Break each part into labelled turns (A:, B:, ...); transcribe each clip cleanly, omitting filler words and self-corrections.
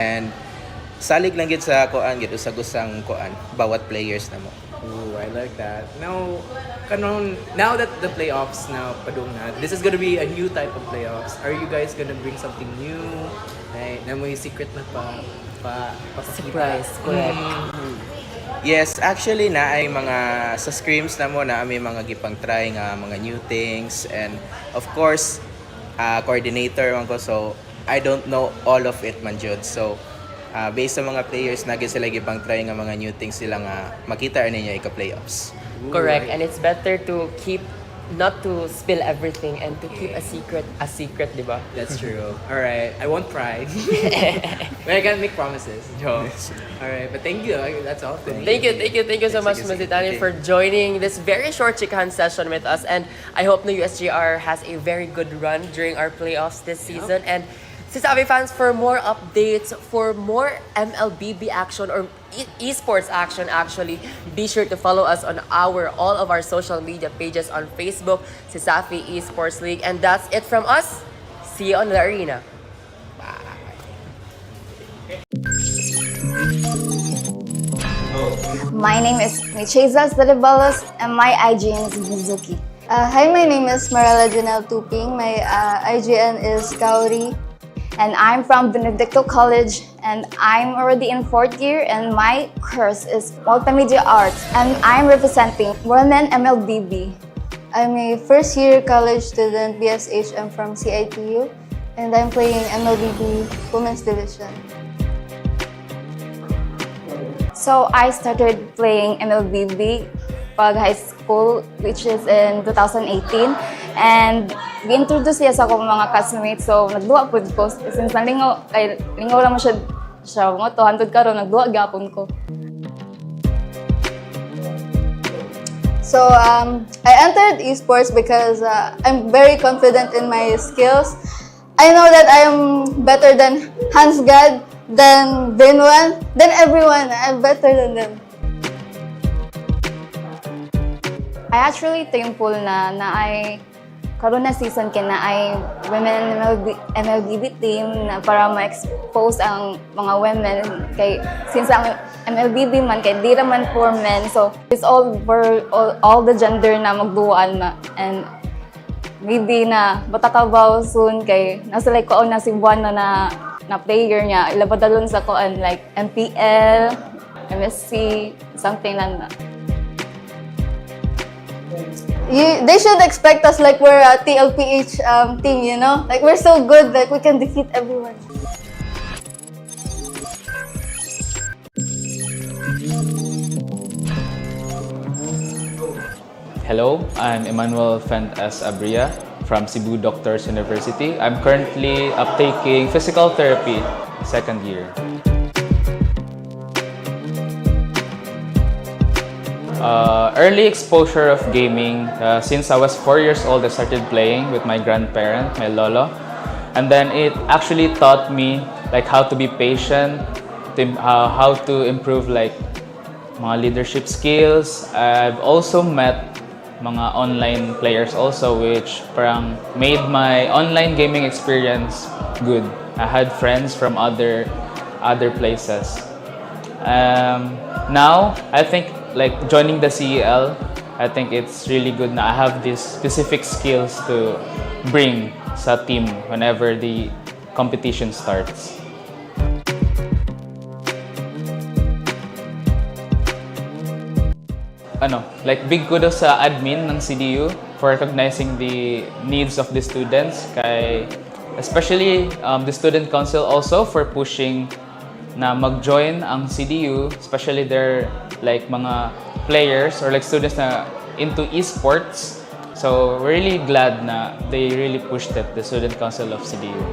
A: And salig lang gid sa kuan gid sa gusang kuan bawat players na mo.
B: Ooh, I like that. Now that the playoffs now padung na, this is gonna be a new type of playoffs. Are you guys gonna bring something new? Ay, na may secret na
C: Surprise, correct.
A: Yes, actually na ay mga sa scrims na mo na may mga gipang try nga mga new things, and of course coordinator man ko, so I don't know all of it man jud. So based sa mga players nagi sila gipang try nga mga new things sila nga makita ninyo ika playoffs.
C: Correct, and it's better to keep, not to spill everything and to keep a secret, di ba?
B: That's true. All right, I won't pry. But I can't make promises. All right, but thank you. That's all.
C: Thank you so much, Ms. Italian, for joining this very short chikahan session with us. And I hope the USGR has a very good run during our playoffs this season. And CESAFI fans, for more updates, for more MLBB action or esports action, actually, be sure to follow us on all of our social media pages on Facebook, CESAFI Esports League. And that's it from us. See you on the arena.
D: My name is Micheza Zaribalos and my IGN is Mizuki. Hi, my name is Marela Janelle Tuping. My IGN is Kaori. And I'm from Benedicto College, and I'm already in 4th year, and my course is Multimedia Arts, and I'm representing Women MLBB. I'm a first year college student, BSHM from CIT-U, and I'm playing MLBB Women's Division. So I started playing MLBB pag high school, which is in 2018. And gi-introduce siya sa akong mga classmates. So nagduwa po ko. Since lingaw lang mo siya mo to, hantod karon nagduwa gyapon ko. So I entered esports because I'm very confident in my skills. I know that I am better than Hans Gad, than Benoit, than everyone. I'm better than them. I actually thankful na ay karon na season kina ay women MLBB team na para ma-expose ang mga women kay since ang MLBB man kay di man for men, so it's all for all the gender na magduan na, and maybe na matatabaw soon kay nasa like ko na si Buwan na player niya ilabadalon sa koan like MPL, MSC, something lang na. They should expect us like we're a TLPH team, you know? Like we're so good that we can defeat everyone.
E: Hello, I'm Emmanuel Fent S. Abria from Cebu Doctors University. I'm currently uptaking physical therapy, 2nd year. Early exposure of gaming, since I was 4 years old, I started playing with my grandparent, my lolo. And then it actually taught me like how to be patient, how to improve like mga leadership skills. I've also met mga online players also, which parang made my online gaming experience good. I had friends from other places. Now, I think like joining the CEL, I think it's really good na I have these specific skills to bring sa team whenever the competition starts. Like big kudos sa admin ng CDU for recognizing the needs of the students, especially the student council also for pushing na mag-join ang CDU, especially their like mga players or like students na into esports. So we're really glad na they really pushed it, the student council of CDU,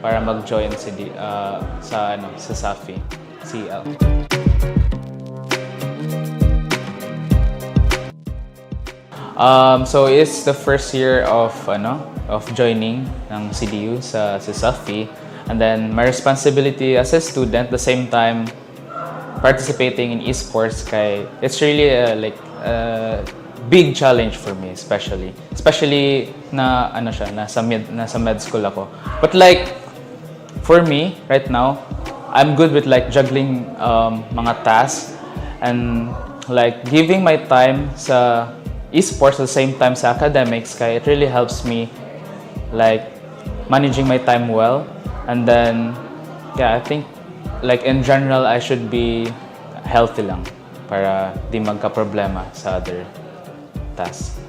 E: para mag-join sa Safi CL. So it's the first year of joining ng CDU sa CESAFI, and then my responsibility as a student, the same time participating in esports, it's really a big challenge for me, especially na nasa med school ako. But like for me right now, I'm good with like juggling mga tasks and like giving my time sa esports at the same time sa academics kaya it really helps me like managing my time well. And then yeah, I think like in general I should be healthy lang para di magka-problema sa other tasks.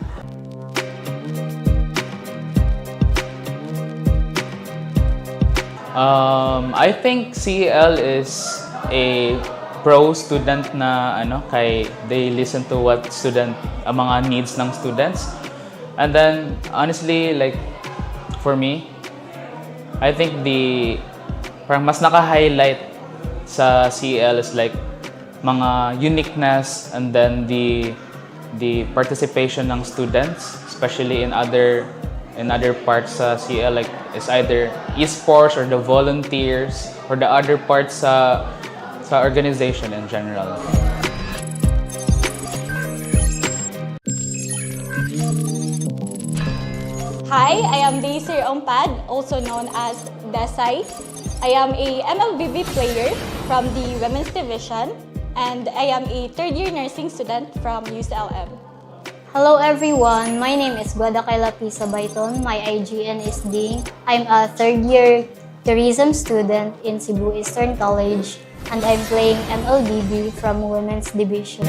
E: I think CEL is a pro student na kay they listen to what mga needs ng students. And then honestly like for me I think parang mas naka-highlight sa CEL is like mga uniqueness and then the participation ng students, especially in other parts sa CEL, like is either esports or the volunteers or the other parts sa organization in general.
F: Hi, I am Daisy Ompad, also known as Desai. I am a MLBB player from the Women's Division, and I am a third-year nursing student from UCLM.
D: Hello everyone, my name is Guadakayla Pisa Baiton. My IGN is Ding. I'm a third-year tourism student in Cebu Eastern College, and I'm playing MLBB from Women's Division.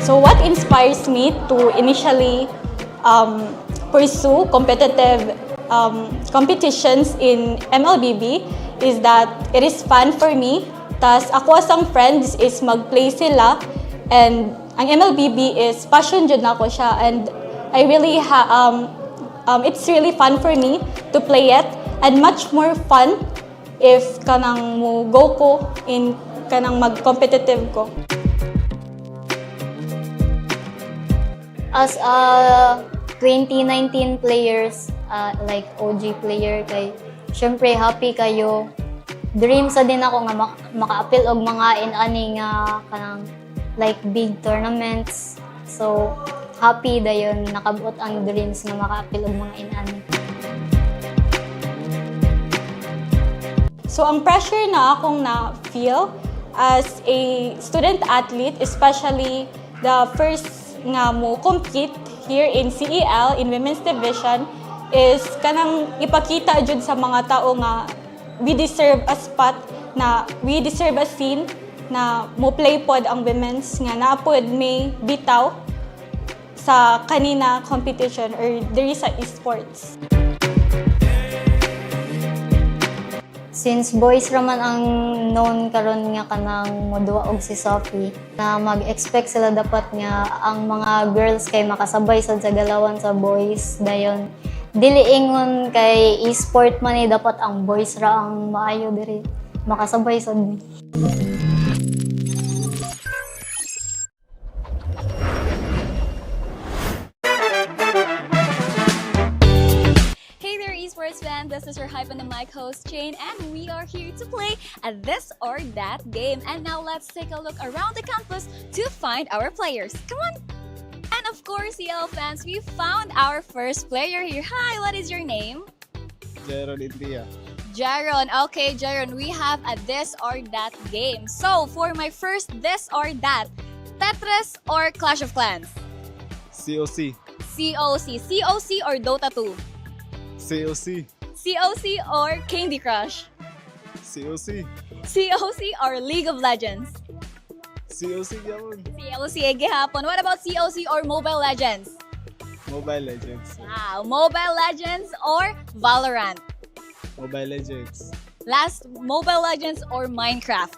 F: So what inspires me to initially pursue competitive competitions in MLBB is that it is fun for me. Tas ako as ang friends is mag-play sila, and ang MLBB is passion jud nako siya, and I really it's really fun for me to play it, and much more fun if kanang mo go ko in kanang mag-competitive ko.
D: As a 2019 players, like OG player kay syempre happy kayo. Dream sa din ako nga maka-appeal og mga ani nga kanang like big tournaments. So happy dayon nakabot ang dreams nga maka-appeal og mga ani.
F: So ang pressure na akong na feel as a student athlete, especially the first nga mo compete here in CEL in Women's Division, is kanang ipakita jud sa mga tao nga we deserve a spot, na we deserve a scene na mo play pod ang women's nga naapod may bitaw sa kanina competition or diri sa esports.
D: Since boys raman ang known karon nga kanang moduwa og si Safi, na mag-expect sila dapat nga ang mga girls kay makasabay sad sa galawan sa boys dayon. Dili ingon kay e-sport man dapat ang boys ra ang maayo diri makasabay sad.
G: Hey there, Esports fans! This is your Hype on the Mic host, Jane, and we are here to play a This or That game. And now let's take a look around the campus to find our players. Come on! And of course, CL fans, we found our first player here. Hi, what is your name?
H: Jaron India.
G: Jaron. Okay, Jaron, we have a This or That game. So, for my first This or That, Tetris or Clash of Clans?
H: COC.
G: COC. COC or Dota 2?
H: COC.
G: COC or Candy Crush?
H: COC.
G: COC or League of Legends?
H: COC yun.
G: COC gihapon. What about COC or Mobile Legends?
H: Mobile Legends.
G: Wow, Mobile Legends or Valorant?
H: Mobile Legends.
G: Last, Mobile Legends or Minecraft?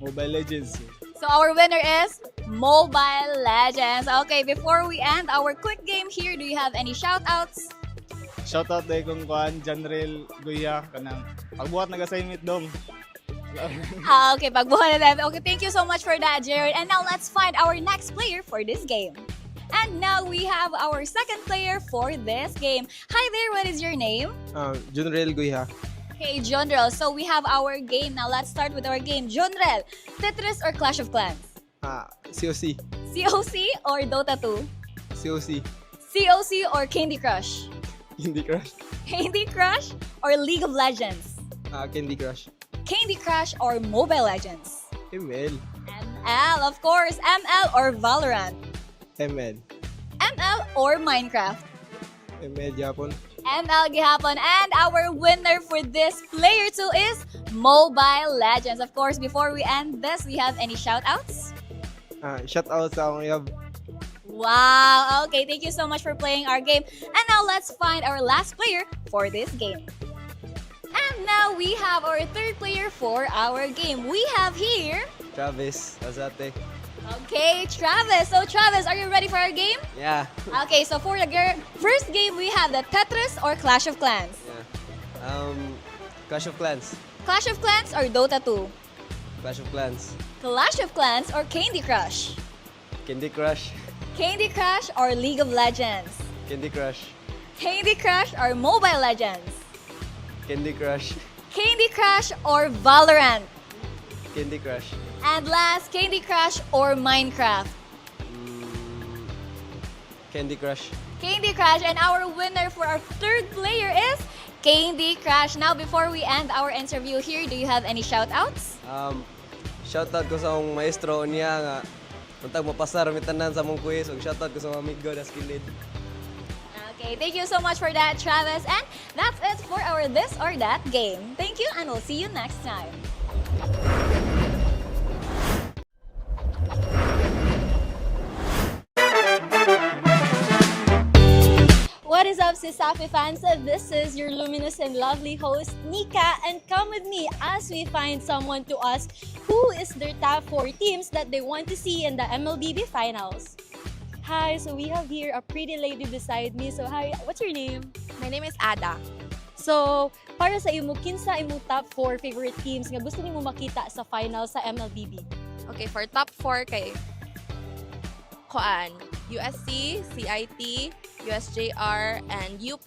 H: Mobile Legends.
G: So our winner is Mobile Legends. Okay, before we end our quick game here, do you have any shout-outs?
H: Shoutout day kung kuhan, Janrel Guya, kanang pagbuhat nag-assignment dong.
G: Okay, pagbuhan na tayo. Okay, thank you so much for that, Jared. And now let's find our next player for this game. And now we have our second player for this game. Hi there, what is your name?
I: Junrel Guiha.
G: Hey, Jonrel. So we have our game. Now let's start with our game. Jonrel, Tetris or Clash of Clans?
I: COC.
G: COC or Dota 2?
I: COC.
G: COC or Candy Crush?
I: Candy Crush.
G: Candy Crush or League of Legends?
I: Candy Crush.
G: Candy Crush or Mobile Legends?
I: ML.
G: ML, of course. ML or Valorant?
I: ML.
G: ML or Minecraft?
I: ML Japon.
G: ML gihapon. And our winner for this player 2 is Mobile Legends. Of course, before we end this, we have any shout-outs?
I: Shout out sa akong yab.
G: Wow. Okay, thank you so much for playing our game. And now let's find our last player for this game. And now we have our third player for our game. We have here...
I: Travis. Azate.
G: Okay, Travis. So Travis, are you ready for our game?
I: Yeah.
G: Okay, so for the first game, we have the Tetris or Clash of Clans.
I: Yeah. Clash of Clans.
G: Clash of Clans or Dota 2?
I: Clash of Clans.
G: Clash of Clans or Candy Crush?
I: Candy Crush.
G: Candy Crush or League of Legends?
I: Candy Crush.
G: Candy Crush or Mobile Legends?
I: Candy Crush.
G: Candy Crush or Valorant?
I: Candy Crush.
G: And last, Candy Crush or Minecraft?
I: Candy Crush.
G: Candy Crush, and our winner for our third player is Candy Crush. Now, before we end our interview here, do you have any shout-outs?
I: Shoutout ko sa akong maestro niya nga untag mapasar mi tanan sa mong quiz ug shoutout ko sa mga amigo na skilled.
G: Okay, thank you so much for that, Travis. And that's it for our This or That game. Thank you, and we'll see you next time. What is up, CESAFI fans? This is your luminous and lovely host, Nika, and come with me as we find someone to ask who is their top 4 teams that they want to see in the MLBB finals. Hi, so we have here a pretty lady beside me. So hi, what's your name?
J: My name is Ada.
G: So, para sa imo, kinsa imong top 4 favorite teams nga gusto nimo makita sa finals sa MLBB?
J: Okay, for top 4 kay USC, CIT, USJR, and UP.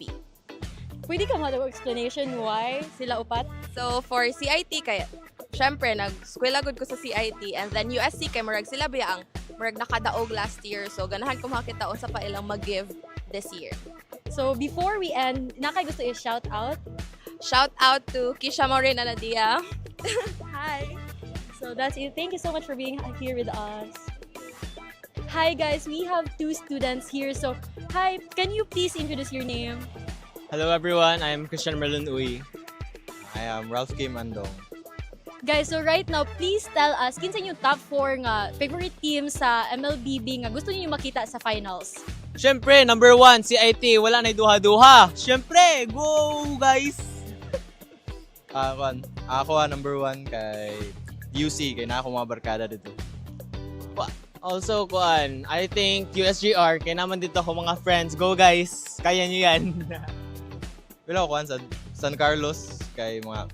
G: Pwede ka mo explanation why sila upat?
J: So, for CIT kay syempre nag-eskwela gud ko sa CIT, and then USC kay murag sila biya ang murag nakadaog last year. So, ganahan ko makita unsa pa ilang mag-give this year.
G: So, before we end, nakay gusto i-shout out?
J: Shout out to Kisha Maureen Anadia.
G: Hi! So, that's it. Thank you so much for being here with us. Hi guys, we have 2 students here. So, hi, can you please introduce your name?
K: Hello everyone, I am Christian Merlin Uy. I am Ralph Kim Andong.
G: Guys, so right now, please tell us kinsa yung top 4 nga favorite team sa MLBB nga gusto niyo makita sa finals.
K: Siyempre, number 1, CIT. Wala na duha-duha. Siyempre, go guys! Ako number 1 kay UC, kay na ako mga barkada dito. Also, I think USGR, kaya naman dito ako mga friends. Go guys! Kaya nyo yan! Wala ko sa San Carlos, kay mga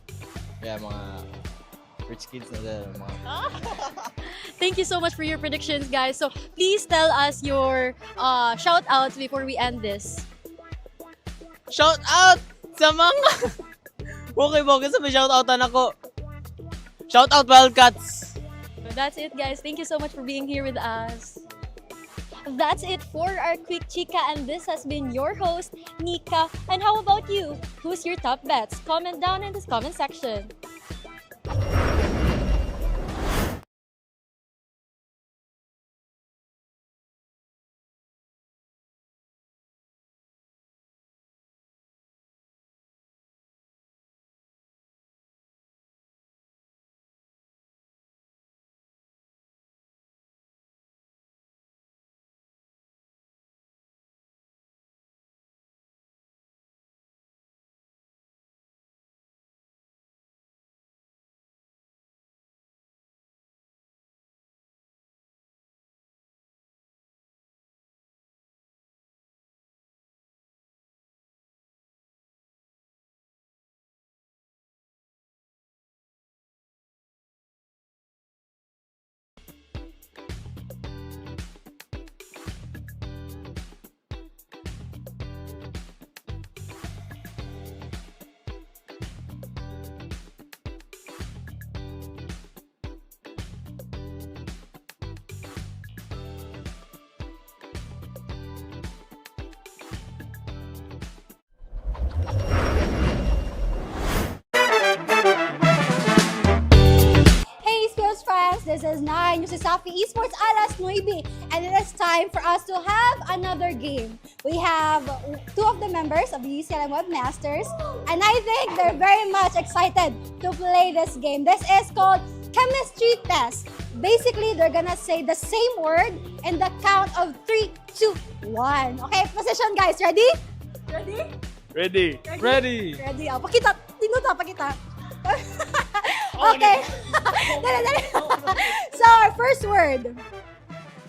K: rich kids na dyan.
G: Thank you so much for your predictions, guys. So, please tell us your shout-outs before we end this.
K: Shout out sa mga... Okay, sa may shout outan ako. Shout out Wildcats!
G: So that's it, guys. Thank you so much for being here with us. That's it for our quick chika, and this has been your host, Nika. And how about you? Who's your top bets? Comment down in this comment section.
L: CESAFI Esports alas 9, and it is time for us to have another game. We have two of the members of the UCLM Webmasters, and I think they're very much excited to play this game. This is called Chemistry Test. Basically, they're gonna say the same word in the count of 3, 2, 1. Okay, position guys. Ready? Ready?
K: Ready. Ready.
L: Ready. Oh, pakita. Tinuta, pakita. Okay. Dali, dali. So, our first word.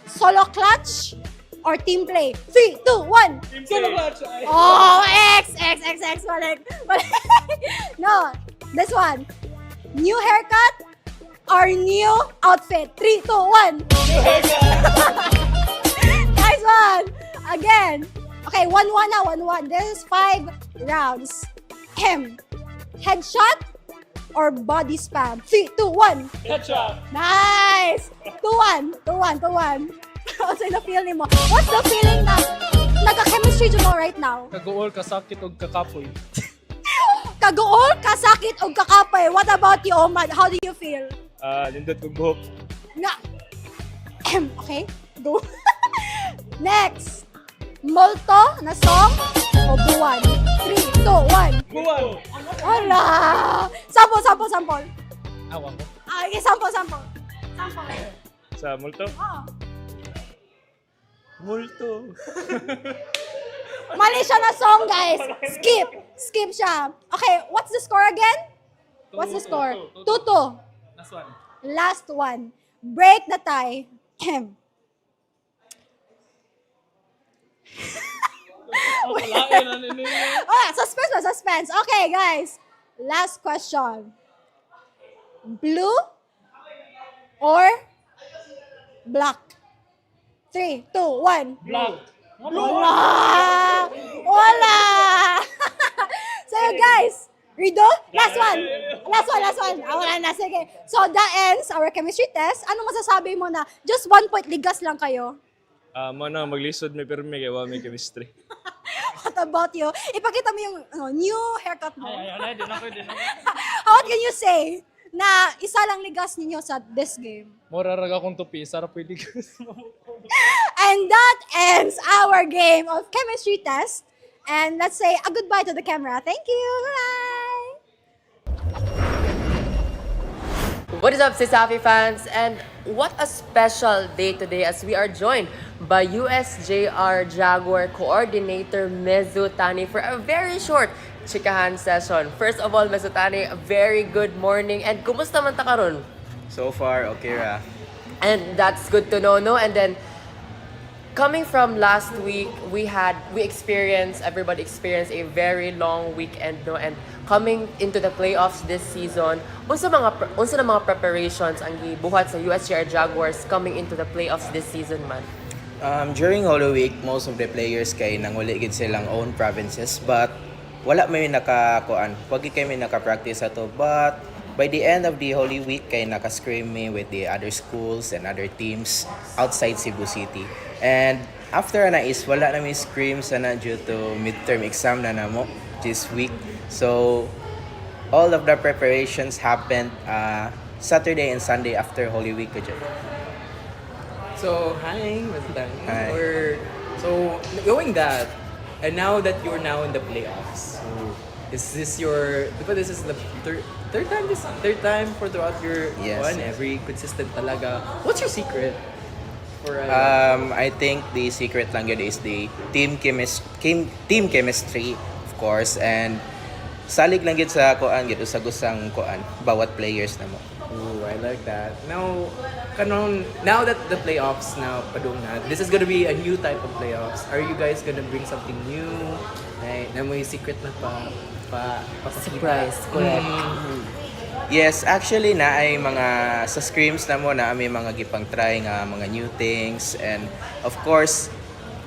L: Solo clutch or team play? 3, 2, 1.
K: Solo clutch.
L: Oh, X. Balik. No, this one. New haircut or new outfit? 3, 2, 1. Nice one. Again. Okay, 1-1 na, 1-1. This is 5 rounds. Headshot or body spam? 3, 2, 1.
K: Headshot.
L: Nice! 2-1. Ano na feeling mo? What's the feeling na nagka-chemistry mo right now?
K: Kaguol, kasakit, o kakapoy.
L: Kagool, kasakit, o kakapay. What about you, Omad? How do you feel?
K: Lindot kong buhok.
L: Nga. Okay, go. Next. Molto na song o buwan? 3, 2, 1.
K: Buwan.
L: Wala! Sample.
K: Awa ko.
L: Okay, sample.
K: Sa multo?
L: Oh.
K: Multo.
L: Mali siya na song, guys. Skip siya. Okay, what's the score again? What's the score? 2-2. Last one. Break the tie. Oh, suspense. Okay, guys. Last question. Blue or black? 3, 2, 1.
K: Black.
L: Wala! So, guys, Rido, last one. Wala na, sige. So, that ends our chemistry test. Ano masasabi mo na just 1 point ligas lang kayo?
K: Mana maglisod may permi kaya may chemistry.
L: What about you? Ipakita mo yung new haircut mo.
K: Din ako.
L: What can you say na isa lang ligas ninyo sa this game?
K: Mora raga kong tupi, sarap pwede ka.
L: And that ends our game of chemistry test. And let's say a goodbye to the camera. Thank you. Bye.
C: What is up, CESAFI fans? And what a special day today as we are joined by USJR Jaguar Coordinator Mezutani for a very short chikahan session. First of all, Mezutani, a very good morning. And kumusta man ta karon?
A: So far, okay ra.
C: And that's good to know, no? And then, coming from last week, everybody experienced a very long weekend, no? And coming into the playoffs this season, unsa na mga preparations ang gibuhat sa USJR Jaguars coming into the playoffs this season, man?
A: During Holy Week, most of the players kay nanguli gid silang own provinces, but wala may nakakuan. Wagi kay may naka-practice ato, but by the end of the Holy Week, kay naka-scrim me with the other schools and other teams outside Cebu City. And after na is wala na may scrims na due to midterm exam na namo this week. So all of the preparations happened Saturday and Sunday after Holy Week ko dyan.
B: So, hi, Mazdan.
A: Hi.
B: So, going that, and now that you're now in the playoffs, so is this your, diba this is the third time for throughout your
A: Yes,
B: one,
A: yes.
B: every consistent talaga. What's your secret? For,
A: I think the secret lang yun is the team chemistry, of course, and salig lang yun sa kuan gid sa gusang kuan bawat players na mo.
B: Ooh, I like that. Now that the playoffs now padung na, this is gonna be a new type of playoffs. Are you guys gonna bring something new? Ay, na may secret na
C: Surprise, correct.
A: Yes, actually na ay mga sa scrims na mo na may mga gipang try nga mga new things, and of course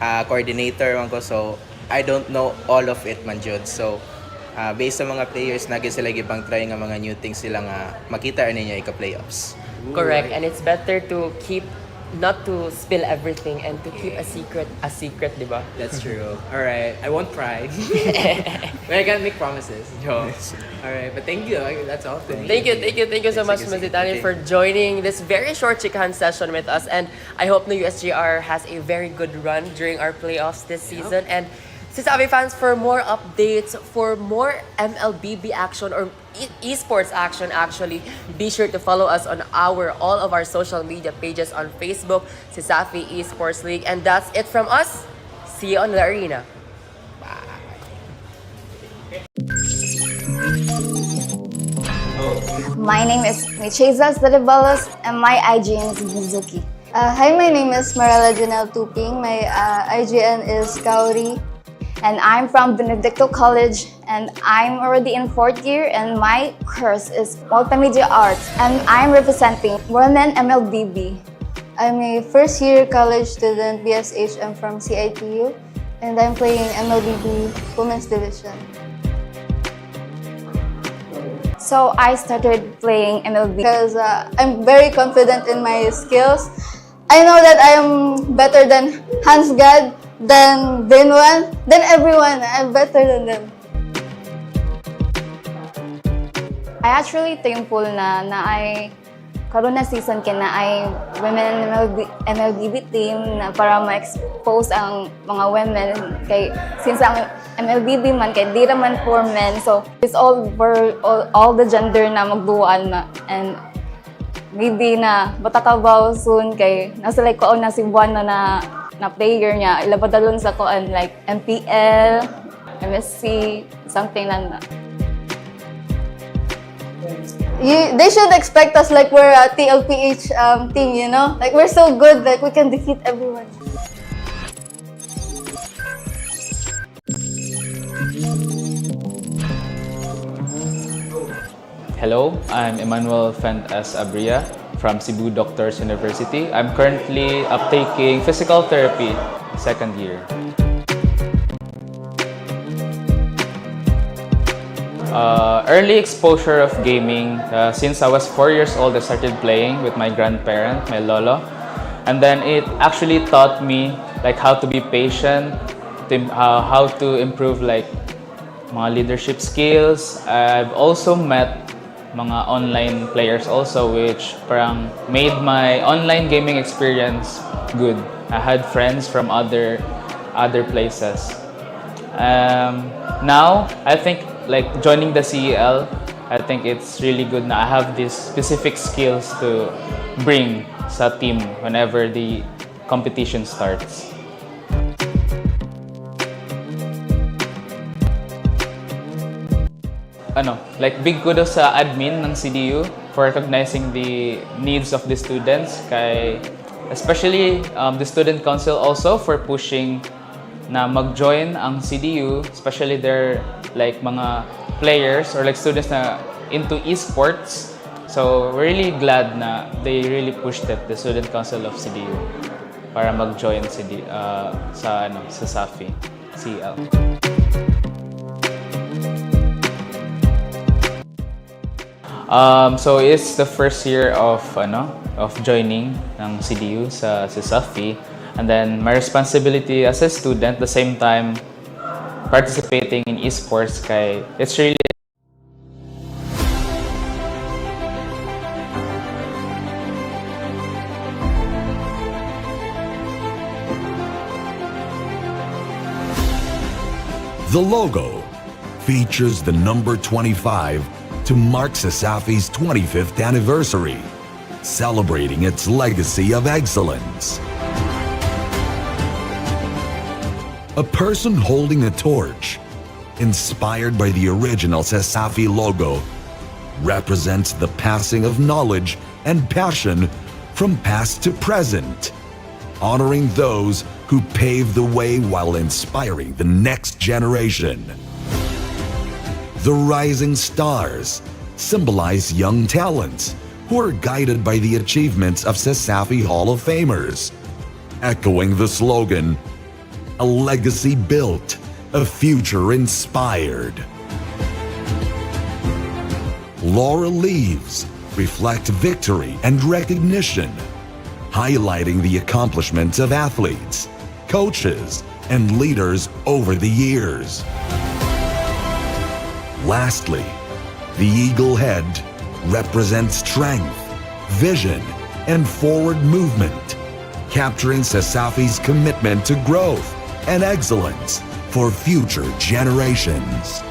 A: coordinator man ko, so I don't know all of it man jud. So based sa mga players nagi sila gipang try nga mga new things sila nga makita ninyo ika playoffs.
C: Correct. And it's better to keep not to spill everything and to keep a secret, di ba?
B: That's true. All right, I won't pry. But I can't make promises. No. All right, but thank you. That's all for me.
C: Thank you so much, Ms. Italian, for joining this very short chikahan session with us. And I hope the USGR has a very good run during our playoffs this season. And CESAFI fans, for more updates, for more MLBB action or esports action, actually, be sure to follow us on all of our social media pages on Facebook, CESAFI Esports League. And that's it from us. See you on the arena.
D: My name is Michezas Daribalos and my IGN is Mizuki. Hi, my name is Marela Janelle Tuping. My IGN is Kaori. And I'm from Benedicto College and I'm already in 4th year and my course is Multimedia Arts and I'm representing Women MLBB. I'm a first year college student BSHM from CIT-U and I'm playing MLBB Women's Division. So I started playing MLB because I'm very confident in my skills. I know that I am better than Hans Gad, than Benoit, than everyone. I'm better than them. I actually thankful na ay karon na season kina ay women MLBB team na para ma-expose ang mga women kay since ang MLBB man kay di man for men, so it's all for all the gender na magduan na and maybe na batakabaw soon kay nasa like ko na si Buwan na player niya ilapadalon sa koan like MPL, MSC, something like that. They should expect us like we're a TLPH team, you know? Like we're so good that we can defeat everyone.
E: Hello, I'm Emmanuel Fentes Abria from Cebu Doctors University. I'm currently uptaking physical therapy, 2nd year. Early exposure of gaming, since I was 4 years old, I started playing with my grandparent, my lolo. And then it actually taught me like how to be patient, how to improve like mga leadership skills. I've also met mga online players also, which parang made my online gaming experience good. I had friends from other places. Now, I think like joining the CEL, I think it's really good na I have these specific skills to bring sa team whenever the competition starts. Like big kudos sa admin ng CDU for recognizing the needs of the students, especially the student council also for pushing na mag-join ang CDU, especially their like mga players or like students na into esports. So we're really glad na they really pushed it, the student council of CDU, para mag-join sa Safi CL. So it's the first year of joining ng CDU sa CESAFI, and then my responsibility as a student, the same time participating in esports, it's really
M: The logo features the number 25 to mark CESAFI's 25th anniversary, celebrating its legacy of excellence. A person holding a torch, inspired by the original CESAFI logo, represents the passing of knowledge and passion from past to present, honoring those who paved the way while inspiring the next generation. The rising stars symbolize young talents who are guided by the achievements of CESAFI Hall of Famers, echoing the slogan, "A legacy built, a future inspired." Laurel leaves reflect victory and recognition, highlighting the accomplishments of athletes, coaches, and leaders over the years. Lastly, the eagle head represents strength, vision, and forward movement, capturing CESAFI's commitment to growth and excellence for future generations.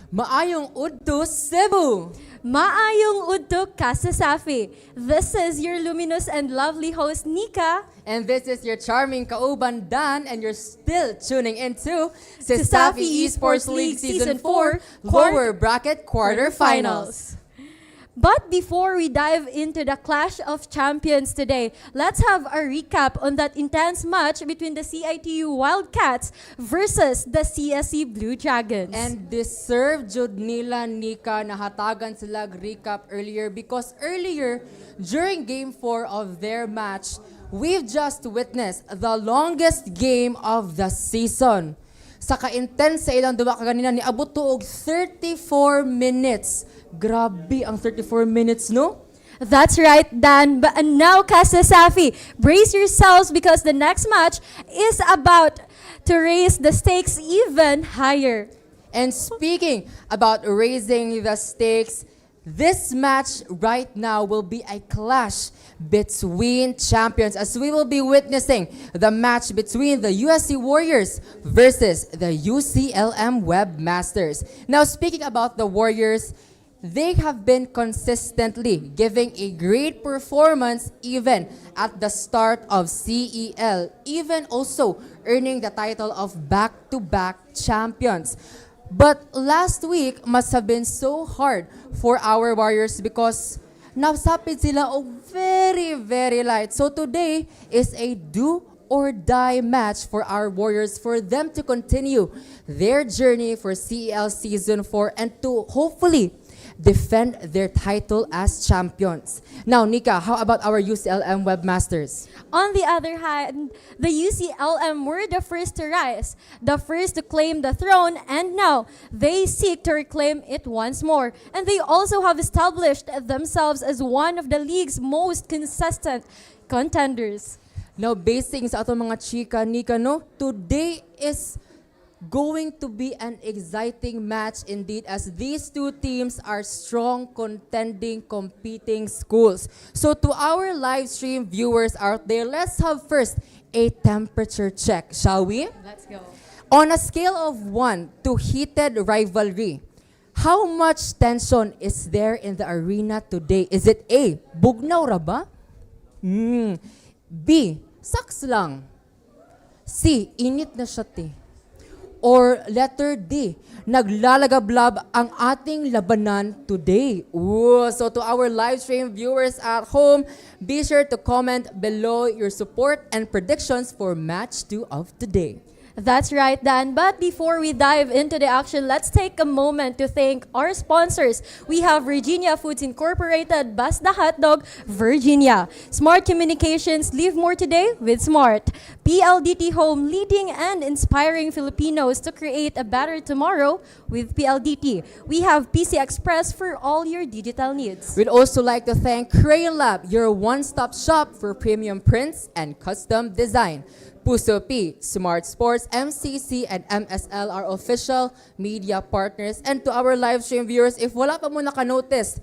N: Maayong Udto Cebu!
O: Maayong udto ka sa Safi. This is your luminous and lovely host, Nika.
N: And this is your charming kauban, Dan, and you're still tuning into CESAFI Esports League Season 4 Lower Bracket Quarterfinals.
O: But before we dive into the Clash of Champions today, let's have a recap on that intense match between the CIT-U Wildcats versus the CSC Blue Dragons.
N: And deserve jud nila Nika na hatagan sila recap earlier because earlier during Game 4 of their match, we've just witnessed the longest game of the season. Sa ka-intense sa ilang duwa kaganina ni abot tuog 34 minutes. Grabe ang 34 minutes, no?
O: That's right, Dan. But now, CESAFI, brace yourselves because the next match is about to raise the stakes even higher.
N: And speaking about raising the stakes, this match right now will be a clash between champions as we will be witnessing the match between the USC Warriors versus the UCLM Webmasters. Now, speaking about the Warriors, they have been consistently giving a great performance even at the start of CEL, even also earning the title of back-to-back champions. But last week must have been so hard for our Warriors because nasapit sila og very, very light. So today is a do or die match for our Warriors for them to continue their journey for CEL Season 4 and to hopefully defend their title as champions. Now, Nika, how about our UCLM Webmasters?
O: On the other hand, the UCLM were the first to rise, the first to claim the throne, and now they seek to reclaim it once more. And they also have established themselves as one of the league's most consistent contenders.
N: Now, basing sa atong mga chika, Nika, no, today is going to be an exciting match indeed as these two teams are strong, contending, competing schools. So to our live stream viewers out there, let's have first a temperature check, shall we?
O: Let's go.
N: On a scale of 1 to heated rivalry, how much tension is there in the arena today? Is it A, bugnaw ra ba? B, saks lang. C, init na siya te. Or letter D, naglalagablab ang ating labanan today. Ooh, so to our live stream viewers at home, be sure to comment below your support and predictions for match 2 of today.
O: That's right, Dan. But before we dive into the action, let's take a moment to thank our sponsors. We have Virginia Foods Incorporated, Basta Hotdog, Virginia. Smart Communications, live more today with Smart. PLDT Home, leading and inspiring Filipinos to create a better tomorrow with PLDT. We have PC Express for all your digital needs.
N: We'd also like to thank Crayon Lab, your one-stop shop for premium prints and custom design. Puso P, Smart Sports, MCC, and MSL are official media partners. And to our live stream viewers, if wala pa mo naka-notice,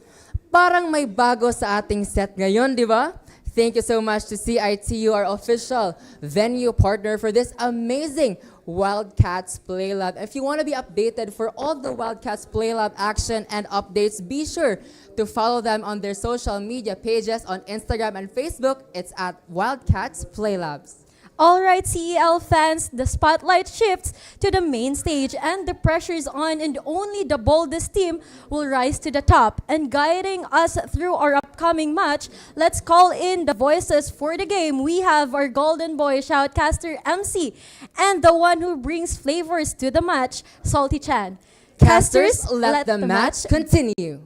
N: parang may bago sa ating set ngayon, di ba? Thank you so much to CIT-U, our official venue partner for this amazing Wildcats Play Lab. If you want to be updated for all the Wildcats Play Lab action and updates, be sure to follow them on their social media pages on Instagram and Facebook. It's at Wildcats Play Labs.
O: All right, CEL fans, the spotlight shifts to the main stage and the pressure is on and only the boldest team will rise to the top. And guiding us through our upcoming match, let's call in the voices for the game. We have our golden boy shoutcaster MC and the one who brings flavors to the match, Salty Chan.
N: Casters, let the match continue.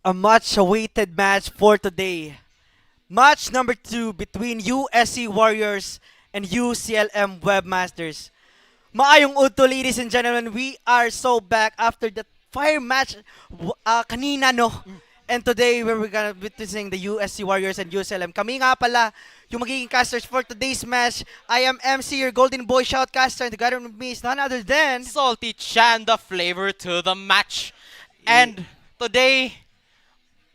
P: A much-awaited match for today. Match number 2 between USC Warriors and UCLM Webmasters. Maayong udto, ladies and gentlemen. We are so back after the fire match kanina, no? And today, we're gonna be witnessing the USC Warriors and UCLM. Kami nga pala, yung magiging casters for today's match. I am MC, your golden boy shoutcaster, and together with me is none other than...
Q: Salty Chan, the flavor to the match. And today,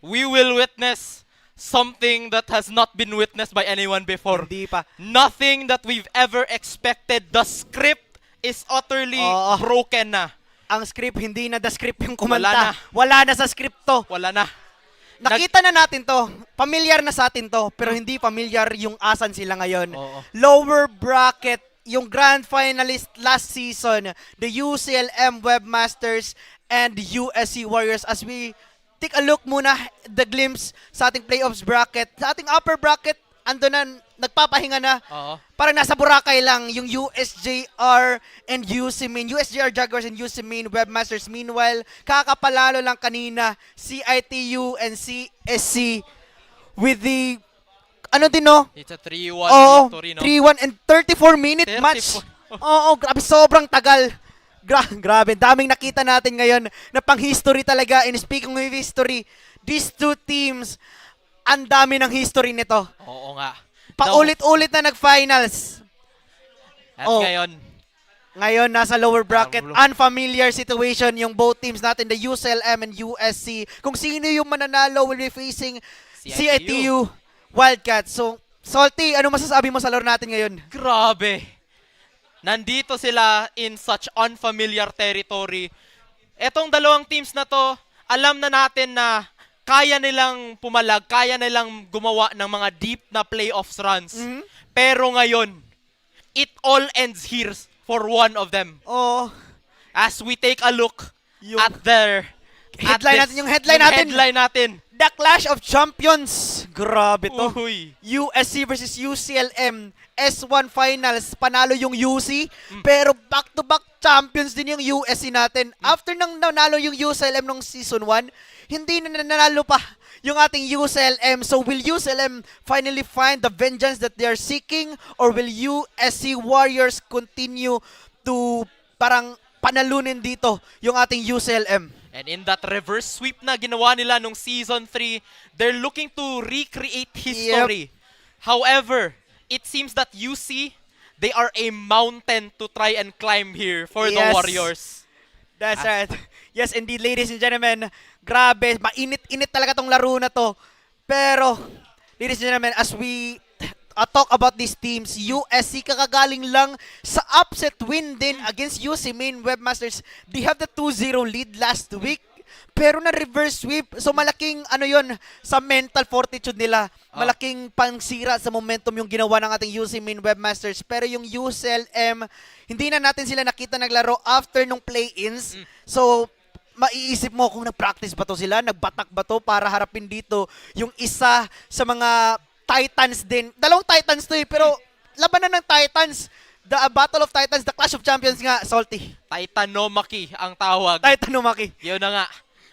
Q: we will witness something that has not been witnessed by anyone before.
P: Hindi pa.
Q: Nothing that we've ever expected. The script is utterly broken na.
P: Ang script, hindi na the script yung kumanta. Wala na sa script to.
Q: Wala na.
P: Nakita na natin to. Familiar na sa atin to. Pero hindi familiar yung asan sila ngayon. Lower bracket, yung grand finalist last season, the UCLM Webmasters and USC Warriors. As we take a look muna, the glimpse sa ating playoffs bracket. Sa ating upper bracket, ando na, nagpapahinga na. Parang nasa Boracay lang yung USJR and UC Main. USJR Jaguars and UC Main Webmasters. Meanwhile, kakapalalo lang kanina, CIT-U and CSC with the, ano din no?
Q: It's a 3-1 victory, no?
P: 3-1 and 34-minute match. Oo, grabe, sobrang tagal. Grabe, daming nakita natin ngayon na pang-history talaga. And speaking of history, these two teams, ang dami ng history nito.
Q: Oo nga.
P: Paulit-ulit na nag-finals.
Q: At
P: ngayon, nasa lower bracket. Unfamiliar situation yung both teams natin, the UCLM and USC. Kung sino yung mananalo will be facing CIT-U Wildcats. So, Salty, ano masasabi mo sa laro natin ngayon?
Q: Grabe. Nandito sila in such unfamiliar territory. Etong dalawang teams na to, alam na natin na kaya nilang pumalag, kaya nilang gumawa ng mga deep na playoffs runs. Pero ngayon, it all ends here for one of them. As we take a look at their
P: headline natin. The Clash of Champions. Grabe to. USC versus UCLM. S1 Finals. Panalo yung UC. Pero back-to-back champions din yung USC natin. After nang nanalo yung UCLM nung Season 1, hindi na nanalo pa yung ating UCLM. So will UCLM finally find the vengeance that they are seeking? Or will USC Warriors continue to parang panalunin dito yung ating UCLM?
Q: And in that reverse sweep na ginawa nila nung Season 3, they're looking to recreate history. However, it seems that UC, they are a mountain to try and climb here for the Warriors.
P: That's right. Yes, indeed, ladies and gentlemen. Grabe, mainit-init talaga tong laro na to. Pero, ladies and gentlemen, as we talk about these teams, USC kakagaling lang sa upset win din against UC Main Webmasters. They have the 2-0 lead last week. Pero na reverse sweep. So malaking ano yon sa mental fortitude nila. Malaking pangsira sa momentum yung ginawa ng ating UC Main Webmasters. Pero yung UCLM, hindi na natin sila nakita naglaro after nung play-ins. So maiisip mo kung nag-practice ba to sila, nagbatak ba to para harapin dito yung isa sa mga Titans din. Dalawang Titans to pero labanan ng Titans. The Battle of Titans, the Clash of Champions nga, Salty.
Q: Titanomachy ang tawag.
P: Titanomachy.
Q: Yun na nga.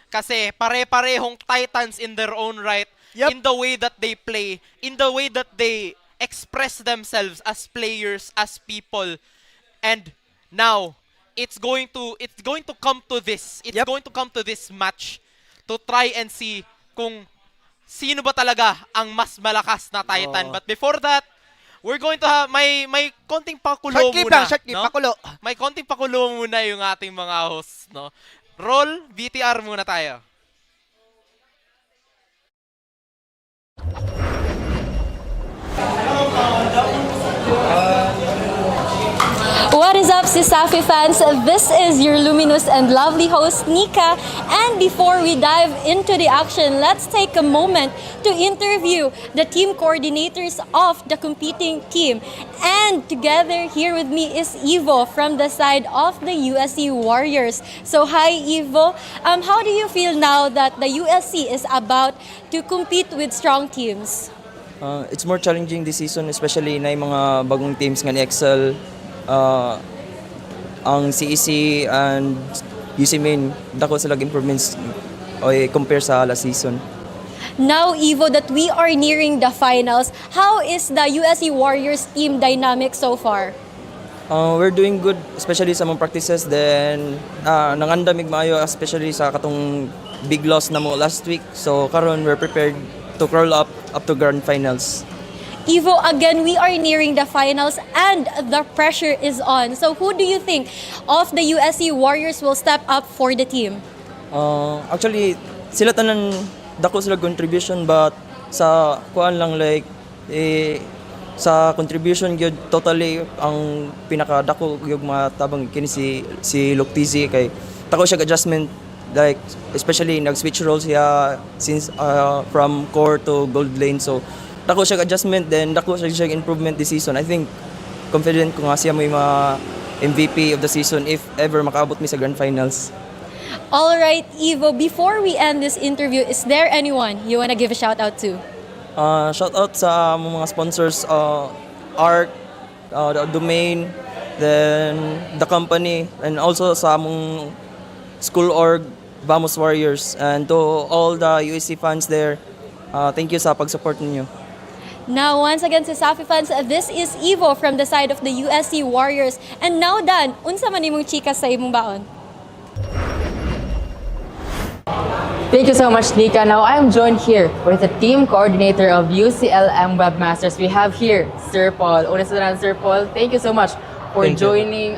Q: Kasi pare-parehong Titans in their own right. In the way that they play, in the way that they express themselves as players, as people. And now, it's going to come to this. It's going to come to this match to try and see kung sino ba talaga ang mas malakas na Titan. But before that, we're going to have may konting pakulo muna.
P: Short clip, pakulo.
Q: May konting pakulo muna yung ating mga hosts, no? Roll VTR muna tayo.
O: What is up, CESAFI fans? This is your luminous and lovely host, Nika. And before we dive into the action, let's take a moment to interview the team coordinators of the competing team. And together here with me is Evo from the side of the USC Warriors. So hi, Evo. How do you feel now that the USC is about to compete with strong teams?
R: It's more challenging this season, especially na yung mga bagong teams nga ni-excel. Ang CEC and UC Main, dako sila improvements compare sa last season.
O: Now, Evo, that we are nearing the finals, how is the USC Warriors team dynamic so far?
R: We're doing good, especially sa mga practices. Then, nangandamig maayo, especially sa katong big loss na mo last week. So, karon we're prepared to crawl up to grand finals.
O: Evo, again, we are nearing the finals and the pressure is on. So who do you think of the USC Warriors will step up for the team?
R: Actually, sila tanan dako sila contribution, but sa kuan lang like sa contribution gyud totally ang pinakadako gyud matabang kini si Luktizi kay tako siya adjustment, like especially nag-switch roles siya since from core to gold lane. So dako siya adjustment, then dako siya improvement this season. I think confident ko nga siya may MVP of the season if ever makaabot mi sa grand finals.
O: All right, Evo, before we end this interview, is there anyone you want to give a shout out to?
R: Shout out sa mga sponsors, Art, the Domain, then the company, and also sa among school org, Vamos Warriors, and to all the USC fans there, thank you sa pag-support ninyo.
O: Now, once again, CESAFI fans, this is Evo from the side of the USC Warriors. And now, Dan, unsa man imong chika sa imong baon?
N: Thank you so much, Nika. Now I am joined here with the team coordinator of UCLM Webmasters. We have here Sir Paul. Una sa tanan, Sir Paul, thank you so much for joining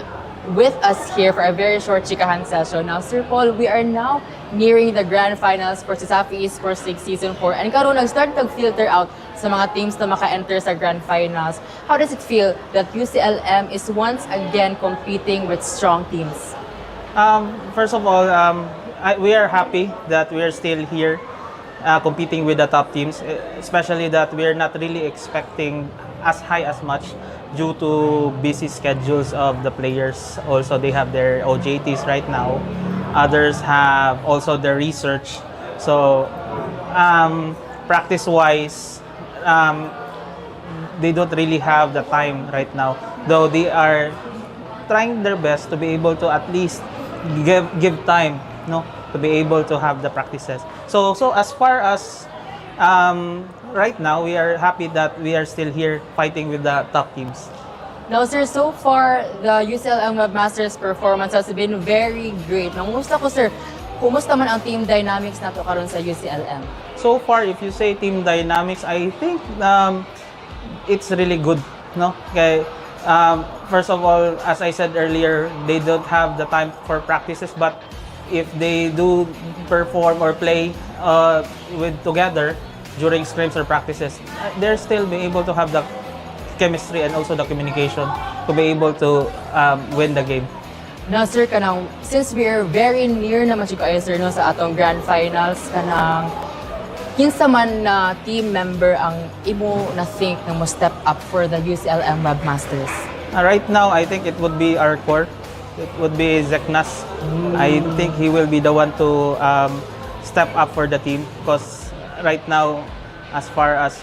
N: with us here for a very short chikahan session. Now, Sir Paul, we are now nearing the grand finals for CESAFI Esports League Season 4. And karon nag-start tag-filter out sa mga teams na maka-enter sa grand finals. How does it feel that UCLM is once again competing with strong teams?
S: First of all, we are happy that we are still here competing with the top teams, especially that we are not really expecting as high as much due to busy schedules of the players. Also, they have their OJTs right now. Others have also their research. So, practice-wise, they don't really have the time right now, though they are trying their best to be able to at least give time, to be able to have the practices. So as far as right now, we are happy that we are still here fighting with the top teams.
N: Now, sir, so far, the UCLM Webmasters performance has been very great. Kumusta ko, sir? Kumusta man ang team dynamics nato karon sa UCLM?
S: So far, if you say team dynamics, I think it's really good, Okay. First of all, as I said earlier, they don't have the time for practices, but if they do perform or play together during scrims or practices, they're still being able to have the chemistry and also the communication to be able to win the game.
N: Now, sir, kanang since we are very near naman siya kayo, sir, sa atong grand finals, kanang kinsa man na team member ang imo na think na mo step up for the UCLM Webmasters?
S: Right now, I think it would be our core. It would be Zeknas. I think he will be the one to step up for the team because right now, as far as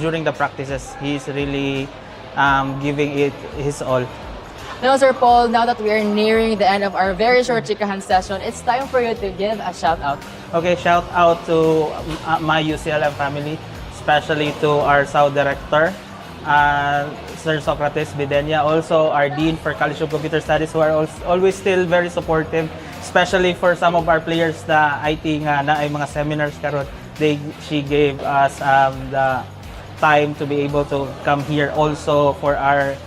S: during the practices, he's really giving it his all.
N: Now, Sir Paul, now that we are nearing the end of our very short chikahan session, it's time for you to give a shout out.
S: Okay, shout out to my UCLM family, especially to our South Director, Sir Socrates Bidenya, also our Dean for College of Computer Studies, who are always still very supportive, especially for some of our players na IT nga na ay mga seminars karon. She gave us the time to be able to come here, also for our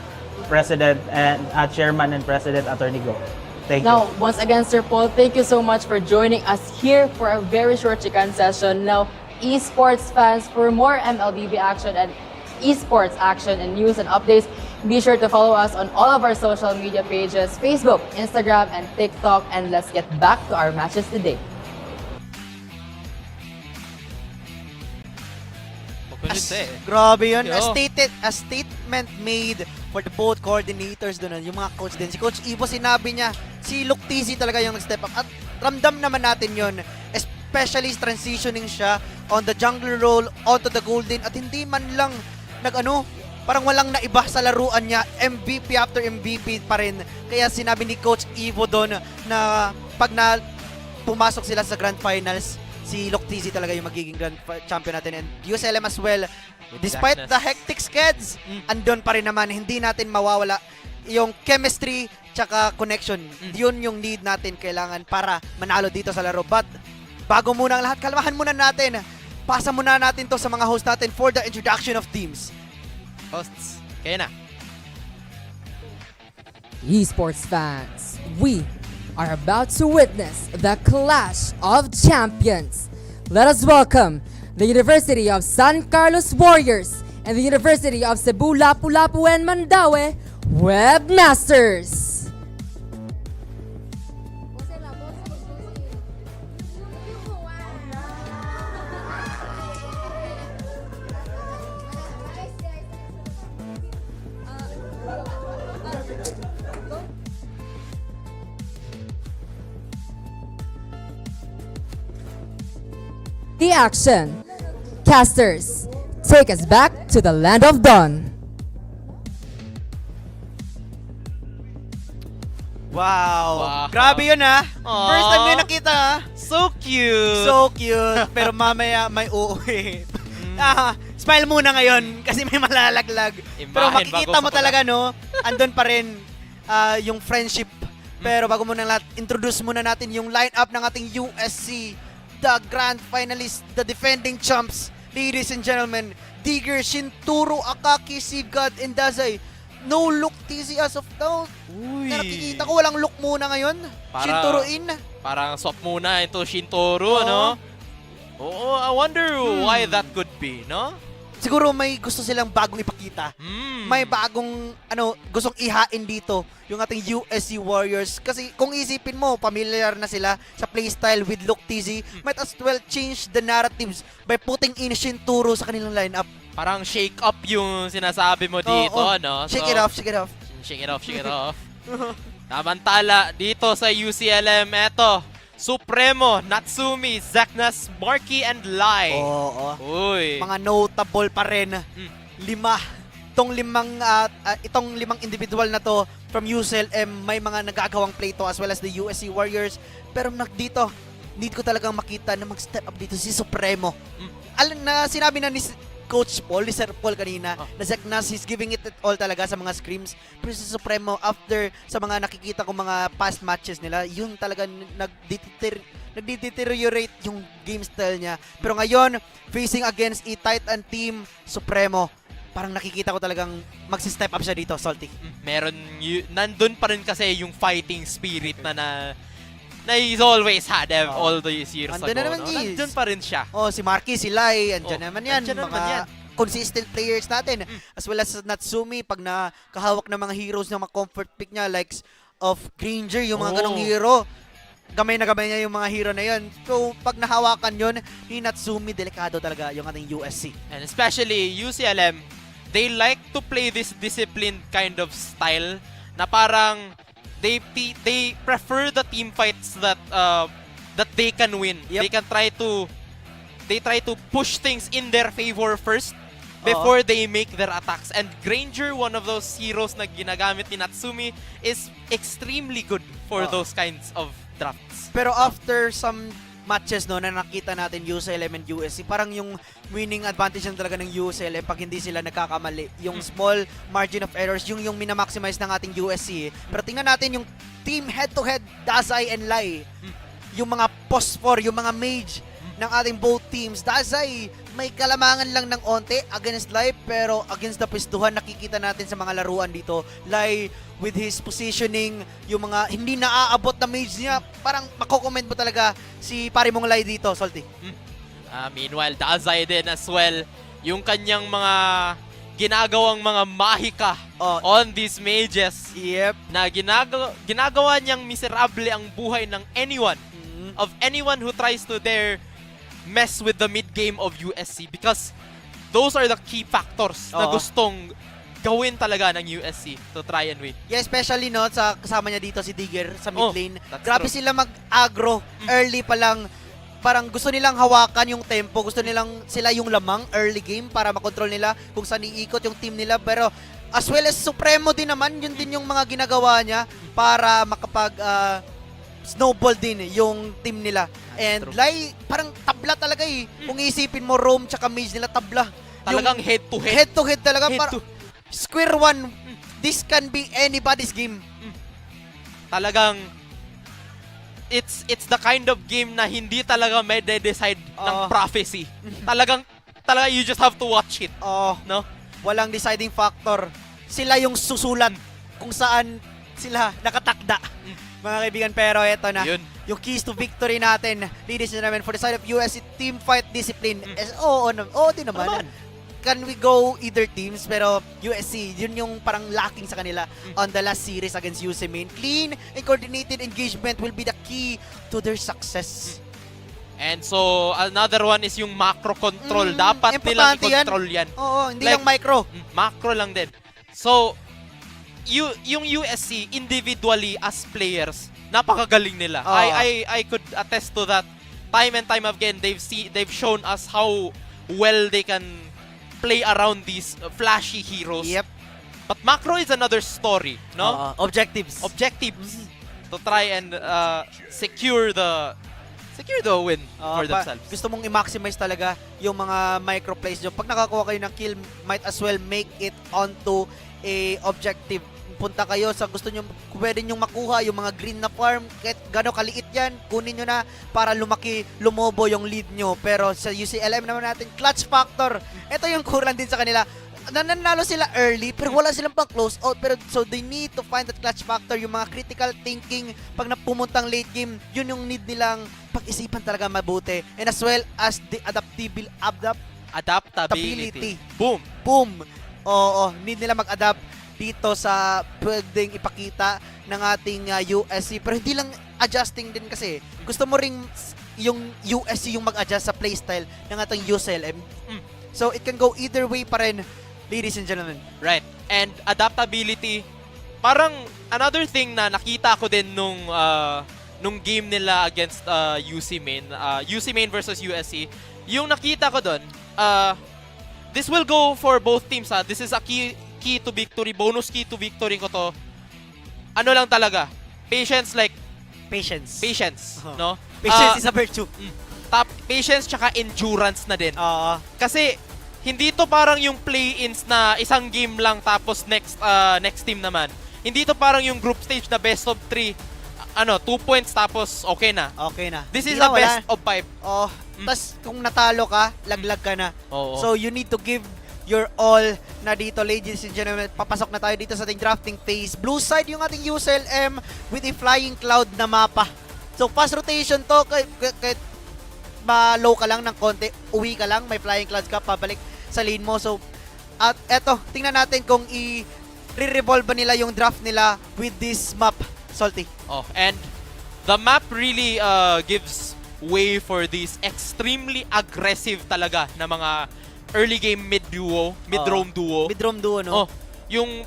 S: President and Chairman and President Attorney Go. Thank you.
N: Now, once again, Sir Paul, thank you so much for joining us here for a very short chikan session. Now, esports fans, for more MLBB action and esports action and news and updates, be sure to follow us on all of our social media pages, Facebook, Instagram, and TikTok. And let's get back to our matches today.
P: Grabe yun. A statement made for the both coordinators doon. Yung mga coach din. Si Coach Ivo, sinabi niya, si Luktizi talaga yung nag-step up. At ramdam naman natin yun. Especially transitioning siya on the jungler role, onto the golden. At hindi man lang parang walang naiba sa laruan niya. MVP after MVP pa rin. Kaya sinabi ni Coach Ivo doon na pag pumasok sila sa Grand Finals,
T: si Loctizzi talaga yung magiging grand champion natin. And UCLM as well, despite the hectic schedules, andun pa rin naman, hindi natin mawawala yung chemistry tsaka connection. Yun yung need natin kailangan para manalo dito sa laro. But bago muna ang lahat, kalmahan muna natin. Pasa muna natin to sa mga host natin for the introduction of teams.
Q: Hosts, kayo na.
N: Esports fans, we are about to witness the clash of champions. Let us welcome the University of San Carlos Warriors and the University of Cebu Lapu-Lapu and Mandaue Webmasters. The action. Casters, take us back to the land of dawn.
T: Wow. Grabe yun ha. First time ko yung nakita ha.
Q: So cute.
T: So cute. Pero mamaya may uuwi. Smile muna ngayon kasi may malalaglag. Pero makikita mo talaga no, andun pa rin yung friendship. Pero bago muna lahat, introduce muna natin yung lineup ng ating USC. The grand finalists, the defending champs, ladies and gentlemen, Digger, Shinturo, Akaki, Sigad, and Dazay. No look TC as of now.
Q: Uy.
T: Na nakikita ko, walang look muna ngayon. Shinturo in.
Q: Parang swap muna ito Shinturo, no? Oo, I wonder why that could be, no?
T: Siguro may gusto silang bagong ipakita. May bagong gustong ihain dito yung ating USC Warriors. Kasi kung isipin mo, familiar na sila sa playstyle with Luke TZ. Might as well change the narratives by putting in Shinturo sa kanilang lineup.
Q: Parang shake up yung sinasabi mo dito, no?
T: Shake it off, shake it off.
Q: Shake it off, shake it off. Tamantala dito sa UCLM, eto. Supremo, Natsumi, Zaknas, Marky, and Lai.
T: Oo.
Q: Uy.
T: Mga notable pa rin. Itong limang individual na to from UCLM, may mga nagagawang play to as well as the USC Warriors. Pero dito, need ko talagang makita na mag-step up dito si Supremo. Alam na sinabi na ni Coach Paul, ni Sir Paul kanina, na Zaknas, he's giving it all talaga sa mga scrims. Pero si Supremo, after sa mga nakikita ko mga past matches nila, yun talaga nag-deteriorate yung game style niya. Pero ngayon, facing against a Titan team, Supremo, parang nakikita ko talagang magsi-step up siya dito, Salty.
Q: Nandun pa rin kasi yung fighting spirit na he's always had all these years ago. Nandun pa rin siya.
T: Si Marky, si Lai, andyan naman yan. Consistent players natin. As well as Natsumi, pag nakahawak ng mga heroes ng mga comfort pick niya, likes of Granger, yung mga ganong hero. Gamay na gamay niya yung mga hero na yun. So, pag nahawakan yun, ni Natsumi, delikado talaga yung ating USC.
Q: And especially UCLM, they like to play this disciplined kind of style na parang they prefer the team fights that they can win. They try to push things in their favor first before they make their attacks. And Granger, one of those heroes na ginagamit ni Natsumi, is extremely good for those kinds of drafts.
T: Pero after some matches na nakita natin UCLM and USC, parang yung winning advantage na talaga ng UCLM pag hindi sila nagkakamali. Yung small margin of errors, yung minamaximize ng ating USC. Pero tingnan natin yung team head-to-head, Dazay and Lai. Yung mga post-4, yung mga mage ng ating both teams. Dazay, may kalamangan lang ng onte against Lai, pero against the pistuhan, nakikita natin sa mga laruan dito. Lai, with his positioning, yung mga hindi naaabot na mage niya, parang mako-comment mo talaga si pare mong Lai dito, Salty.
Q: Meanwhile, Dazay din as well, yung kanyang mga ginagawang mga mahika on these mages na ginagawa niyang miserable ang buhay ng anyone, of anyone who tries to dare mess with the mid game of USC, because those are the key factors na gustong gawin talaga ng USC to try and win.
T: Yeah, especially sa kasama niya dito si Digger sa mid lane. Grabe sila mag-aggro early pa lang. Parang gusto nilang hawakan yung tempo, gusto nilang sila yung lamang early game para makontrol nila kung saan iikot yung team nila. Pero as well as Supremo din naman, yun din yung mga ginagawa niya para makapag snowball din yung team nila. And parang tabla talaga eh. Kung isipin mo, Rome tsaka Mage nila tabla.
Q: Talagang head to head.
T: Head to head talaga. Square one, this can be anybody's game.
Q: Talagang it's the kind of game na hindi talaga may decide ng prophecy. Talaga you just have to watch it. No?
T: Walang deciding factor. Sila yung susulat kung saan sila nakatakda. Mga kaibigan, pero eto na. Yung keys to victory natin, ladies and gentlemen, for the side of USC, team fight discipline. Oo din naman. Can we go either teams? Pero USC, yun yung parang lacking sa kanila on the last series against UC Main. Clean and coordinated engagement will be the key to their success.
Q: And so, another one is yung macro control. Dapat nilang i-control yan.
T: Oo, hindi lang micro.
Q: Macro lang din. So, yung USC, individually as players, napakagaling nila. I could attest to that. Time and time again, they've shown us how well they can play around these flashy heroes.
T: Yep.
Q: But macro is another story, no?
T: Objectives.
Q: To try and secure the win for themselves.
T: Gusto mong i-maximize talaga yung mga micro plays nyo. Pag nakakuha kayo ng kill, might as well make it onto a objective. Punta kayo sa gusto nyo, pwede nyo makuha yung mga green na farm, kahit gano'ng kaliit yan, kunin nyo na para lumobo yung lead nyo. Pero sa UCLM naman natin, clutch factor. Ito yung kulang din sa kanila. Nanalo sila early, pero wala silang pang close out. Pero so they need to find that clutch factor, yung mga critical thinking pag napumuntang late game, yun yung need nilang pag-isipan talaga mabuti. And as well as the adaptability. Boom. Oo, need nila mag-adapt dito sa pwedeng ipakita ng ating USC. Pero hindi lang adjusting din kasi. Gusto mo ring yung USC yung mag-adjust sa playstyle ng ating UCLM. So it can go either way pa rin, ladies and gentlemen.
Q: Right. And adaptability, parang another thing na nakita ko din nung game nila against UC Main, UC Main versus USC, yung nakita ko doon, this will go for both teams. This is a key to victory, bonus key to victory ko to. Ano lang talaga, patience, no?
T: Patience is a virtue.
Q: Patience tsaka endurance na din. Kasi hindi to parang yung play-ins na isang game lang tapos next team naman. Hindi to parang yung group stage na best of 3. 2 points tapos okay na. This is a best of 5.
T: Tas kung natalo ka, laglag ka na. So you need to give your all na dito, ladies and gentlemen. Papasok na tayo dito sa ating drafting phase. Blue side yung ating UCLM with a flying cloud na mapa. So fast rotation to, kahit ma-low ka lang ng konti, uwi ka lang, may flying clouds ka, pabalik sa lane mo. So, at eto, tingnan natin kung i-revolve nila yung draft nila with this map, Salty.
Q: And the map really gives way for this extremely aggressive talaga na mga early game mid-roam duo.
T: Mid-roam duo, no?
Q: Yung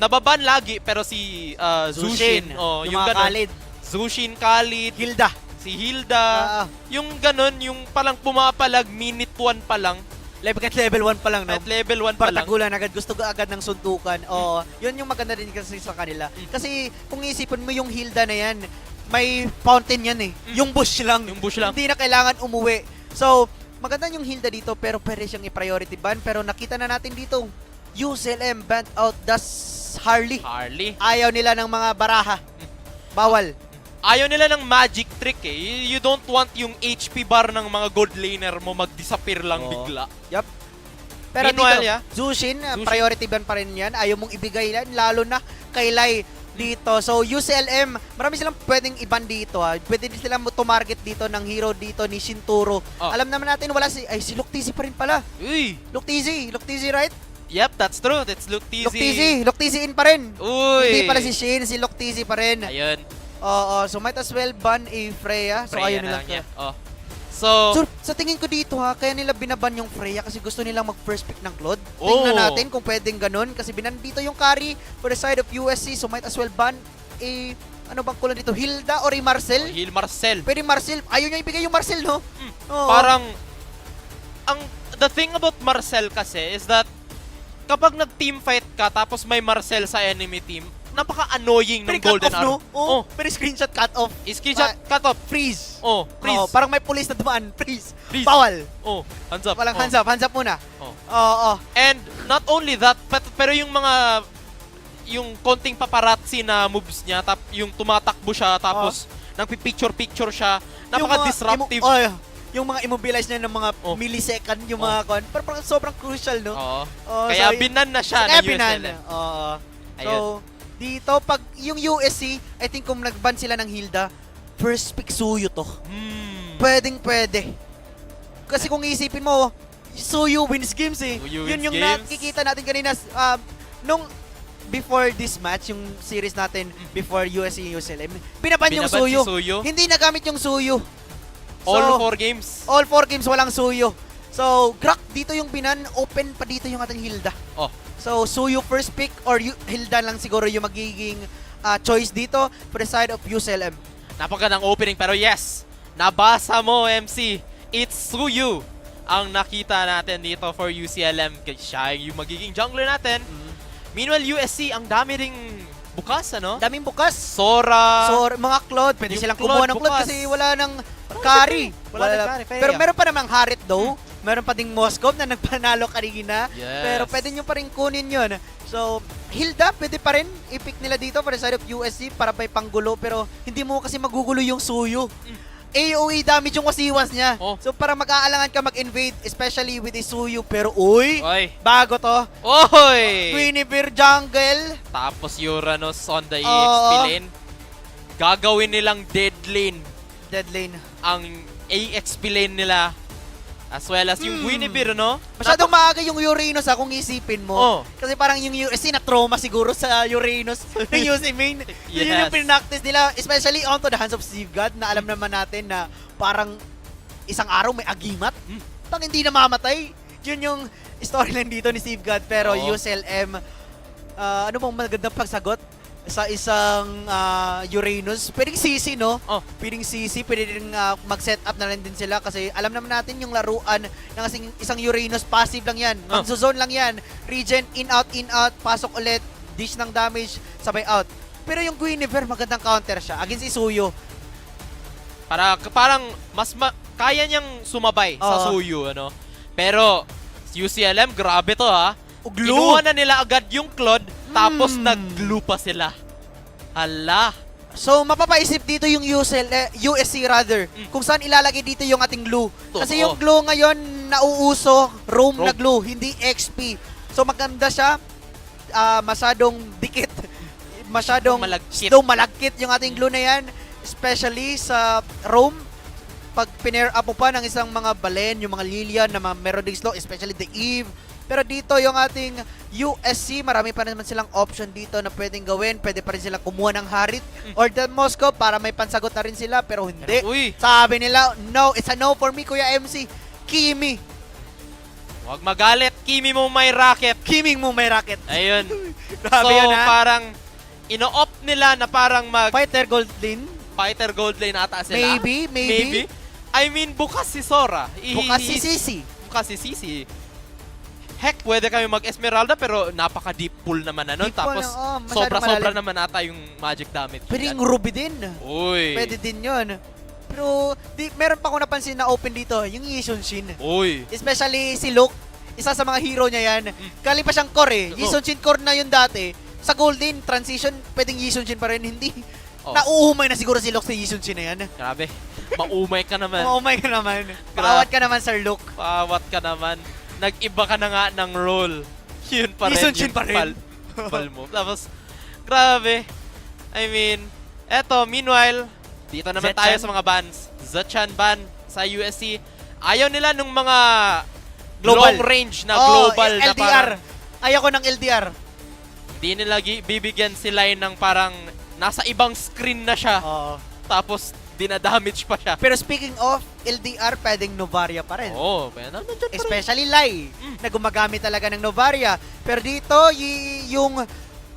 Q: nababan lagi pero si Zushin.
T: Yung mga Khalid.
Q: Zushin, Khalid.
T: Hilda.
Q: Si Hilda. Yung ganon, yung palang pumapalag, minute 1 pa lang.
T: Level 1 pa lang, no?
Q: Level 1 pa lang.
T: Partagulan agad, gusto agad ng suntukan. Yun yung maganda din kasi sa kanila. Kasi kung isipin mo yung Hilda na yan, may fountain yan eh. Yung bush lang. Hindi na kailangan umuwi. So, maganda yung Hilda dito pero pwede siyang i-priority ban. Pero nakita na natin dito, UCLM banned out the Harley. Ayaw nila ng mga baraha. Bawal.
Q: Ayaw nila ng magic trick eh. You don't want yung HP bar ng mga gold laner mo mag-disappear lang bigla.
T: Yup. Pero
Q: meanwhile,
T: dito, Zushin, priority ban pa rin yan. Ayaw mong ibigay yan, lalo na kay Lai dito. So, UCLM, marami silang pwedeng iban dito. Pwede din silang to-market dito ng hero dito ni Shinturo. Alam naman natin, si Luctizi pa rin pala. Luctizi, right?
Q: Yep, that's true. That's Luctizi.
T: Luctizi in pa rin.
Q: Uy.
T: Hindi pala si Shin, si Luctizi pa rin.
Q: Ayun.
T: So might as well ban a Freya. So ayun nila.
Q: So
T: sa tingin ko dito kaya nila binaban yung Freya kasi gusto nilang mag-first pick ng Claude. Tingnan natin kung pwedeng ganun kasi binandito yung carry for the side of USC. So might as well ban a ano bang kulay dito? Hilda or a Marcel?
Q: Marcel.
T: Pwede Marcel. Ayaw niya ibigay yung Marcel, no?
Q: Parang the thing about Marcel kasi is that kapag nag-team fight ka tapos may Marcel sa enemy team, napaka-annoying ng golden
T: cut off,
Q: arrow.
T: no? Oh, pero screenshot cut off.
Q: Screenshot cut off.
T: Freeze.
Q: Oh, freeze.
T: Oh, parang may police na dumaan. Freeze.
Q: Freeze.
T: Bawal.
Q: Oh, hands up.
T: Walang
Q: Oh.
T: hands up muna.
Q: Oh.
T: Oo.
Q: And not only that, pero yung mga yung konting paparazzi na moves niya, yung tumatakbo siya tapos nagpi-picture siya, napaka-disruptive.
T: Yung mga immobilize niya ng mga millisecond, yung mga parang sobrang crucial, no?
Q: Oo.
T: Oh,
Q: Kaya
T: so,
Q: binan na siya
T: kaya
Q: ng
T: binan.
Q: USLM.
T: Oo. So,
Q: Ayun.
T: dito, pag yung USC, I think kung nag-ban sila ng Hilda, first pick Suyo to. Pwede. Kasi kung iisipin mo, Suyo wins games eh.
Q: Suyo
T: Yun
Q: wins
T: yung
Q: games.
T: nakikita natin kanina, nung before this match, yung series natin before USC UCLM, binaban yung
Q: Binaban si
T: Suyo.
Q: Suyo.
T: Hindi nagamit yung Suyo.
Q: All 4 games.
T: All 4 games walang Suyo. So, Grak, dito yung binan, open pa dito yung ating Hilda.
Q: Oh.
T: So, Suyo first pick or Hilda lang siguro yung magiging choice dito for the side of UCLM.
Q: Napakagandang opening pero yes, nabasa mo MC. It's Suyu ang nakita natin dito for UCLM. Siya yung magiging jungler natin. Meanwhile, USC, ang dami ring bukas, ano?
T: Daming bukas.
Q: Sora.
T: Mga Claude, pwede
Q: Yung
T: silang kumuha ng Claude
Q: bukas.
T: kasi wala nang carry.
Q: Wala nang carry,
T: Pero meron pa namang Harit though. Meron pa ding Moscow na nagpanalo kanina.
Q: Yes.
T: Pero pwede nyo pa rin kunin yun. So, Hilda, pwede pa rin i-pick nila dito for the side of USC para may panggulo. Pero hindi mo kasi magugulo yung Suyo. AOE damage yung wasiwas niya. So, para mag-aalangan ka mag-invade, especially with a Suyo. Pero, bago to. Guinevere jungle.
Q: Tapos Uranus on the EXP lane. Gagawin nilang dead lane. Ang EXP lane nila. As well as yung Guinevere, no?
T: Masyadong maaga yung Uranus kung isipin mo. Kasi parang yung USC na-trauma siguro sa Uranus ng UC main. Yun yung pinractice nila, especially onto the hands of Steve God na alam naman natin na parang isang araw may agimat. Tang hindi na mamatay. Yun yung storyline dito ni Steve God. Pero UCLM, ano bang magandang pagsagot? Sa isang Uranus. Pwedeng CC, no? Pwedeng CC. Pwede rin mag-set up na rin din sila kasi alam naman natin yung laruan ng isang Uranus. Passive lang yan. Mag-zone lang yan. Regen, in, out, pasok ulit. Dish ng damage, sabay out. Pero yung Guinevere, magandang counter siya. Against Suyo.
Q: Parang kaya niyang sumabay sa Suyu, ano? Pero UCLM, grabe to ha. Kinuha na nila agad yung Claude, tapos nag-glue pa sila. Hala.
T: So, mapapaisip dito yung USC rather, kung saan ilalagay dito yung ating glue. Kasi yung glue ngayon, nauuso, roam na glue, hindi XP. So, maganda siya, masyadong dikit, masyadong malagkit yung ating glue na yan, especially sa roam. Pag pinair up mo pa ng isang mga balen, yung mga Lilian na meron ding slow, especially the Eve. Pero dito yung ating USC, marami pa naman silang option dito na pwedeng gawin. Pwede pa rin silang kumuha ng Harit or the Moscow para may pansagot na rin sila. Pero hindi. Sabi nila, no, it's a no for me, Kuya MC. Kimi.
Q: Huwag magalit. Kimi mo may racket.
T: Kimi mo may racket.
Q: Ayun.
T: Grabe
Q: so,
T: yun, ha?
Q: parang ino-opt nila na parang
T: Fighter Gold Lane?
Q: Fighter Gold Lane ata sila.
T: Maybe.
Q: I mean, bukas si Sora.
T: Bukas si Sisi.
Q: Bukas si Sisi. Heck, pwede kami mag-Esmeralda pero napaka-deep pool naman na nun. Tapos sobra-sobra naman ata yung magic damage.
T: Pwedeng Ruby din. Pwede din yun. Pero meron pa akong napansin na open dito, yung Yishun Shin. Especially si Luke, isa sa mga hero niya yan. Galing pa siyang core eh. Yishun Shin core na yun dati. Sa Golden, transition, pwedeng Yishun Shin pa rin. Hindi. Nauumay na siguro si Luke sa Yishun Shin na yan.
Q: Grabe. Maumay ka naman.
T: Maumay ka naman. Paawat ka naman, Sir Luke.
Q: Paawat ka naman. Nag-iba ka na nga ng role. Yun pa rin.
T: Yishun pa rin.
Q: Pal mo. Tapos, grabe. I mean, eto, meanwhile, dito naman tayo sa mga bans. Zachan ban sa USC. Ayaw nila nung mga long range na global na
T: LDR.
Q: parang
T: Ayaw ko ng LDR.
Q: Hindi nila bibigyan sila ng parang nasa ibang screen na siya. Tapos, dinadamage pa siya.
T: Pero speaking of LDR, pwedeng Novaria pa rin. Especially Lai, na gumagamit talaga ng Novaria. Pero dito, yung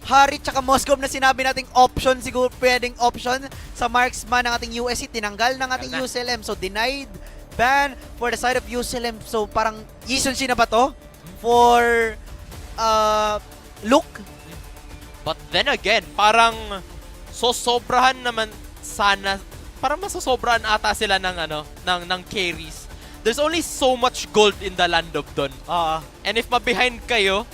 T: Harit tsaka Moscow na sinabi nating option, siguro pwedeng option sa marksman ng ating USC, tinanggal ng ating UCLM. So, denied ban for the side of UCLM. So, parang Yishun Shin na ba to? For Luke?
Q: But then again, parang sosobrahan naman sana, parang masosobrahan ata sila ng ng carries. There's only so much gold in the land of Don. And if ma-behind kayo,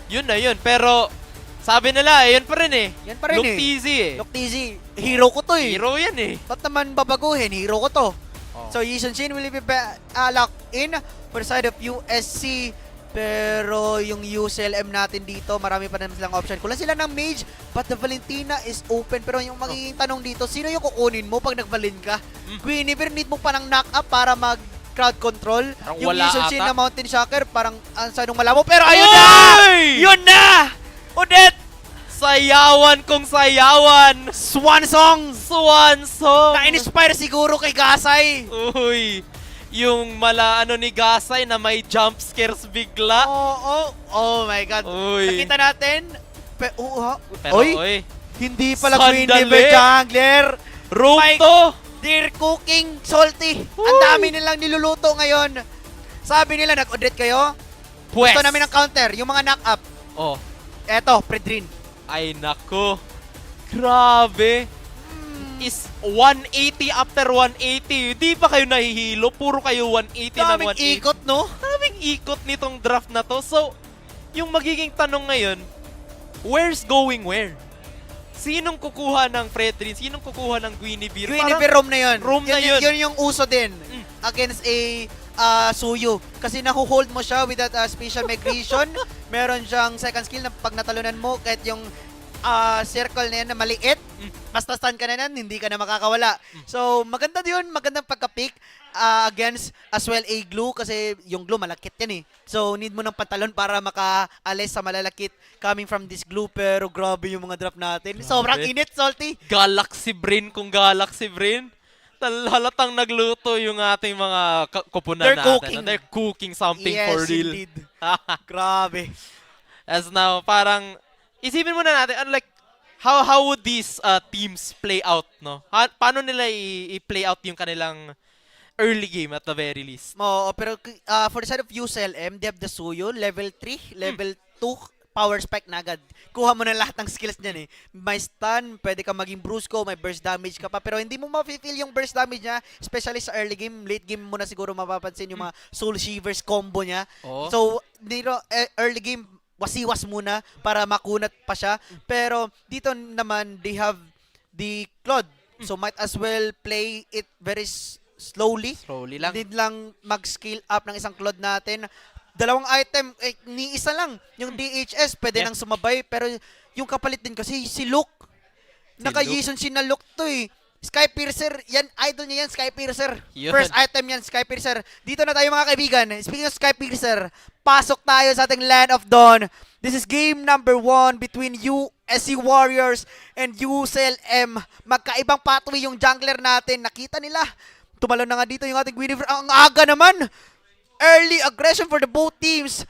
Q: yun na yun. Pero sabi nila, yun pa rin eh.
T: Yan pa rin
Q: Look easy eh.
T: Look easy. Hero ko to eh.
Q: Hero yan eh.
T: Ba't naman babaguhin? Hero ko to. So, Yishun Shin will be locked in for the side of USC. Pero yung UCLM natin dito, marami pa naman silang option. Kulang sila ng mage, but the Valentina is open. Pero yung magiging tanong dito, sino yung kukunin mo pag nag-Valin ka? Guinevere, need mo pa ng knock-up para mag-crowd control.
Q: Parang
T: Yung
Q: wala
T: Yishun Shin
Q: ata.
T: na Mountain Shocker, parang sanong malabo. Pero ayun na! Yun na! Odette!
Q: Sayawan kong sayawan!
T: Swan song!
Q: Swan song!
T: Na-inspire siguro kay Gasay.
Q: Uy! Yung ni Gasay na may jump scares bigla.
T: Oh my God.
Q: Uy.
T: Nakita natin.
Q: Pero
T: Oy, hindi pala
Q: sandali.
T: Guinevere jungler.
Q: Room
T: Mike,
Q: to!
T: they're cooking salty. Ang dami nilang niluluto ngayon. Sabi nila, nag-audit kayo?
Q: Pwes.
T: Gusto namin ng counter, yung mga knock-up.
Q: Oh.
T: Eto, Predrin.
Q: Ay nako. Grabe. Is 180 after 180. Di ba kayo nahihilo? Puro kayo 180 ng 180.
T: Daming ikot, no?
Q: Daming ikot nitong draft na to. So, yung magiging tanong ngayon, where's going where? Sinong kukuha ng Fredrin? Sinong kukuha ng Guinevere?
T: Guinevere roam na yun.
Q: Roam na yun.
T: Yun yung uso din against a Suyu. Kasi nahuhold mo siya with that special migration. Meron siyang second skill na pag natalunan mo, kahit yung circle na yan na maliit, basta stun ka na yan, hindi ka na makakawala. So, maganda yun, magandang pagka-pick against as well a glue kasi yung glue malakit yan eh. So, need mo ng pantalon para makaalis sa malalakit coming from this glue. Pero grabe yung mga draft natin. Sobrang init, Salty.
Q: Galaxy Brain kung Galaxy Brain. Halatang nagluto yung ating mga kupunan
T: They're
Q: natin.
T: cooking.
Q: They're cooking something
T: Yes,
Q: for real.
T: indeed. Grabe.
Q: As now, parang isipin muna natin, like, how would these teams play out, no? Paano nila i-play out yung kanilang early game at the very least?
T: Pero for the side of UCLM, they have the Suyo, level 3, level 2, power spike na agad. Kuha mo na lahat ng skills niyan eh. May stun, pwede ka maging brusco, may burst damage ka pa, pero hindi mo ma-feel yung burst damage niya, especially sa early game. Late game mo na siguro mapapansin yung mga Soul Shivers combo niya. So, early game, wasiwas muna para makunat pa siya. Pero dito naman, they have the Claude. So might as well play it very slowly.
Q: Slowly lang.
T: Need lang mag-scale up ng isang Claude natin. Dalawang item, ni isa lang. Yung DHS, pwede nang sumabay. Pero yung kapalit din kasi, si Luke. Naka-Jason Shin na Luke to eh. Sky Piercer, yan, idol niya yan, Sky Piercer.
Q: Yun.
T: First item yan, Sky Piercer. Dito na tayo mga kaibigan. Speaking of Sky Piercer, pasok tayo sa ating Land of Dawn. This is game number 1 between USC Warriors and UCLM. Magkaibang pathway yung jungler natin. Nakita nila. Tumalon na nga dito yung ating Guinevere. Ang aga naman. Early aggression for the both teams.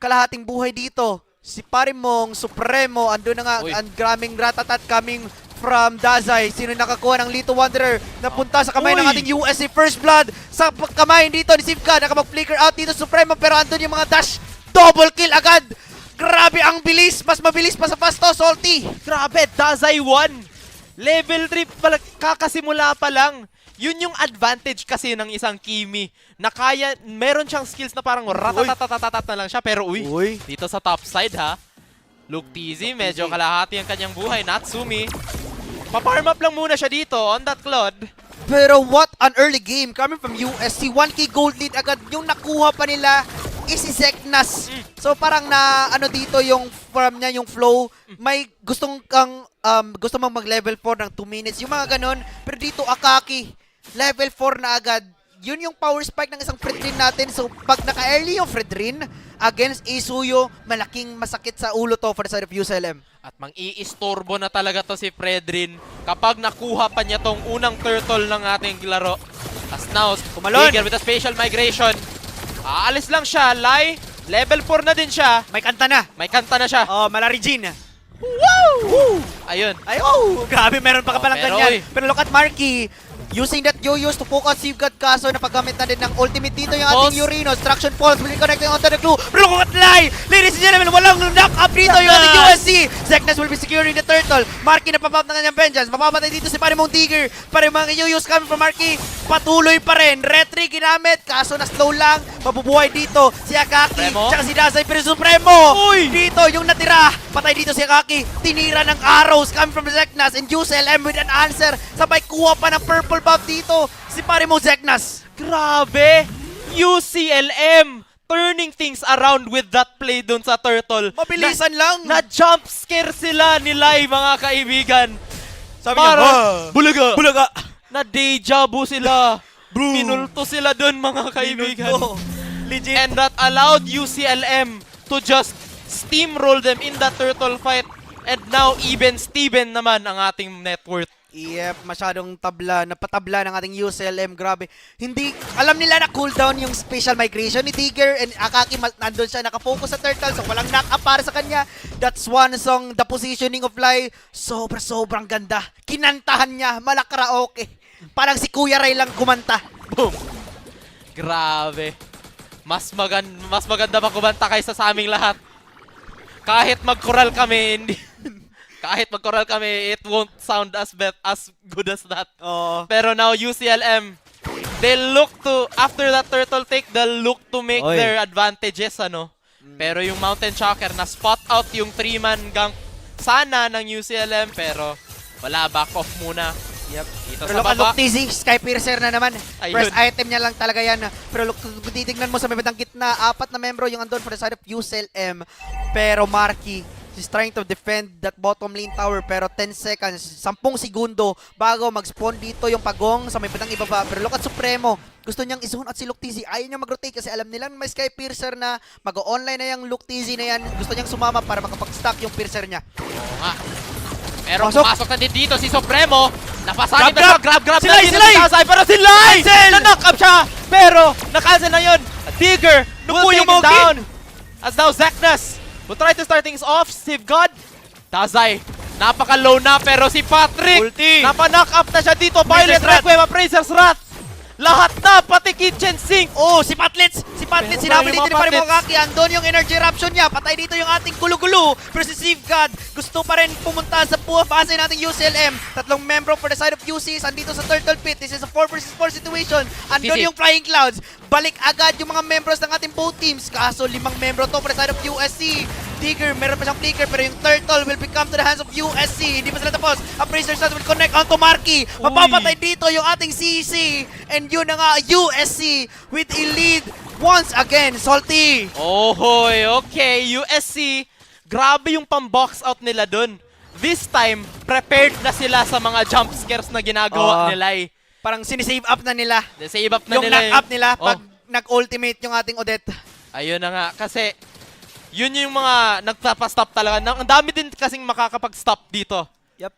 T: Kalahating buhay dito. Si Parimong, Supremo, andun na nga, ang graming ratatat coming from Dazay. Sino nakakuha ng Lito Wanderer? Napunta sa kamay ng ating USC First Blood. Sa kamay dito ni Sivka, nakamag-flicker out dito Supremo, pero andun yung mga dash. Double kill agad. Grabe ang bilis. Mas mabilis pa sa Fasto, Salty.
Q: Grabe, Dazay 1. Level 3 pala, kakasimula pa lang. Yun yung advantage kasi ng isang Kimi na kaya, meron siyang skills na parang ratatatatat na lang siya. Pero dito sa top side ha, Luke TZ, medyo kalahati ang kanyang buhay. Natsumi, pa-farm up lang muna siya dito on that Claude.
T: Pero what an early game coming from USC. 1k gold lead agad. Yung nakuha pa nila is si Zeknas. So parang na dito yung farm niya, yung flow. May gusto mong mag-level 4 ng 2 minutes. Yung mga ganon. Pero dito Akaki, level 4 na agad. Yun yung power spike ng isang Fredrin natin. So pag naka-early yung Fredrin against Isuyo, malaking masakit sa ulo to for the side of UCLM.
Q: At mang-iistorbo na talaga to si Fredrin kapag nakuha pa niya tong unang turtle ng ating laro. As now, Tiger with a spatial migration. Aalis lang siya, Lai. Level 4 na din siya.
T: May kanta na.
Q: May kanta na siya.
T: Oh, Malarigin.
Q: Woo! Ayun.
T: Ay, oh! Grabe, meron pa ka palang ganyan. Pero look at Marky. using that yo-yos to focus Safeguard, kaso napagamit na din ng ultimate dito yung ating Urinos. Traction Pulse, will be connecting onto the glue. Pero kung atlay, ladies and gentlemen, walang knock-up dito yung ating USC. Zekness will be securing the turtle. Marky na papap na kanyang vengeance. Mapapatay dito si Parimong Digger. Parimong yo-yos coming from Marky. Patuloy pa rin. Retry ginamit, kaso na slow lang. Mabubuhay dito si Akaki. Tsaka si Dazay, pero Supremo. Dito yung natira. Patay dito si Akaki. Tinira ng arrows coming from Zeknas, and UCLM with an answer. Sabay kuha pa ng purple buff dito si Parimo Zeknas.
Q: Grabe! UCLM turning things around with that play dun sa turtle.
T: Mabilisan lang.
Q: Na jump scare sila ni Lai, mga kaibigan.
T: Sabi niya,
Q: bulaga!
T: Bulaga!
Q: Na deja vu sila. Minulto sila dun, mga kaibigan.
T: Legit.
Q: And that allowed UCLM to just steamroll them in that turtle fight. And now, even Steven naman ang ating net worth.
T: Yep, masyadong tabla, napatabla ng ating UCLM, grabe. Hindi, alam nila na cooldown yung special migration ni Digger, and Akaki, nandun siya nakafocus sa turtle, so walang knock-up para sa kanya. That's one song, the positioning of Lai, sobrang ganda. Kinantahan niya, malakaraoke. Parang si Kuya Ray lang kumanta. Boom!
Q: Grabe. Mas maganda pa kumanta kaysa sa aming lahat. Kahit mag-choral kami, hindi... Kahit mag-choral kami, it won't sound as good as that. Pero now, UCLM, they look to, after that turtle take, they'll look to make their advantages, ano. Pero yung Mountain Shocker, na-spot out yung 3-man gank sana ng UCLM, pero wala, back off muna.
T: Yep.
Q: Dito
T: Pero
Q: sa baba.
T: look TZ, Sky Piercer na naman.
Q: Ayun.
T: First item niya lang talaga yan. Pero look, kung titignan mo sa may bandang gitna, 4 na membro yung andun for the side of UCLM. Pero Marky, she's trying to defend that bottom lane tower, pero 10 seconds, 10 segundo bago mag-spawn dito yung pagong sa may bandang ibaba. Pero look at Supremo, gusto niyang i-zone at si Luke TZ. Ayaw niya mag-rotate kasi alam nilang may Sky Piercer na mag-online na yung Luke TZ na yan. Gusto niyang sumama para makapag-stack yung Piercer niya.
Q: Oo nga. Pero pumasok na din dito si Supremo. Napasanib na siya. Grab na dito si Dazay. Pero si Lai! Na-knock up siya. Pero na-cancel na yun. Digger will take him down. As now Zeknas will try to start things off. Steve God. Dazay. Napaka-low na. Pero si Patrick. Napa-knock up na siya dito. Violet Requiem. Appraiser's Wrath. Lahat na, pati kitchen sink.
T: Oh, si Patlitz, sinabali dito ni Parimo Akaki. Andun yung energy eruption niya. Patay dito yung ating gulo-gulo. Pero si Safeguard, gusto pa rin pumunta sa base nating UCLM. 3 membro for the side of UCs. Andito sa Turtle Pit. This is a 4 versus 4 situation. Andun yung Flying Clouds. Balik agad yung mga membros ng ating both teams. Kaso 5 membro to for the side of USC. Digger, meron pa siyang flicker, pero yung turtle will become to the hands of USC. Hindi pa sila tapos. Appraiser's Wrath will connect onto Marky. Mapapatay dito yung ating CEC. And yun na nga, USC with a lead once again. Salty.
Q: Ohoy, okay. USC, grabe yung pang-box out nila dun. This time, prepared na sila sa mga jump scares na ginagawa nila eh.
T: Parang sinisave up na nila.
Q: Save up na
T: yung
Q: nila.
T: Yung knock up nila pag nag-ultimate yung ating Odette.
Q: Ayun na nga, kasi yun yung mga nagpapa-stop talaga. Ang dami din kasing makakapag-stop dito.
T: Yep.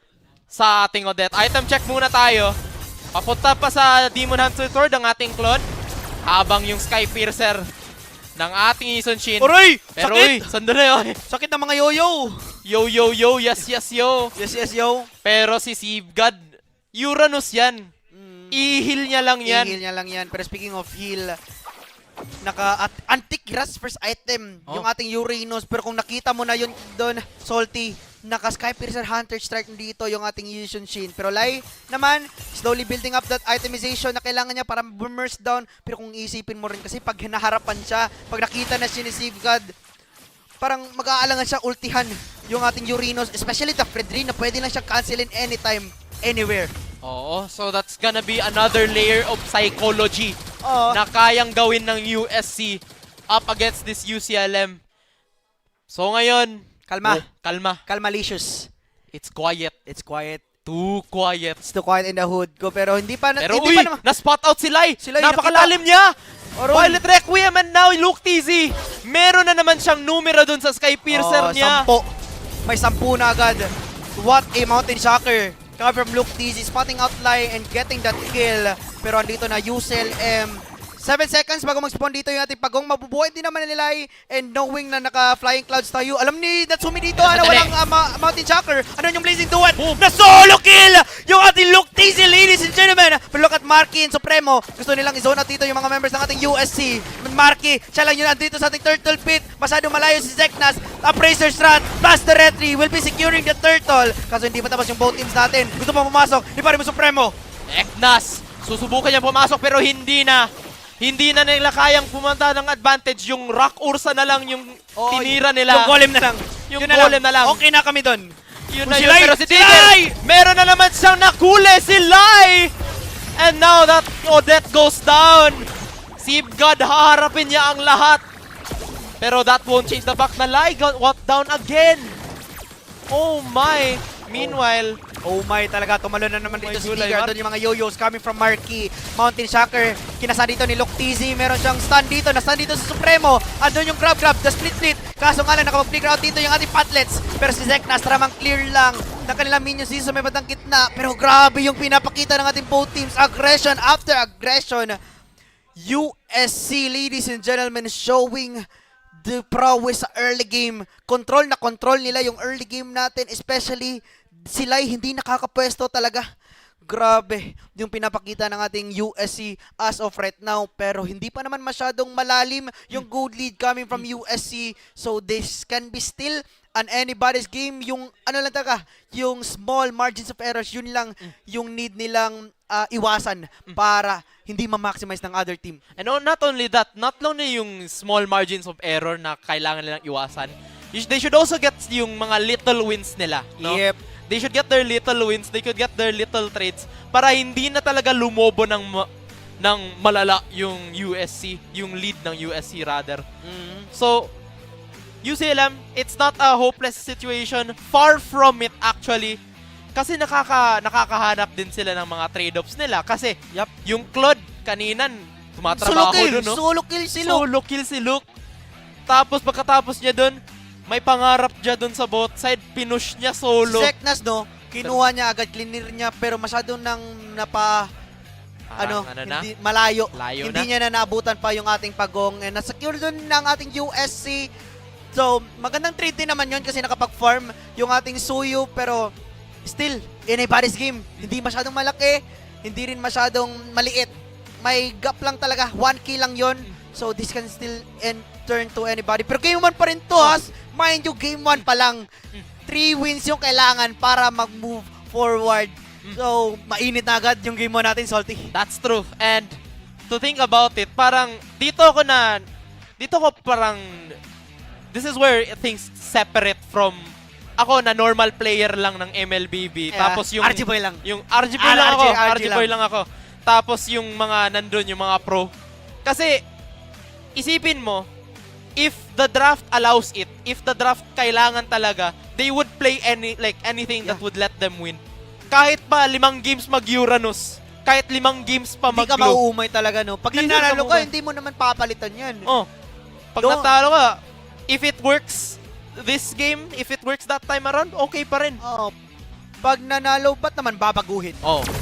Q: Sa ating Odette. Item check muna tayo. Papunta pa sa Demon Hunter Sword ang ating clone. Habang yung Sky Piercer ng ating Ison Shin.
T: Aray!
Q: Pero
T: sakit!
Q: Sandali,
T: sakit ng mga yo-yo.
Q: Yo. Yes, yo.
T: Yes, yo.
Q: Pero si Safeguard, Uranus yan. I-heal niya lang yan.
T: I-heal niya lang yan. Pero speaking of heal, anti-grass first item yung ating Uranus. Pero kung nakita mo na yun doon, Salty, naka-Sky Piercer Hunter Strike dito yung ating Yushun Shin. Pero Lai naman, slowly building up that itemization na kailangan niya para burst down. Pero kung isipin mo rin kasi pag hinaharapan siya, pag nakita na siya ni Safeguard, parang mag-aalangan siya ultihan yung ating Uranus, especially the Fredrin na pwede lang siya cancelin anytime, anywhere.
Q: Oo, so that's gonna be another layer of psychology na kayang gawin ng USC up against this UCLM. So ngayon,
T: Kalmalicious.
Q: It's quiet.
T: It's quiet.
Q: Too quiet.
T: It's too quiet in the hood ko, pero hindi pa
Q: pero
T: hindi pa
Q: na-spot out si Lai.
T: Lai
Q: napakalalim niya. Violet Requiem and now Luke TZ. Meron na naman siyang numero dun sa Sky Piercer niya.
T: 10. May 10 na agad. What a Mountain Shocker. Coming from Luke TZ, spotting out Lai and getting that kill. Pero andito na UCLM. 7 seconds bago mag-spawn dito yung ating pagong. Mabubuhay din naman nila and knowing na naka-flying clouds tayo. Alam ni Natsumi dito na walang Mountain Shocker. Ano yung Blazing Duet? Na solo kill! Yung ating Luke Teasy, ladies and gentlemen. But look at Marky and Supremo. Gusto nilang i-zone out dito yung mga members ng ating USC. Marky, siya lang yun andito sa ating Turtle Pit. Masyadong malayo si Zeknas. Appraiser Strat plus the Retry will be securing the Turtle. Kaso hindi pa tapos yung both teams natin. Gusto pa pumasok. Di pa rin mo Supremo.
Q: Eknas, susubukan niya pumasok pero hindi na. Hindi na nila kayang pumunta ng advantage. Yung Rock Ursa na lang yung tinira nila.
T: Yung golem na lang.
Q: Yung golem na lang.
T: Okay na kami doon.
Q: Yun na yun. Pero si Tigger, meron na naman siyang nakule. Si Lai! And now that Odette goes down. Si God, haharapin niya ang lahat. Pero that won't change the fact na Lai got down again. Oh my. Meanwhile,
T: oh my, talaga, tumalo na naman dito si Tigger. Doon yung mga yo-yos coming from Marky. Mountain Shocker, kinasa dito ni Luke Teasy. Meron siyang stun dito, na-stun dito sa Supremo. Andun yung grab, the split. Kaso nga lang, nakapag-flicker out dito yung ating Patlets. Pero si Zeknas, taramang clear lang ng kanilang minions dito sa may batang gitna. Pero grabe yung pinapakita ng ating both teams. Aggression after aggression. USC, ladies and gentlemen, showing the prowess sa early game. Control na control nila yung early game natin, especially sila hindi nakakapwesto talaga. Grabe yung pinapakita ng ating USC as of right now. Pero hindi pa naman masyadong malalim yung good lead coming from USC. So this can be still an anybody's game. Yung ano lang talaga, yung small margins of errors, yun lang yung need nilang iwasan para hindi ma-maximize ng other team.
Q: And not only that, not only yung small margins of error na kailangan nilang iwasan, they should also get yung mga little wins nila. No?
T: Yep.
Q: They should get their little wins, they could get their little trades para hindi na talaga lumobo ng malala yung USC, yung lead ng USC rather. So, UCLM, it's not a hopeless situation. Far from it actually. Kasi nakakahanap din sila ng mga trade-offs nila. Kasi yung Claude kanina tumatrabaho doon, no?
T: Solo kill si Luke.
Q: Solo kill si Luke. Tapos pagkatapos niya doon, may pangarap niya doon sa bot side, pinush niya solo.
T: Zeknas, no? Kinuha niya agad, clear niya, pero masyado nang hindi, malayo. Hindi niya na naabutan pa yung ating pagong. And nasecure doon ng ating USC. So, magandang trade din naman yun kasi nakapag-farm yung ating Suyu, pero still, in anybody's game, hindi masyadong malaki, hindi rin masyadong maliit. May gap lang talaga, 1 kill lang yon. So, this can still turn to anybody. Pero game 1 pa rin to, has. Mind you, game 1 pa lang. 3 wins yung kailangan para mag-move forward. So, mainit na agad yung game 1 natin, Salty.
Q: That's true. And to think about it, parang dito ko parang this is where things separate from ako na normal player lang ng MLBB. Tapos yung
T: RG Boy lang.
Q: Yung RG Boy lang ako. RG Boy lang ako. Tapos yung mga nandun, yung mga pro. Kasi isipin mo, if the draft allows it, if the draft kailangan talaga, they would play anything that would let them win. Kahit pa 5 games mag-Uranus, kahit 5 games pa mag-Globe.
T: Hindi ka mauumay talaga, no? Pag nanalo ka, hindi mo naman papalitan yan.
Q: Pag natalo ka, if it works this game, if it works that time around, okay pa rin.
T: Pag nanalo, ba't naman babaguhin?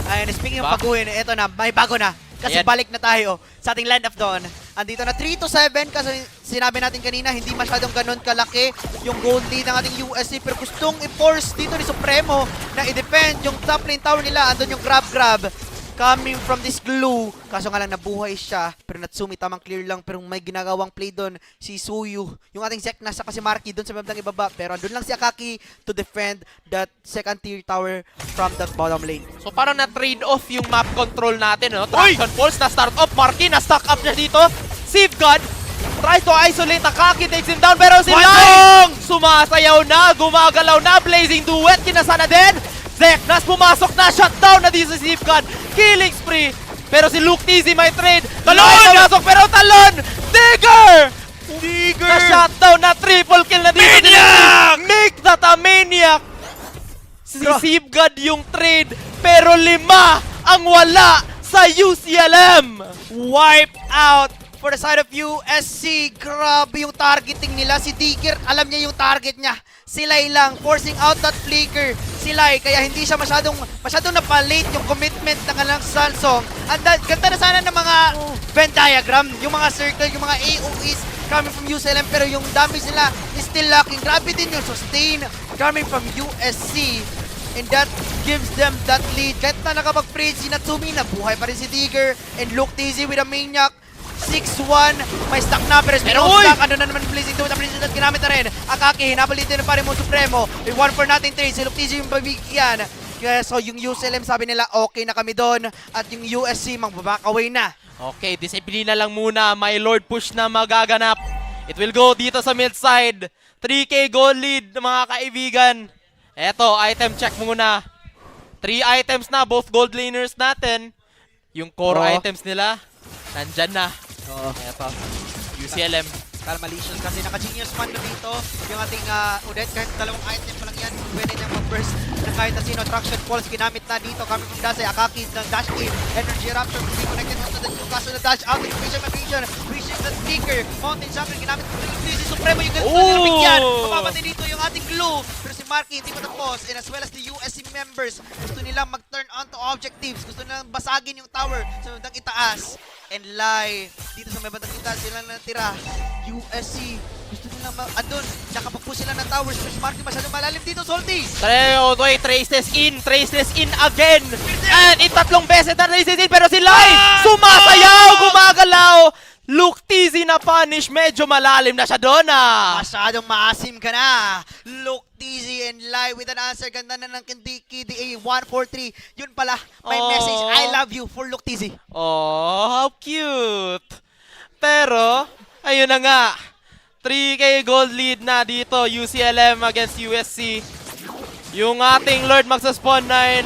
T: Ayun, speaking of baguhin, eto na, may bago na. Kasi balik na tayo sa ating Land of Dawn. Andito na 3-7 kasi sinabi natin kanina hindi masyadong ganun kalaki yung gold lead ng ating USC pero gustong i-force dito ni Supremo na i-defend yung top lane tower nila. Andun yung grab coming from this glue. Kaso nga lang nabuhay siya pero Natsumi tamang clear lang pero may ginagawang play doon si Suyu. Yung ating Zeknas sa kasi Marky doon sa bandang ibaba pero andun lang si Akaki to defend that second tier tower from that bottom lane.
Q: So parang na-trade off yung map control natin, no? Traction pulse na start off, Marky na stuck up niya dito. Safeguard tries to isolate, Akaki takes him down pero si Lai sumasayaw na, gumagalaw na, blazing duet, kinasa na din. Zeknas pumasok na, shutdown na dito si Safeguard, killing spree. Pero si Luke Teasy may trade. Talon! Pumasok pero talon! Digger! Na shutdown na, triple kill na dito. Maniac! Make that a maniac! Si Safeguard yung trade pero 5 ang wala sa UCLM.
T: Wipe out for the side of USC. Grabe yung targeting nila. Si Digger, alam niya yung target niya. Sila lang forcing out that flicker. si Lai, kaya hindi siya masyadong napalate yung commitment ng kanilang Samsung. Ganda na sana ng mga Venn diagram, yung mga circle, yung mga AOEs coming from UCLM, pero yung damage nila is still lacking. Grabe din yung sustain coming from USC. And that gives them that lead. Kahit na nakapag-free si Natsumi, nabuhay pa rin si Digger. And Luke Tizzy with a Maniac. 6-1, may stock na pero stock, ano na naman blazing doon, tapos ginamit na rin. Akaki, hinabalitin na pa rin mo Supremo. May 1 for nothing trade, si Luke Tizzy yung babigyan. Kaya so yung UCLM sabi nila okay na kami doon at yung USC magbabakaway na.
Q: Okay, disiplina lang muna. My Lord push na magaganap. It will go dito sa mid side. 3K goal lead mga kaibigan. Eto, item check muna. 3 items na, both gold laners natin. Yung core items nila, nandyan na. Eto, UCLM.
T: Para malicious kasi naka-genius man na dito. Yung ating Odette, kahit dalawang item pa lang yan, pwede niyang mag-burst na kahit na sino. Attraction Pulse, ginamit na dito. Coming from Dasay, Akaki ng dash in. Energy Raptor, hindi connected onto the Lucaso na dash out. Invasion Migration, reaching the speaker. Mountain Champion, ginamit ng si Supremo. Yung ganito na nabigyan. Mapapatay dito yung ating glue. Pero si Marky, hindi pa tapos. And as well as the USC members, gusto nilang mag-turn on to objectives. Gusto nilang basagin yung tower sa bandang itaas. And Lai, dito sa may bandang itaas, sila na natira. USC, gusto nilang andun, nakapag-push sila ng towers, pero si Marky masyadong malalim dito, Salty!
Q: Traceless in again! And tatlong beses na traceless in, pero si Lai sumasayaw, gumagalaw! Luke Tizzy na punish, medyo malalim na siya doon
T: Masyadong maasim ka na! Luke Tizzy and Lai with an answer, ganda na ng KDA 143. Yun pala, may message, I love you for Luke Tizzy.
Q: Oh, how cute! Pero, ayun na nga. 3K gold lead na dito, UCLM against USC. Yung ating Lord magsa-spawn 9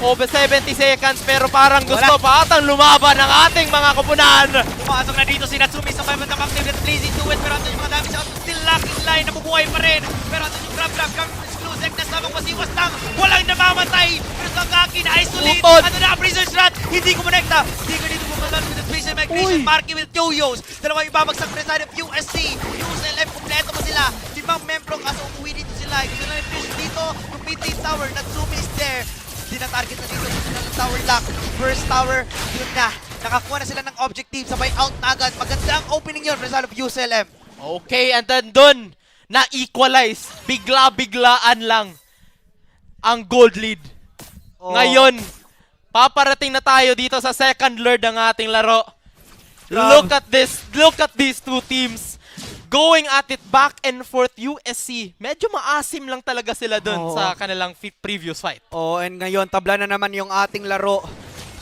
Q: over 70 seconds, pero parang gusto pa atang lumaban ng ating mga kupunan.
T: Pumasok na dito si Natsumi sa may bandang active that's blazing to it, pero ito yung mga damage out, still lacking Line, nabubuhay pa rin. Pero ito yung grab coming from Exclusive na sabang pasiwas lang, walang namamatay. Pero sa Gaki na isolate, ano na, Freezer's Rat, hindi kumonekta. Hindi ko dito kumonekta with the Space Migration, Marky with Yo-Yos. Dalawang ibabagsak pa rin side of USC. UCLM, kompleto pa sila. Limang membro kaso umuwi dito sila. Gusto na yung fish dito, yung mid-lane tower, Natsumi is there. Dina-target na dito, gusto na ng tower lock. First tower, yun na. Nakakuha na sila ng objective, sabay out na agad. Maganda ang opening yun, result of UCLM.
Q: Okay, and then dun, na-equalize. Bigla-biglaan lang ang gold lead. Ngayon, paparating na tayo dito sa second lord ng ating laro. Look at this, look at these two teams. Going at it back and forth. USC, medyo maasim lang talaga sila dun sa kanilang previous fight.
T: And ngayon, tabla na naman yung ating laro.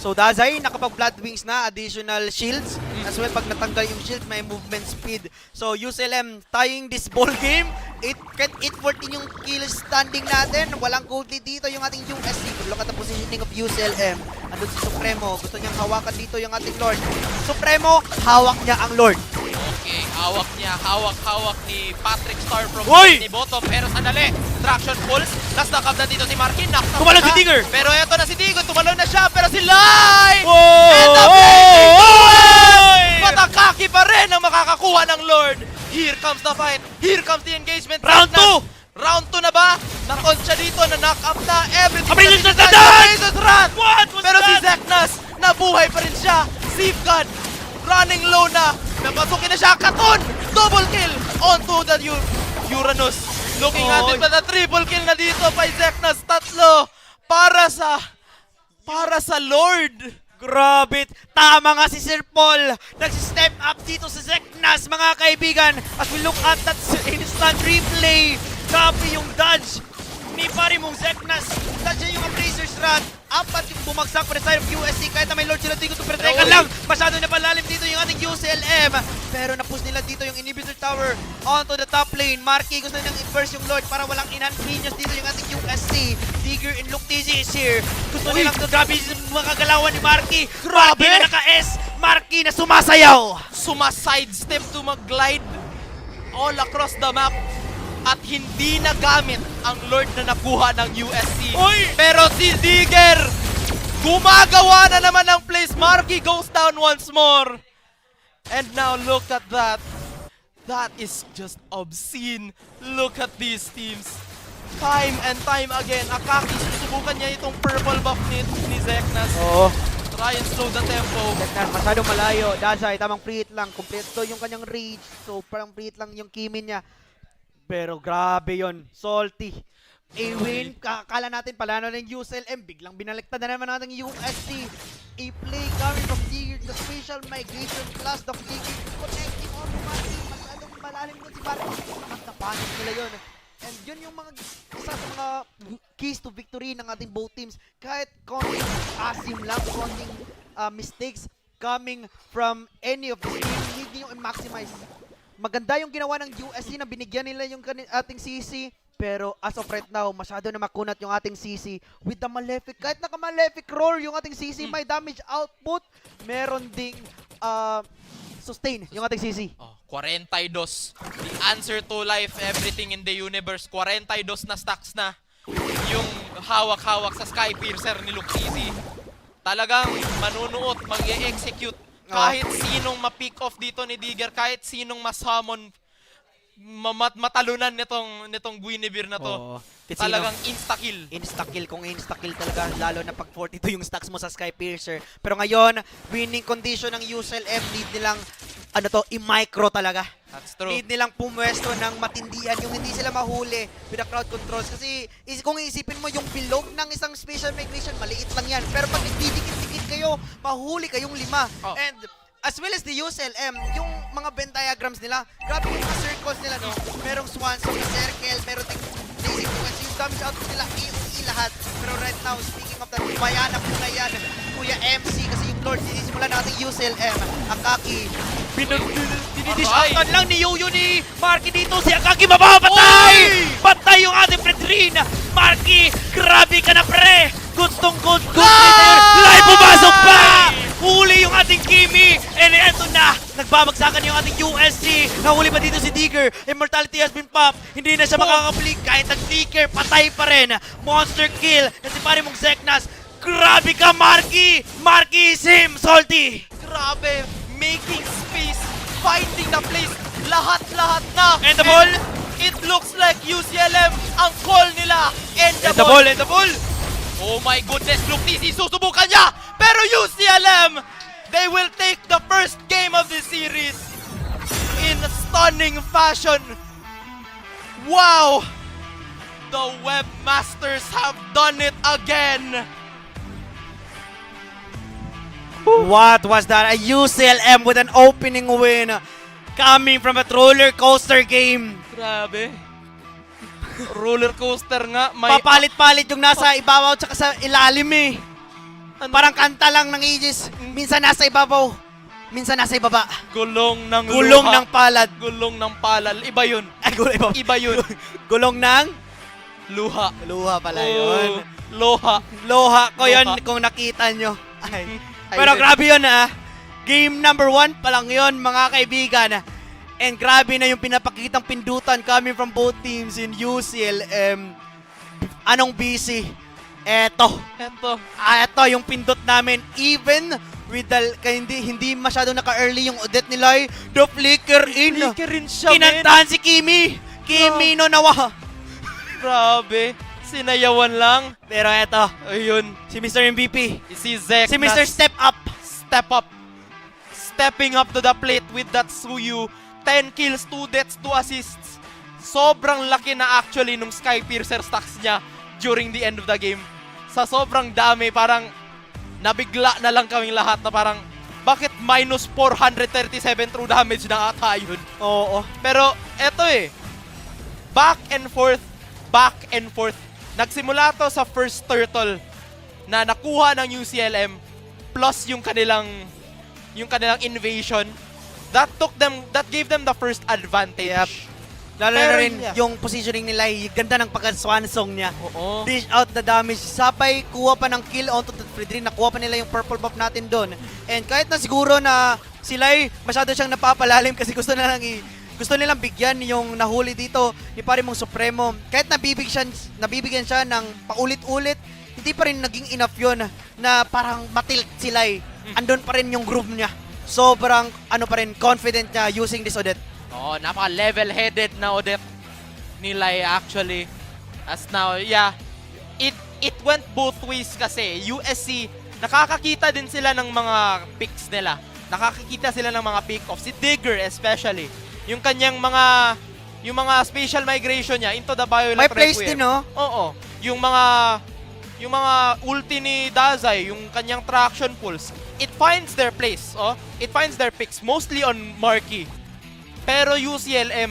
T: So Dazay, nakapag-Blood Wings na, additional shields. As well, pag natanggal yung shield, may movement speed. So UCLM, tying this ball game. 8-14 yung kill standing natin. Walang gold lead dito yung ating USC. Look at the positioning of UCLM. Andun si Supremo, gusto niyang hawakan dito yung ating Lord. Supremo, hawak niya ang Lord.
Q: Okay, hawak niya, hawak ni Patrick Star from ni Bottom, pero sandali, traction pulse, last knock up na dito si Markin,
T: tumalon si Digger!
Q: Pero eto na si Digger, tumalon na siya, pero si Lai!
T: And
Q: the blazing duel! Patakaki pa rin ang makakakuha ng Lord! Here comes the fight, here comes the engagement.
T: Round 2!
Q: Round 2 na ba? Nakon siya dito, na-knock up na, everything.
T: Amazing na dance!
Q: Pero si Zeknas, nabuhay pa rin siya, Safeguard, running low na. Napasukin na siya, Katon! Double kill onto the Uranus. Looking at it, na triple kill na dito by Zeknas. Tatlo para sa Lord.
T: Grabe, tama nga si Sir Paul. Nag-step up dito sa Zeknas, mga kaibigan. As we look at that instant replay, grabe yung dodge ni pari mong Zeknas. Dodge yung Appraiser's Run. Apat yung bumagsak para sa side of USC. Kahit na may Lord sila dito, pero teka lang. Masyado na palalim dito yung ating UCLM. Pero napush nila dito yung Inhibitor Tower onto the top lane. Marky gusto nilang i-burst yung Lord para walang inconvenience dito yung ating USC. Digger and Luke Tizzy is here. Gusto nilang grabe yung mga galawan ni Marky. Marky na naka-S. Marky na sumasayaw.
Q: Suma-sidestep to mag-glide all across the map. At hindi nagamit ang Lord na nakuha ng USC. Pero si Digger, gumagawa na naman ng plays. Marky goes down once more. And now look at that. That is just obscene. Look at these teams. Time and time again, Akaki, susubukan niya itong purple buff ni Zeknas.
T: Oo.
Q: Try and slow the tempo.
T: Zeknas, masyadong malayo. Dasay, tamang pre-hit lang. Kompleto yung kanyang reach. So, parang pre-hit lang yung Kimi niya. Pero grabe yon, salty. A-win, kakala natin palano ng UCLM, biglang binaliktad na naman natin yung USC. A-play coming from the spatial migration plus the flicking, connecting automatic, masyadong malalim doon si Barry. Magkapanik nila yun. And yun yung mga isa sa mga keys to victory ng ating both teams. Kahit konting asim lang, konting mistakes coming from any of the teams, hindi nyo i-maximize. Maganda yung ginawa ng USC na binigyan nila yung ating CC. Pero as of right now, masyado na makunat yung ating CC with the Malefic. Kahit naka-Malefic roar yung ating CC, may damage output. Meron ding sustain yung ating CC.
Q: 42. The answer to life, everything in the universe. 42 na stacks na yung hawak-hawak sa Skypiercer ni Luxeezy. Talagang manunuot, mag-e-execute. Kahit sinong ma-pick off dito ni Digger, kahit sinong ma-summon, matalunan nitong Guinevere na to. Talagang insta-kill.
T: Insta-kill, kung insta-kill talaga, lalo na pag 42 yung stacks mo sa Skypiercer. Pero ngayon, winning condition ng UCLM, need nilang i-micro talaga.
Q: That's true.
T: Need nilang pumwesto ng matindihan, yung hindi sila mahuli with the crowd controls. Kasi kung iisipin mo yung bilog ng isang special migration, maliit lang yan. Pero pag nagdidikit-dikit kayo, mahuli kayong 5. And as well as the UCLM, yung mga Venn diagrams nila, grabe yung mga circles nila, no? Merong swan song na circle, meron ding basic sequence, yung damage output nila, AOE lahat. Pero right now, speaking of that, mayanap mo na yan, Kuya MC, kasi yung Lord, sinisimula natin UCLM, Akaki, dinidishoutan lang ni Yoyo ni Marky dito, si Akaki mapapatay! Patay yung ating Fredrin! Marky, grabe ka na pre! Gustong good live pumasok pa! Huli yung ating Kimi! And eto na! Nagbabagsakan yung ating USC! Nahuli pa dito si Digger! Immortality has been popped! Hindi na siya makakablik! Kahit nag-Digger, patay pa rin! Monster kill! And si pare mong Zeknas! Grabe ka, Marky! Marky is him! Salty!
Q: Grabe! Making space! Finding the place! Lahat-lahat na!
T: And the ball!
Q: It looks like UCLM ang call nila! And the
T: ball! And the ball!
Q: Oh my goodness, Luxeezy, susubukan niya! Pero UCLM, they will take the first game of the series in stunning fashion. Wow! The Webmasters have done it again!
T: What was that? A UCLM with an opening win coming from a roller coaster game.
Q: Grabe. Roller coaster nga.
T: Papalit-palit yung nasa ibabaw tsaka sa ilalim eh. Parang kanta lang ng Aegis. Minsan nasa ibabaw, minsan nasa ibaba.
Q: Gulong ng
T: Gulong
Q: luha.
T: ng palad.
Q: Gulong ng palal. Iba yun.
T: Iba yun. Gulong ng?
Q: Luha.
T: Luha pala yun.
Q: Loha.
T: Loha ko yun kung nakita nyo. Pero grabe yun Game number 1 pa lang yun mga kaibigan. And grabe na yung pinapakitang pindutan coming from both teams in UCLM. Anong busy? Eto yung pindot namin. Even with the, hindi masyadong naka-early yung Odette ni Lai. The flicker in.
Q: Flicker in siya,
T: Kinantahan si Kimi. Kimi no nawa.
Q: Grabe. Sinayawan lang.
T: Pero eto.
Q: Ayun.
T: Si Mr. MVP.
Q: Si Zeknas.
T: Si Mr. Step Up.
Q: Step up. Stepping up to the plate with that CIT-U. 10 kills, 2 deaths, 2 assists. Sobrang laki na actually nung Skypiercer stacks niya during the end of the game. Sa sobrang dami, parang nabigla na lang kaming lahat na parang bakit minus 437 true damage na ata yun?
T: Oo.
Q: Pero eto back and forth. Nagsimula to sa first turtle na nakuha ng UCLM plus yung kanilang invasion. That gave them the first advantage.
T: Yep. Lalo na rin yung positioning nila, ganda ng pagka-swan song niya.
Q: Oo.
T: Dish out the damage. Sapay, kuha pa ng kill onto the Fredrin. Nakuha pa nila yung purple buff natin doon. And kahit na siguro na sila masyado siyang napapalalim kasi gusto nilang bigyan yung nahuli dito ni pare mong Supremo. Kahit nabibigyan siya ng paulit-ulit, hindi pa rin naging enough yun na parang matilt sila Andun pa rin yung groove niya. Sobrang pa rin confident niya using this Odette.
Q: Napaka level-headed na Odette ni Lai actually. As now, yeah, it went both ways kasi. USC, nakakakita din sila ng mga picks nila. Nakakakita sila ng mga pick-offs. Si Digger especially. Yung kanyang yung mga spatial migration niya into the Violet
T: May place
Q: Requiem.
T: din, no?
Q: Oo. Yung mga ulti ni Dazai, yung kanyang traction pulse, it finds their place. Oh? It finds their picks, mostly on Marky. Pero UCLM,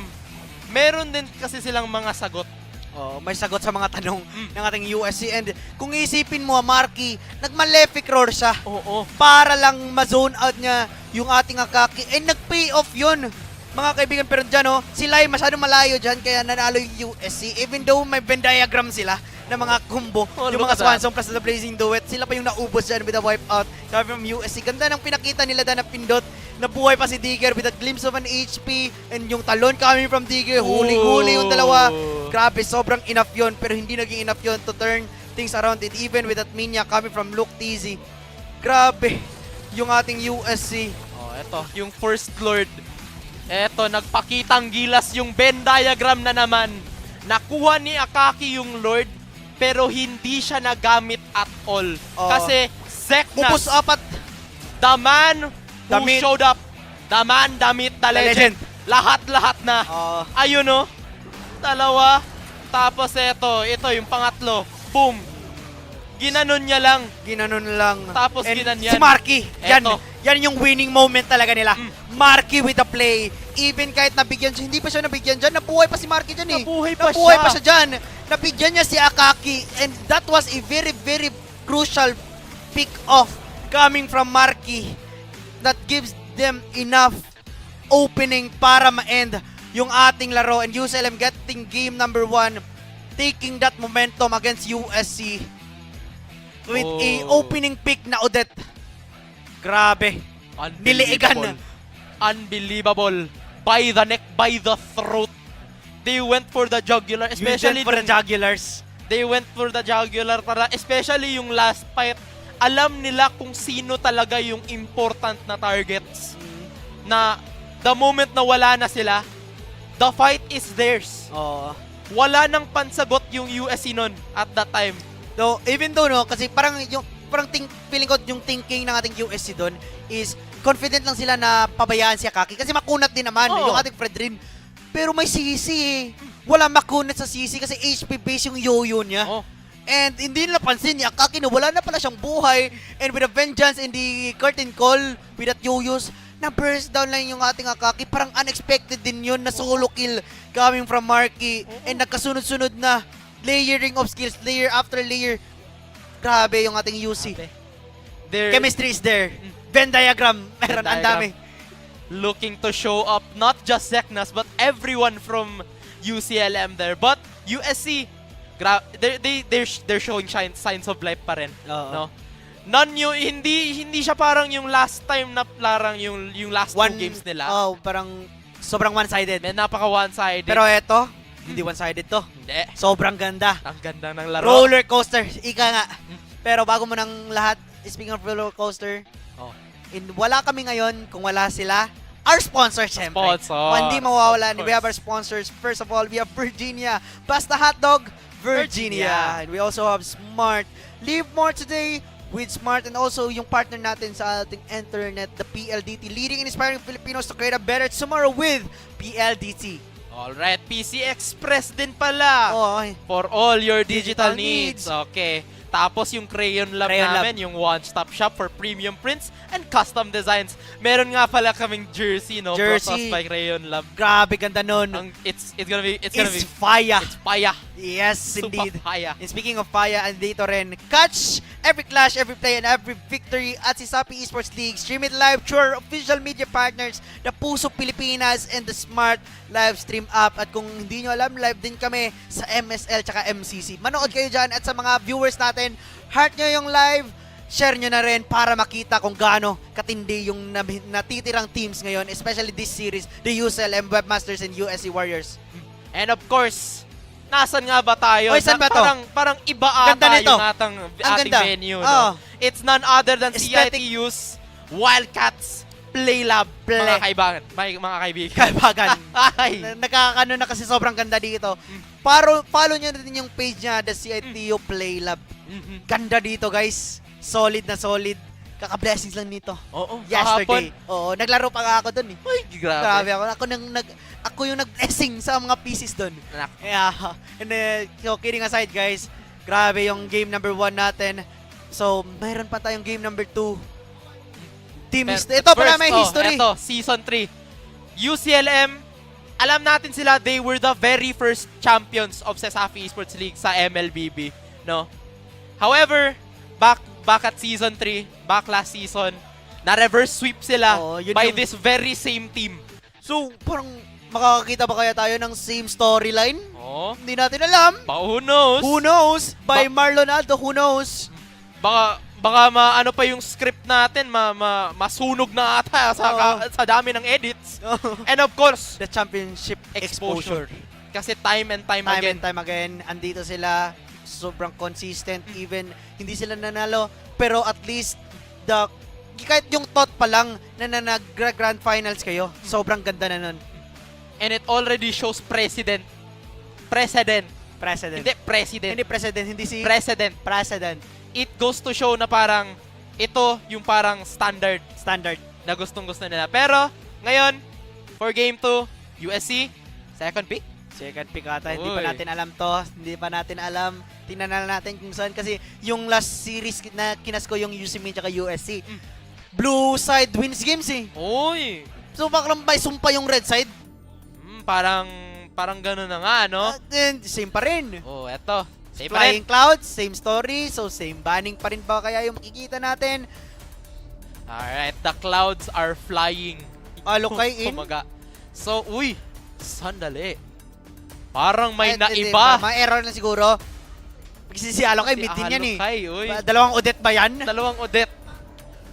Q: meron din kasi silang mga sagot.
T: Oh, may sagot sa mga tanong ng ating USC. And kung iisipin mo, Marky, nag-malefic roar siya.
Q: Oo.
T: Para lang ma-zone out niya yung ating Akaki. And nag-pay off yun. Mga kaibigan, pero dyan, oh, sila ay masyadong malayo dyan, kaya nanalo yung USC. Even though may Venn diagram sila na mga combo, yung mga Swansong plus the Blazing Duet, sila pa yung naubos dyan with a wipeout. Sabi from USC, ganda ng pinakita nila dyan na pindot. Nabuhay pa si Digger with a glimpse of an HP, and yung talon coming from Digger, huling-huli yung dalawa. Grabe, sobrang enough yun, pero hindi naging enough yun to turn things around it, even with that Minya coming from Luke TZ. Grabe, yung ating USC.
Q: Oh, eto, yung First Lord. Eto, nagpakitang gilas yung Venn diagram na naman. Nakuha ni Akaki yung Lord, pero hindi siya nagamit at all. Kasi Zeknas,
T: Ubus apat.
Q: The man who showed up, the man, damit, the legend. Lahat-lahat na. Ayun o. Dalawa. Tapos ito yung pangatlo. Boom. Ginanon niya lang.
T: Ginanon lang.
Q: Tapos ginanyan.
T: Si Marky.
Q: Eto.
T: Yan yung winning moment talaga nila. Marky with the play. Even kahit nabigyan siya, hindi pa siya nabigyan dyan. Nabuhay pa si Marky dyan eh.
Q: Nabuhay pa
T: siya dyan. Nabigyan niya si Akaki. And that was a very, very crucial pick off coming from Marky. That gives them enough opening para ma-end yung ating laro. And UCLM getting game number 1, taking that momentum against USC with a opening pick na Odette. Grabe. Niliigan.
Q: Unbelievable. By the neck, by the throat. They went for the jugular. Especially
T: for the jugulars.
Q: They went for the jugular. Especially yung last fight. Alam nila kung sino talaga yung important na targets. Na the moment na wala na sila, the fight is theirs. Wala nang pansagot yung USC nun at that time.
T: So, even though, no, kasi parang feeling ko yung thinking ng ating USC doon is confident lang sila na pabayaan si Akaki kasi makunat din naman yung ating Fredrin. Pero may sisi. Wala makunat sa sisi kasi HP base yung yo-yo niya. And hindi nila pansin ni Akaki na wala na pala siyang buhay. And with a vengeance in the curtain call with that yo-yos, na-burst down lang yung ating Akaki. Parang unexpected din yun na solo kill coming from Marky. And nagkasunod-sunod na layering of skills, layer after layer. Grabe yung ating UC. Chemistry is there. Venn diagram. Meron, ang dami.
Q: Looking to show up not just Zeknas but everyone from UCLM there. But USC, they're showing signs of life pa rin. No? Hindi siya parang yung last time na larang yung last two games nila.
T: Parang sobrang one-sided.
Q: May napaka one-sided.
T: Pero eto, hindi one-sided to.
Q: Hindi.
T: Sobrang ganda.
Q: Ang ganda ng laro.
T: Roller coaster, ika nga. Pero bago mo ng lahat, speaking of roller coaster, wala kami ngayon kung wala sila. Our sponsors, syempre. Hindi mawawala. We have our sponsors. First of all, we have Virginia. Basta Hotdog, Virginia. And we also have Smart. Live more today with Smart, and also yung partner natin sa ating internet, the PLDT, leading and inspiring Filipinos to create a better tomorrow with PLDT.
Q: Alright, PC Express din pala. For all your digital needs. Okay. Tapos yung Crayon Lab namin, yung one-stop shop for premium prints and custom designs. Meron nga pala kaming jersey, no? Brought us by Crayon Lab.
T: Grabe, ganda nun.
Q: It's gonna be
T: fire.
Q: It's fire.
T: Yes,
Q: Super
T: indeed.
Q: fire.
T: And speaking of fire, andito rin, catch every clash, every play, and every victory at CESAFI Esports League. Stream it live through our official media partners, the Puso Pilipinas and the Smart Live Stream app. At kung hindi nyo alam, live din kami sa MSL tsaka MCC. Manood kayo dyan, at sa mga viewers natin, heart nyo yung live, share nyo na rin para makita kung gaano katindi yung natitirang teams ngayon, especially this series, the UCLM Webmasters and USC Warriors.
Q: And of course, nasan nga ba tayo?
T: Saan ba to?
Q: Parang iba ata yung ating
T: ganda.
Q: venue. No? It's none other than CIT-U's Wildcats Play Lab, mga kaibigan. Mga kaibigan.
T: Kaibagan.
Q: Ay.
T: Nakakano na kasi sobrang ganda dito. Follow nyo din yung page niya, the CIT-U Play Lab. Ganda dito, guys. Solid na solid. Kaka-blessings lang nito.
Q: Oo.
T: Yesterday. Oo, naglaro pa nga ako dun eh.
Q: Uy,
T: Grabe ako. Ako yung nag-blessing sa mga pieces dun. Yeah. And so, kidding aside, guys, grabe yung game number 1 natin. So, mayroon pa tayong game number 2. Team history. Ito pala may history.
Q: Ito, Season 3. UCLM, alam natin sila, they were the very first champions of CESAFI Esports League sa MLBB. No? However, back at Season 3, back last season, na-reverse sweep sila by this very same team.
T: So, parang makakakita ba kaya tayo ng same storyline?
Q: Oh.
T: Hindi natin alam.
Q: Who knows?
T: Who knows? By Marlon Aldo, who knows?
Q: Baka ano pa yung script natin, masunog na ata sa dami ng edits. And of course,
T: the championship exposure.
Q: Kasi time and time again,
T: andito sila, sobrang consistent, even hindi sila nanalo, pero at least kahit yung thought pa lang na nag-grand finals kayo, sobrang ganda na nun.
Q: And it already shows precedent. Hindi president, hindi si President. It goes to show na parang ito yung parang standard na gustong-gusto nila. Pero ngayon, for game 2, USC, second pick.
T: Second pick ata, hindi pa natin alam to. Hindi pa natin alam. Tingnan na natin kung saan. Kasi yung last series na kinasko yung UCM at USC. Blue side wins games eh.
Q: Uy!
T: So baka lang ba sumpa yung red side?
Q: Parang gano'n na nga, no?
T: Same pa rin.
Q: Oh, eto. Same
T: Flying Clouds, same story. So same banning pa rin ba kaya yung makikita natin?
Q: Alright, the clouds are flying.
T: Alokay in.
Q: So, sandali. Parang may naiba.
T: May error na siguro. Si Alokay, mid din yan eh. Dalawang Odette ba yan?
Q: Dalawang Odette.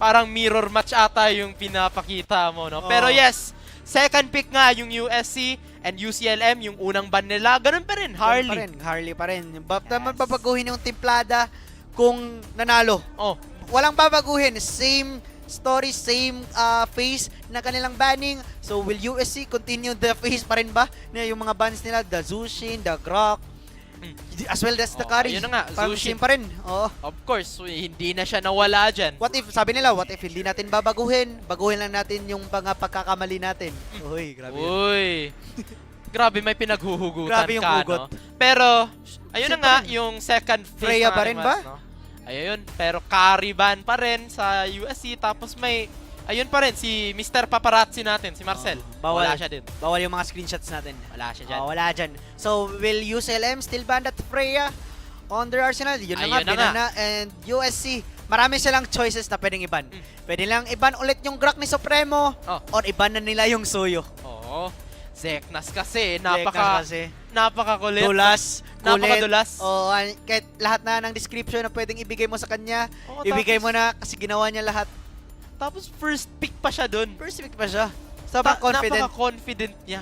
Q: Parang mirror match ata yung pinapakita mo, no? Pero yes, second pick nga yung USC and UCLM, yung unang ban nila. Ganun pa rin,
T: Harley pa rin. Naman babaguhin yung timplada kung nanalo. Walang babaguhin. Same story, same phase na kanilang banning. So, will USC continue the phase pa rin ba? Yung mga bans nila, the Zushin, the Grok, as well as the Kari.
Q: Yun na nga, Zushin
T: pa rin.
Q: Of course, hindi na siya nawala dyan.
T: Sabi nila, what if hindi natin babaguhin? Baguhin lang natin yung mga pagkakamali natin. Uy, grabe.
Q: Grabe, may pinaghuhugutan
T: grabe yung hugot.
Q: No? Pero, ayun na nga, yung second phase
T: Freya ba rin ba?
Q: No? Ayun, pero carry ban pa rin sa USC. Tapos may, ayun pa rin, si Mr. Paparazzi natin, si Marcel. Wala siya din.
T: Bawal yung mga screenshots natin.
Q: Wala siya dyan.
T: Wala dyan. So, will UCLM still ban that Freya on their arsenal? Yun na nga, binana. And USC, marami silang choices na pwedeng iban. Pwede lang iban ulit yung Grok ni Supremo or iban na nila yung Suyo.
Q: Zeknas kasi,
T: Napakakulit.
Q: napakakulit. Napakadulas.
T: Kahit lahat na ng description na pwedeng ibigay mo sa kanya, ibigay mo na kasi ginawa niya lahat.
Q: Tapos first pick pa siya dun. Napaka-confident niya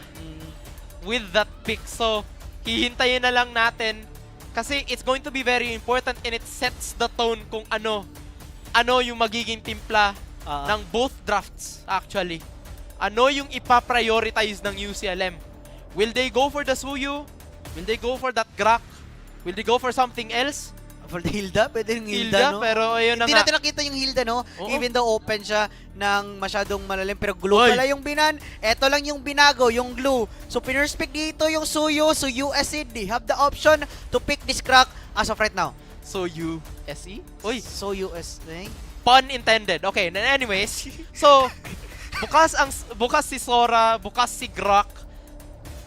Q: with that pick. So, hihintayin na lang natin kasi it's going to be very important and it sets the tone kung ano yung magiging timpla ng both drafts actually. Ano yung ipa-prioritize ng UCLM? Will they go for the Suyu? Will they go for that Grok? Will they go for something else?
T: For the Hilda? Pwede yung Hilda, no?
Q: Pero ayun na
T: Hindi natin nakita yung Hilda, no? Even though open siya ng masyadong malalim, pero glue pala yung binan. Eto lang yung binago, yung glue. So, pinurspect dito yung Suyu. So, USC, they have the option to pick this Grok as of right now.
Q: So, USC?
T: So, USC.
Q: Pun intended. Okay, anyways. So, bukas si Sora, bukas si Grok,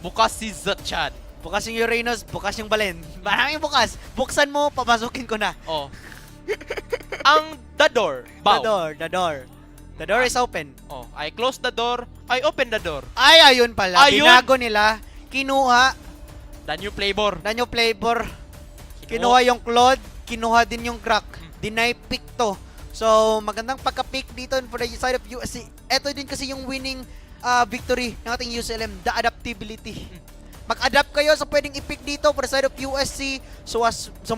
Q: bukas si Zachan.
T: Bukas yung Uranus, bukas yung Balen. Maraming bukas. Buksan mo, papasukin ko na.
Q: Ang the door.
T: The door is open.
Q: I close the door, I open the door.
T: Ayun pala. Binago nila. Kinuha.
Q: The new flavor.
T: Kinuha yung Claude. Kinuha din yung Grok. Deny pick to. So, magandang pagka-pick dito for the side of USC. Ito din kasi yung winning victory ng ating UCLM, the adaptability. Mag-adapt kayo sa pwedeng i-pick dito for the side of USC. So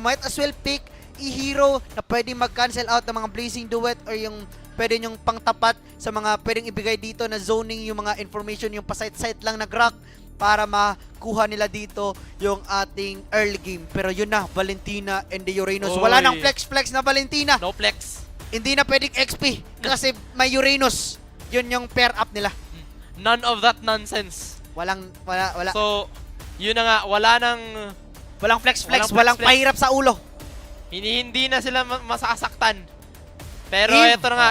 T: might as well pick i-hero na pwedeng mag-cancel out ng mga Blazing Duet or yung pwede yung pangtapat sa mga pwedeng ibigay dito na zoning, yung mga information, yung pasite-site lang na grok para makuha nila dito yung ating early game. Pero yun na, Valentina and the Uranus. Wala nang flex-flex na Valentina.
Q: No flex.
T: Hindi na pwedeng XP kasi may Uranus. Yun yung pair up nila.
Q: None of that nonsense.
T: Wala.
Q: So, yun na nga,
T: walang flex-flex, walang pahirap sa ulo.
Q: Hindi na sila masasaktan. Pero
T: Eve.
Q: ito na nga,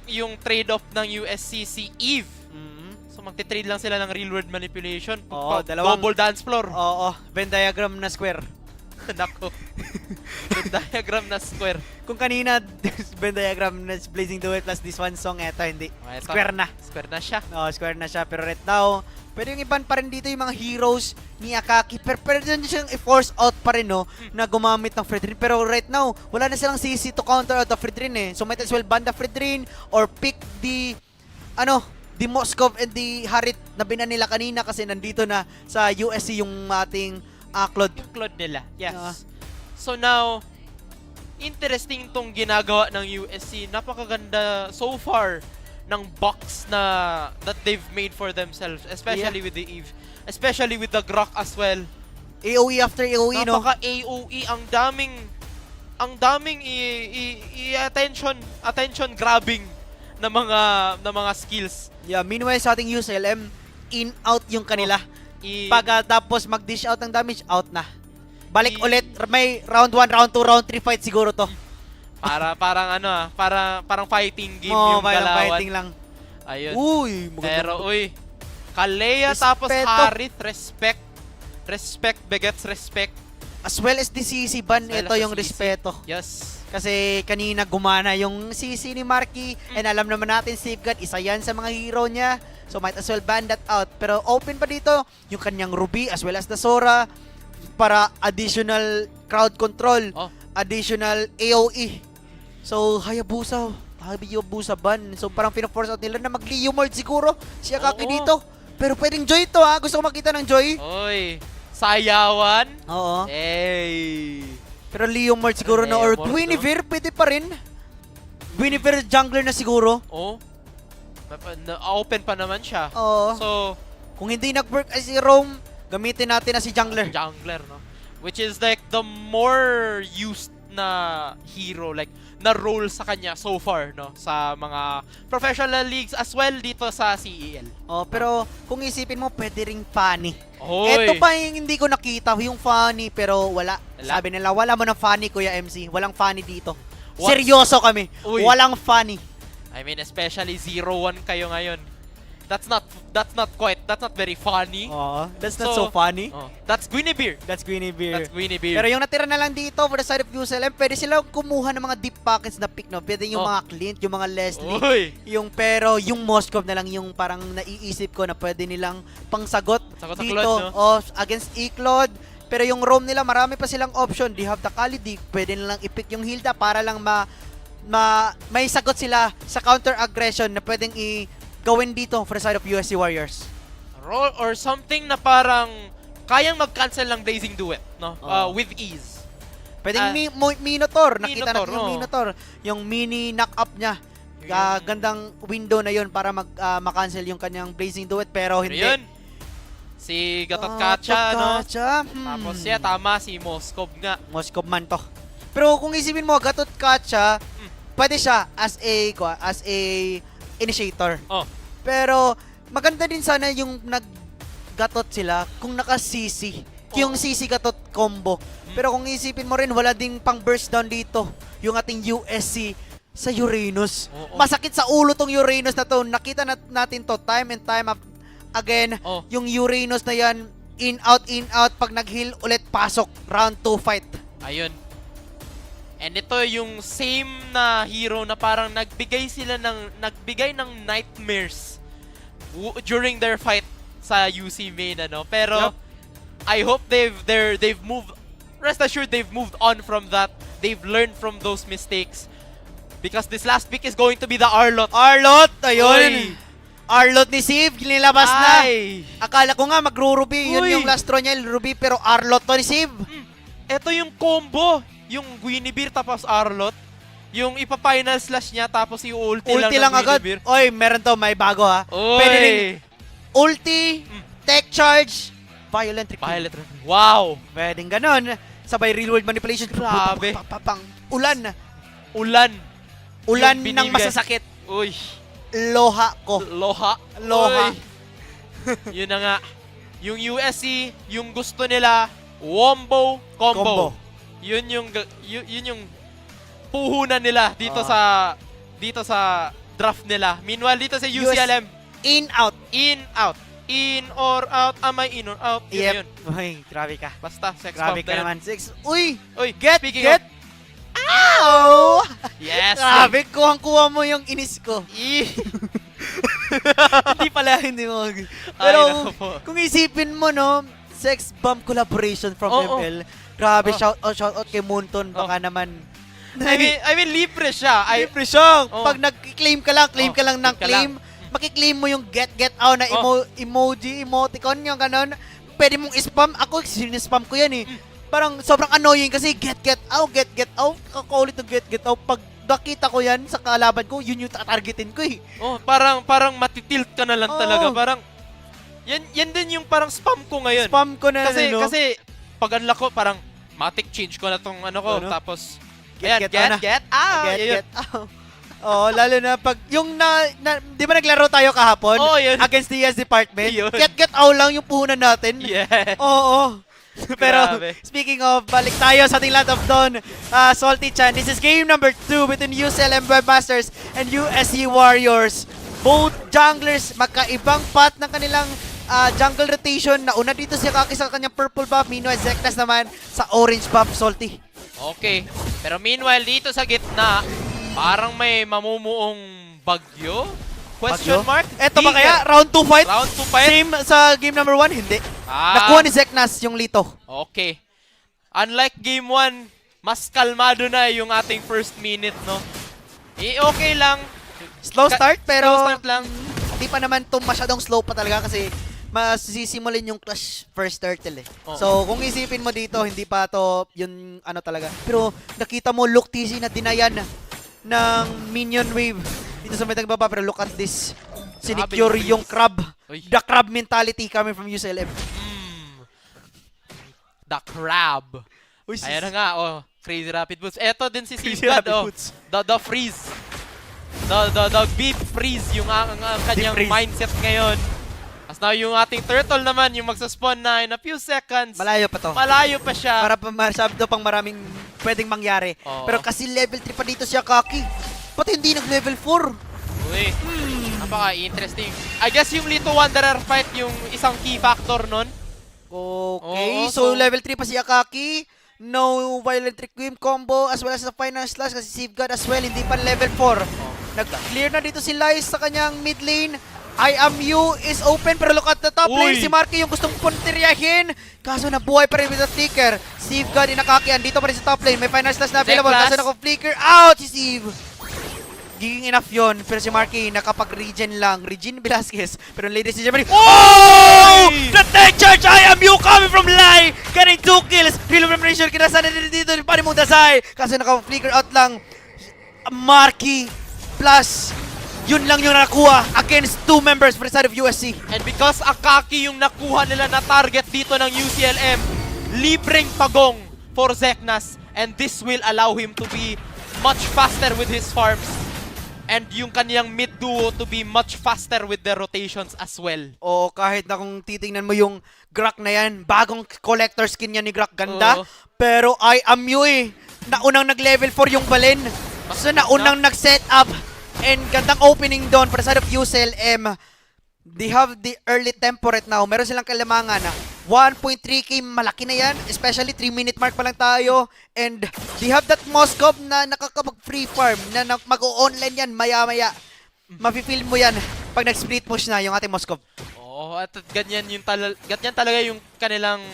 Q: yung trade-off ng USC, si Eve. So, magte-trade lang sila ng real-world manipulation. Double dance floor.
T: Oo, Venn diagram na square.
Q: Nako. Venn diagram na square.
T: Kung kanina, Venn diagram na Blazing Duet plus this one song, eto hindi. Square na.
Q: Square na siya.
T: Oo, square na siya. Pero right now, pwede yung iban pa rin dito yung mga heroes ni Akaki. Pero pwede din siyang i-force out pa rin, no, na gumamit ng Fredrin. Pero right now, wala na silang CC to counter out the Fredrin eh. So might as well ban the Fredrin or pick the Moskov and the Harit na binan nila kanina kasi nandito na sa USC yung ating Claude.
Q: Yung Claude nila, yes. So now, interesting itong ginagawa ng USC. Napakaganda so far ng box that they've made for themselves, especially with the Eve, especially with the Grok as well.
T: AOE after AOE, no?
Q: Napaka AOE, ang daming attention grabbing na mga skills.
T: Yeah, meanwhile sa ating UCLM, in out yung kanila. Tapos mag-dish out ng damage, out na. Balik ulit, may round 1, round 2, round 3 fight siguro to.
Q: Parang fighting game yung galawan.
T: Fighting lang.
Q: Ayun.
T: Uy,
Q: pero Kalea tapos Harit, respect. Respect begets respect.
T: As well as the CC ban, ito yung respeto.
Q: Yes.
T: Kasi kanina gumana yung CC ni Marky and alam naman natin Safeguard, isa yan sa mga hero niya. So might as well ban that out. Pero open pa dito yung kanyang Ruby as well as the Sora para additional crowd control, additional AOE. So Hayabusa ban. So parang pina-force out nila na mag-Leo mode siguro si Akaki dito. Pero pwedeng Joy to ha. Gusto ko makita ng Joy.
Q: Oy, sayawan.
T: Oo.
Q: Hey.
T: Pero Leo mode siguro na or Guinevere pwede pa rin. Guinevere jungler na siguro.
Q: Open pa naman siya.
T: Oo.
Q: So,
T: kung hindi nag-work as si Rome, gamitin natin na si jungler.
Q: Jungler, no? Which is like the more used na hero, like na role sa kanya so far, no? Sa mga professional leagues as well dito sa CEL.
T: Pero kung isipin mo, pwede ring funny.
Q: Oy.
T: Ito pa yung hindi ko nakita, yung funny, pero wala. Sabi nila, wala mo ng funny, Kuya MC. Walang funny dito.
Q: What?
T: Seryoso kami.
Q: Uy.
T: Walang funny.
Q: I mean, especially 0-1 kayo ngayon. That's not very funny.
T: That's not so funny.
Q: That's Guinevere.
T: That's Guinevere.
Q: Pero
T: Pero yung natira na lang dito for the side of UCLM, pwede silang kumuha ng mga deep pockets na pick, no? Pwede yung mga Clint, yung mga Leslie. Pero yung Moskov na lang yung parang naiisip ko na pwede nilang pangsagot dito.
Q: Claude, no?
T: Against E-Claude. Pero yung Rome nila, marami pa silang option. They have the Khalid, pwede nilang i-pick yung Hilda para lang may sagot sila sa counter-aggression na pwedeng gawin dito for the side of USC Warriors.
Q: Roll or something na parang kayang mag-cancel ng Blazing Duet, no? With ease.
T: Pwedeng Minotaur. Nakita natin yung Minotaur. Yung mini knock-up niya. Gandang window na yun para makancel yung kanyang Blazing Duet pero hindi.
Q: Yun. Si Gatot Kacha, no?
T: Tapos
Q: tama, si Moskov nga.
T: Moskov man to. Pero kung isipin mo, Gatot Kacha, pwede siya as a initiator. Pero maganda din sana yung nag-gatot sila kung naka-CC. Yung CC gatot combo. Pero kung isipin mo rin, wala ding pang burst down dito yung ating USC sa Uranus. Masakit sa ulo tong Uranus na to. Nakita natin to time and time again. Yung Uranus na yan, in out, pag nag-heal ulit, pasok. Round 2 fight.
Q: Ayun. And ito yung same na hero na parang nagbigay ng nightmares during their fight sa UC main, ano. Pero I hope they've moved. Rest assured they've moved on from that. They've learned from those mistakes. Because this last pick is going to be the Arlot.
T: Ayun. Arlot ni Siv, nilabas na. Akala ko nga magro-Ruby. Yun yung last draw niya, Ruby, pero Arlot to ni Siv.
Q: Ito yung combo. Yung Guinevere tapos Arlot. yung ipa-final slash niya tapos i-ulti lang.
T: Ulti lang agad. Oy, meron to, may bago ha.
Q: Oy.
T: Pwede rin ulti, tech charge, violent recruit.
Q: Violent recruit. Wow.
T: Pwedeng ganon. Sabay real world manipulation.
Q: Grabe.
T: Ulan.
Q: Ulan.
T: Ulan
Q: Yung
T: ng
Q: binigay.
T: masasakit.
Q: Uy.
T: Loha ko.
Q: Loha.
T: Loha.
Q: Yun na nga. Yung USC, yung gusto nila, wombo combo. Yun yung puhunan nila dito sa draft nila. Meanwhile dito sa UCLM,
T: in out.
Q: In or out, am I in or out? Yun.
T: Uy, grabe ka.
Q: Basta sex
T: Grabe
Q: bomb
T: ka
Q: na yun.
T: naman. Uy,
Q: get.
T: Ow!
Q: Yes.
T: Grabe, kuhang-kuha mo yung inis ko. Hindi pala, hindi mo. Pero kung isipin mo, no, sex bomb collaboration from ML. Grabe, shout out kay Moonton. Baka naman.
Q: I mean, libre siya.
T: Libre siya. Pag nag-claim ka lang, claim ka lang ng claim, makiklaim mo yung get out na emoji, emoticon, yung ganon. Pwede mong spam. Ako, spam ko yan eh. Parang sobrang annoying kasi get out. Kakulit ng get out. Pag nakita ko yan sa kalaban ko, yun yung tatargetin ko eh.
Q: Oh, parang matitilt ka na lang talaga. Parang, yan din yung parang spam ko ngayon.
T: Spam ko na
Q: Kasi, pag unlock ko, parang, matic change ko na tong ano ko. Tapos, get out.
T: Oh, lalo na pag yung di ba naglaro tayo kahapon?
Q: Yun.
T: Against the US department.
Q: Yun.
T: Get out lang yung puhunan natin.
Q: Yeah.
T: Oo. Pero
Q: Grabe.
T: speaking of, balik tayo sa ating Land of Dawn. Salty Chan, this is game number 2 between UCLM Webmasters and USC Warriors. Both junglers, magkaibang path ng kanilang jungle rotation. Nauna dito si Kaki sa kanyang purple buff. Meanwhile, Zeknas naman sa orange buff, Salty.
Q: Okay. Pero meanwhile, dito sa gitna, parang may mamumuong bagyo? Question mark?
T: Eto ba kaya? Round 2 fight?
Q: Round 2 fight?
T: Same sa game number 1? Hindi. Nakuha ni Zeknas yung Lito.
Q: Okay. Unlike game 1, mas kalmado na yung ating first minute, no? Okay lang.
T: Slow start, pero
Q: slow start lang.
T: Hindi pa naman to masyadong slow pa talaga kasi masisimulin yung clash first turtle eh. So, kung isipin mo dito, hindi pa to yung ano talaga. Pero nakita mo, look TC na dinayan ng minion wave dito sa may tagbaba. Pero look at this. Sinecure yung crab. The crab mentality coming from UCLM.
Q: The crab. Ayan na nga, Crazy Rapid Boots. Eto din si Seablood, The freeze. The beat freeze yung kanyang mindset ngayon. As now yung ating turtle naman, yung magsaspawn na in a few seconds.
T: Malayo pa to.
Q: Malayo pa siya.
T: Para masabi pang maraming pwedeng mangyari. Pero kasi level 3 pa dito siya, Kaki. Ba't hindi nag-level 4?
Q: Uy, napaka-interesting. I guess yung Lito Wanderer fight yung isang key factor nun.
T: Okay, so level 3 pa si Akaki. No violent requiem combo as well as the final slash kasi Safeguard as well, hindi pa level 4. Nag-clear na dito si Lice sa kanyang mid lane. I am you is open pero look at the top lane. Si Marky yung gustong puntiryahin. Kaso nabuhay pa rin with the flicker. Safeguard inakakian dito pa rin sa top lane. May final slash na available. Kaso naka-flicker out si Steve. Giging enough yun. Pero si Marky nakapag-regen lang. Regine Velasquez. Pero ladies and gentlemen. Oh! The tech charge! I am you coming from Lai! Getting 2 kills. Real preparation. Kinasa na dito. Pari mong dasay. Kaso naka-flicker out lang. Marky plus yun lang yung nakuha against 2 members for the side of USC.
Q: And because Akaki yung nakuha nila na target dito ng UCLM, libreng pagong for Zeknas. And this will allow him to be much faster with his farms. And yung kaniyang mid duo to be much faster with their rotations as well.
T: Oo, kahit na kung titingnan mo yung Grak na yan, bagong collector skin yan ni Grak, ganda. Pero I am you eh. Naunang nag-level 4 yung Balen. So naunang nag-set up. And gandang opening doon para sa side of UCLM. They have the early tempo right now. Meron silang kalamangan na 1.3k, malaki na yan. Especially 3-minute mark pa lang tayo. And they have that Moskov na nakakapag-free farm na mag-o-online yan maya-maya. Mafe-feel mo yan pag nag-split push na yung ating Moskov.
Q: At ganyan talaga yung kanilang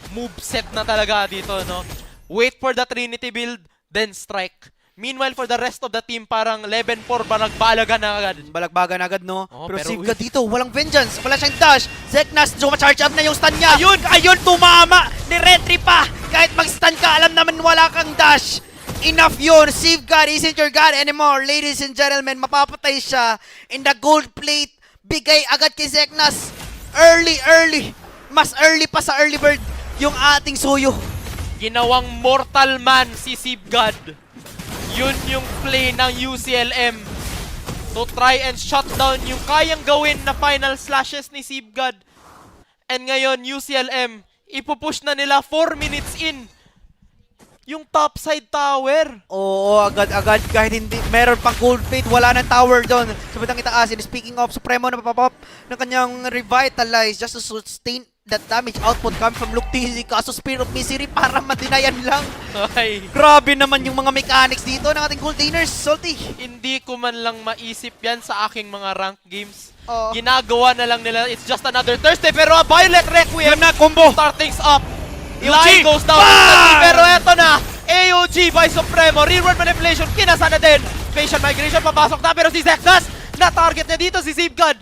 Q: moveset na talaga dito, no? Wait for the Trinity build, then strike. Meanwhile, for the rest of the team, parang 11-4 balagbalagan na agad.
T: Balagbagan agad, no? Pero Sivka dito, walang vengeance. Wala siyang dash. Zeknas, charge up na yung stun niya. Ayun, tumama. Ni-retry pa. Kahit mag-stun ka, alam naman wala kang dash. Enough yun. Steve God isn't your God anymore. Ladies and gentlemen, mapapatay siya in the gold plate. Bigay agad kay Zeknas. Early. Mas early pa sa early bird yung ating suyo.
Q: Ginawang mortal man si Sibgad. Yun yung play ng UCLM to try and shut down yung kayang gawin na final slashes ni Sibgad. And ngayon, UCLM, ipupush na nila 4 minutes in yung topside tower.
T: Oo, agad-agad kahit hindi meron pang gold plate, wala nang tower doon sa bandang itaas. And speaking of, Supremo na papapop ng kanyang revitalize just to sustain that damage output coming from Luke TZ. Kaso Spirit of Misery para madinayan lang.
Q: Ay.
T: Grabe naman yung mga mechanics dito ng ating goldiners, Salty.
Q: Hindi ko man lang maisip yan sa aking mga rank games. Ginagawa na lang nila, it's just another Thursday. Pero a Violet Requiem
T: na combo.
Q: Start things up.
T: AOG
Q: Line goes down instantly, pero eto na. AOG by Supremo. Rearward manipulation, kinasa na din. Patient migration, papasok na. Pero si Zeknas, na-target niya dito si Sibgad.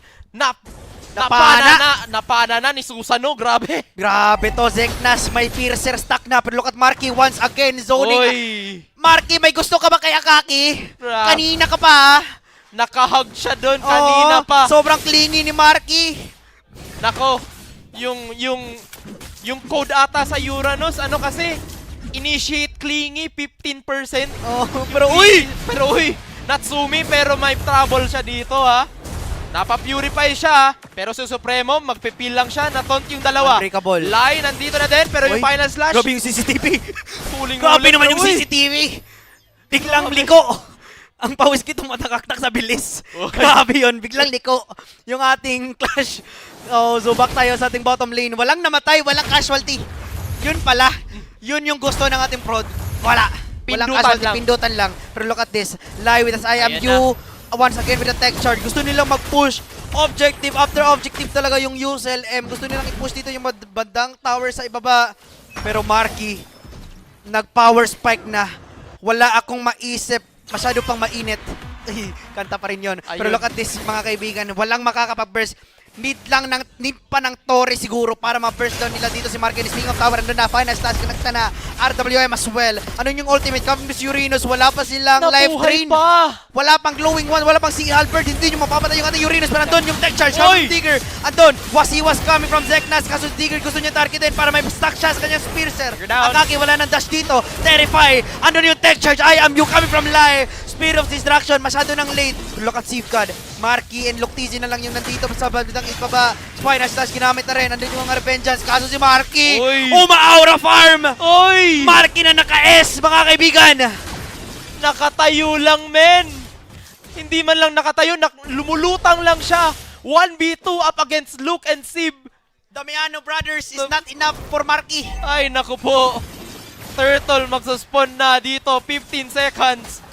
Q: Napana na ni Susano, grabe.
T: Grabe to, Zeknas. May piercer stack na. Pero look at Marky once again, zoning.
Q: Oy.
T: Marky, may gusto ka ba kay Akaki?
Q: Grabe.
T: Kanina ka pa.
Q: Nakahug siya doon kanina pa.
T: Sobrang clingy ni Marky.
Q: Nako, yung code ata sa Uranus, ano kasi, initiate clingy 15%.
T: Pero
Q: uy, Natsumi, pero may trouble siya dito ha. Napa-purify siya, pero si Supremo, magpipil lang siya, na-taunt yung dalawa.
T: Unbreakable.
Q: Lai, nandito na din, pero yung final slash.
T: Grabe yung CCTV.
Q: Huling
T: Grabe naman yung CCTV. Biglang liko. Ang pawis ko tumatakaktak sa bilis. Grabe yun, biglang liko. Yung ating clash. So back tayo sa ating bottom lane. Walang namatay, walang casualty. Yun pala. Yun yung gusto ng ating prod. Walang casualty, pindutan lang. Pero look at this. Lie with us, I am you. Once again with the tech charge. Gusto nilang mag-push. Objective after objective talaga yung UCLM. Gusto nilang i-push dito yung bandang tower sa ibaba. Pero Marky, nag-power spike na. Wala akong maisip. Masyado pang mainit. Kanta pa rin yun. Pero look at this, mga kaibigan. Walang makakapag-burst. Need pa ng Torre siguro para ma-burst down nila dito si Marky. Speaking of tower, andun na, final stats, connecta na. RWM as well. Ano yung ultimate? Coming to Uranus, wala pa silang live drain. Wala pang glowing one, wala pang Sea Halberd. Hindi nyo mapapatay yung ating Uranus. Pero andun yung tech charge, coming Digger. Andun, was coming from Zeknas. Kaso Digger gusto niya targetin para may stack siya sa kanyang Spearser. Akaki, wala ng dash dito. Terrify. Andun yung tech charge. I am you coming from Lai. Spear of Distraction, masyado ng late. Look at Safeguard. Marky and Luktizi na lang yung nandito sa bandang ibaba. Final Slash ginamit na rin. Andun yung mga Revengeance. Kaso si Marky, uma-aura farm! Marky na naka-S, mga kaibigan!
Q: Nakatayo lang, men! Hindi man lang nakatayo, lumulutang lang siya. 1v2 up against Luke and Sib.
T: Damiano Brothers is not enough for Marky.
Q: Ay, naku po. Turtle magsuspawn na dito. 15 seconds.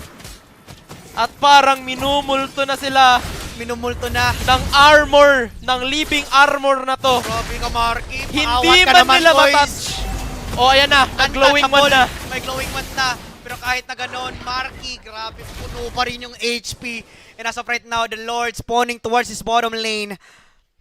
Q: At parang minumulto na sila.
T: Minumulto na.
Q: Ng armor. Ng living armor na to.
T: Grabe ka, Marky.
Q: Hindi man nila matouch. O, ayan na. Nag-glowing one na.
T: May glowing one na. Pero kahit na gano'n, Marky, grabe, puno pa rin yung HP. And as of right now, the Lord spawning towards his bottom lane.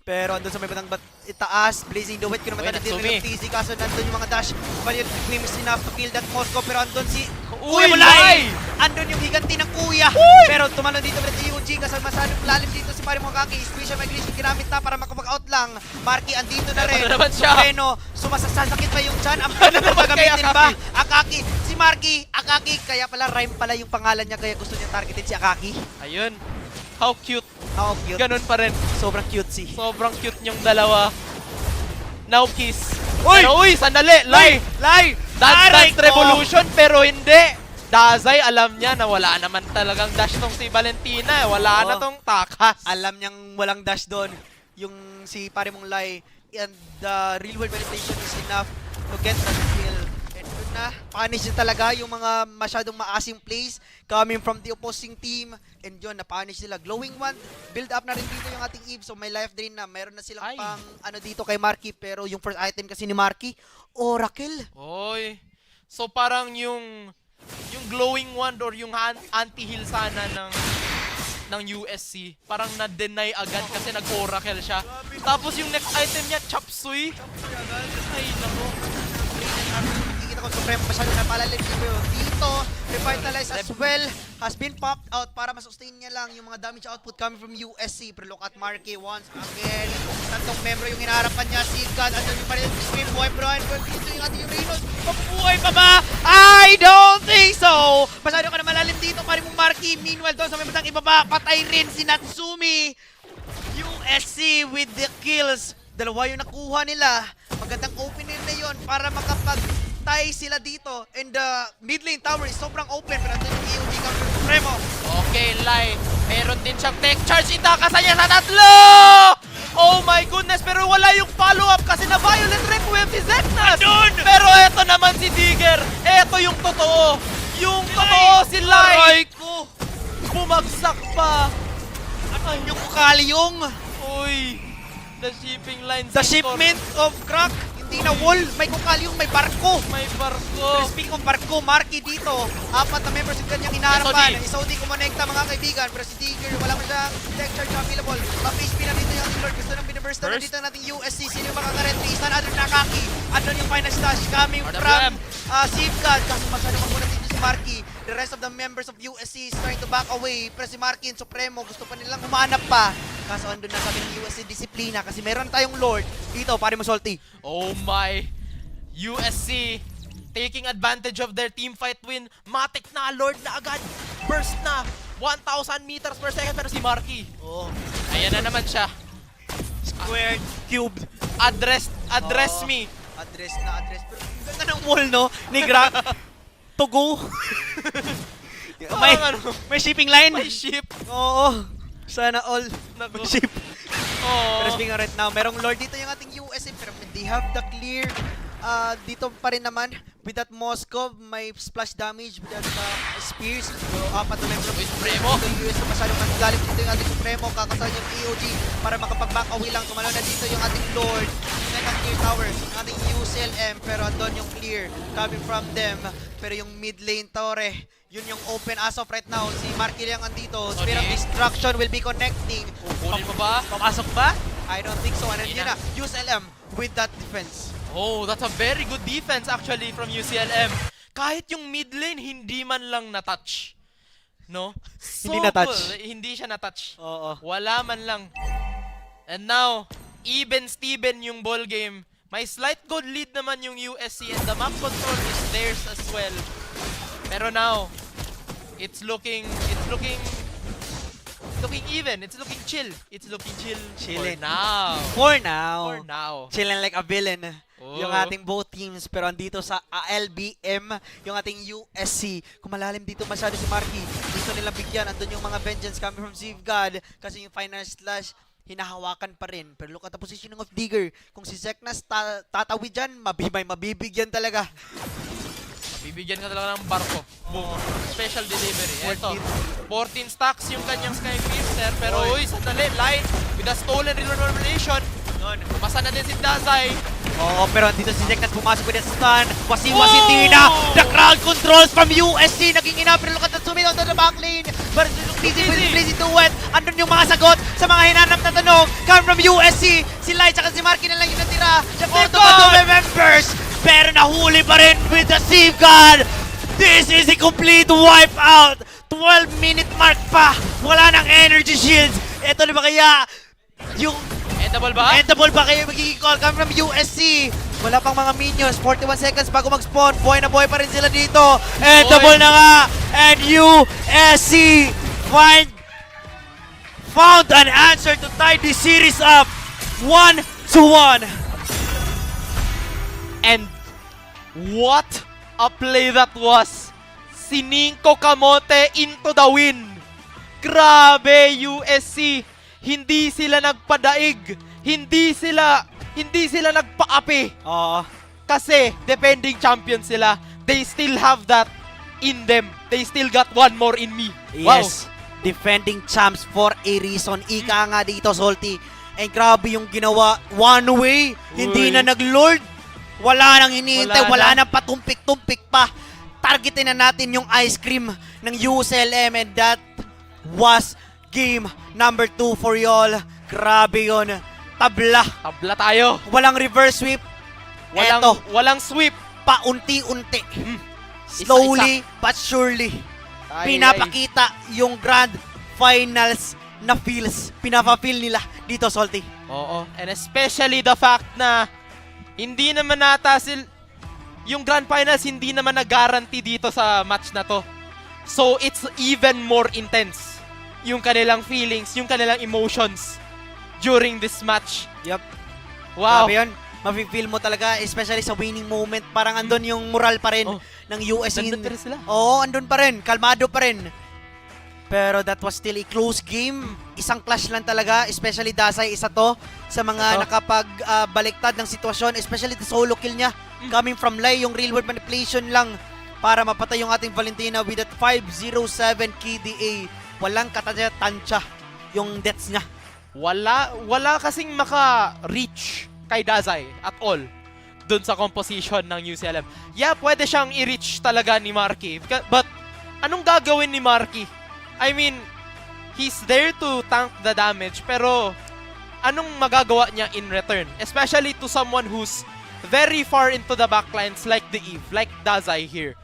T: Pero andun sa may batang itaas, Blazing the Wet, kinumitan na dito ng TZ. Kaso nandun yung mga dash. But claims enough to kill that Moscow. Pero andun si Kuya Mulay! Andun yung higanti ng Kuya. Pero tumalon dito ulit si UG. Kasi masyadong lalim dito si Pari Mokaki. Special migration ginamit na para makapag-out lang. Marky andito na rin. Reno, sumasasakit pa yung chan. Ang gagamitin ba? Akaki. Si Marky, Akaki. Kaya pala rhyme pala yung pangalan niya. Kaya gusto niya targetin si Akaki.
Q: Ayun. How cute.
T: How cute.
Q: Ganun pa rin.
T: Sobrang cutesy.
Q: Sobrang cute niyong dalawa. Now kiss. Pero uy, sandali. Lai. Dance Revolution, pero hindi. Dazay, alam niya na wala naman talagang dash tong si Valentina. Wala na tong takas.
T: Alam niyang walang dash doon. Yung si pare mong Lai. And the real world manipulation is enough to get that kill. And yun na, punish niya talaga yung mga masyadong maasim plays coming from the opposing team. And yun, na-punish nila. Glowing one, build up na rin dito yung ating Eve. So may life drain na. Meron na silang pang ano dito kay Marky. Pero yung first item kasi ni Marky, Oracle.
Q: Oy. So parang yung glowing wand or yung anti-heal sana ng USC, parang na-deny agad kasi nag-Oracle siya. Tapos yung next item niya, Chop Suey. Ay, nako.
T: Nakikita ko Supremo masyado na palalim dito. Revitalize as well has been popped out para masustain niya lang yung mga damage output coming from USC. Pero look at Marky once again. Tatlong membro yung hinaharapan niya. Sigad, andun yung parin yung scream boy, Brian. Pero dito yung ating Reynos. Mabubuhay pa ba? I don't think so! Masyado ka na malalim dito, parin mong Marky. Meanwhile, doon sa may batang ibaba, patay rin si Natsumi. USC with the kills. Dalawa yung nakuha nila. Magandang opening na yon para makapag-tie sila dito. And the mid lane tower is sobrang open. Pero ito yung EOG kami ng Supremo.
Q: Okay, Lai. Meron din siyang tech charge. Itakasa niya sa tatlo! Oh my goodness, pero wala yung follow-up kasi na-violent requiem si Zeknas. Pero eto naman si Digger. Eto yung totoo. Yung totoo si Lai. Bumagsak pa.
T: Yung kukalyong.
Q: Uy. The shipping line.
T: The shipment of crack. Hindi na wall. May kukalyong, may barko.
Q: May barko.
T: Pero speaking of barko, Marky dito. 4 na members yung kanyang inaharapan. SOD kumonekta mga kaibigan. Pero si Digger, wala mo siyang tech charge available. Map-HP na dito yung Lord. Gusto nang binaburst na dito nating USC. Sino yung makakaretry? Isa na other Nakaki. Andun yung final stash coming from Safeguard. Kaso masyado magmuna dito si Marky. The rest of the members of USC is trying to back away. Pero si Marky and Supremo gusto pa nilang humanap pa. Kaso andun na kami ng USC disiplina kasi meron tayong Lord. Dito, pare mo salty.
Q: Oh my. USC taking advantage of their team fight win. Matic na, Lord na agad. Burst na. 1,000 meters per second pero si Marky.
T: Oh.
Q: Ayan na naman siya.
T: Squared, cubed.
Q: Address me.
T: Address. Pero ang ganda ng wall, no? Ni Grant. To go. may shipping line.
Q: May ship.
T: Oo. Sana all mag-ship.
Q: Oh.
T: Pero speaking right now, merong Lord dito yung ating USA pero they have the clear. Dito pa rin naman with that Moscow, may splash damage with that spears. So, 4 na membro ng Supremo. Ito yung US na masyadong manlalim dito yung ating Supremo. Kakasahan yung EOG para makapag-back away lang. Tumalaw na dito yung ating Lord. Second clear tower, yung ating UCLM. Pero andun yung clear coming from them. Pero yung mid lane tower, yun yung open as of right now. Si Marky lang andito. Spear of Destruction will be connecting.
Q: Kukunin mo ba?
T: Papasok ba? I don't think so. Ano yun na? UCLM with that defense.
Q: Oh, that's a very good defense actually from UCLM. Kahit yung mid lane, hindi man lang na-touch. No?
T: Hindi na-touch.
Q: Cool. Hindi siya na-touch.
T: Oo.
Q: Wala man lang. And now, even-steven yung ball game. May slight good lead naman yung USC and the map control is theirs as well. Pero now, it's looking even. It's looking chill. It's looking chill.
T: Chilling.
Q: For
T: For now. Chilling like a villain. Yung ating both teams. Pero andito sa LBM, yung ating USC. Kung malalim dito masyado si Marky, gusto nilang bigyan. Andun yung mga vengeance coming from Safeguard. Kasi yung final slash, hinahawakan pa rin. Pero look at the positioning of Digger. Kung si Zeknas tatawid dyan, mabibigyan talaga.
Q: Bibigyan ka talaga ng barko. Boom. Special delivery. Ito. 14 stacks yung kanyang Sky Piercer. Pero uy, sandali. Light with a stolen rejuvenation. Pumasa na din si Dazai.
T: Oo, pero andito si Zeknas pumasok with a stun. Wasi-wasi Tina. The crowd controls from USC. Naging ina. Pero look at Natsumi down to the back lane. But easy to win. Andun yung mga sagot sa mga hinanap na tanong. Come from USC. Si Light at si Marky na lang yung natira. The Fortunato members. Pero nahuli pa rin with the Safeguard. This is a complete wipeout. 12-minute mark pa. Wala nang energy shields. Ito na ba kaya yung
Q: endable ba?
T: Endable ba kayo magiging call? Come from USC. Wala pang mga minions. 41 seconds bago mag-spawn. Buhay na buhay pa rin sila dito. Endable na nga. And USC found an answer to tie this series up. 1-1.
Q: And what a play that was. Sininko Kamote into the win. Grabe USC. Hindi sila nagpadaig. Hindi sila nagpaapi. Kasi defending champion sila. They still have that in them. They still got one more in me.
T: Yes. Wow. Defending champs for a reason. Ika nga dito, Salty. And grabe yung ginawa. One way. Hindi na nag-lord. Wala nang hinihintay. Wala nang patumpik-tumpik pa. Targetin na natin yung ice cream ng UCLM. And that was game number 2 for y'all. Grabe yun. Tabla.
Q: Tabla tayo.
T: Walang reverse sweep.
Q: Walang sweep.
T: Paunti-unti. slowly but surely, pinapakita yung grand finals na feels. Pinapa-feel nila dito, Salty.
Q: Oo. And especially the fact na hindi naman nata yung grand finals hindi naman na-guarantee dito sa match na to. So it's even more intense yung kanilang feelings, yung kanilang emotions during this match.
T: Yep.
Q: Wow.
T: Grabe yun. Mafe-feel mo talaga, especially sa winning moment. Parang andun yung moral pa rin ng US.
Q: Nandun pa rin sila.
T: Oo, andun pa rin. Kalmado pa rin. Pero that was still a close game. Isang clash lang talaga, especially Dasay, isa to sa mga nakapag-baliktad ng sitwasyon, especially the solo kill niya. Coming from Lai, yung real world manipulation lang para mapatay yung ating Valentina with that 507 KDA. Walang katantya yung deaths niya.
Q: Wala kasing maka-reach kay Dazay at all dun sa composition ng UCLM. Yeah, pwede siyang i-reach talaga ni Marky. But anong gagawin ni Marky? I mean, he's there to tank the damage, pero anong magagawa niya in return? Especially to someone who's very far into the backlines like the Eve, like Dazai here.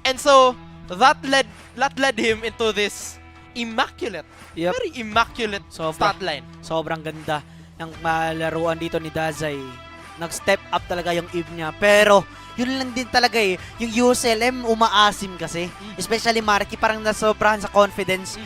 Q: And so, that led him into this immaculate, very immaculate stat line.
T: Sobrang ganda ng malaruan dito ni Dazay. Nag-step up talaga yung Eve niya. Pero, yun lang din talaga eh. Yung UCLM umaasim kasi. Especially Marky, parang nasobrahan sa confidence.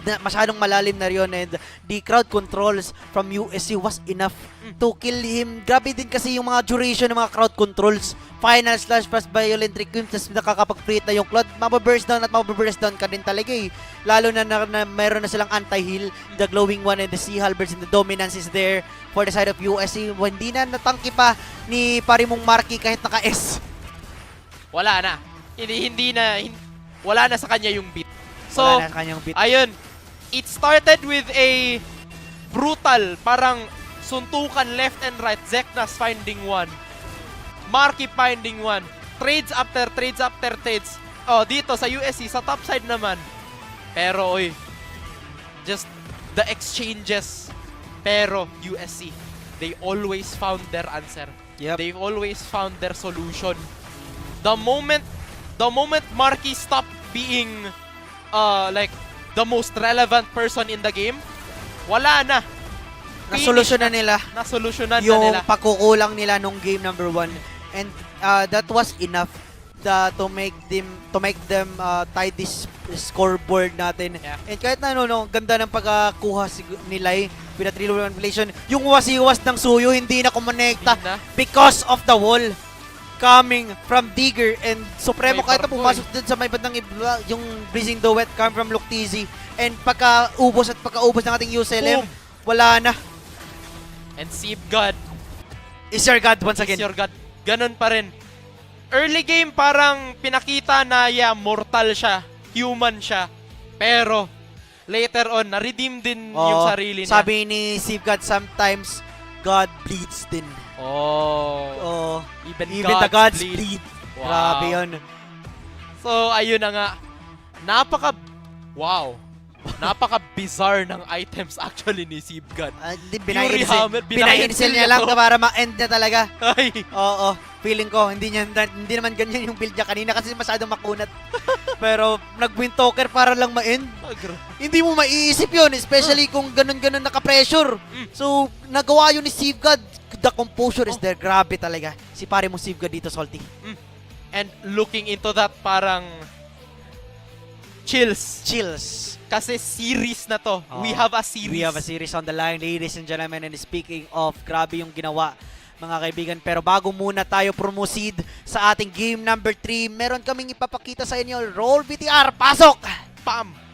T: Masyadong malalim na yun. And the crowd controls from USC was enough to kill him. Grabe din kasi yung mga duration ng mga crowd controls. Final slash fast violent requiem, tapos nakakapag-create na yung cloud. Mababurst down at mababurst down ka din talaga eh. Lalo na, mayroon na silang anti-heal. The glowing one and the sea halberds and the dominance is there for the side of USC. Hindi na natangki pa ni Parimong Marky kahit naka-S.
Q: Wala na. Wala na sa kanya yung beat. So,
T: Wala na sa kanyang beat.
Q: Ayun. It started with a brutal, parang suntukan left and right. Zeknas finding one. Marky finding one. Trades after trades after trades. Oh, dito sa USC, sa top side naman. Pero, just the exchanges. Pero, USC, they always found their answer. They've always found their solution. The moment Marky stopped being like the most relevant person in the game, wala na.
T: Nasolusyonan nila.
Q: Nasolusyonan na
T: yung
Q: nila.
T: pagkukulang nila nung game number 1. And that was enough to make them tie this scoreboard natin.
Q: Yeah.
T: And kahit na ganda ng pagkakuha ni Lai with a 3-1 manipulation, yung wasiwas ng Suyo hindi na kumonekta because of the wall coming from Digger and Supremo. Kahit na pumasok dun sa may bandang yung Blazing Duet come from Luctizi, and pagkaubos ng ating UCLM, wala na.
Q: And Sib God
T: is your God once again.
Q: Is your God. Ganun pa rin. Early game parang pinakita na mortal siya, human siya. Pero later on, na-redeem din yung sarili niya.
T: Sabi ni Sib God, sometimes God bleeds din. Even the gods bleed.
Q: Wow.
T: Grabe yun.
Q: So, ayun na nga. Napaka-bizarre ng items actually ni Sib God.
T: Pinainsil niya lang para ma-end niya talaga.
Q: Ay.
T: Oo. Feeling ko, hindi naman ganyan yung build niya kanina kasi masyadong makunat. Pero nag-Windtalker para lang ma-end. Hindi mo maiisip yun, especially kung ganun-ganun naka-pressure. So, nagawa yun ni Sib God. The composure is there. Grabe talaga. Si pare mo Sib God dito, Salty.
Q: And looking into that, parang chills. Kasi series na to. We have a series.
T: We have a series on the line, ladies and gentlemen. And speaking of, grabe yung ginawa, mga kaibigan. Pero bago muna tayo proceed sa ating game number 3, meron kaming ipapakita sa inyo. Roll VTR, pasok!
Q: Pam!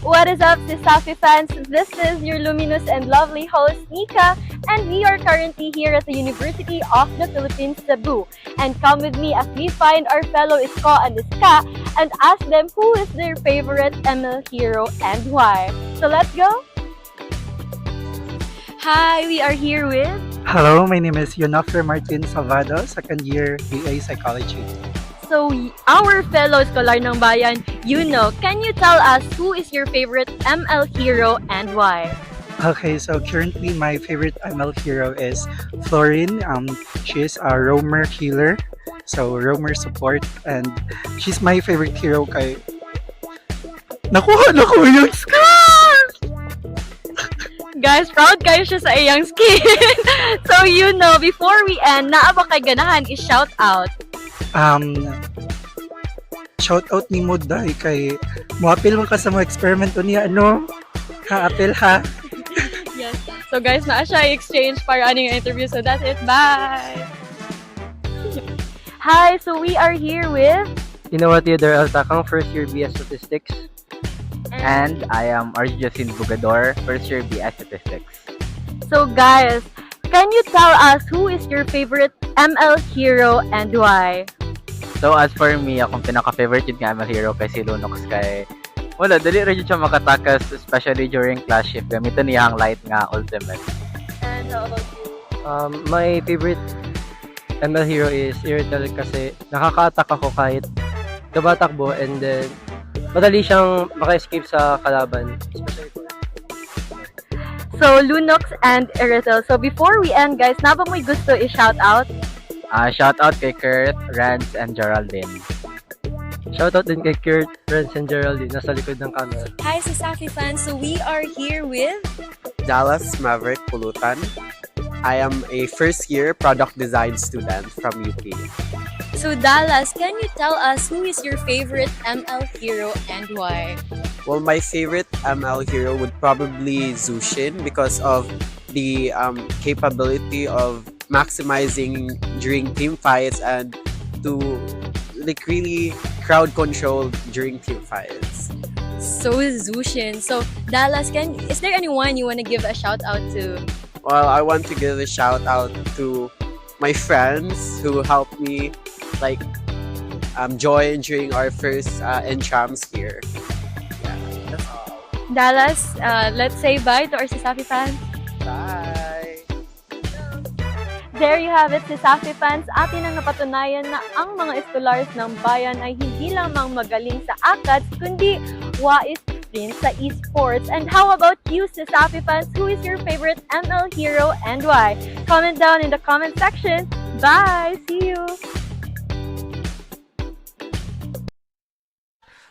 U: What is up, CESAFI fans? This is your luminous and lovely host, Nika, and we are currently here at the University of the Philippines, Cebu. And come with me as we find our fellow Isko and Iska and ask them who is their favorite ML hero and why. So let's go! Hi, we are here with...
V: Hello, my name is Yonofre Martin Salvado, second year BA Psychology.
U: So, our fellow scholar ng bayan, can you tell us who is your favorite ML hero and why?
F: Okay, so currently my favorite ML hero is Florin. She is a roamer healer, so roamer support, and she's my favorite hero kay nakuha na ko yung scar!
U: Guys, proud kayo siya sa iyang skin. So, before we end, naa ba kay ganahan i-shout out?
F: Shout out ni mo dai kay muapil man ka sa mga experiment niya ha-apil ha.
U: Yes. So guys, naa siya i-exchange para aning interview. So that's it. Bye! Hi, so we are here with
V: Theodore Altakang, first year BS Statistics. And I am RJ Jasin Bugador, first year BS Statistics.
U: So guys, can you tell us who is your favorite ML hero and why?
V: So as for me, akong pinaka-favorite yun nga ML hero kay si Lunox kay wala, dali rin siya makatakas, especially during class shift. Gamitan niya ang light nga ultimate.
U: And how about you?
W: My favorite ML hero is Irrital kasi nakaka-attack ako kahit tumatakbo and then madali siyang maka-escape sa kalaban.
U: So, Lunox and Eritel. So, before we end, guys, na ba mo'y gusto i-shout out?
V: Shout out kay Kurt, Rance, and Geraldine.
W: Shoutout din kay Kurt, Rance, and Geraldine. Nasa likod ng camera.
X: Hi, CESAFI fans. So we are here with
Y: Dallas Maverick Pulutan. I am a first year product design student from UP.
X: So Dallas, can you tell us who is your favorite ML hero and why?
Y: Well, my favorite ML hero would probably Zushin because of the capability of maximizing during team fights and to really crowd control during team fights.
X: So Zushin. So Dallas, is there anyone you want to give a shout out to?
Y: Well, I want to give a shout out to my friends who helped me join during our first entrams here. Yeah, that's all.
U: Dallas, let's say bye to our CESAFI fans.
Y: Bye!
U: There you have it, CESAFI fans. Atin ang napatunayan na ang mga eskolars ng bayan ay hindi lamang magaling sa ACADS, kundi wais din sa esports. And how about you, CESAFI fans? Who is your favorite ML hero and why? Comment down in the comment section. Bye! See you!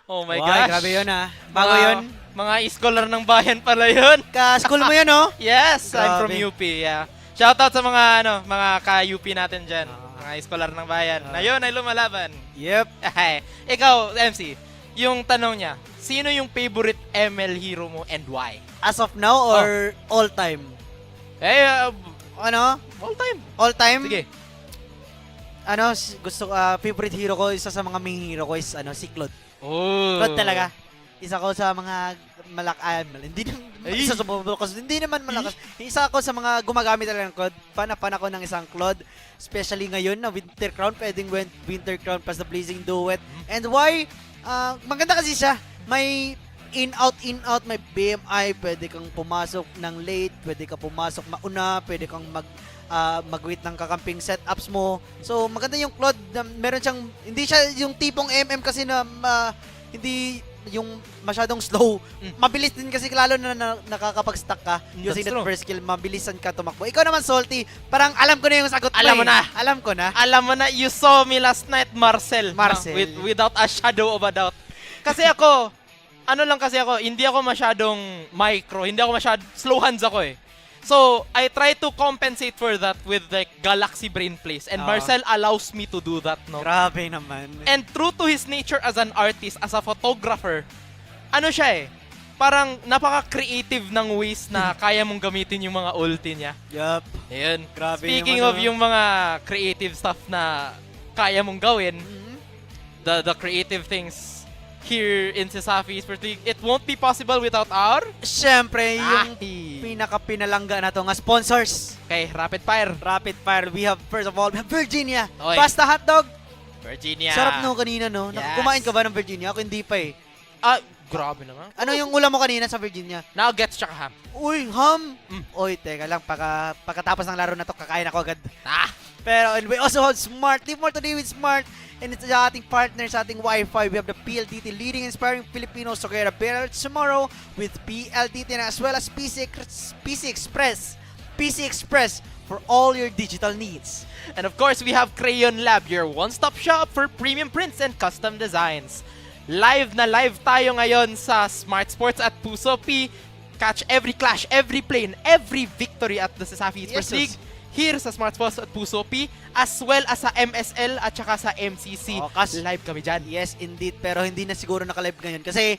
Q: Oh my
T: Wow,
Q: gosh.
T: grabe yun Bago yun.
Q: Mga scholar ng bayan pala yun.
T: Ka-school mo yun, no?
Q: Yes, I'm from
T: Grabe.
Q: UP, yeah. Shoutout sa mga ka-UP natin dyan. Mga scholar ng bayan. Na yun ay lumalaban.
T: Yep.
Q: Ikaw, MC, yung tanong niya, sino yung favorite ML hero mo and why?
T: As of now or all time?
Q: All time.
T: All time?
Q: Sige.
T: Favorite hero ko, isa sa mga main hero ko is si Claude.
Q: Oh.
T: Claude talaga. Isa ko sa mga hindi naman malakas. Isa ako sa mga gumagamit talaga ng Claude. Fan ako ng isang Claude. Especially ngayon na Winter Crown, pwedeng Winter Crown plus the Blazing Duet. And why? Maganda kasi siya. May in-out, may BMI, pwede kang pumasok ng late, pwede ka pumasok mauna, pwede kang mag-wait ng kakamping setups mo. So, maganda yung Claude. Meron siyang, hindi siya yung tipong MM kasi na hindi yung masyadong slow. Mabilis din kasi lalo na nakakapag-stuck ka using that first skill, mabilisan ka tumakbo. Ikaw naman, Salty, parang alam ko na yung sagot mo.
Q: Alam mo na.
T: Alam mo na.
Q: You saw me last night, Marcel. Without a shadow of a doubt. Kasi ako, hindi ako masyadong micro, hindi ako slow hands ako eh. So, I try to compensate for that with galaxy brain plays. And Marcel allows me to do that, no?
T: Grabe naman.
Q: And true to his nature as an artist, as a photographer, siya eh, parang napaka-creative ng ways na kaya mong gamitin yung mga ulti niya.
T: Yup.
Q: Ayun.
T: Grabe
Q: Speaking
T: naman,
Q: of yung mga creative stuff na kaya mong gawin, the creative things here in CESAFI Esports League, it won't be possible without our...
T: Siyempre, yung pinaka-pinalangga na to nga sponsors.
Q: Okay, Rapid Fire.
T: We have, first of all, Virginia.
Q: Oy.
T: Pasta hotdog.
Q: Virginia.
T: Sarap no kanina, no?
Q: Yes.
T: Kumain ka ba ng Virginia? Ako hindi pa eh.
Q: Grabe naman.
T: Ano yung ulam mo kanina sa Virginia?
Q: Nuggets tsaka ham.
T: Uy, ham! Uy, teka lang. Pagkatapos ng laro na to, kakain ako agad. Pero and we also have Smart. Live more today with Smart. And it's sa ating partner sa ating Wi-Fi. We have the PLDT, leading inspiring Filipinos to get a better tomorrow with PLDT as well as PC Express. PC Express for all your digital needs.
Q: And of course, we have Crayon Lab, your one-stop shop for premium prints and custom designs. Live na live tayo ngayon sa Smart Sports at Puso P. Catch every clash, every play, and every victory at the CESAFI Esports
T: Yes,
Q: League here sa Smart Sports at Puso P, as well as sa MSL at saka sa MCC. Live kami dyan.
T: Yes, indeed. Pero hindi na siguro naka-live ngayon kasi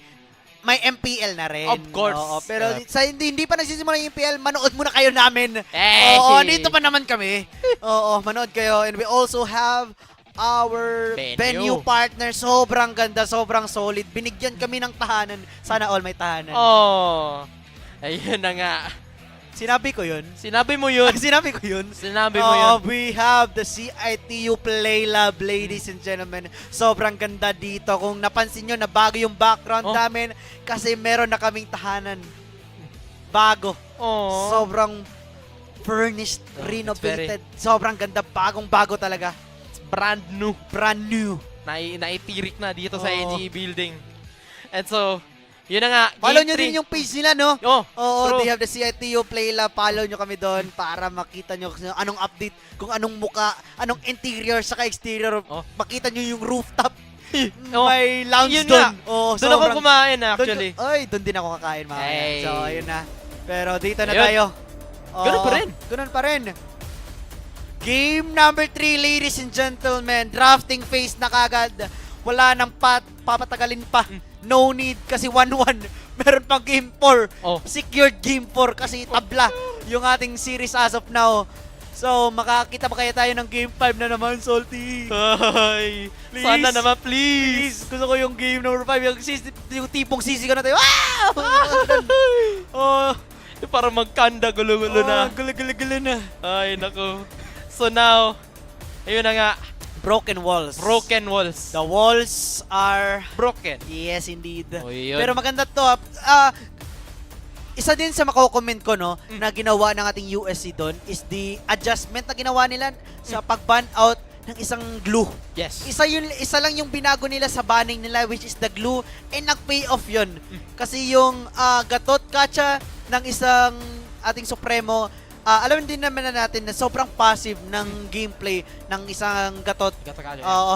T: may MPL na rin.
Q: Of course.
T: Oo, pero sa hindi pa nagsisimula yung MPL, manood muna kayo namin.
Q: Hey!
T: Oo, dito pa naman kami. Oo, manood kayo. And we also have our venue partner. Sobrang ganda, sobrang solid. Binigyan kami ng tahanan. Sana all may tahanan.
Q: Oh, ayun na nga.
T: Sinabi ko yun.
Q: Sinabi mo yun.
T: Sinabi ko yun.
Q: Sinabi mo yun.
T: We have the CIT-U Play Lab, ladies and gentlemen. Sobrang ganda dito. Kung napansin nyo, na bago yung background namin kasi meron na kaming tahanan. Bago. Sobrang furnished, renovated. Sobrang ganda. Bagong-bago talaga.
Q: It's brand new.
T: Brand new.
Q: Naitirik na dito sa AGE building. And so, yun na nga.
T: Follow nyo din yung page nila, no? Oo,
Q: true.
T: they have the CIT-U Play Lab. Follow nyo kami doon para makita nyo kung anong update, kung anong muka, anong interior, saka exterior. Makita nyo yung rooftop. May lounge doon.
Q: Doon ako kumain, actually.
T: Doon din ako kakain, mga
Q: Hey.
T: So, ayun na. Pero dito na
Q: Ayun.
T: tayo.
Q: Ganun pa rin.
T: Ganun pa rin. Game number 3, ladies and gentlemen. Drafting phase na kagad. Wala nang papatagalin pa. No need kasi 1-1. Meron pang game 4. Secured game 4 kasi tabla yung ating series as of now. So, makakita pa kaya tayo ng game 5 na naman, Salty?
Q: Ay,
T: Please.
Q: sana naman, please.
T: Gusto ko yung game number 5. Yung tipong sisi ka na tayo. Wow!
Q: Para magkanda, gulo-gulo na.
T: Gulo-gulo na.
Q: Ay, nako. So now, ayun na nga.
T: Broken walls.
Q: Broken walls.
T: The walls are
Q: broken.
T: Yes, indeed.
Q: Yun.
T: Pero maganda to. Isa din sa mako-comment ko, no, na ginawa ng ating USC doon is the adjustment na ginawa nila sa pag-ban out ng isang glue.
Q: Yes.
T: Isa lang yung binago nila sa banning nila, which is the glue, and nag-pay off yun. Kasi yung gatot kacha ng isang ating Supremo, alam din naman na natin na sobrang passive ng gameplay ng isang gatot. Oo.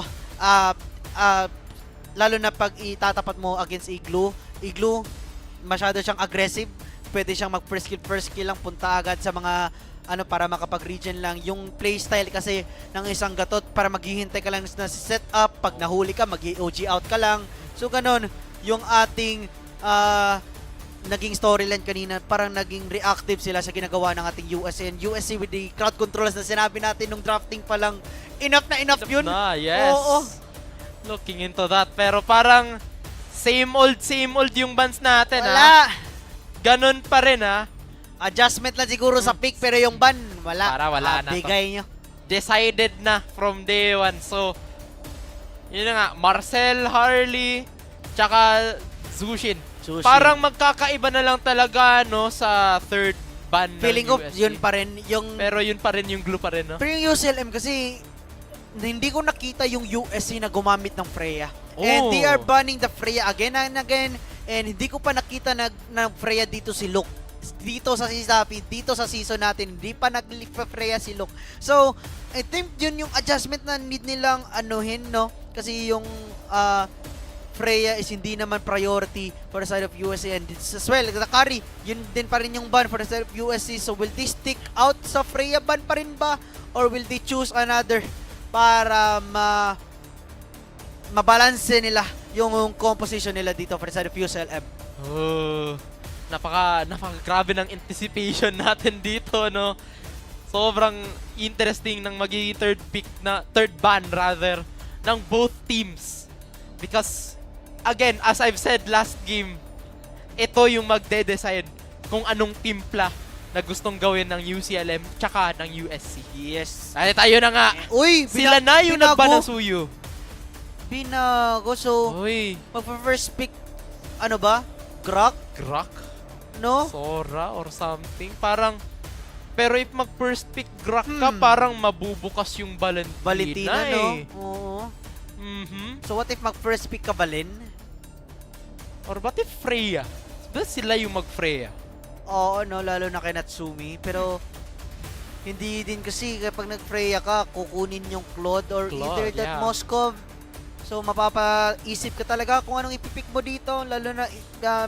T: Lalo na pag itatapat mo against Igloo. Igloo, masyado siyang aggressive. Pwede siyang mag-first kill lang, punta agad sa mga para makapag-regen lang. Yung playstyle kasi ng isang gatot, para maghihintay ka lang na set up. Pag nahuli ka, mag-OG out ka lang. So, ganun. Yung ating naging storyline kanina, parang naging reactive sila sa ginagawa ng ating USC. And USC with the crowd controls na sinabi natin nung drafting pa lang, enough yun.
Q: Yes.
T: Oo.
Q: Looking into that. Pero parang same old yung bans natin.
T: Wala.
Q: Ganon pa rin,
T: Adjustment lang siguro sa pick, pero yung ban, wala.
Q: Para wala na.
T: Bigay nyo.
Q: Decided na from day one. So, yun na nga. Marcel, Harley, tsaka Zushin. Parang magkakaiba na lang talaga, sa third ban ng
T: Feeling ko,
Q: USC.
T: yun pa rin.
Q: Pero yun pa rin yung glue pa rin, no?
T: Pero yung UCLM kasi, hindi ko nakita yung USC na gumamit ng Freya. And they are banning the Freya again and again. And hindi ko pa nakita na Freya dito si Luke. Dito sa CESAFI, dito sa season natin, hindi pa nag-Freya si Luke. So, I think yun yung adjustment na need nilang anuhin, no? Kasi yung Freya is hindi naman priority for the side of USC, and as well, the carry, yun din pa rin yung ban for the side of USC. So will they stick out sa Freya ban pa rin ba? Or will they choose another para mabalanse nila yung composition nila dito for the side of UCLM?
Q: Napaka grabe ng anticipation natin dito, no? Sobrang interesting ng magiging third ban rather ng both teams. Because again, as I've said last game, ito yung magde-decide kung anong timpla na gustong gawin ng UCLM tsaka ng USC.
T: Yes.
Q: Ay, tayo na nga.
T: Uy,
Q: sila na yung nagbanasuyo.
T: Binago. So, mag-first pick, ano ba? Grok?
Q: Grok?
T: No?
Q: Sora or something. Parang, pero if mag-first pick Grak ka, parang mabubukas yung Valentina,
T: Valentina, no?
Q: eh.
T: Oo.
Q: Mhm.
T: So what if mag-first pick ka Valen?
Q: Or what if Freya? Ba sila yung mag-Freya?
T: Oo, no, lalo na kay Natsumi. Pero, hindi din kasi kapag nag-Freya ka, kukunin yung Claude or either that Moskov. So, mapapaisip ka talaga kung anong ipipick mo dito. Lalo na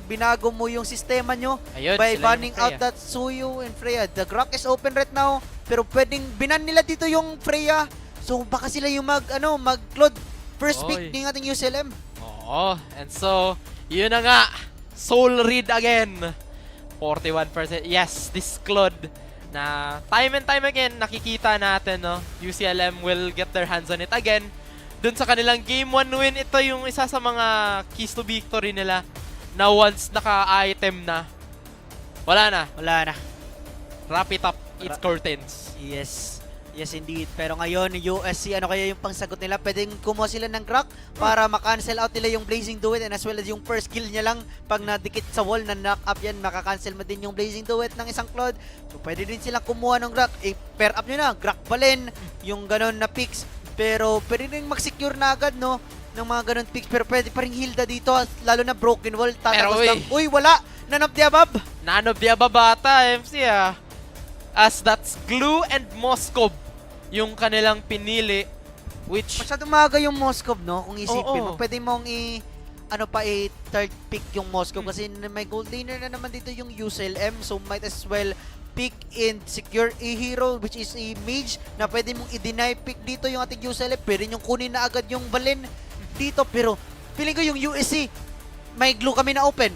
T: binago mo yung sistema nyo
Q: Ayun,
T: by
Q: sila
T: banning
Q: yung
T: out that CIT-U and Freya. The Grak is open right now, pero pwedeng binan nila dito yung Freya. So, baka sila yung mag-Claude first pick ng ating UCLM.
Q: Oo, and so, yun na nga. Soul read again. 41%. Yes, this Claude na time and time again nakikita natin, no? UCLM will get their hands on it again. Dun sa kanilang game 1 win, ito yung isa sa mga keys to victory nila na once naka-item na, wala na.
T: Wala na.
Q: Wrap it up. It's curtains.
T: Yes. Yes, indeed. Pero ngayon, USC, ano kaya yung pangsagot nila? Pwedeng kumuha sila ng Grak para makancel out nila yung Blazing Duet and as well as yung first kill niya lang pag nadikit sa wall na knock up yan, makakancel mo din yung Blazing Duet ng isang Claude. So, pwede din silang kumuha ng Grak. Pair up nyo na. Grak Valen, yung ganon na picks. Pero pwede rin mag-secure na agad, no? Ng mga ganon picks. Pero pwede pa rin Hilda dito, lalo na Broken Wall. Tatapos lang. Uy, wala! None of the above!
Q: None of the above ata, MC, ah. As that's Glue and Moskov yung kanilang pinili, which
T: masyadong maaga yung Moskov, no? Kung isipin mo,
Q: Oo.
T: pwede mong third pick yung Moskov kasi may gold laner na naman dito yung UCLM, so might as well pick and secure a hero which is a mage na pwede mong i-deny pick dito yung ating UCLM. Pwede yung kunin na agad yung Valen dito, pero feeling ko yung USC may glue kami na open,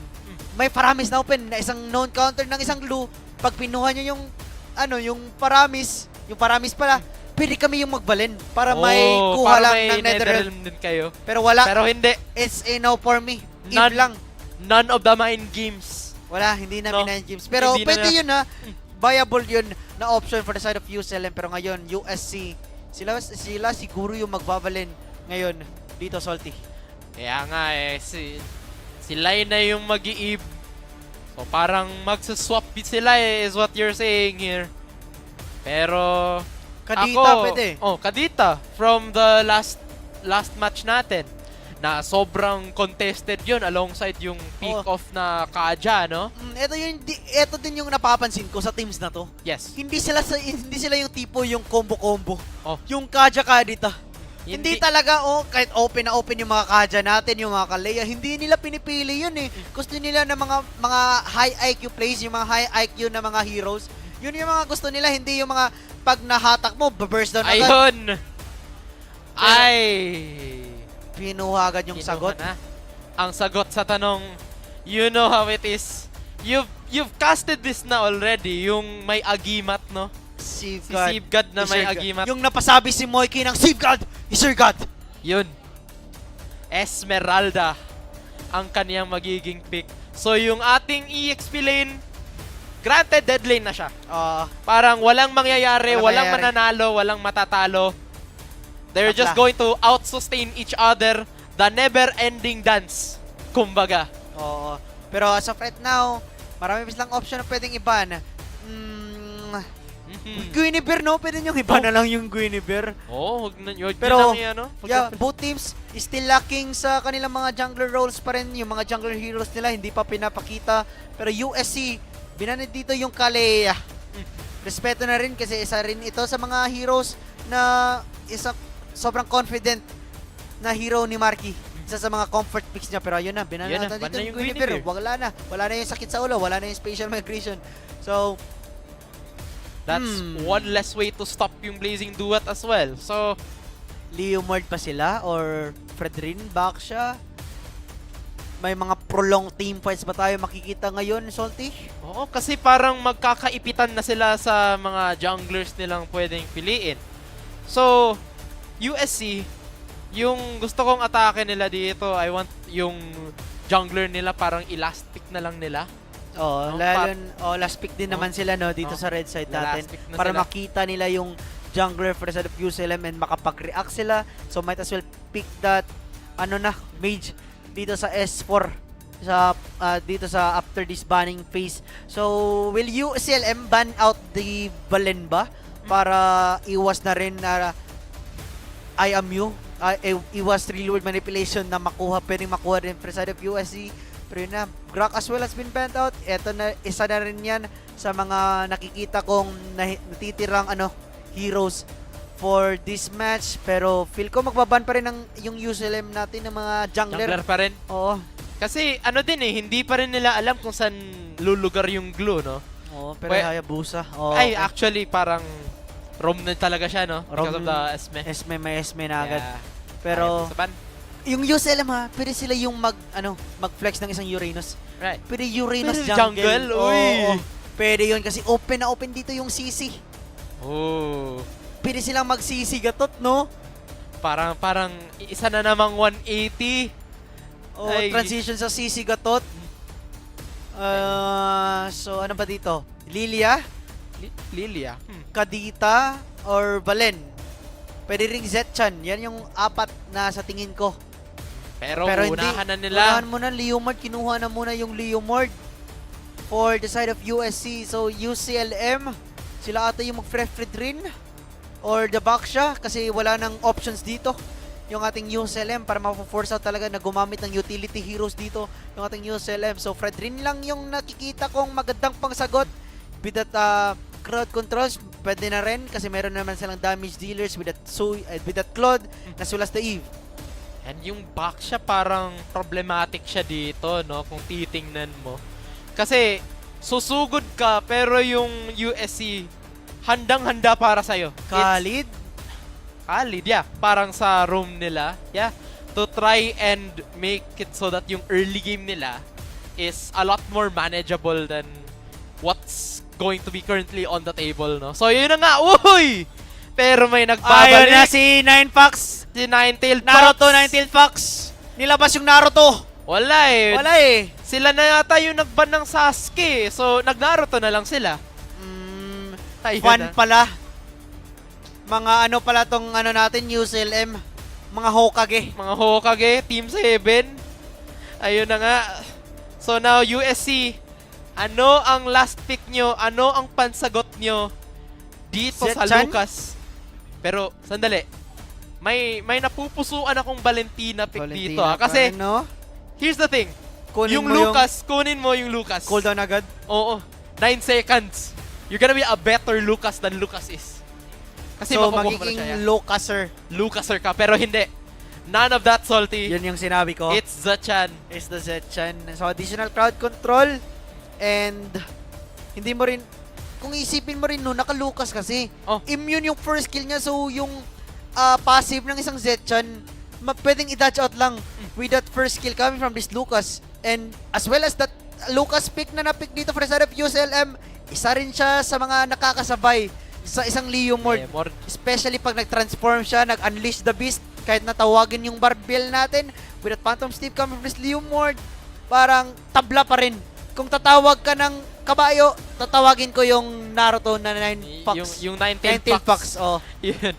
T: may paramis na open na isang known counter ng isang glue. Pag pinuha nyo yung yung paramis pala, pwede kami yung mag-Valen para may kuha lang ng Netherrealm
Q: din kayo.
T: Pero wala.
Q: Pero hindi.
T: It's a no for me.
Q: None,
T: Eve lang.
Q: None of the mind games.
T: Wala, hindi na mind games. Pero pwede yun, ha. Viable yun na option for the side of UCLM. Pero ngayon, USC, sila siguro yung magbabalen ngayon dito, Salty.
Q: Kaya nga sila na yung mag-i-Eve. So parang magsaswap sila is what you're saying here. Pero
T: Kadita pwede.
Q: Kadita from the last match natin na sobrang contested yun alongside yung pick-off na Kaja, no?
T: Ito din yung napapansin ko sa teams na to.
Q: Yes.
T: Hindi sila yung tipo yung combo-combo. Yung Kaja Kadita. Hindi talaga, kahit open na open yung mga Kaja natin, yung mga Kalea, hindi nila pinipili yun eh. Gusto nila ng mga high IQ plays, yung mga high IQ na mga heroes. Yun yung mga gusto nila, hindi yung mga pag nahatak mo, burst down agad.
Q: Ayun!
T: Pinuha agad yung sagot.
Q: Ang sagot sa tanong, you know how it is. You've casted this na already, yung may agimat, no? Si Sivgad na may agimat.
T: Yung napasabi si Moiki ng Sivgad is your God.
Q: Yun. Esmeralda ang kaniyang magiging pick. So yung ating EXP lane, granted dead lane na siya. Parang walang mangyayari, walang mananalo, walang matatalo. They're just going to out-sustain each other. The never-ending dance. Kumbaga.
T: Oo. Pero as of right now, marami lang option na pwedeng iban. Guinevere, no? Pwede nyo iba na lang yung Guinevere.
Q: Huwag
T: pero,
Q: lang yan, no?
T: Both teams is still lacking sa kanilang mga jungler roles pa rin. Yung mga jungler heroes nila, hindi pa pinapakita. Pero USC, binanid dito yung Kalea. Respeto na rin kasi isa rin ito sa mga heroes na sobrang confident na hero ni Marky. Isa sa mga comfort picks niya. Pero ayun na, binanid natin dito yung Guinevere. Wala na yung sakit sa ulo, wala na yung spatial migration. So,
Q: that's one less way to stop yung Blazing Duet as well. So,
T: Leomord pa sila or Fredrin back siya? May mga prolonged team fights ba tayo makikita ngayon, Salty?
Q: Oo, kasi parang magkakaipitan na sila sa mga junglers nilang pwedeng piliin. So, USC, yung gusto kong atake nila dito, I want yung jungler nila parang i-last pick na lang nila.
T: Last pick din naman sila dito sa red side natin para makita nila yung jungler for the side of UCLM and makapag-react sila. So might as well pick that mage dito sa S4 dito sa after this banning phase. So, will UCLM ban out the Balen ba? Para iwas na rin na IMU? Iwas real world manipulation na pwedeng makuha rin for side of USC. Pero yun na, Grok as well has been banned out. Ito na, isa na rin yan sa mga nakikita kong natitirang heroes for this match. Pero feel ko magbaban pa rin yung UCLM natin ng mga jungler.
Q: Jungler pa rin?
T: Oo.
Q: Kasi hindi pa rin nila alam kung saan lulugar yung glue, no?
T: Oo, pero Hayabusa.
Q: Ay, actually, parang roam na talaga siya, no? Because of the Esme.
T: May Esme na agad.
Q: Yeah.
T: Pero,
Q: Ayaw,
T: yung UCLM pwede sila yung mag-flex ng isang Uranus.
Q: Right.
T: Pwede Uranus
Q: Pero
T: jungle.
Q: uy!
T: Pwede yun kasi open na open dito yung CC.
Q: Oh.
T: Pwede silang mag-CC gatot, no?
Q: Parang isa na namang 180.
T: Transition sa CC gatot. So, ano ba dito? Lilia?
Q: Lilia?
T: Kadita? Or Balen? Pwede ring Zetchan. Yan yung apat na sa tingin ko.
Q: Pero unahan na nila.
T: Unahan muna Leomord. Kinuha na muna yung Leomord for the side of USC. So, UCLM, sila ata yung mag-preferred rin. Or the Baksha kasi wala nang options dito. Yung ating UCLM para ma-force out talaga na gumamit ng utility heroes dito. Yung ating UCLM. So, Fredrin lang yung nakikita kong magandang pangsagot. With that crowd controls, pwede na rin kasi meron naman silang damage dealers with that Claude na sulas the Eve.
Q: And yung Baksha parang problematic siya dito, no? Kung titingnan mo. Kasi susugod ka pero yung USC handang-handa para sa'yo.
T: Khalid,
Q: yeah. Parang sa room nila, yeah. To try and make it so that yung early game nila is a lot more manageable than what's going to be currently on the table, no? So yun na nga, uy! Pero may nagbabalik.
T: Ayun na si Ninepacks.
Q: Si Ninetailed Fox.
T: Naruto, Ninetailed Fox. Nilabas yung Naruto.
Q: Wala eh.
T: Wala eh.
Q: Sila na yata yung nagban ng Sasuke. So, nag-Naruto na lang sila.
T: Fun pala. Mga pala tong natin, UCLM. Mga Hokage.
Q: Mga Hokage, Team 7. Ayun na nga. So now, USC, ano ang last pick nyo? Ano ang pansagot nyo dito sa Lucas? Pero, sandali. May napupusuan akong Valentina pick dito. Kasi, here's the thing. Kunin mo yung Lucas.
T: Cooldown agad?
Q: Oo. 9 seconds. You're gonna be a better Lucas than Lucas is. Kasi
T: so, magiging Lucaser.
Q: Lucaser ka, pero hindi. None of that, Salty.
T: Yan yung sinabi ko.
Q: It's Zetchan.
T: It's the Zetchan. So, additional crowd control. And, hindi mo rin, kung isipin mo rin naka-Lucas kasi. Immune yung first kill niya. So, yung passive ng isang Zetchan, pwedeng i-dodge out lang with that first kill coming from this Lucas. And, as well as that Lucas pick na na-pick dito for the side of UCLM, isa rin siya sa mga nakakasabay sa isang Leomord. Especially pag nag-transform siya, nag-unleash the beast, kahit natawagin yung Barbell natin, with that Phantom Steve coming from this Leomord, parang tabla pa rin. Kung tatawag ka ng kabayo, tatawagin ko yung Naruto na 9 Fox.
Q: Yung 9-tailed Fox.
T: Oh.
Q: Yun.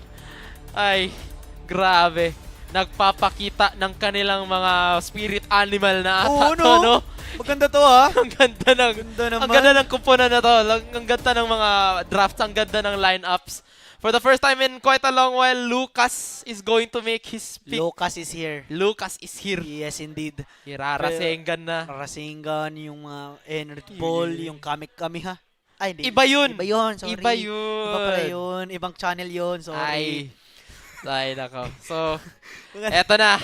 Q: Ay, grabe. Nagpapakita ng kanilang mga spirit animal na ata to, no?
T: Maganda to, ha?
Q: Ang ganda ng kuponan na to. Ang ganda ng mga drafts. Ang ganda ng lineups. For the first time in quite a long while, Lucas is going to make his pick.
T: Lucas is here.
Q: Lucas is here.
T: Yes, indeed.
Q: Rarasengan na.
T: Rarasengan, yung energy ball, yung Kami ha? Ay, hindi.
Q: Iba yun.
T: Iba yun, sorry.
Q: Iba yun.
T: Iba pala yun. Ibang channel yun, sorry.
Q: Ay, nako. So, eto na.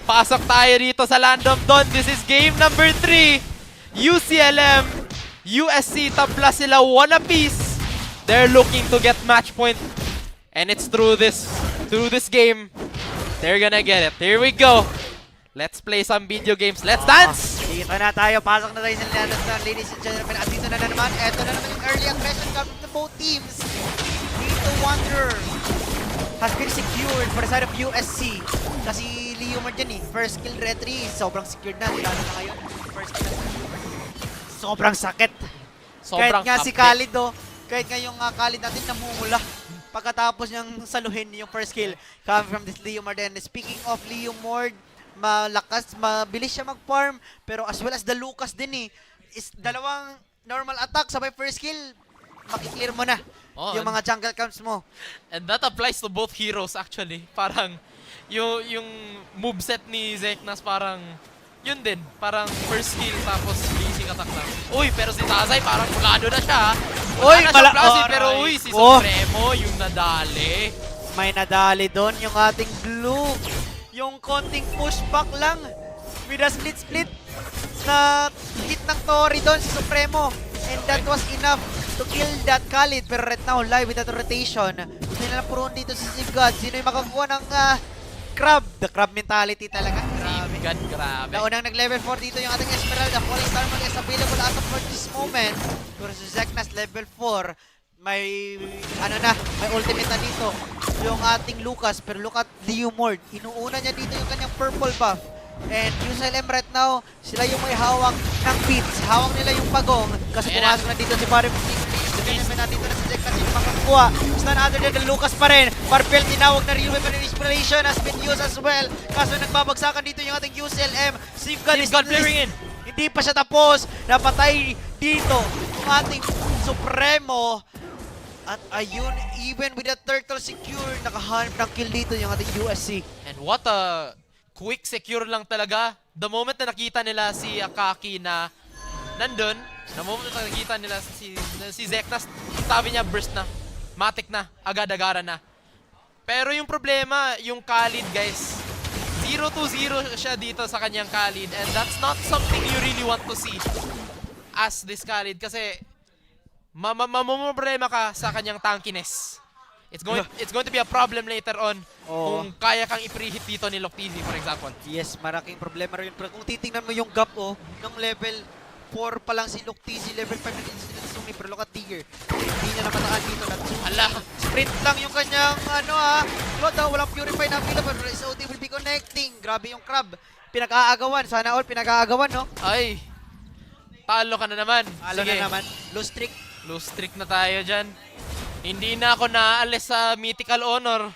Q: Pasok tayo dito sa Land of Dawn. This is game number 3. UCLM, USC, tabla sila 1 apiece. They're looking to get match point. And it's through this game. They're gonna get it. Here we go. Let's play some video games. Let's dance!
T: Dito na tayo. Pasok na tayo sa Land of Dawn, ladies and gentlemen. At dito na naman. Eto na naman yung early aggression coming to both teams. Dito Wanderer has been secured for the side of USC. Kasi Leomord yan eh. First kill retry. Sobrang secured na. Lalo na ngayon. First kill na sobrang sakit.
Q: Sobrang
T: kahit nga si Khalid kahit nga yung Khalid natin namumula. Pagkatapos niyang saluhin yung first kill coming from this Leomord. And speaking of Leomord, malakas, mabilis siya mag-farm, pero as well as the Lucas din is dalawang normal attack, sabay first kill, makiklear mo na yung mga jungle camps mo.
Q: And that applies to both heroes actually. Parang yung moveset ni Zeknas parang yun din. Parang first kill tapos basic attack lang. Uy, pero si Tazay parang pulado na siya. Wala na siyang klase, pero uy, si Supremo yung nadali.
T: May nadali doon yung ating blue. Yung konting pushback lang with a split na hit ng Tori doon si Supremo. And that was enough to kill that Khalid. Pero right now, live with that rotation. Gusto nila puroon dito si Zigad. Sino yung makakuha ng crab? The crab mentality talaga.
Q: God, grabe.
T: Naunang nag-level 4 dito yung ating Esmeralda. Falling Star Mag is available as of for this moment. Pero si Zeknas level 4. May may ultimate na dito yung ating Lucas. Pero look at Leo Mord. Inuuna niya dito yung kanyang purple buff. And UCLM right now, sila yung may hawak ng beats. Hawak nila yung pagong. Kasi pumasok na dito si Barry May nandito na si Zeknas yung makakuha. It's none other than Lucas pa rin. Barbell tinawag na real weapon inspiration has been used as well. Kaso nagbabagsakan dito yung ating UCLM. Safeguard is
Q: clearing in.
T: Hindi pa siya tapos. Napatay dito yung ating Supremo. At ayun, even with the turtle secure, nakahanap ng kill dito yung ating USC.
Q: And what a quick secure lang talaga. The moment na nakita nila si Akaki na nandun, the moment na nakita nila si Zeknas, sabi niya burst na, matic na, agad-agara na. Pero yung problema, yung Khalid guys, 0-0 siya dito sa kanyang Khalid, and that's not something you really want to see as this Khalid kasi mamumroblema ka sa kanyang tankiness. It's going to be a problem later on kung kaya kang i-preheat dito ni Loctizi, for example.
T: Yes, malaking problema rin. Pero kung titingnan mo yung gap ng level 4 pa lang si Loctizi, level 5 na dito sila Sumi, pero look at Tiger. Hindi niya nakataan dito.
Q: Ala!
T: Sprint lang yung kanyang walang purify na pila, pero SOD will be connecting. Grabe yung crab. Pinag-aagawan. Sana all pinag-aagawan, no?
Q: Ay! Talo ka na naman.
T: Talo na naman. Lose streak.
Q: Lose streak na tayo dyan. Hindi na ako naalis sa Mythical Honor.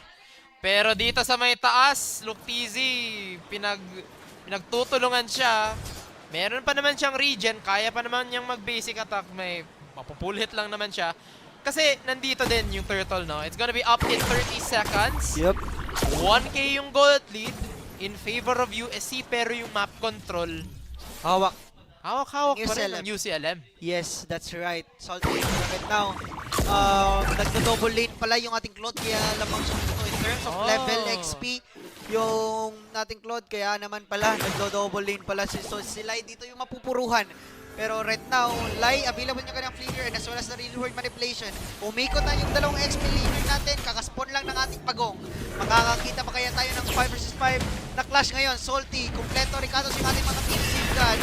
Q: Pero dito sa may taas, Loctizi, pinagtutulungan siya. Meron pa naman siyang regen, kaya pa naman niyang mag-basic attack. May mapupulhit lang naman siya. Kasi nandito din yung turtle, no? It's gonna be up in 30 seconds.
T: Yep.
Q: 1k yung gold lead in favor of USC, pero yung map control,
T: hawak
Q: pa rin ng UCLM.
T: Yes, that's right. Salty right now. Nagdo-double lane pala yung ating Claude, kaya lamang siya dito in terms of level XP. Yung ating Claude, kaya naman pala nagdo-double lane pala. So sila dito yung mapupuruhan. Pero right now, Lai, available niya kanyang flicker and as well as the real world manipulation. Umikot na yung dalawang XP leader natin. Kakaspawn lang ng ating pagong. Makakakita pa kaya tayo ng 5 vs 5 na clash ngayon. Salty, kompleto, Ricardo yung ating mga pinisigan.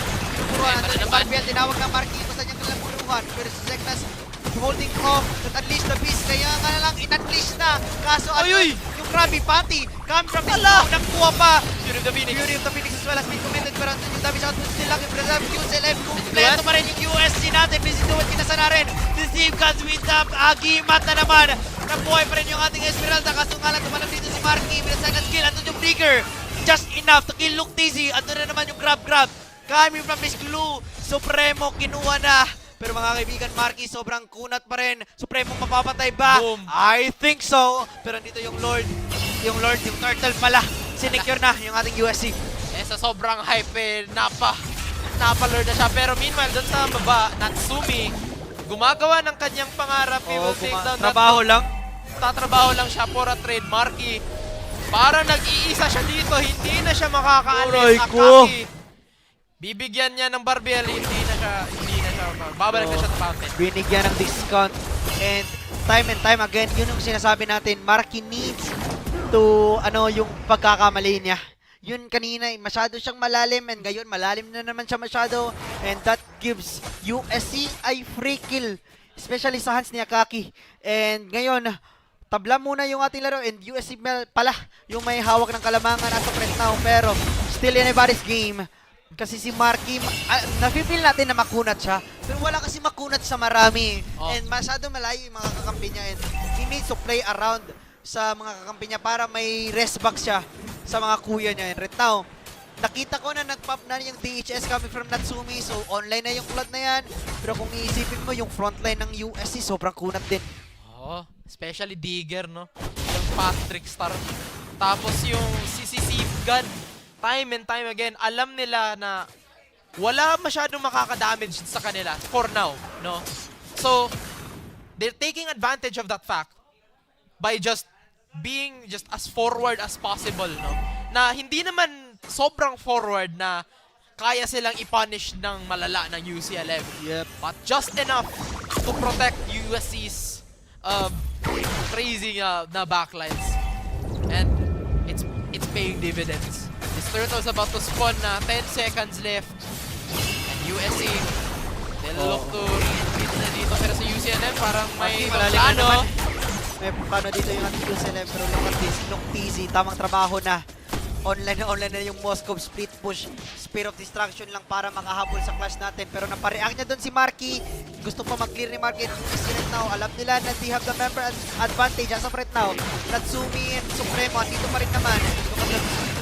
T: Puruhan natin yung Barbiel, tinawag ng Marky. Basta niyang kanilang puruhan. Pero si Zeknas holding off that unleash the beast. Kaya nga lang, in-unleash na. Kaso yung Krabby Patty come from his mouth. Nagkuha pa. Fury of the Phoenix as well as being committed. Pero yung damage output still lang. Yung preserve UCLM. Kompleto pa rin yung USC natin. Busy do it. Kinasa na rin. Deceive Gods with the Agimat na naman. Nabuhay pa rin yung ating Esmeralda. Kaso nga lang tumalang dito si Marky. With a second skill. Andun yung Flicker. Just enough to kill Loctizi. Andun na naman yung grab. Coming from Miss Glue. Supremo kinuha na. Pero mga kaibigan, Marky, sobrang kunat pa rin. Supremo mapapatay ba?
Q: Boom.
T: I think so. Pero dito yung Lord. Yung Turtle pala. Sinecure na yung ating USC.
Q: Sa sobrang hype, napa-lord na siya. Pero meanwhile, doon sa baba, Natsumi, gumagawa ng kanyang pangarap. He will take down
T: trabaho lang.
Q: Tatrabaho lang siya for a trade. Marky, parang nag-iisa siya dito. Hindi na siya makakaalis. Akaki, bibigyan niya ng Barbiel. Hindi na siya. Babalik na siya sa fountain.
T: Binigyan ng discount. And time again, yun yung sinasabi natin. Marky needs to, yung pagkakamali niya. Yun kanina, masyado siyang malalim. And ngayon, malalim na naman siya masyado. And that gives USC a free kill. Especially sa hands ni Akaki. And ngayon, tabla muna yung ating laro. And USC pala yung may hawak ng kalamangan as of right now. Pero, still anybody's game. Kasi si Marky, nafe-feel natin na makunat siya. Pero wala kasi makunat sa marami. And masyado malayo yung mga kakampi niya. And he needs to play around sa mga kakampi niya para may rest back siya sa mga kuya niya. And right now, nakita ko na nag-pop na yung DHS coming from Natsumi, so online na yung flood na yan. Pero kung iisipin mo, yung frontline ng USC, sobrang kunat din.
Q: Oo, especially Digger, no? Yung Patrick Star. Tapos yung CCC gun, time and time again, alam nila na wala masyadong makaka-damage sa kanila for now, no? So, they're taking advantage of that fact by just being just as forward as possible, no? Na hindi naman sobrang forward na kaya silang i-punish ng malala ng UCLM.
T: Yep.
Q: But just enough to protect USC's crazy na backlines. And it's paying dividends. This turtle's about to spawn na 10 seconds left. And USC, they'll look to retreat na dito. Pero sa UCLM, parang may plano.
T: May plano dito yung ating UCLM, pero look at this, look easy, tamang trabaho na. Online na yung Moscow split push, Spear of Distraction lang para makahabol sa clash natin. Pero napareact niya doon si Marky. Gusto pa mag-clear ni Marky right now. Alam nila na they have the member advantage as of right now. Natsumi and Supremo, dito pa rin naman.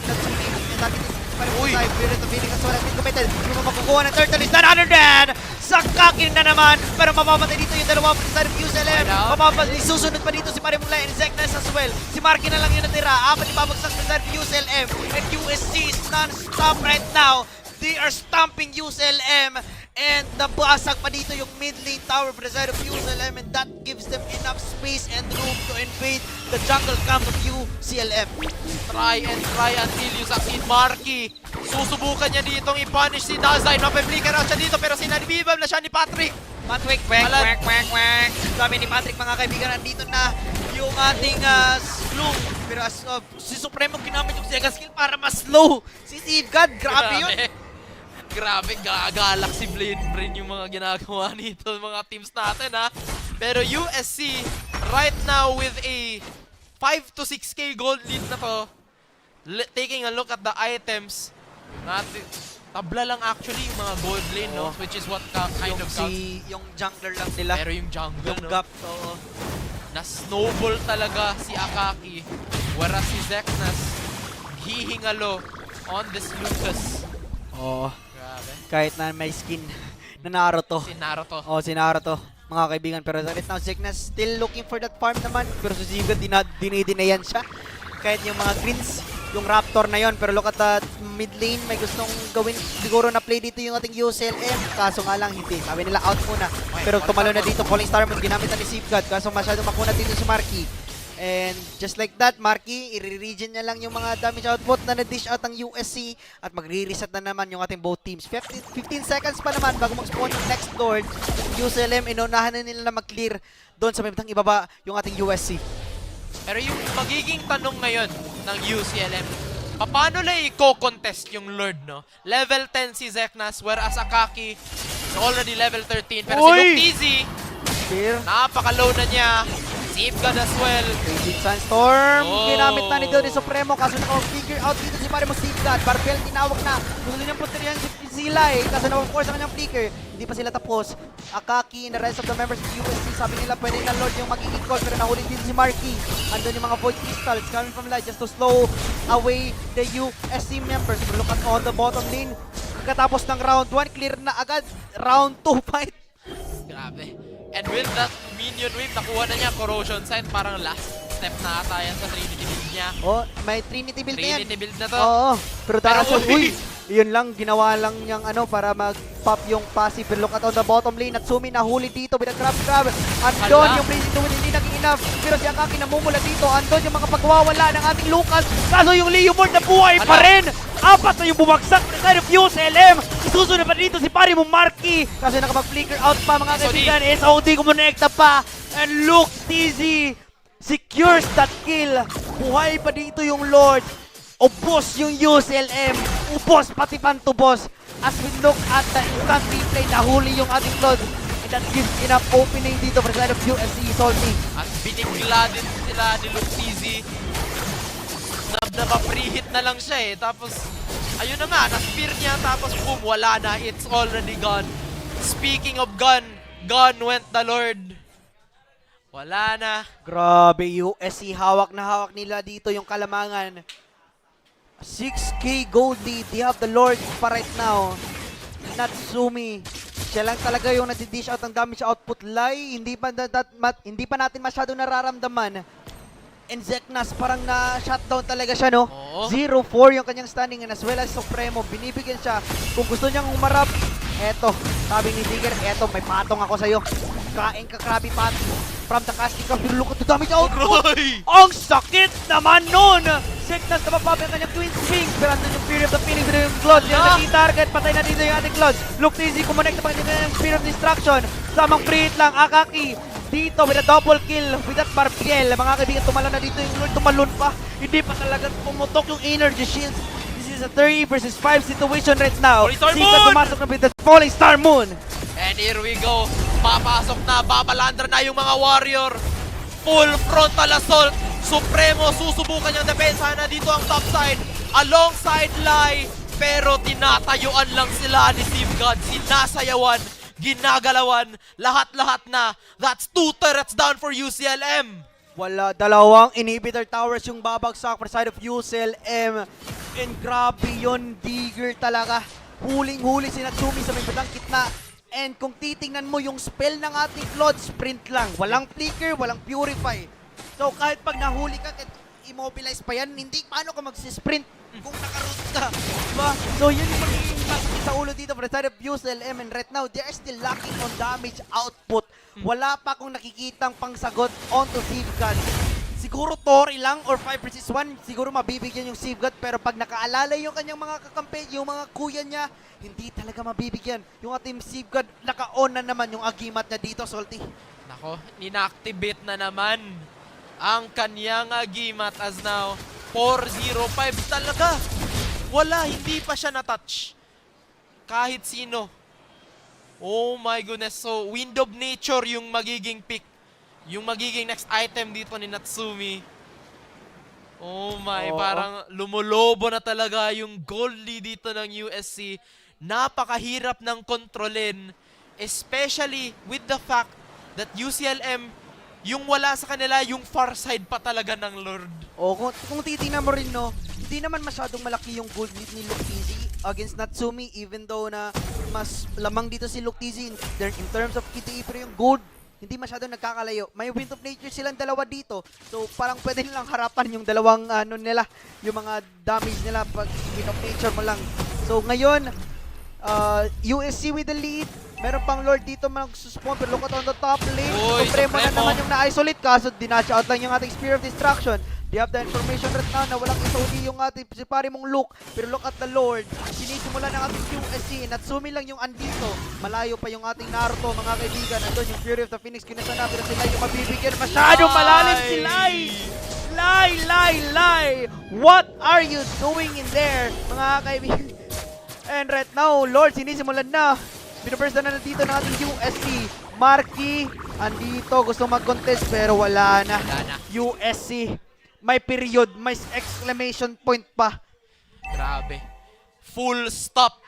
T: Natsumi, natin pa rin po side. Spirit of Healing as well as been committed. Yung makukuha ng turtle is none other than Sakakin na naman. Pero mamamatay dito yung dalawa pa side of UCLM. Mamamatay, susunod pa dito si Marimula and Zeknas as well. Si Marky na lang yung natira. Apat ibabagsak sa side of UCLM. And USC is non-stop right now. They are stomping UCLM. And nabasag pa dito yung mid lane tower for the side of UCLM. And that gives them enough space and room to invade the jungle camp of UCLM.
Q: Try until you succeed. Marky, susubukan niya ditong i-punish si Dazai. Mapiplicker out siya dito pero sinalibibab na siya ni Patrick.
T: Patrick, wek. Sabi ni Patrick, mga kaibigan, nandito na yung ating slow. Pero as si Supremo ginamit yung second skill para mas slow. Si Safeguard, grabe yun.
Q: Grabe, gagalak si Brain yung mga ginagawa nito, mga teams natin, ha. Pero USC, right now with a 5 to 6k gold lead na to, taking a look at the items, natin, tabla lang actually yung mga gold lane, no? Which is what kind of counts.
T: Yung jungler lang nila.
Q: Pero yung jungle,
T: yung
Q: no?
T: gap, oo.
Q: Na-snowball talaga si Akaki, whereas si Zeknas, hihingalo on this Lucas.
T: Oo.
Q: Grabe.
T: Kahit na may skin na Naruto.
Q: Si Naruto.
T: Oo, si Naruto. Mga kaibigan, pero right now, Zeknas still looking for that farm naman. Pero si Ziga, dinidinayan siya. Kahit yung mga greens, yung Raptor na yon. Pero look at that mid lane, may gustong gawin siguro na play dito yung ating UCLM. Kaso nga lang, hindi. Sabi nila out muna. Pero tumalo na dito, Falling Star Moon, ginamit na ni Safeguard. Kaso masyadong makunat dito si Marky. And just like that, Marky, i-regen niya lang yung mga damage output na na-dish out ang USC at magre-reset na naman yung ating both teams. 15 seconds pa naman bago mag-spawn yung next Lord. UCLM, inunahan na nila na mag-clear doon sa mibitang ibaba yung ating USC.
Q: Pero yung magiging tanong ngayon ng UCLM, paano na i-co-contest yung Lord, no? Level 10 si Zeknas, whereas Akaki is already level 13. Pero si Luktizi, napaka-low na niya. Safeguard as well.
T: Raging Sandstorm. Ginamit na ni Dodi Supremo. Kaso naka-figure out dito si Marimo Safeguard. Barbell tinawag na. Gusto niyang punterihan si Zilay. Kaso na-of-course ang kanyang flicker. Hindi pa sila tapos. Akaki and the rest of the members of USC. Sabi nila pwede na Lord yung magiging call. Pero nahuli dito si Marky. Andun yung mga Void Crystals coming from light just to slow away the USC members. Pero look at on the bottom lane. Katapos ng round 1, clear na agad. Round 2 fight.
Q: Grabe. And with that minion wave, nakuha na niya Corrosion Sign. Parang last step na ata yan sa Trinity build niya.
T: Oh, may Trinity build na yan.
Q: Trinity build na to.
T: Oo. Pero dahil sa yun lang, ginawa lang niyang para mag-pop yung passive. Pero look at on the bottom lane. Natsumi nahuli dito. Grab. Andon yung blazing to win. Hindi naging enough. Pero si Akaki namumula dito. Andon yung mga pagwawala ng ating Lucas. Kaso yung Leomord na buhay pa rin. Apat na yung bumagsak sa side of UCLM. Isusunod pa dito si pari mo Marky. Kasi nakapag-flicker out pa mga kaibigan. SOD kumonekta pa. And look, TZ secures that kill. Buhay pa dito yung Lord. Ubos yung UCLM. Ubos pati pantubos. As we look at the instant replay, nahuli yung ating Lord. And that gives enough opening dito for the side of USC Salty.
Q: At binigla din sila ni Luke TZ. Napa-preheat na lang siya Tapos, ayun na nga, na-spear niya. Tapos boom, wala na. It's already gone. Speaking of gone went the Lord. Wala na.
T: Grabe, USC. Hawak na hawak nila dito yung kalamangan. 6K gold lead. They have the Lord pa right now. Natsumi. Siya lang talaga yung nadidish out ang damage output. Lai, hindi pa natin masyado nararamdaman. And Zeknas, parang na-shutdown talaga siya, no? 0-4 yung kanyang standing, and as well as Supremo, binibigyan siya. Kung gusto niyang umarap, eto, sabi ni Digger, eto, may patong ako sa'yo. Kain ka, Krabby Pat. From the casting cup, look at the damage output. Ang sakit naman nun! Zeknas na mapabi ang kanyang Twin Swings, pero andun yung Fury of the Phoenix, pero yung Cloud, yung naging target, patay na dito yung ating Cloud. Look, easy, kumonect na pa yung Spirit of Destruction. Samang free hit lang, Akaki. Dito with a double kill with that Barbiel. Mga kaibigan, tumalon na dito yung Lord, tumalon pa. Hindi pa talaga pumutok yung energy shields. This is a 3 versus 5 situation right now. Sika tumasok na with the Falling Star Moon.
Q: And here we go. Papasok na, babalandra na yung mga warrior. Full frontal assault. Supremo, susubukan niyang depensa na dito ang top side. Alongside Lai. Pero tinatayuan lang sila ni Steve God. Sinasayawan, ginagalawan, lahat-lahat na. That's 2 turrets down for UCLM.
T: Wala, dalawang inhibitor towers yung babagsak for side of UCLM. And grabe yun, Digger talaga. Huling-huli si Natsumi sa may badang kitna. And kung titingnan mo yung spell ng ating Claude, sprint lang. Walang flicker, walang purify. So kahit pag nahuli ka, immobilize pa yan, hindi paano ka magsisprint kung nakaroot ka. Diba? So yun yung magiging masakit sa ulo dito for the side of UCLM. And right now, they are still lacking on damage output. Wala pa akong nakikitang pangsagot onto Sivgad. Siguro Tori lang or 5 versus 1, siguro mabibigyan yung Sivgad. Pero pag nakaalala yung kanyang mga kakampi, yung mga kuya niya, hindi talaga mabibigyan. Yung ating Sivgad, naka-on na naman yung agimat niya dito, Salty.
Q: Nako, ina-activate na naman ang kanyang agimat as now 4-0-5 talaga. Wala, hindi pa siya na-touch. Kahit sino. Oh my goodness. So, Wind of Nature yung magiging pick. Yung magiging next item dito ni Natsumi. Oh my, parang lumulobo na talaga yung gold lead dito ng USC. Napakahirap ng kontrolin. Especially with the fact that UCLM, yung wala sa kanila, yung far side pa talaga ng Lord.
T: Kung titingnan mo rin, no, hindi naman masyadong malaki yung gold lead ni Luktizi against Natsumi, even though na mas lamang dito si Luktizi in terms of KTE, pero yung gold, hindi masyadong nagkakalayo. May Wind of Nature silang dalawa dito. So parang pwede nilang harapan yung dalawang nila, yung mga damage nila pag Wind of Nature mo lang. So ngayon, USC with the lead. Meron pang Lord dito mag-suspawn, pero look at on the top lane. Supremo na naman yung na-isolate, kaso dinatch out lang yung ating Spear of Destruction. They have the information right now na walang SOD yung ating si pare mong Luke. Pero look at the Lord. Sinisimula ng ating USC. Natsumi lang yung andito. Malayo pa yung ating Naruto, mga kaibigan. Andun yung Fury of the Phoenix. Kinasa na, pero sila yung mabibigyan. Masyadong malalim si Lai! Lai! What are you doing in there, mga kaibigan? And right now, Lord, sinisimulan na. Binuburst na dito ng ating USC. Marky, andito, gusto mag-contest pero wala na. USC, may period, may exclamation point pa.
Q: Grabe. Full stop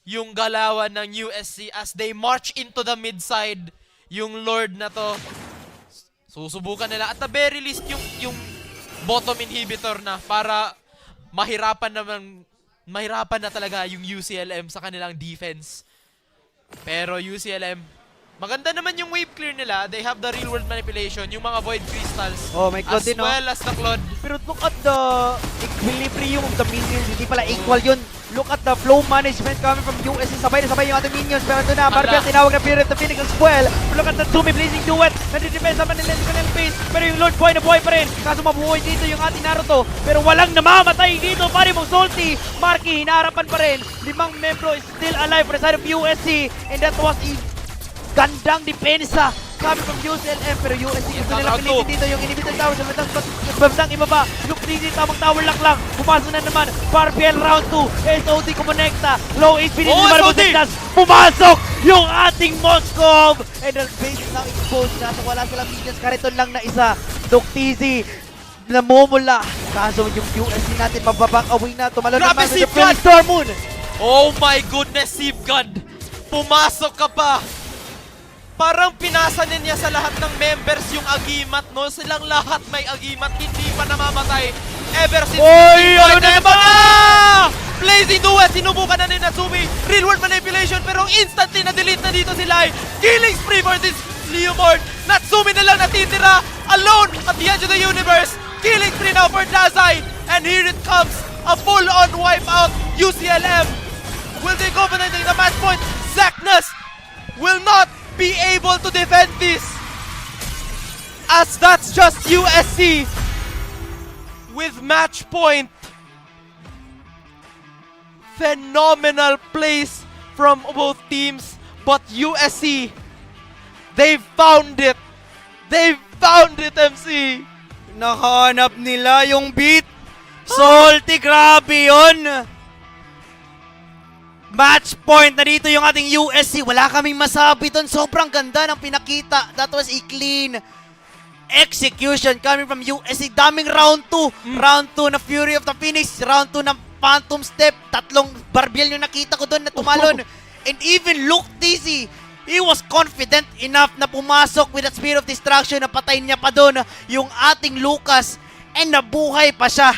Q: yung galawan ng USC as they march into the mid side. Yung Lord na to, susubukan nila. At the very least, yung bottom inhibitor na para mahirapan na talaga yung UCLM sa kanilang defense. Pero UCLM, maganda naman yung wave clear nila. They have the real world manipulation, yung mga void crystals.
T: May Claude
Q: as
T: din,
Q: well as the Claude.
T: Pero look at the equilibrium of the minions. Hindi pala equal yun. Look at the flow management coming from USC. Sabay na sabay yung ating minions. Pero ito na, Marvel tinawag na Fury of the Phoenix as well. Look at the Tsumi blazing duet. Nadidepensa man nila sa kanilang base. Pero yung Lord buhay na buhay pa rin. Kaso mabuhay dito yung ating Naruto. Pero walang namamatay dito. Pare mong Salty. Marky, hinaarapan pa rin. 5 membro is still alive for the side of USC. And that was gandang depensa coming from UCLM, pero USC gusto nila pilitin dito yung inhibitor tower sa bandang ibaba. Look, easy, tamang tower lang. Pumasok na naman, Barbiel round 2, SOD kumonekta, low HP din naman Mosestas. Pumasok yung ating Moskov, and the base is now exposed na, so wala silang minions, kariton lang na isa. Look, easy, namumula, kaso yung USC natin mababang away na, tumalo naman sa Fury Star Moon.
Q: Oh my goodness, Sivgad! Pumasok ka pa! Parang pinasanin niya sa lahat ng members yung agimat, no? Silang lahat may agimat, hindi pa namamatay. ever since.
P: Oy! Ano na
Q: naman? Blazing duet, sinubukan na ni Natsumi. Real world manipulation, pero instantly na-delete na dito si Lai. Killing spree for this Leomord. Natsumi na lang natitira, alone at the edge of the universe. Killing spree now for Dazai. And here it comes, a full-on wipeout. UCLM, will they go for the match point? Zackness will not be able to defend this, as that's just USC with match point. Phenomenal plays from both teams, but USC, they found it. They found it, MC.
P: Nakahanap nila yung beat. Salty, grabe yun. Match point na dito yung ating USC. Wala kaming masabi doon. Sobrang ganda ng pinakita. That was a clean execution coming from USC. Daming round 2. Round 2 na Fury of the Phoenix. Round 2 na Phantom Step. 3 barbiel yung nakita ko doon na tumalon. And even Luke TC, he was confident enough na pumasok with that Spear of Destruction na patayin niya pa doon yung ating Lucas. And nabuhay pa siya.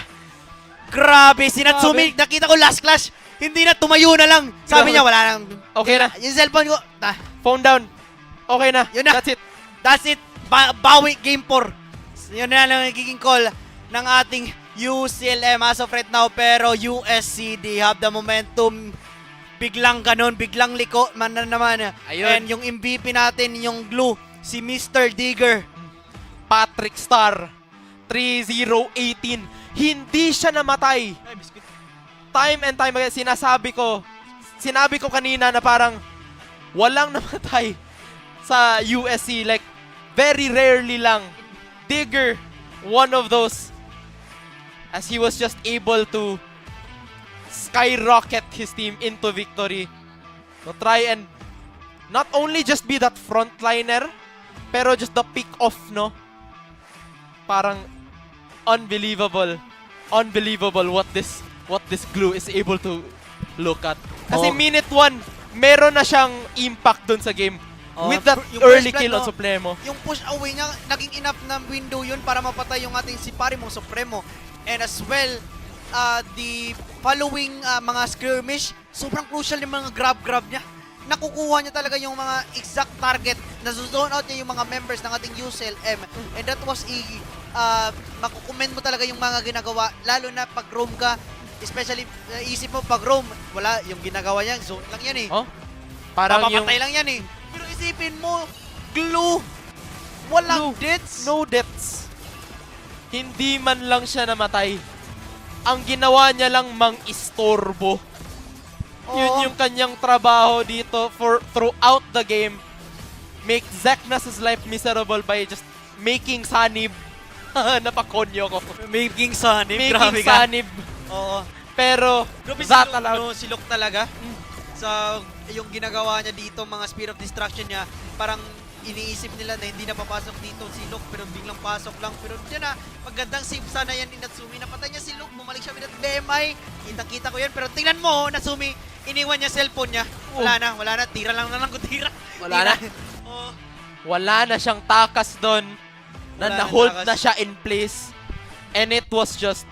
P: Grabe, si Natsumi, nakita ko last clash, hindi na, tumayo na lang. Sabi niya, wala nang...
Q: Okay na.
P: Yung cellphone ko,
Q: phone down. Okay na.
P: Yun na.
Q: That's it.
P: That's it. Bawi, game 4. Yun na lang nagiging call ng ating UCLM as of right now. Pero USC, they have the momentum. Biglang ganun, biglang liko man na naman.
Q: Ayun.
P: And yung MVP natin, yung glue, si Mr. Digger.
Q: Patrick Star, 3-0-18. Hindi siya namatay. Time and time again, sinabi ko kanina na parang walang namatay sa USC. Like, very rarely lang. Digger, one of those, as he was just able to skyrocket his team into victory. To try and not only just be that frontliner, pero just the pick-off, no? Parang unbelievable what this glue is able to look at. Kasi minute 1, meron na siyang impact dun sa game. With that early kill on Supremo.
P: Yung push away niya, naging enough na window yun para mapatay yung ating si Parimong Supremo. And as well, the following mga skirmish, sobrang crucial yung mga grab niya. Nakukuha niya talaga yung mga exact target. Nazuzone out niya yung mga members ng ating UCLM. And that was makukomment mo talaga yung mga ginagawa. Lalo na pag roam ka, especially isip mo pag roam, wala yung ginagawa niya, zone lang yan eh.
Q: Parang
P: mapapatay lang yan eh. Pero isipin mo, glue, walang deaths.
Q: No deaths. Hindi man lang siya namatay. Ang ginawa niya lang mang-istorbo. Yun yung kanyang trabaho dito throughout the game. Make Zackness' life miserable by just making Sanib. Napakonyo ko.
P: Making Sanib,
Q: making Sanib.
P: Oo.
Q: Pero, that allowed.
P: Si Luke talaga. Sa yung ginagawa niya dito, mga Spear of Destruction niya, parang iniisip nila na hindi na papasok dito si Luke, pero biglang pasok lang. Pero dyan na, magandang save sana yan ni Natsumi. Napatay niya si Luke, bumalik siya with that BMI. Kitang-kita ko yan, pero tingnan mo, Natsumi, iniwan niya cellphone niya. Wala na, tira lang kung tira.
Q: Wala na. Wala na siyang takas doon. Na-hold na siya in place. And it was just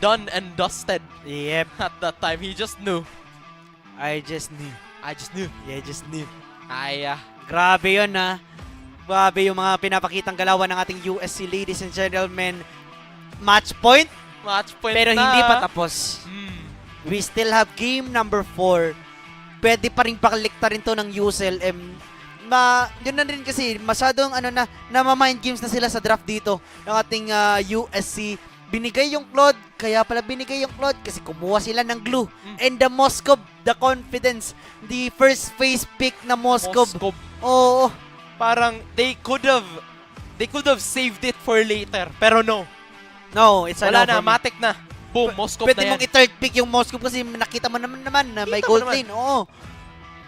Q: done and dusted.
P: Yep.
Q: At that time, he just knew.
P: I just knew. Yeah, just knew. Grabe yun ha. Grabe yung mga pinapakitang galawan ng ating USC, ladies and gentlemen. Match point. Pero
Q: na.
P: hindi pa tapos. We still have game number 4. Pwede pa rin pakalikta rin to ng UCLM. Yun na rin kasi, masyadong mind games na sila sa draft dito ng ating USC. Binigay yung Claude, kaya pala binigay yung Claude kasi kumuha sila ng glue. And the Moskov, the confidence, the first phase pick na Moskov. Oo.
Q: Parang they could have saved it for later, pero no.
P: No, it's
Q: wala na, matik na. Boom, Moskov na yan.
P: Pwede mong i-third pick yung Moskov kasi nakita mo naman na may gold lane. Oo.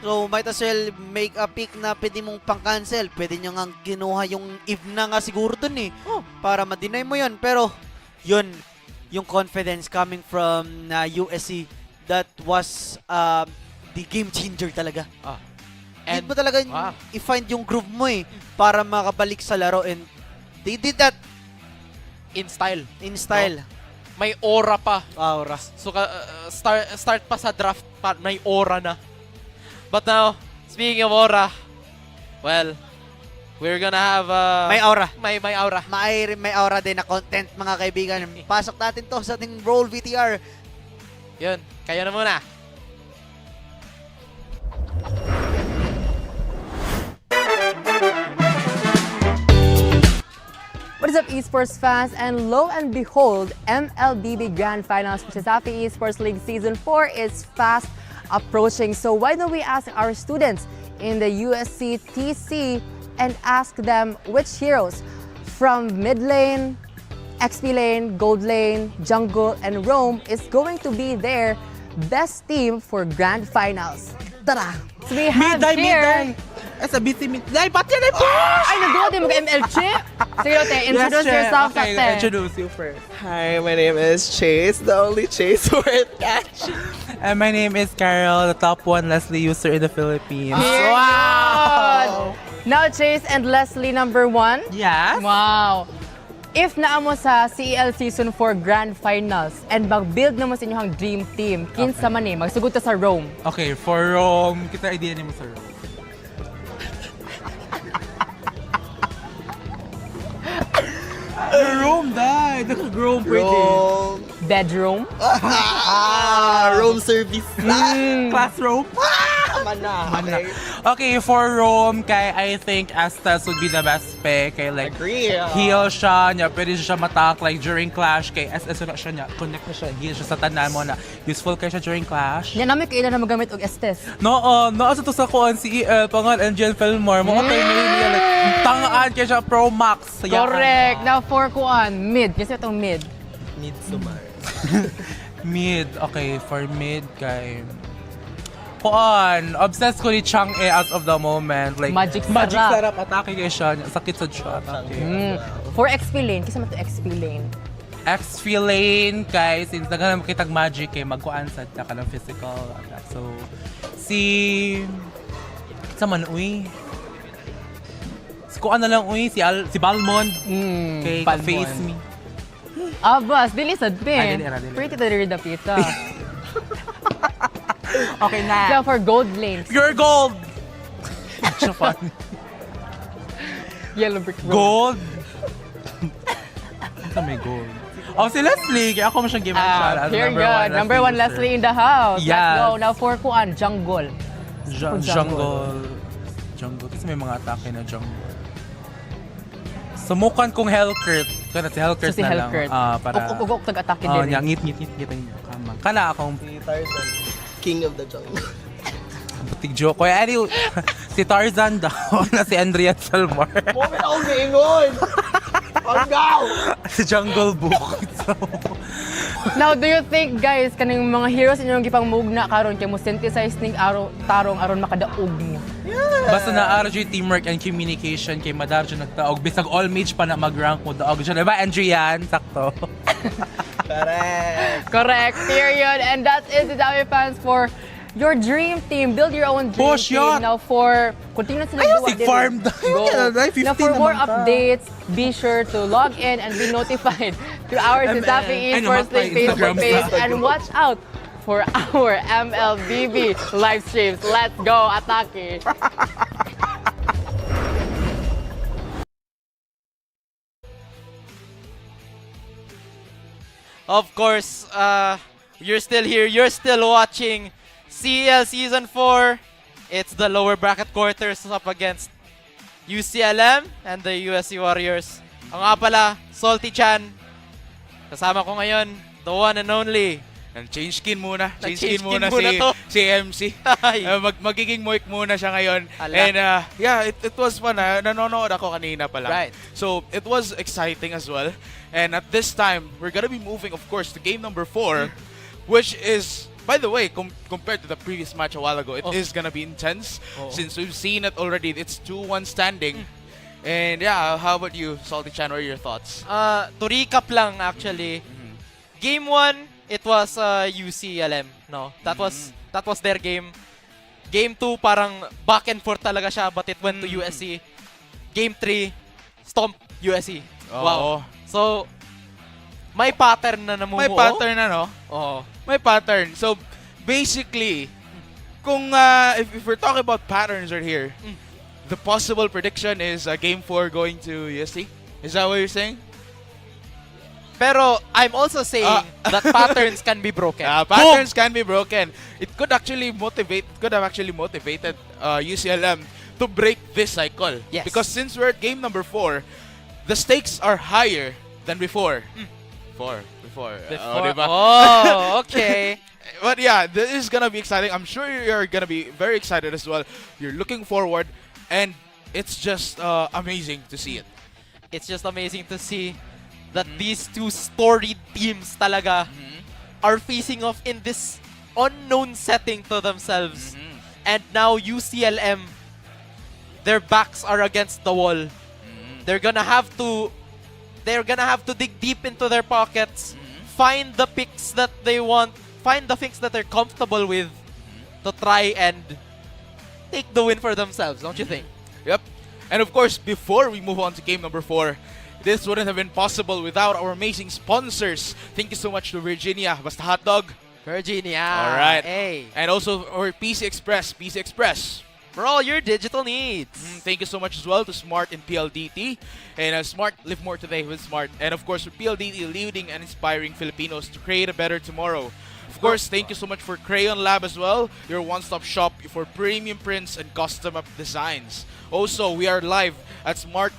P: So, might as well make a pick na pwede mong pang-cancel. Pwede nyo nga ginuha yung if na nga siguro dun eh. Para ma-deny mo yun. Pero, yun, yung confidence coming from USC, that was the game changer talaga. Need mo talaga i-find yung groove mo eh, para makabalik sa laro. And they did that.
Q: In style.
P: In style.
Q: may aura pa.
T: Aura.
Q: So start pa sa draft pa, may aura na. But now, speaking of aura, well, we're gonna have
T: May aura.
Q: May aura.
T: May aura din na content, mga kaibigan. Pasok natin to sa ating roll VTR.
Q: Yun, kayo na muna.
C: What is up, esports fans? And lo and behold, MLBB Grand Finals for CESAFI Esports League Season 4 is fast approaching. So why don't we ask our students in the USC TC and ask them which heroes from mid lane, XP lane, gold lane, jungle, and roam is going to be their best team for Grand Finals. Tara! So we have here...
G: As a busy midday, pati na po!
C: Ay, nag-go din mag-MLG! Sige, Lotte, introduce yourself,
G: Okay,
C: Lotte.
G: introduce you first. Hi, my name is Chase, the only Chase worth catching. And my name is Carol, the top 1 Leslie user in the Philippines.
C: Wow! Now, Chase and Leslie, number 1.
G: Yes.
C: Wow! If naa mo sa CEL Season 4 Grand Finals and mag-build na mo sa inyong dream team, kinsa man eh, magsugod ta sa Rome.
G: Okay, for Rome, kita idea ni mo sa Rome. Rome, dad! Naka-Rome pwede.
C: Bedroom.
G: Rome service. Classroom. Mana. Okay, for Rome, kay I think Estes would be the best pick. Kay like, heal siya, niya, pwede siya matak like during clash. Kay SS na siya niya, connect na siya, heal siya sa tanan mo na useful kay siya during clash.
C: Yan namin kailan na magamit og Estes.
G: No, sa to sa kuan CEL, pangal, and Jen Fillmore. Mga tayo niya, like, tangaan kay siya Pro Max.
C: Correct. Now for kuan, mid. Kasi itong mid.
G: Mid sumar. Mid, okay, for mid kay... Kuan, obsessed ko ni Chang'e as of the moment. Like,
C: Magic
G: sarap. Atake kay siya. Sakit sa siya. Atake.
C: For XP lane, kasi man to XP lane.
G: XP lane kay, since naghanap kitag magic kay magkuan sa ka ng physical attack. So, sa man, uy. Kuan na lang, uy, si Balmond. Kay Face Me.
C: Abas, dili sad
G: Dili.
C: Pretty to read the pizza.
G: Okay na.
C: Now for gold lane.
G: You're gold! So funny.
C: Yellow brick road.
G: Gold? Ito may gold. Oh, si Leslie. Kaya ako mo siyang game shot.
C: Here good. Number 1 Leslie in the house.
G: Yes.
C: Let's go. Now for kuan, jungle.
G: Jungle. Kasi may mga atake na jungle. Sumukan kong Hellcurt. Kana si Hellcurt
C: So si
G: na
C: Hellcurt.
G: lang. Para...
C: Ugok tag-atake
G: Oh,
C: din.
G: niya, ngit. Kana akong...
H: Si Tarzan, king of the jungle.
G: Butig joke. Kaya si Tarzan daw na si Andrea Salmar.
H: Moment akong giingon! Hanggaw!
G: Si Jungle Book. So,
C: Now, do you think, guys, kaning mga heroes inyong gipang mugna karon kay mo synthesize ning tarong aron makadaog mo?
G: basta na RJ teamwork and communication kay Madarjo nagtaog. Bisag all mage pa na mag-rank mo daog siya. Diba, Andrian? Sakto.
C: Correct. Period. And that is the Dami fans for your dream team. Build your own dream
G: Push
C: team.
G: yun.
C: Now for continue sila
G: Ayaw,
C: duwa
G: sig
C: din.
G: farm
C: Go. Now for more updates, be sure to log in and be notified to our CESAFI Esports League Facebook page and watch out for our MLBB live streams. Let's go, Atake!
Q: Of course, you're still here. You're still watching CEL Season 4. It's the lower bracket quarters up against UCLM and the USC Warriors. Ang nga pala, Salty Chan. Kasama ko ngayon, the one and only.
I: Change skin muna.
Q: Change
I: Change skin
Q: skin
I: muna
Q: muna to.
I: si MC. Magiging moik muna siya ngayon.
Q: Ala.
I: And yeah, it was fun. Nanonood ako kanina pa lang.
Q: Right.
I: So it was exciting as well. And at this time, we're gonna be moving, of course, to game number 4, which is, by the way, compared to the previous match a while ago, it is gonna be intense. Since we've seen it already, it's 2-1 standing. And yeah, how about you, Salty Chan? What are your thoughts?
Q: To recap lang actually, Game 1, it was UCLM, no? That was their game. Game 2, parang back and forth talaga siya, but it went to USC. Game 3, stomp USC.
I: Oh.
Q: Wow. So, May pattern na namumuo.
I: May pattern na, no?
Q: Oo.
I: May pattern. So, basically, kung if we're talking about patterns right here, the possible prediction is Game 4 going to USC. Is that what you're saying?
Q: Pero I'm also saying that patterns can be broken.
I: Patterns can be broken. It could actually have actually motivated UCLM to break this cycle.
Q: Yes.
I: Because since we're at game number 4, the stakes are higher than before. Before. Diba?
Q: Oh, okay.
I: But yeah, this is gonna be exciting. I'm sure you're gonna be very excited as well. You're looking forward, and it's just amazing to see it.
Q: It's just amazing to see that these two storied teams talaga are facing off in this unknown setting to themselves. And now UCLM, their backs are against the wall. They're gonna have to dig deep into their pockets, find the picks that they want, find the picks that they're comfortable with to try and take the win for themselves, don't you think?
I: Yep. And of course, before we move on to game number 4, this wouldn't have been possible without our amazing sponsors. Thank you so much to Virginia, Basta Hotdog.
Q: Virginia.
I: All right.
Q: Hey.
I: And also our PC Express.
Q: For all your digital needs.
I: Thank you so much as well to Smart and PLDT. And Smart, live more today with Smart. And of course, for PLDT, leading and inspiring Filipinos to create a better tomorrow. Of course, thank you so much for Crayon Lab as well, your one-stop shop for premium prints and custom designs. Also, we are live at Smart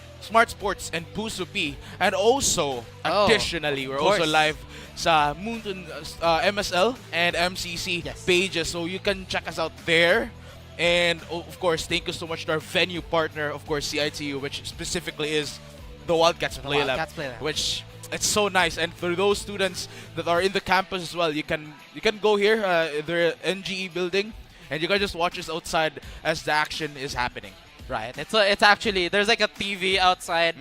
I: Sports and Puso P. And also, additionally, we're also live sa Mountain MSL and MCC pages. So you can check us out there. And of course, thank you so much to our venue partner, of course, CIT-U, which specifically is the Wildcats Play Lab, which it's so nice. And for those students that are in the campus as well, you can go here, the NGE building, and you can just watch us outside as the action is happening.
Q: Right. It's actually, there's like a TV outside.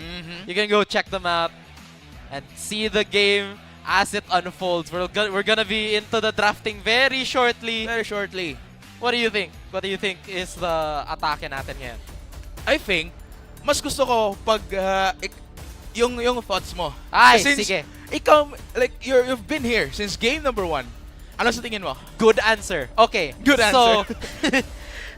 Q: You can go check them out and see the game as it unfolds. We're gonna be into the drafting very shortly. What do you think? What do you think is the atake natin ngayon?
I: I think mas gusto ko pag yung thoughts mo.
Q: Ay,
I: since
Q: sige.
I: Ikaw, like you've been here since game number 1. Ano sa tingin mo?
Q: Good answer. Okay.
I: Good answer.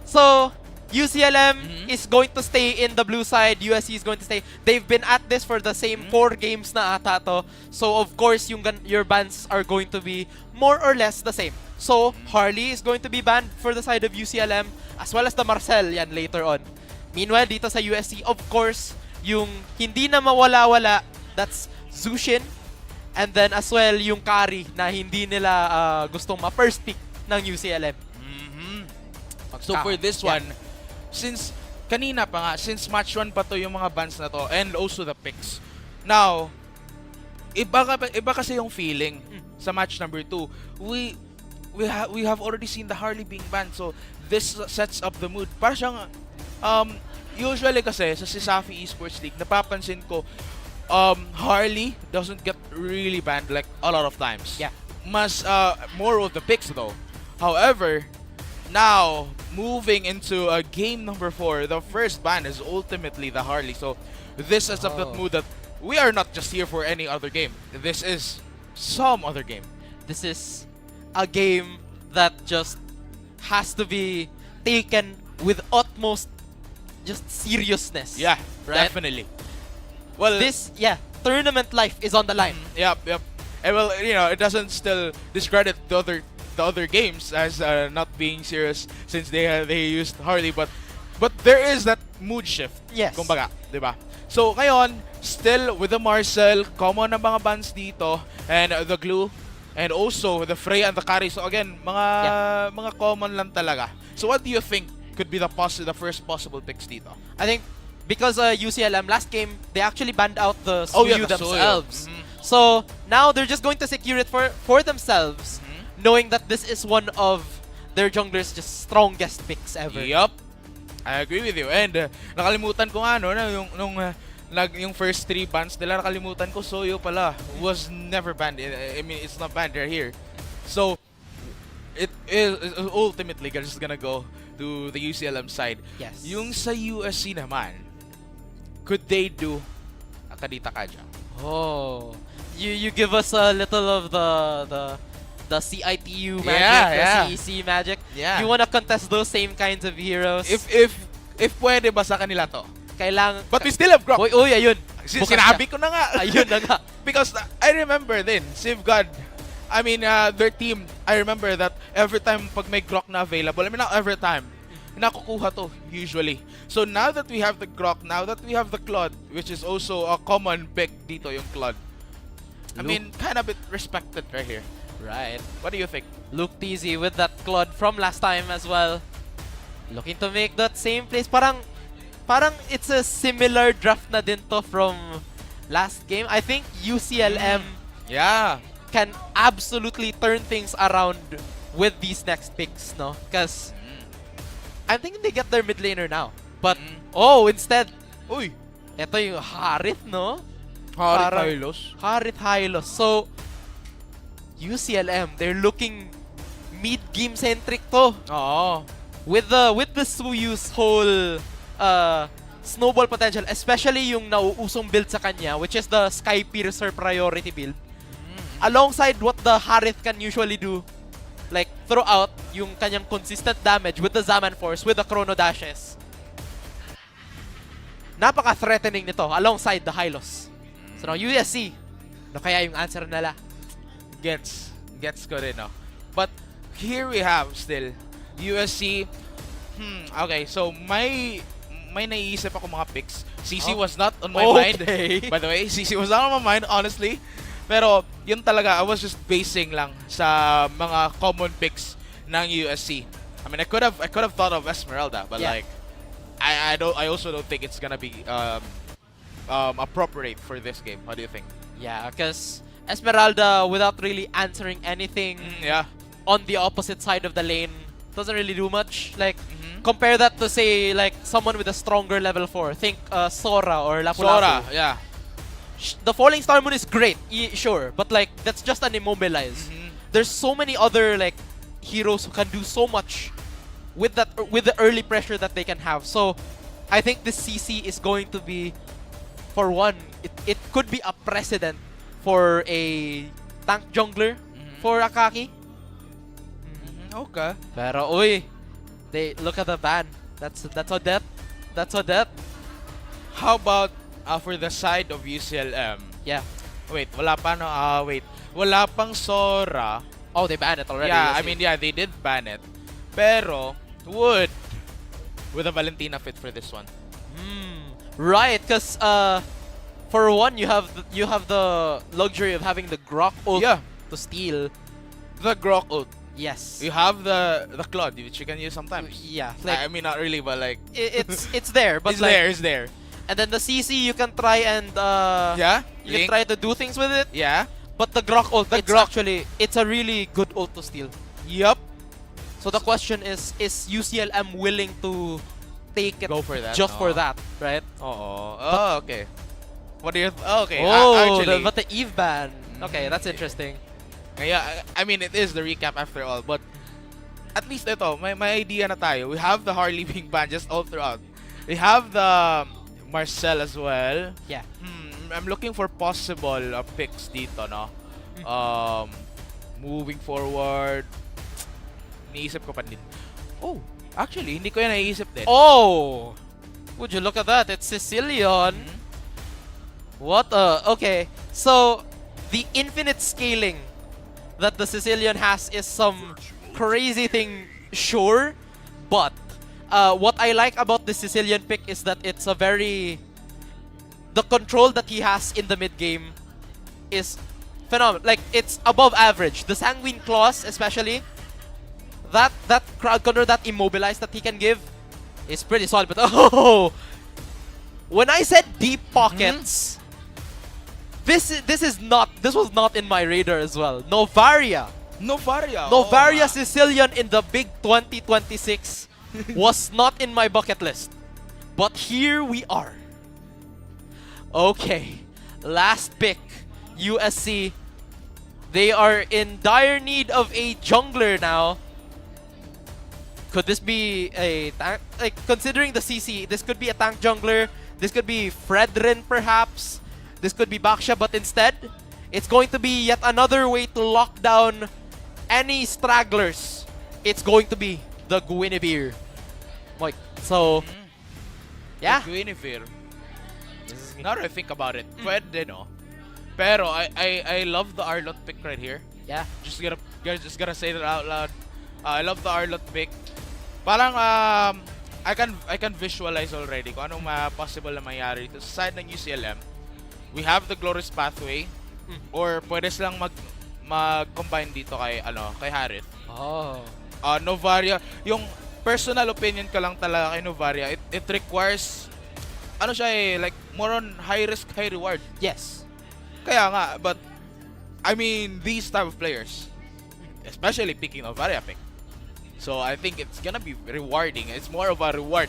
Q: So UCLM is going to stay in the blue side. USC is going to stay. They've been at this for the same 4 games na ata to. So of course, your bans are going to be more or less the same. So Harley is going to be banned for the side of UCLM as well as the Marcel yan later on. Meanwhile, dito sa USC, of course, yung hindi na mawala-wala, that's Zushin. And then as well, yung Kari na hindi nila gustong ma-first pick ng UCLM.
I: So for this one, since kanina pa nga, since match 1 pa to yung mga bans na to, and also the picks. Now, iba kasi yung feeling sa match number 2. We have already seen the Harley being banned, so this sets up the mood. Para siyang, usually kasi sa CESAFI Esports League, napapansin ko, Harley doesn't get really banned like a lot of times.
Q: Yeah.
I: Mas more of the picks though. However, now moving into game number 4, the first ban is ultimately the Harley. So this sets up that mood that we are not just here for any other game. This is some other game.
Q: This is a game that just has to be taken with utmost just seriousness.
I: Yeah,
Q: right?
I: definitely. Well,
Q: tournament life is on the line.
I: Yep. And well, it doesn't still discredit the other games as not being serious since they used Harley, but there is that mood shift.
Q: Yes.
I: Kumbaga, 'di ba? So ngayon, still with the Marcel, common na mga bans dito, and the Glue, and also the Frey and the Kari. So again, mga common lang talaga. So what do you think could be the first possible picks dito?
Q: I think because UCLM last game, they actually banned out the Suyu themselves. So now they're just going to secure it for themselves, knowing that this is one of their junglers' just strongest picks ever.
I: Yup. I agree with you. And nakalimutan ko nga yung first 3 bans nila, nakalimutan ko Soyo pala was never banned. I mean, it's not banned right here. So it is ultimately just gonna go to the UCLM side.
Q: Yes.
I: Yung sa USC naman, could they do a kadita kaja?
Q: Oh, you give us a little of the CIT-U magic,
I: Yeah,
Q: the CEC magic.
I: Yeah.
Q: You wanna contest those same kinds of heroes?
I: If pwede ba sa kanila to?
Q: Kailangan.
I: But we still have Grok.
Q: Uy, ayun. Bukas
I: Sinabi
Q: siya.
I: ko na nga.
Q: Ayun na nga.
I: Because I remember din, Civ God, I mean, their team, I remember that every time pag may Grok na available, I mean, not every time, nakukuha to, usually. So now that we have the Grok, now that we have the Claude, which is also a common pick dito, yung Claude, I mean, kind of bit respected right here.
Q: Right.
I: What do you think?
Q: Luke TZ with that Claude from last time as well. Looking to make that same place. Parang it's a similar draft na din to from last game. I think UCLM can absolutely turn things around with these next picks, no? Because I'm thinking they get their mid laner now. But, instead, eto yung Harith, no? Harith Hylos. So, UCLM, they're looking mid-game centric to. With the Suyu's whole snowball potential, especially yung nauusong build sa kanya, which is the Sky Piercer priority build. Alongside what the Harith can usually do, like throw out yung kanyang consistent damage with the Zaman Force, with the Chrono Dashes. Napaka-threatening nito alongside the Hylos. So now USC, no kaya yung answer nila?
I: Gets ko rin, no? But here we have still USC. Okay, so may naiisip ako mga picks. CC was not on my mind. By the way, CC was not on my mind, honestly. Pero yun talaga, I was just basing lang sa mga common picks ng USC. I mean, I could have thought of Esmeralda, but like I also don't think it's gonna be appropriate for this game. What do you think?
Q: Yeah, because Esmeralda, without really answering anything on the opposite side of the lane, doesn't really do much. Like, compare that to, say, like someone with a stronger level 4. Think Sora or Lapu-Lapu.
I: Yeah.
Q: The Falling Star Moon is great, sure, but like that's just an immobilize. There's so many other like heroes who can do so much with the early pressure that they can have. So I think this CC is going to be, for one, it could be a precedent for a tank jungler for Akaki.
I: Okay.
Q: Pero they look at the ban. That's a death. That's a death.
I: How about for the side of UCLM?
Q: Yeah.
I: Wait, wala pa no? Wait. Wala pang Sora.
Q: Oh, they banned it already.
I: Yeah, I mean, they did ban it. Pero would a Valentina fit for this one?
Q: Right, because for one, you have the luxury of having the Grok ult to steal.
I: The Grok ult.
Q: Yes.
I: You have the Claude, which you can use sometimes.
Q: Yeah.
I: Like, I mean, not really, but like
Q: it's there. But
I: it's there.
Q: And then the CC, you can try and you can try to do things with it.
I: Yeah.
Q: But the Grok ult, it's a really good ult to steal.
I: Yup.
Q: So the question is UCLM willing to take it
I: go for that
Q: just for that, right?
I: Okay. What do you? Okay.
Q: Actually, but the Eve ban. Okay, that's interesting.
I: Yeah, I mean, it is the recap after all, but at least ito, may idea na tayo. We have the Harley being banned just all throughout. We have the Marcel as well.
Q: Yeah.
I: I'm looking for possible picks dito, no? Moving forward, niisip ko pa din. Oh, actually, hindi ko yan naiisip din.
Q: Oh! Would you look at that? It's Sicilian. What okay. So, the infinite scaling that the Sicilian has is some crazy thing, sure. But, what I like about the Sicilian pick is that it's a very... The control that he has in the mid game is phenomenal. Like, it's above average. The Sanguine Claws, especially, that crowd control, that immobilize that he can give is pretty solid. But when I said deep pockets, this was not in my radar as well. Novaria Sicilian in the big 2026 was not in my bucket list. But here we are. Okay, last pick, USC. They are in dire need of a jungler now. Could this be a tank? Like, considering the CC, this could be a tank jungler. This could be Fredrin, perhaps. This could be Baksha, but instead, It's going to be yet another way to lock down any stragglers. It's going to be the Guinevere. Like, so, yeah.
I: The Guinevere. Now that I think about it, pwede no. Pero I love the Arlot pick right here.
Q: Yeah.
I: Just gonna say that out loud. I love the Arlot pick. Parang I can visualize already kung anong possible na mangyari dito. Sa side ng UCLM, we have the Glorious Pathway or pwede silang mag-combine dito kay Harith.
Q: Oh.
I: Novaria, yung personal opinion ko lang talaga kay Novaria, it requires like more on high risk, high reward.
Q: Yes.
I: Kaya nga, but I mean, these type of players, especially picking Novaria pick. So I think it's gonna be rewarding. It's more of a reward.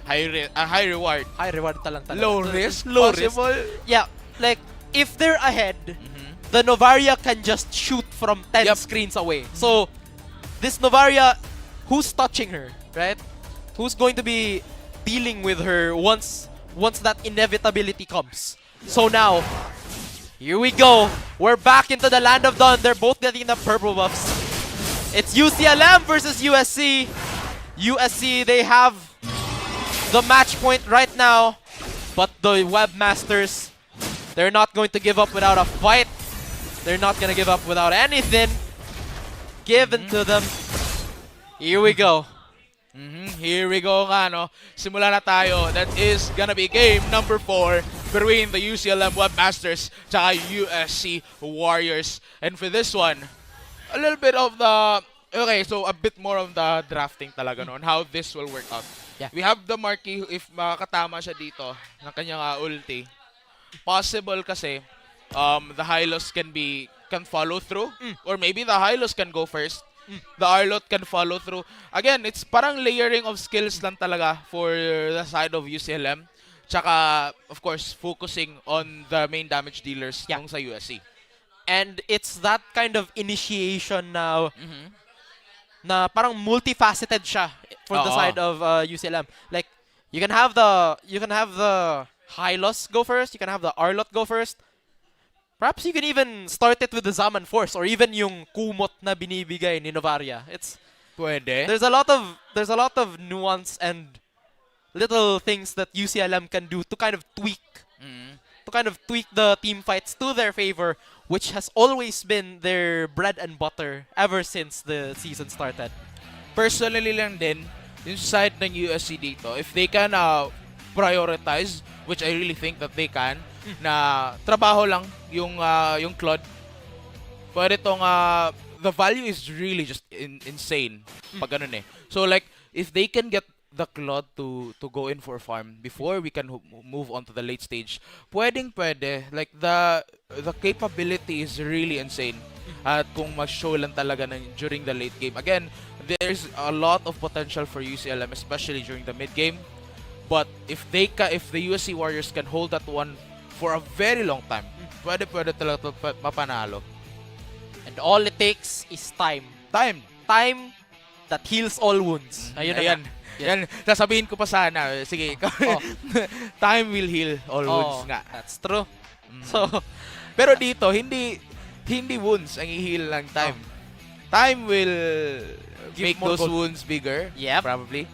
I: High reward.
Q: High reward talaga.
I: Low risk, low
Q: possible.
I: risk.
Q: Yeah, like if they're ahead, the Novaria can just shoot from 10 screens away. So this Novaria, who's touching her, right? Who's going to be dealing with her once that inevitability comes? So now, here we go. We're back into the land of dawn. They're both getting the purple buffs. It's UCLM versus USC. USC, they have the match point right now, but the Webmasters, they're not going to give up without a fight. They're not going to give up without anything given to them. Here we go.
I: Here we go nga, no? Simula na tayo. That is gonna be game number 4 between the UCLM Webmasters tsaka USC Warriors. And for this one, a little bit of the... Okay, so a bit more of the drafting talaga, no? On how this will work out.
Q: Yeah.
I: We have the Marquis, if makakatama siya dito ng kanyang ulti. Possible kasi the Hylos can follow through. Or maybe the Hylos can go first. The Arlot can follow through. Again, it's parang layering of skills lang talaga for the side of UCLM. Tsaka, of course, focusing on the main damage dealers nung sa USC.
Q: And it's that kind of initiation now na parang multifaceted siya for the side of UCLM. Like, you can have the Hylos go first, you can have the Arlot go first. Perhaps you can even start it with the Zaman Force or even yung kumot na binibigay ni Novaria. It's
I: pwede.
Q: There's a lot of nuance and little things that UCLM can do to kind of tweak the team fights to their favor, which has always been their bread and butter ever since the season started.
I: Personally lang din, yung side ng USC dito, if they can prioritize, which I really think that they can, na trabaho lang yung Claude. Pwede tong the value is really just insane pag ganun eh. So like if they can get the Claude to go in for farm before we can move on to the late stage, pwede. Like the capability is really insane. At kung mag-show lang talaga during the late game. Again, there's a lot of potential for UCLM, especially during the mid game. But if the USC Warriors can hold that one for a very long time, pwede talaga mapanalo.
Q: And all it takes is time. Time that heals all wounds.
I: Ayan. Yan, sasabihin ko pa sana. Sige. Time will heal all wounds nga.
Q: That's true. So,
I: pero dito, hindi wounds ang i-heal ng time. Time will make those wounds bigger.
Q: Yep.
I: Probably.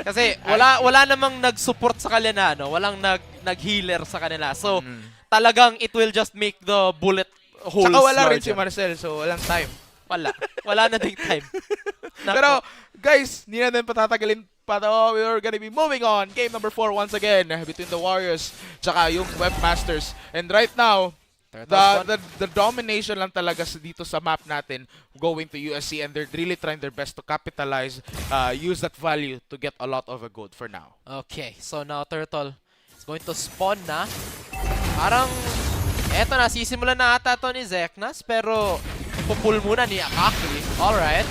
Q: Kasi wala namang nag-support sa kanila, no? Walang nag-healer sa kanila. So, talagang it will just make the bullet holes
I: Saka wala rin
Q: larger.
I: si Marcel, so walang time.
Q: Wala na ding time.
I: Pero, guys, hindi natin patatagalin pa to. We're gonna be moving on. Game number 4 once again between the Warriors tsaka yung Webmasters. And right now, the domination lang talaga dito sa map natin going to USC, and they're really trying their best to capitalize, use that value to get a lot of a gold for now.
Q: Okay, so now Turtle is going to spawn na. Parang, eto na, sisimulan na ata to ni Zeknas, pero pupul muna ni Akaki. Alright.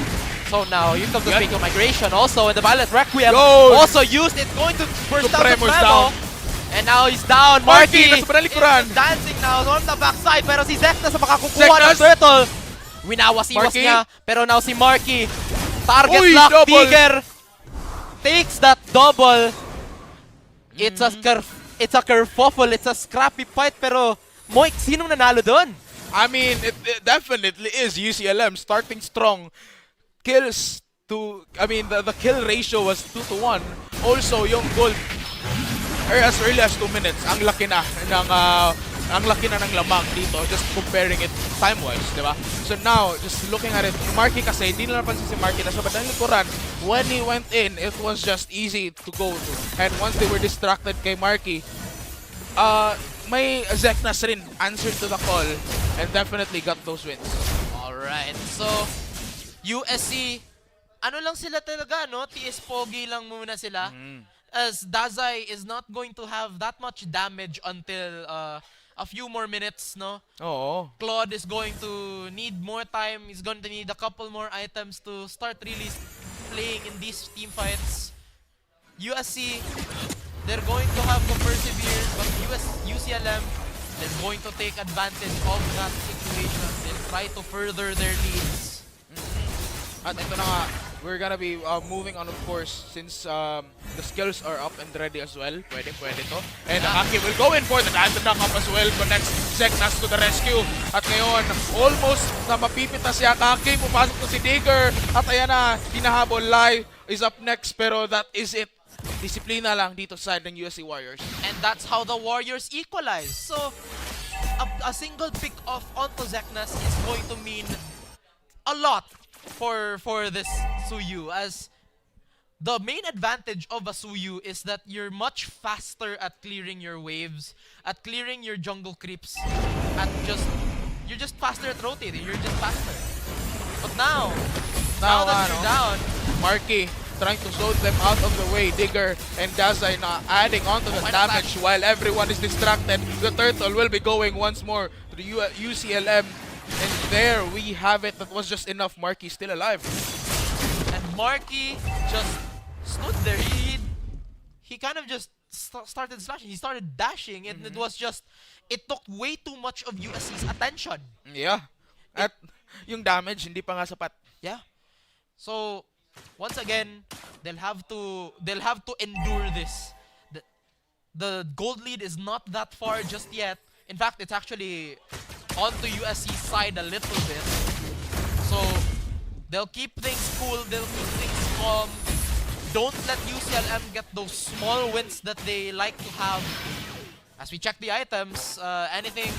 Q: So now, here comes the Fake Migration also, and the Violet Requiem also used. It's going to burst out the Tremor. And now he's down. Marky is dancing now on the backside, pero si Zeknas sa makakukuha ng Turtle. Winawas-iwas niya, pero now si Marky. Target lock, Tiger takes that double. It's a kerfuffle, it's a scrappy fight, pero Moik, sinong nanalo doon?
I: I mean, it definitely is UCLM starting strong. Kills to, I mean, the kill ratio was 2-1. Also, yung gold, as early as 2 minutes, ang laki na ng lamang dito, just comparing it time-wise, di ba? So now, just looking at it, Marky kasi, hindi nila napansin si Marky na sa bandang likuran, when he went in, it was just easy to go to. And once they were distracted kay Marky, may Zeknas rin answered to the call and definitely got those wins.
Q: Alright, so USC, ano lang sila talaga, no? TS Pogi lang muna sila. As Dazai is not going to have that much damage until a few more minutes, no?
I: Oo.
Q: Claude is going to need more time. He's going to need a couple more items to start really playing in these team fights. USC, they're going to have to persevere, but UCLM is going to take advantage of that situation. They'll try to further their leads.
I: At ito na nga, we're gonna be moving on, of course, since the skills are up and ready as well. Pwede to. And Aki will go in for the dash knock up as well. Connects Zeknas to the rescue. At ngayon, almost na mapipita si Akaki. Pupasok to si Digger. At ayan na, hinahabol. Lai is up next, pero that is it. Disiplina lang dito sa side ng USC Warriors.
Q: And that's how the Warriors equalize. So, a single pick off onto Zeknas is going to mean a lot for this CIT-U, as the main advantage of a CIT-U is that you're much faster at clearing your waves, at clearing your jungle creeps, you're just faster at rotating, you're just faster. But now that you're down,
I: Marky trying to slow them out of the way. Digger and Dazai na adding onto the damage while everyone is distracted. The turtle will be going once more to the UCLM. And there we have it. That was just enough. Marky still alive.
Q: And Marky just stood there. He kind of just started slashing. He started dashing, and it was just, it took way too much of USC's attention.
I: Yeah. At yung damage hindi pa nga sapat.
Q: Yeah. So once again, they'll have to endure this. The gold lead is not that far just yet. In fact, it's actually onto USC's side a little bit. So they'll keep things cool, they'll keep things calm. Don't let UCLM get those small wins that they like to have. As we check the items, anything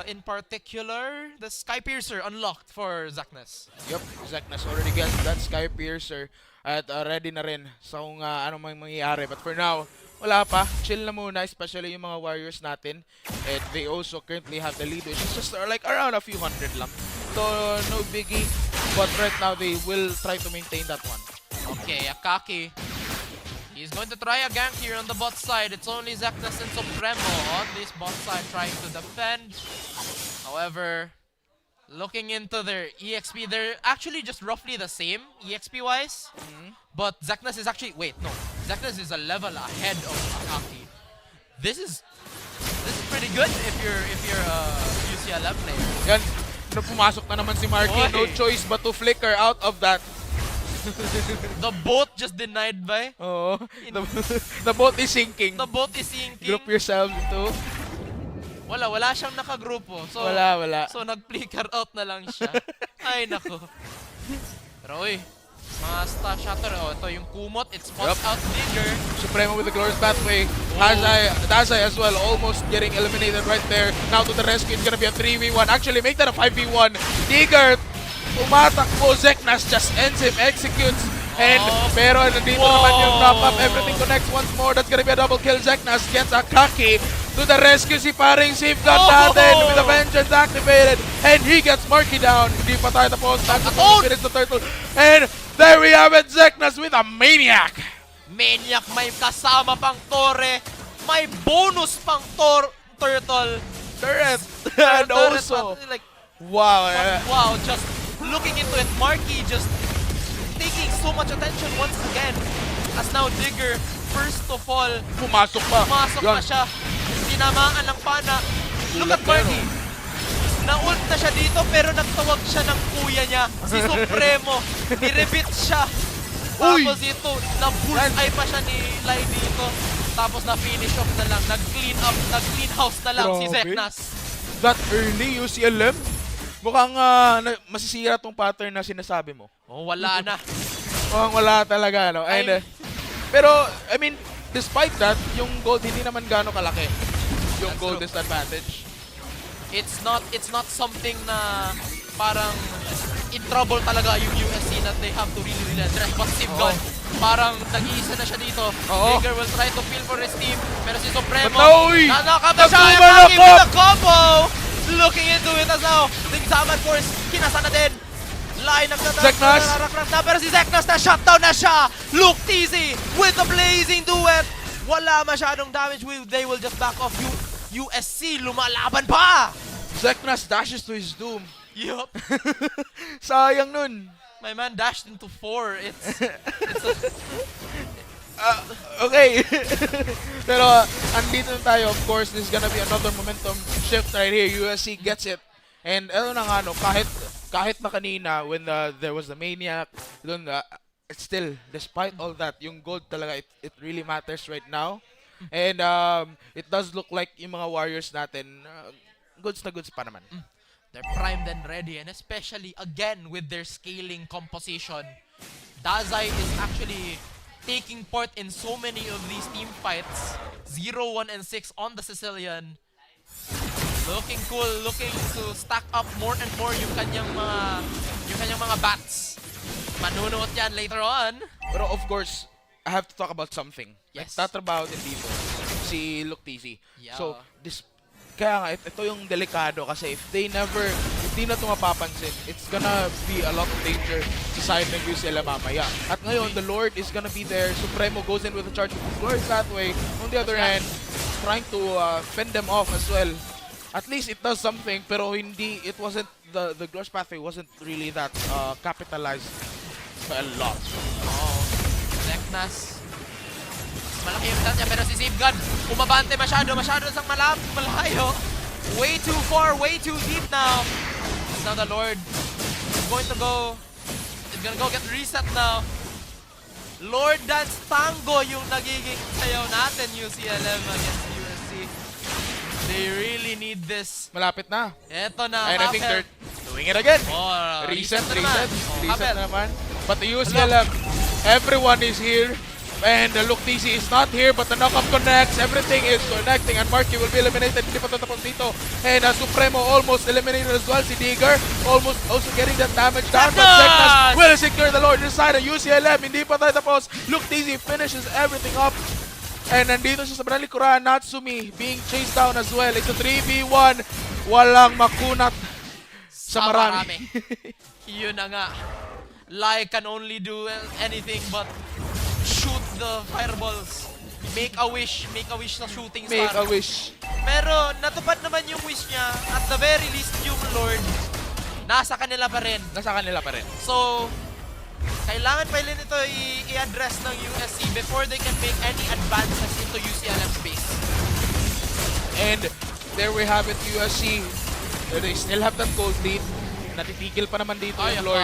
Q: in particular? The Sky Piercer unlocked for Zeknas.
I: Yep, Zeknas already gets that Sky Piercer at ready na rin sa kung ano mang mangyayari. But for now, wala pa. Chill na muna, especially yung mga Warriors natin. And they also currently have the lead, which is just like around a few hundred lang. So, no biggie. But right now, they will try to maintain that one.
Q: Okay, Akaki. He's going to try a gank here on the bot side. It's only Zeknas and Supremo on this bot side trying to defend. However, looking into their EXP, they're actually just roughly the same EXP-wise. But Zeknas is actually... Wait, no. Zeknas is a level ahead of Akaki. This is pretty good if you're a UCLM player.
I: Yan. Pumasok na naman si Marky. No choice but to flicker out of that.
Q: The boat just denied by.
I: Oh, the boat is sinking.
Q: The boat is sinking.
I: Group yourself into.
Q: Wala siyang nakagrupo. So,
I: wala.
Q: So nag-flicker out na lang siya. Ay nako. Pero oy, mga star shatter. Oh, ito yung kumot. It spots out Digger.
I: Supremo with the glorious pathway. Dazai as well, almost getting eliminated right there. Now to the rescue. It's gonna be a 3v1. Actually, make that a 5v1. Digger umatakbo. Zeknas just ends him, executes. And pero nandito naman yung wrap up. Everything connects once more. That's gonna be a double kill. Zeknas gets Akaki to the rescue. Si paring safeguard natin with the vengeance activated. And he gets Marky down. Hindi pa tayo tapos. Finish the turtle. And there we have it. Zeknas with a maniac.
Q: Maniac, may kasama pang Torre. May bonus pang turtle.
I: Turret. And also,
Q: like,
I: wow.
Q: Wow, just looking into it, Marky just taking so much attention once again. As now Digger, first to fall.
I: Pumasok pa.
Q: Pumasok na siya. Tinamaan ng pana. Look at Marky. Na-ult na siya dito pero nagtawag siya ng kuya niya, si Supremo. Ni-rebit siya. Tapos ito, na-bullseye pa siya ni Lai dito. Tapos na-finish off na lang. Nag-clean house na lang si Zeknas.
I: That early UCLM Mukhang masisira tong pattern na sinasabi mo.
Q: Oh, wala na.
I: Mukhang wala talaga, no? And, pero, I mean, despite that, yung gold hindi naman gaano kalaki. Yung
Q: That's
I: gold
Q: true.
I: disadvantage.
Q: It's not something na parang in trouble talaga yung USC that they have to really address. But Steve Gunn, parang nag-iisa na siya dito. Digger will try to feel for his team. Pero si Supremo, nanakap na siya. Attacking with the combo! Looking into it as now. Tingsaman Force, kinasa na din. Line ng
I: Zeknas!
Q: na, pero si Zeknas na shutdown na siya. Luke TZ with the blazing duet. Wala masyadong damage. They will just back off. USC lumalaban pa.
I: Zeknas dashes to his doom.
Q: Yup.
I: Sayang nun.
Q: My man dashed into 4.
I: Okay. Pero andito na tayo. Of course, this is gonna be another momentum shift right here. USC gets it. And ano na nga, no, kahit na kanina when there was the Maniac, dun, it's still, despite all that, yung gold talaga, it really matters right now. And it does look like yung mga Warriors natin, goods na goods pa naman.
Q: They're primed and ready, and especially again with their scaling composition. Dazai is actually taking part in so many of these team fights. 0, 1, and 6 on the Sicilian. Looking cool, looking to stack up more and more yung kanyang mga bats. Manunuot yan later on.
I: Pero of course, I have to talk about something.
Q: Yes.
I: Nagtatrabaho din dito si Luke TZ.
Q: Yeah.
I: So, kaya nga, ito yung delikado kasi if hindi na ito mapapansin, it's gonna be a lot of danger sa side ng UCLM mamaya. At ngayon, the Lord is gonna be there. Supremo goes in with a charge of his Lord's that way. On the other hand, trying to fend them off as well. At least it does something, pero it wasn't, the Glorious Pathway wasn't really that capitalized by a lot.
Q: Oh, Zeknas. Malaki yung shot niya, pero si Safegun, umabante masyado sa malayo. Way too far, way too deep now. Now the Lord is going to go get reset now. Lord Dance Tango yung nagiging sayaw natin, UCLM against USC. They really need this.
I: Malapit na.
Q: Eto na.
I: And I think they're doing it again.
Q: Oh,
I: reset
Q: Reset
I: naman. But the UCLM, everyone is here. And Luke TC is not here, but the knockup connects. Everything is connecting, and Marky will be eliminated. Hindi pa tatapos dito. And Supremo almost eliminated as well. Si Digger almost also getting that damage down. But Zeknas will secure the Lord inside of UCLM. Hindi pa tatapos. Luke TC finishes everything up. And nandito siya sa banalikuran. Natsumi being chased down as well. It's a 3v1. Walang makunat sa marami.
Q: Yun na nga. Lai can only do anything but shoot the fireballs. Make a wish sa shooting star.
I: Make a wish.
Q: Pero natupad naman yung wish niya. At the very least, yung Lord, nasa kanila pa rin. So, kailangan pa rin ito i-address ng USC before they can make any advances into UCLM space.
I: And there we have it, USC. They still have that gold lead. Natitigil pa naman dito yung Lord.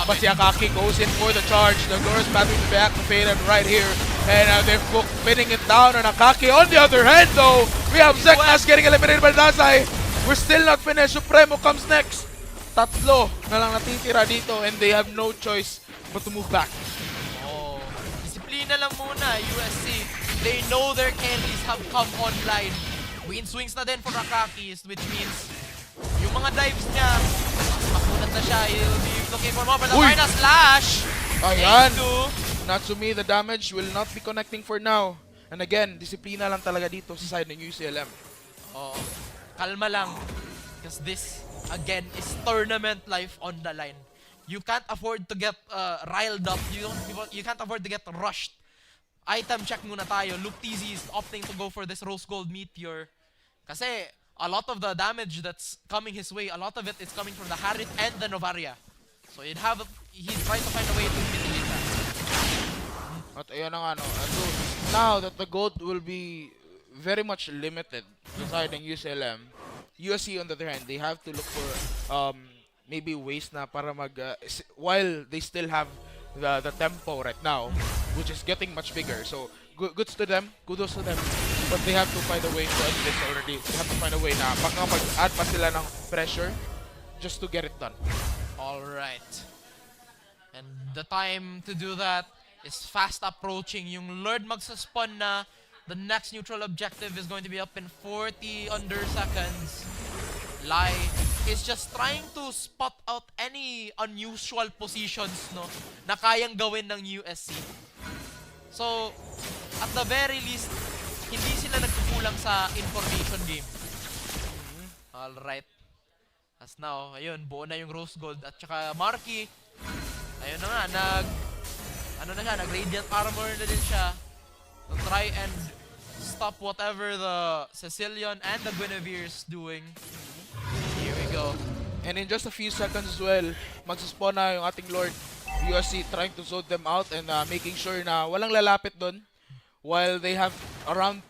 I: But si Akaki goes in for the charge. The Glorious Pathway to be activated right here. And they're pinning it down on Akaki. On the other hand though, we have Zeknas getting eliminated by Dazai. We're still not finished. Supremo comes next. Tatlo na lang natitira dito and they have no choice but to move back.
Q: Oh, disiplina lang muna, USC. They know their carries have come online. Win swings na din for Akaki, which means yung mga dives niya, makunat na siya. He'll be looking for more, but the final slash!
I: Ayan! Natsumi, the damage will not be connecting for now. And again, disiplina lang talaga dito sa side ng UCLM.
Q: Oo. Kalma lang. Because this, again, is tournament life on the line. You can't afford to get riled up. You can't afford to get rushed. Item check muna tayo. Luke TZ is opting to go for this Rose Gold Meteor. Kasi, a lot of the damage that's coming his way, a lot of it is coming from the Harit and the Novaria. So he's trying to find a way to mitigate that.
I: At ayan na nga, no. Now that the gold will be very much limited inside ng UCLM, USC on the other hand, they have to look for maybe ways na para while they still have the tempo right now, which is getting much bigger. So kudos to them. But they have to find a way to end this already. They have to find a way na makapag-add pa sila ng pressure just to get it done.
Q: All right. And the time to do that is fast approaching. Yung Lord magsaspawn na. The next neutral objective is going to be up in 40 under seconds. Lai is just trying to spot out any unusual positions, no, na kayang gawin ng USC. So, at the very least, hindi sila nagkukulang sa information game. Alright. As now, ayun, buo na yung Rose Gold at saka Marky. Ayun na nga, nag-Radiant Armor na din siya to try and stop whatever the Sicilian and the Guinevere's doing. Here we go.
I: And in just a few seconds as well, magsaspawn na yung ating Lord. USC trying to zone them out and making sure na walang lalapit doon while they have around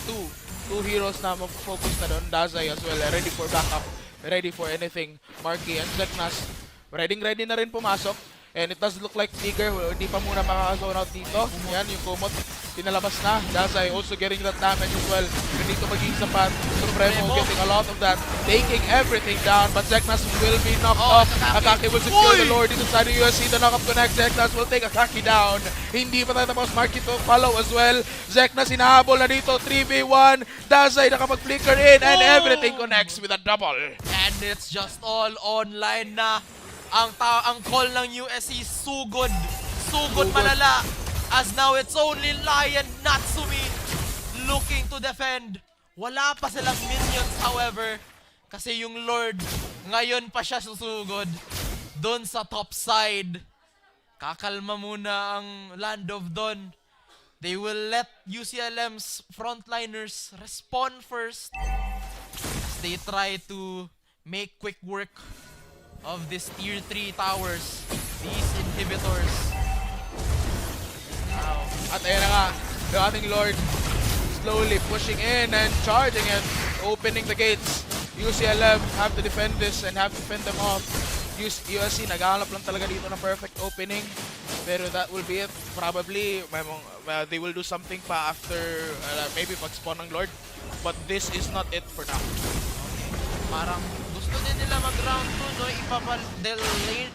I: two heroes na mag-focus na doon. Dazai as well, ready for backup, ready for anything. Marky and Zeknas, ready na rin pumasok. And it does look like Tigger, hindi pa muna makaka-zone out dito. Yan, yung Kumot, pinalabas na. Dazai also getting that damage as well. Hindi ito maging sapat. Supremo getting a lot of that. Taking everything down, but Zeknas will be knocked off. Akaki will secure the Lord inside the USC. The knock-up connect. Zeknas will take Akaki down. Hindi pa tayo tapos. Marky to follow as well. Zeknas hinahabol na dito. 3v1. Dazai nakapag-flicker in and everything connects with a double.
Q: And it's just all online na. Ang call ng USC, sugod malala, as now it's only Lai and Natsumi looking to defend. Wala pa silang minions, however, kasi yung Lord ngayon pa siya susugod doon sa top side. Kakalma muna ang Land of Dawn. They will let UCLM's frontliners respawn first as they try to make quick work of these tier 3 towers, these inhibitors.
I: Wow. At ayan na nga, the ating Lord slowly pushing in and charging and opening the gates. UCLM have to defend this and have to fend them off. USC naghahanap lang talaga dito ng perfect opening, pero that will be it. Probably they will do something pa after maybe pag-spawn ng Lord, but this is not it for now.
Q: Parang gusto din nila mag-round 2, no?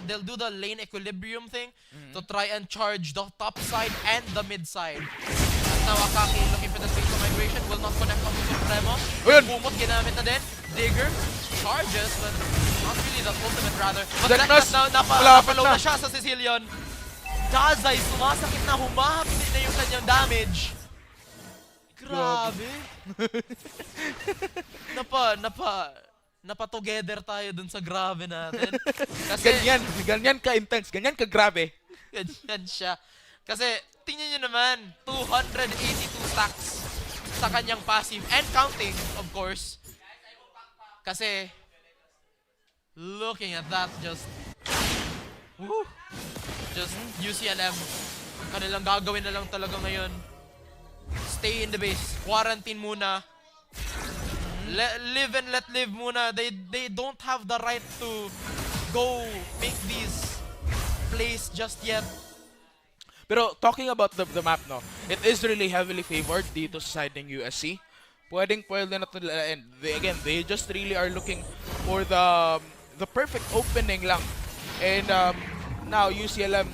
Q: They'll do the lane equilibrium thing to try and charge the top side and the mid side. At now Akaki looking for the space of migration, will not connect on to Supremo. Bumot ginamit na din. Digger charges, but not really the ultimate rather. But napalow na siya sa Sicilian. Dazai sumasakit na, humahapit na yung kanyang damage. Grabe. Napa-together tayo dun sa grabe natin. Kasi
I: ganyan ka-intense, ganyan ka-grabe.
Q: Ganyan siya. Kasi, tingnan nyo naman, 282 stacks sa kanyang passive and counting, of course. Kasi, looking at that, just UCLM, kanilang gagawin na lang talaga ngayon. Stay in the base, quarantine muna. Live and let live muna. They don't have the right to go make these plays just yet.
I: Pero talking about the map, no, it is really heavily favored dito sa side ng USC. Pwede na ito, and they just really are looking for the perfect opening lang. And now UCLM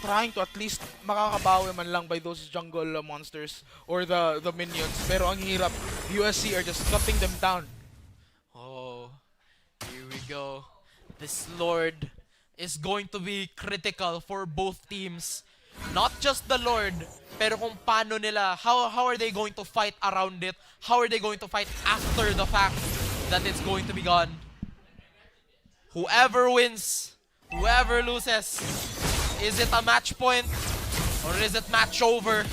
I: trying to at least makakabawi man lang by those jungle monsters or the minions. Pero ang hirap, USC are just cutting them down.
Q: Oh, here we go. This Lord is going to be critical for both teams. Not just the Lord, pero kung paano nila, how are they going to fight around it? How are they going to fight after the fact that it's going to be gone? Whoever wins, whoever loses, is it a match point or is it match over?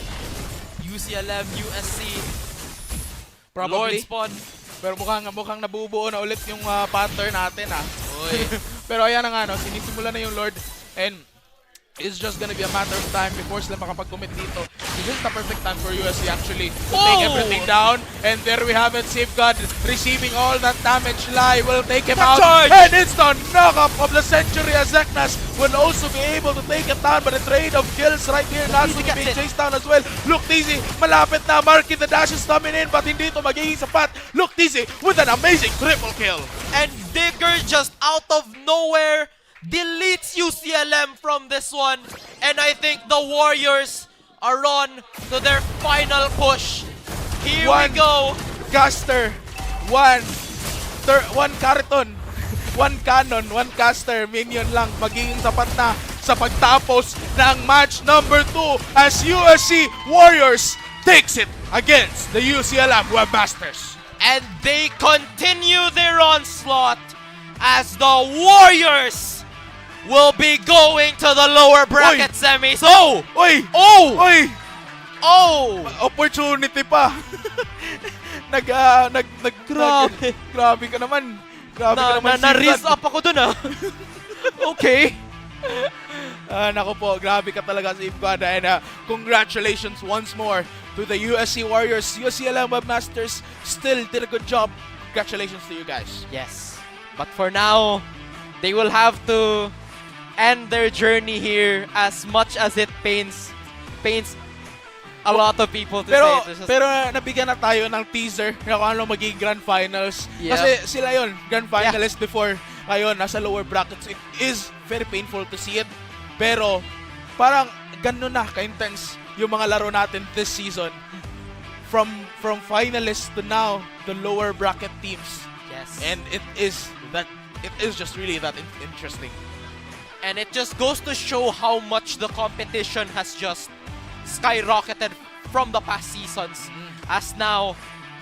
Q: UCLM, USC,
I: Probably.
Q: Lord spawn.
I: Pero mukhang nabubuo na ulit yung pattern natin, ah. Pero ayan na nga, no, sinisimula na yung Lord and it's just gonna be a matter of time before sila makapag-commit dito. This is the perfect time for USC actually to take everything down. And there we have it, Safeguard receiving all that damage. Lai will take him out. And it's the knock-up of the century as Zeknas will also be able to take it down. But a trade of kills right here. Natsu being chased down as well. Look Dizzy, malapit na. Marky the dash is coming in but hindi ito magiging sapat. Look Dizzy with an amazing triple kill.
Q: And Digger just out of nowhere deletes UCLM from this one. And I think the Warriors are on to their final push. Here we go.
I: Caster, one Kariton, one Cannon, one Caster, minion lang magiging sapat na sa pagtapos ng match number 2 as USC Warriors takes it against the UCLM Webmasters.
Q: And they continue their onslaught as the Warriors will be going to the lower bracket semis. Oh!
I: Oy!
Q: Oh!
I: Oy!
Q: Oh!
I: Opportunity pa. Grabe ka naman.
Q: Na-riz up ako dun ah.
I: Okay. Nako po, grabe ka talaga sa Ibgada. And congratulations once more to the USC Warriors. UCLM Webmasters still did a good job. Congratulations to you guys.
Q: Yes. But for now, they will have to end their journey here as much as it pains a lot of people to say.
I: Pero nabigyan na tayo ng teaser na kung ano magiging grand finals.
Q: Yeah.
I: Kasi sila yon grand finalist before. Ngayon, nasa lower brackets. It is very painful to see it. Pero parang gano'n na ka-intense yung mga laro natin this season. From finalists to now, the lower bracket teams.
Q: Yes.
I: And it is just really that interesting.
Q: And it just goes to show how much the competition has just skyrocketed from the past seasons. As now,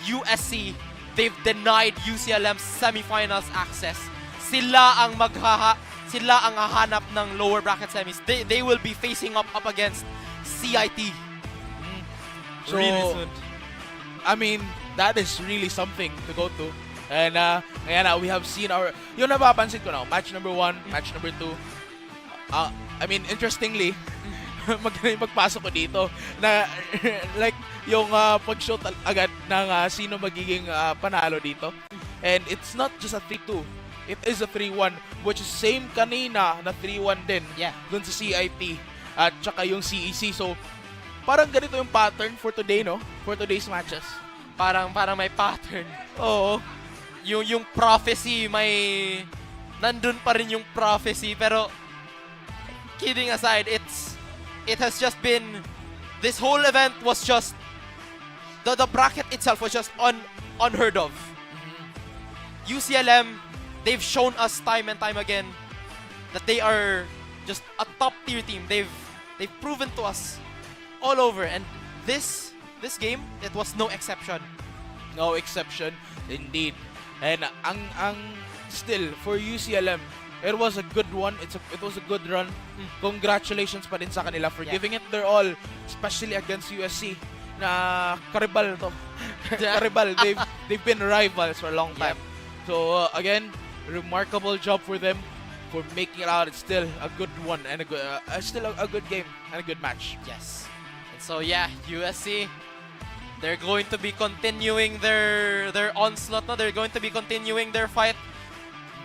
Q: USC, they've denied UCLM semifinals access. Sila ang hahanap ng lower bracket semis. They will be facing up against CIT.
I: So,
Q: really soon.
I: I mean, that is really something to go to. And ayan na, we have seen yung napapansin ko na, match number 1, match number 2. I mean, interestingly, magpasok ko dito na like yung pag-shoot agad ng sino magiging panalo dito. And it's not just a 3-2. It is a 3-1, which is same kanina na 3-1 din.
Q: Yeah.
I: Dun sa CIT at tsaka yung CEC. So, parang ganito yung pattern for today, no? For today's matches.
Q: Parang may pattern.
I: Oo.
Q: Yung prophecy, nandun pa rin yung prophecy, pero kidding aside, it has just been, this whole event was just, the bracket itself was just unheard of. UCLM, they've shown us time and time again that they are just a top tier team. They've proven to us all over, and this game, it was no exception.
I: No exception, indeed. And still for UCLM, it was a good one. It was a good run. Congratulations pa din sa kanila for giving it their all, especially against USC. Na karibal to. Karibal. They've been rivals for a long time. So again, remarkable job for them for making it out. It's still a good one and still a good game and a good match.
Q: Yes. And so yeah, USC, they're going to be continuing their onslaught. No? They're going to be continuing their fight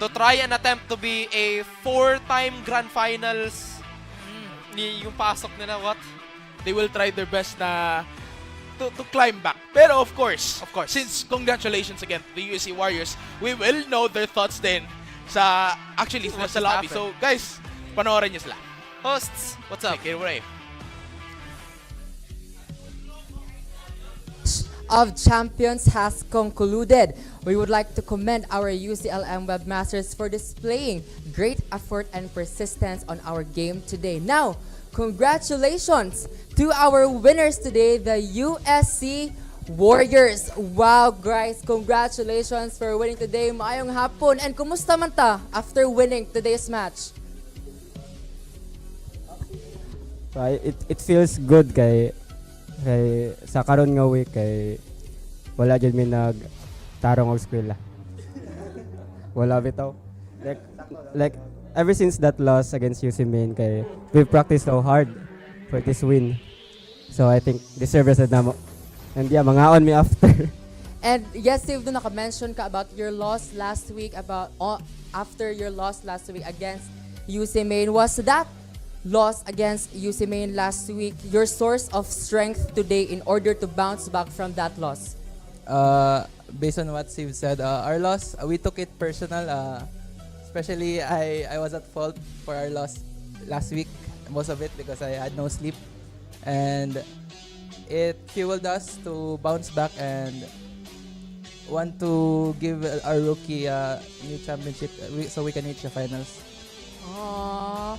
Q: to try and attempt to be a 4-time Grand Finals. Yung pasok nila, what?
I: They will try their best na to climb back. Pero of course, since congratulations again to the USC Warriors, we will know their thoughts then sa lobby. So guys, panoorin niyo sila.
Q: Hosts, what's up?
I: Take it away.
N: Of champions has concluded. We would like to commend our UCLM Webmasters for displaying great effort and persistence on our game today. Now, congratulations to our winners today, the USC Warriors. Wow, guys, congratulations for winning today. Maayong hapon. And kumusta man ta after winning today's match?
W: It feels good kay sa karon nga week kay wala jud mi nag tarong og eskwela. Wala bitaw. Like
A: ever since that loss against UC Main, kay we've practiced so hard for this win. So I think deserves it na mo. And yeah, mangaon me after.
N: And yes, Steve, doon naka-mention ka about your loss last week, after your loss last week against UC Main. Was that loss against UC Main last week your source of strength today in order to bounce back from that loss?
B: Based on what Steve said, our loss, we took it personal. Especially, I was at fault for our loss last week, most of it because I had no sleep. And it fueled us to bounce back and want to give our rookie a new championship so we can reach the finals.
N: Aww.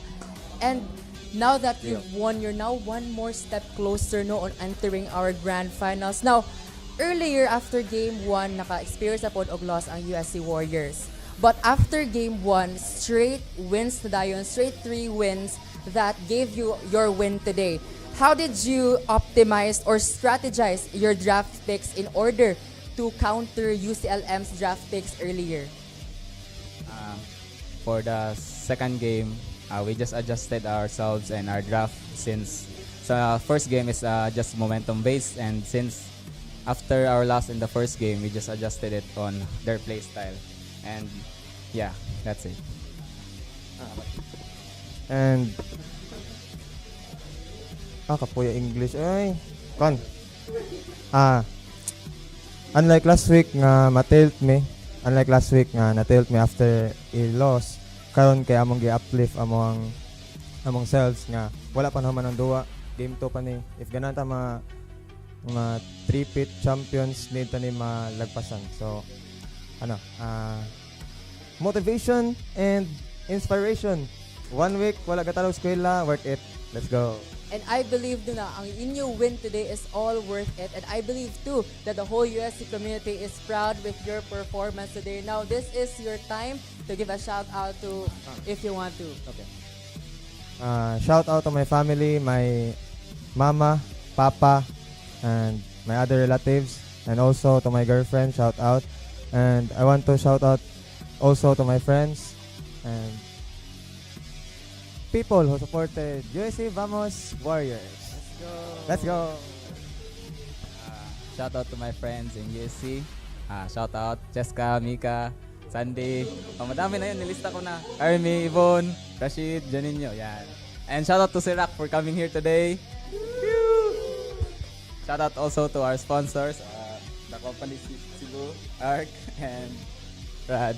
N: And now that you've won, you're now one more step closer on entering our grand finals. Now, earlier after game 1, naka-experience na pod og loss ang USC Warriors. But after game 1, straight wins na dayon, straight 3 wins that gave you your win today. How did you optimize or strategize your draft picks in order to counter UCLM's draft picks earlier?
J: For the second game, we just adjusted ourselves and our draft since the first game is just momentum based, and since after our loss in the first game, we just adjusted it on their play style. And yeah, that's it.
A: And kapuya English ay kon. Unlike last week nga na-tilt me after a loss, karon kay among gi-uplift among selves nga wala pa naman ang duwa, game 2 pa ni. If ganan ta mga three-peat champions, need ta ni malagpasan. So motivation and inspiration. 1 week wala gatalaw eskwela, worth it. Let's go.
N: And I believe na ang inyong win today is all worth it. And I believe too that the whole USC community is proud with your performance today. Now, this is your time to give a shout out to if you want to.
A: Okay. Shout out to my family, my mama, papa, and my other relatives, and also to my girlfriend. Shout out. And I want to shout out also to my friends and people who supported USC Vamos Warriors. Let's go.
J: Shout out to my friends in USC. Shout out Cheska, Mika, Sandy. Madami na yun, nilista ko na. Army, Yvonne, Rashid, Janinho. Yan. And shout out to Sirak for coming here today. Shout out also to our sponsors, the company Cebu, Arc, and Rad.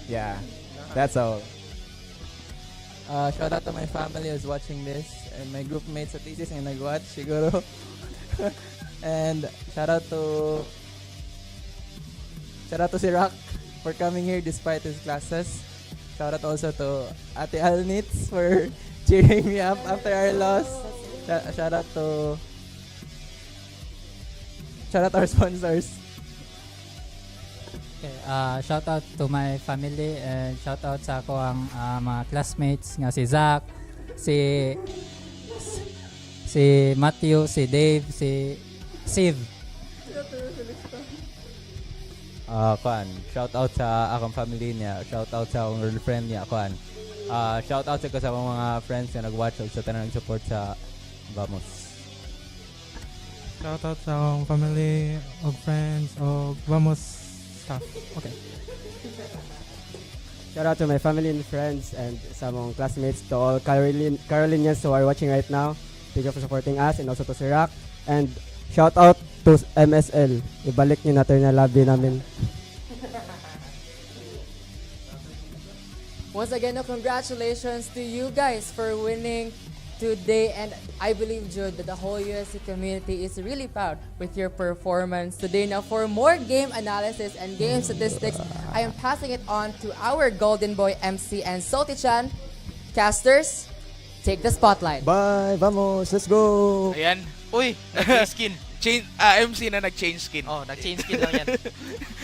J: Yeah, that's all.
B: Shout out to my family who's watching this and my group mates sa thesis na nag-watch siguro. And shout out to si Rock for coming here despite his classes. Shout out also to Ate Alnitz for cheering me up after our loss. Shout out our sponsors.
K: Okay, shout out to my family and shout out sa ako ang mga classmates nga si Zach, si Matthew, si Dave, si Siv.
V: Shout out sa akong family niya, shout out sa akong girlfriend niya, shout out sa mga friends na nag-watch sa tanang support sa Vamos.
L: Shout out sa akong family o friends o Vamos staff. Okay.
A: Shout out to my family and friends and sa mga classmates, to all Carolinians who are watching right now. Thank you for supporting us, and also to Sirak. And shout out to MSL. Ibalik niyo natin na lobby namin.
N: Once again, congratulations to you guys for winning today, and I believe, Jude, that the whole USC community is really proud with your performance today. Now, for more game analysis and game statistics, I am passing it on to our Golden Boy MC and Salty-chan. Casters, take the spotlight.
A: Bye, vamos, let's go.
I: Ayan.
Q: Uy, nag-change skin.
I: MC na nag-change skin.
Q: Oh, nag-change skin lang yan.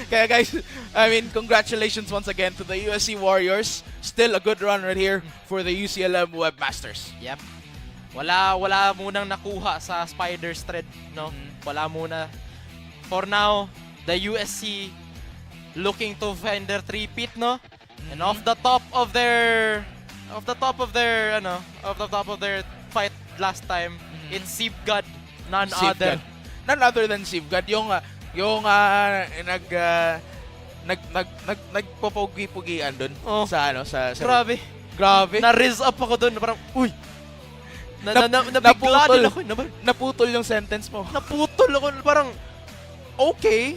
I: Kaya guys, I mean, congratulations once again to the USC Warriors. Still a good run right here for the UCLM Webmasters.
Q: Yep. Wala munang nakuha sa Spider's Thread, no? Wala muna. For now, the USC looking to find their three-peat, no? And off the top of their fight last time, it's Sivgad, none other.
I: None other than Sivgad, nagpopogi-pugian dun sa Grabe.
Q: Na-riz up ako dun, parang uy. Nabigla din ako.
I: Naputol yung sentence mo.
Q: Naputol ako, parang okay,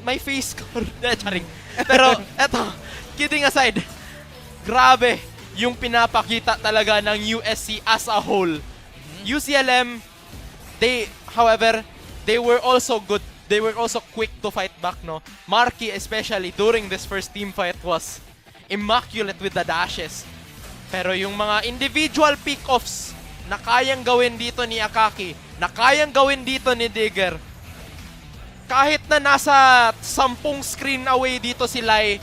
Q: may face score. Charing. Pero eto, kidding aside, grabe yung pinapakita talaga ng USC as a whole. UCLM, however, they were also good. They were also quick to fight back, no? Marky, especially during this first team fight, was immaculate with the dashes. Pero yung mga individual pick-offs na kayang gawin dito ni Akaki, na kayang gawin dito ni Digger, kahit na nasa 10 screen away dito si Lai,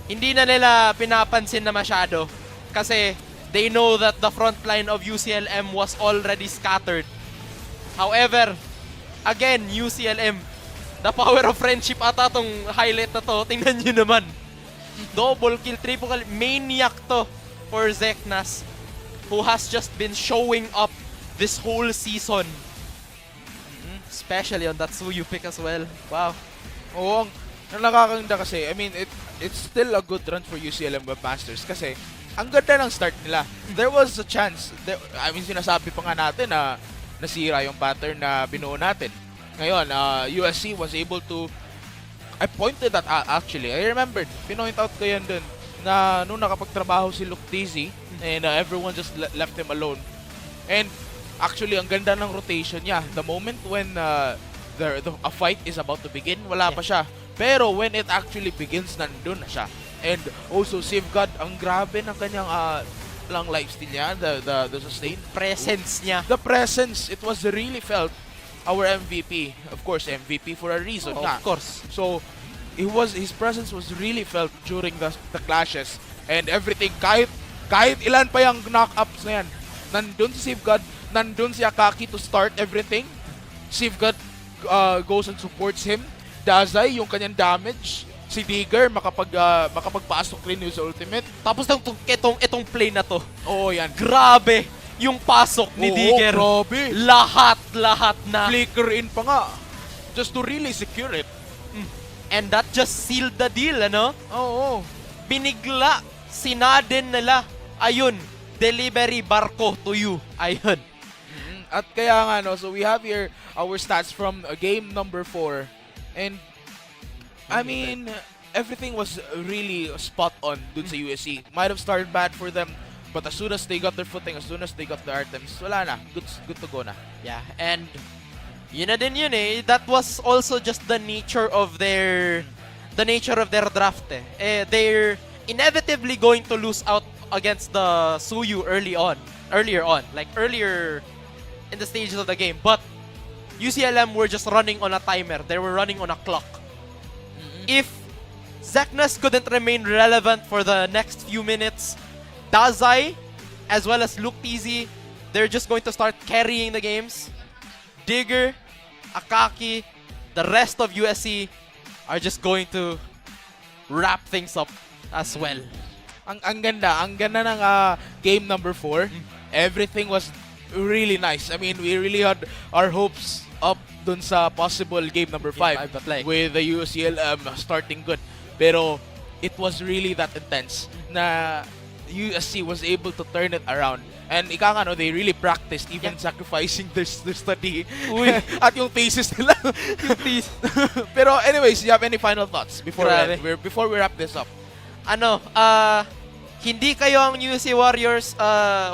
Q: hindi na nila pinapansin na masyado. Kasi they know that the front line of UCLM was already scattered. However, again, UCLM, the power of friendship ata tong highlight na to. Tingnan nyo naman. Double kill, triple kill. Maniac to for Zeknas, who has just been showing up this whole season. Especially on that Suyu pick as well. Wow.
I: Oo, ang nakakaganda kasi, I mean, it's still a good run for UCLM Webmasters kasi ang ganda ng start nila. There was a chance, sinasabi pa nga natin na nasira yung pattern na binuo natin. Ngayon, USC was able to, I pointed that out actually. I remembered, pinoint out ko yan dun, na nung nakapagtrabaho si Luke Dizzy and everyone just left him alone. And actually, ang ganda ng rotation niya. The moment when a fight is about to begin, wala pa siya. Pero when it actually begins, nandun na siya. And also, Sivgad, ang grabe ng kanyang lang lifestyle niya, the sustain.
Q: Presence niya.
I: The presence, it was really felt. Our MVP, of course, MVP for a reason.
Q: Of course.
I: So, his presence was really felt during the clashes. And everything, kahit ilan pa yung knock-ups na yan, nandun si Sivgad, nandun si Akaki to start everything. Sivgad goes and supports him. Dazai, yung kanyang damage. Si Digger, makapagpasok rin yung sa ultimate.
Q: Tapos itong play na to.
I: Oo, yan.
Q: Grabe yung pasok ni Digger.
I: Grabe.
Q: Lahat na.
I: Flicker in pa nga. Just to really secure it.
Q: And that just sealed the deal, ano?
I: Oo.
Q: Binigla, sinaden nila. Ayun, delivery barko to you. Ayun.
I: At kaya nga, no, so we have here our stats from game number 4. And, I mean, everything was really spot on dun sa USC. Might have started bad for them, but as soon as they got their footing, as soon as they got the items, wala na. Good to go na.
Q: Yeah, and yun na din yun eh. That was also just the nature of their draft eh. They're inevitably going to lose out against the Suyu earlier on, like earlier in the stages of the game. But UCLM were just running on a timer. They were running on a clock. If Zeknas couldn't remain relevant for the next few minutes, Dazai, as well as Luke Tizzy, they're just going to start carrying the games. Digger, Akaki, the rest of USC are just going to wrap things up as well.
I: Ang ganda ng game number 4. Everything was really nice. I mean, we really had our hopes up dun sa possible game number 5 with the UCLM starting good. Pero it was really that intense na USC was able to turn it around. And they really practiced even sacrificing their study at yung thesis nila. Pero anyways, you have any final thoughts before we wrap this up?
Q: Hindi kayo ang USC Warriors.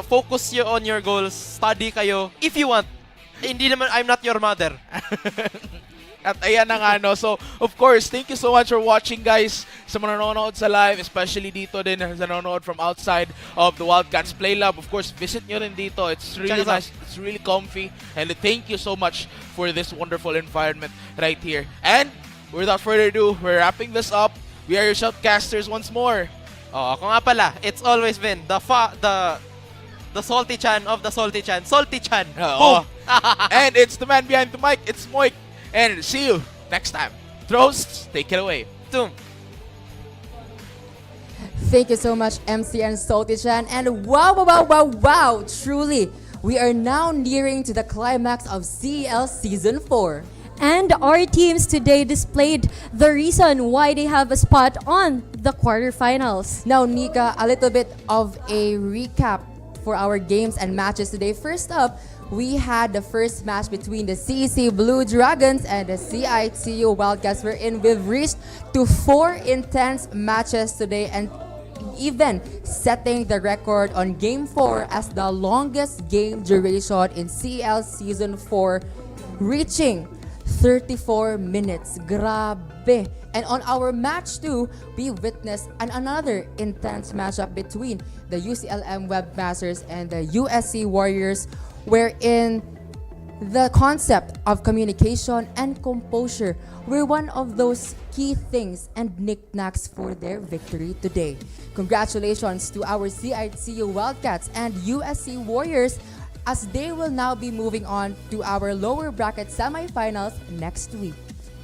Q: Focus you on your goals. Study kayo if you want. Hindi naman, I'm not your mother.
I: At ayan na nga, no. So, of course, thank you so much for watching, guys. Sa mga nanonood sa live, especially dito din sa nanonood from outside of the Wildcats Play Lab. Of course, visit nyo rin dito. It's really nice. It's really comfy. And thank you so much for this wonderful environment right here. And, without further ado, we're wrapping this up. We are your shoutcasters once more.
Q: Ako nga pala, it's always been the salty chan of the salty chan. Salty chan. Boom!
I: And it's the man behind the mic. It's Moik. And see you next time. Throws, take it away.
Q: Boom.
N: Thank you so much, MC and Salty-chan. And wow, truly, we are now nearing to the climax of CEL Season 4.
U: And our teams today displayed the reason why they have a spot on the quarterfinals.
N: Now, Nika, a little bit of a recap for our games and matches today. First up, we had the first match between the CEC Blue Dragons and the CIT-U Wildcats, wherein we've reached to 4 intense matches today and even setting the record on Game 4 as the longest game duration in CL Season 4, reaching 34 minutes. Grabe! And on our match 2, we witnessed another intense matchup between the UCLM Webmasters and the USC Warriors, wherein the concept of communication and composure were one of those key things and knickknacks for their victory today. Congratulations to our CIT-U Wildcats and USC Warriors, as they will now be moving on to our lower bracket semifinals next week.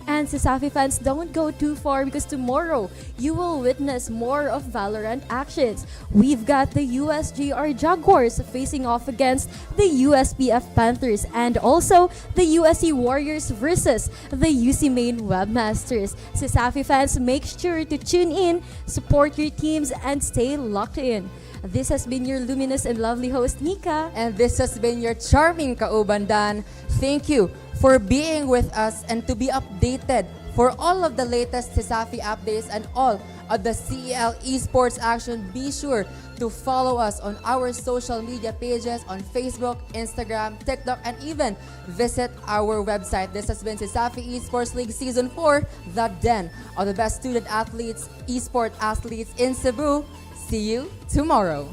U: And CESAFI fans, don't go too far because tomorrow you will witness more of Valorant actions. We've got the USGR Jaguars facing off against the USPF Panthers and also the USC Warriors versus the UC Maine Webmasters. CESAFI fans, make sure to tune in, support your teams, and stay locked in. This has been your luminous and lovely host, Nika.
N: And this has been your charming kauban, Dan. Thank you for being with us and to be updated for all of the latest CESAFI updates and all of the CEL Esports action. Be sure to follow us on our social media pages on Facebook, Instagram, TikTok, and even visit our website. This has been CESAFI Esports League Season 4, the den of the best student athletes, esport athletes in Cebu. See you tomorrow.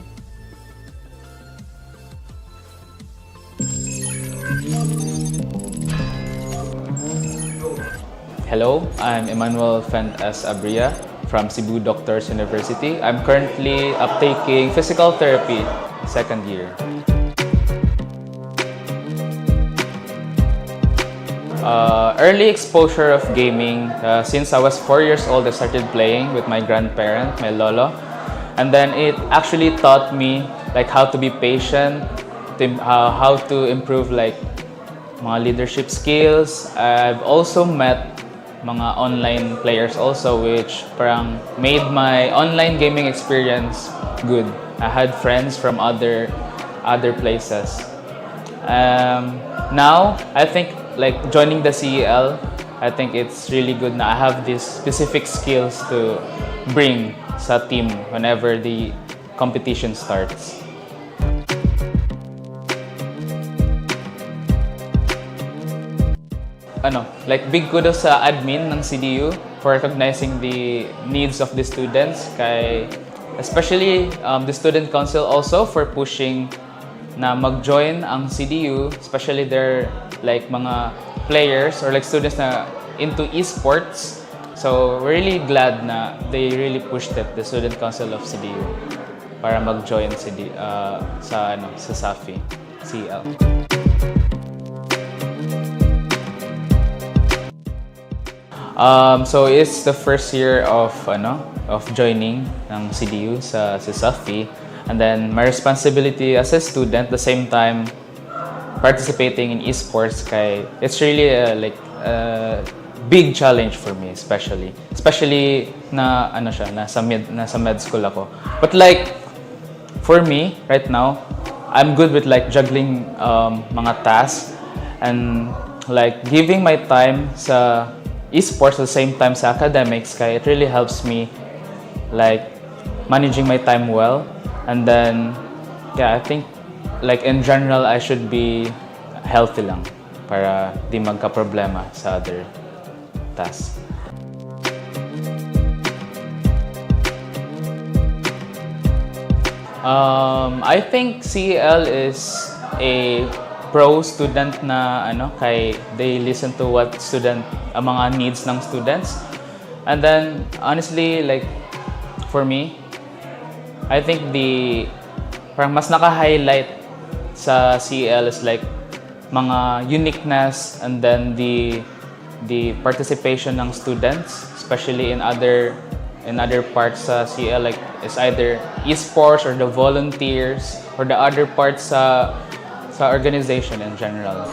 D: Hello, I'm Emmanuel Fent S. Abria from Cebu Doctors University. I'm currently uptaking physical therapy, second year. Early exposure of gaming. Since I was 4 years old, I started playing with my grandparent, my lolo. And then it actually taught me like how to be patient, how to improve like mga leadership skills. I've also met mga online players also, which parang made my online gaming experience good. I had friends from other places. Now I think like joining the CEL, I think it's really good na I have these specific skills to bring sa team whenever the competition starts. Like big kudos sa admin ng CDU for recognizing the needs of the students, especially the student council also for pushing na mag-join ang CDU, especially their like mga players or like students na into esports. So we're really glad na they really pushed it, the student council of CDU, para mag-join sa Safi CL. So it's the first year of joining ng CDU sa CESAFI, and then my responsibility as a student, the same time participating in esports, it's really big challenge for me, especially na nasa med school ako. But like for me right now, I'm good with like juggling mga tasks and like giving my time sa esports at the same time sa academics. It really helps me like managing my time well, and then I think like in general I should be healthy lang para di magka-problema sa other tasks. I think CEL is a pro student na they listen to what mga needs ng students. And then honestly, like for me, I think parang mas naka-highlight sa CEL is like mga uniqueness, and then the participation ng students, especially in other in other parts sa CL, like is either esports or the volunteers or the other parts sa organization in general.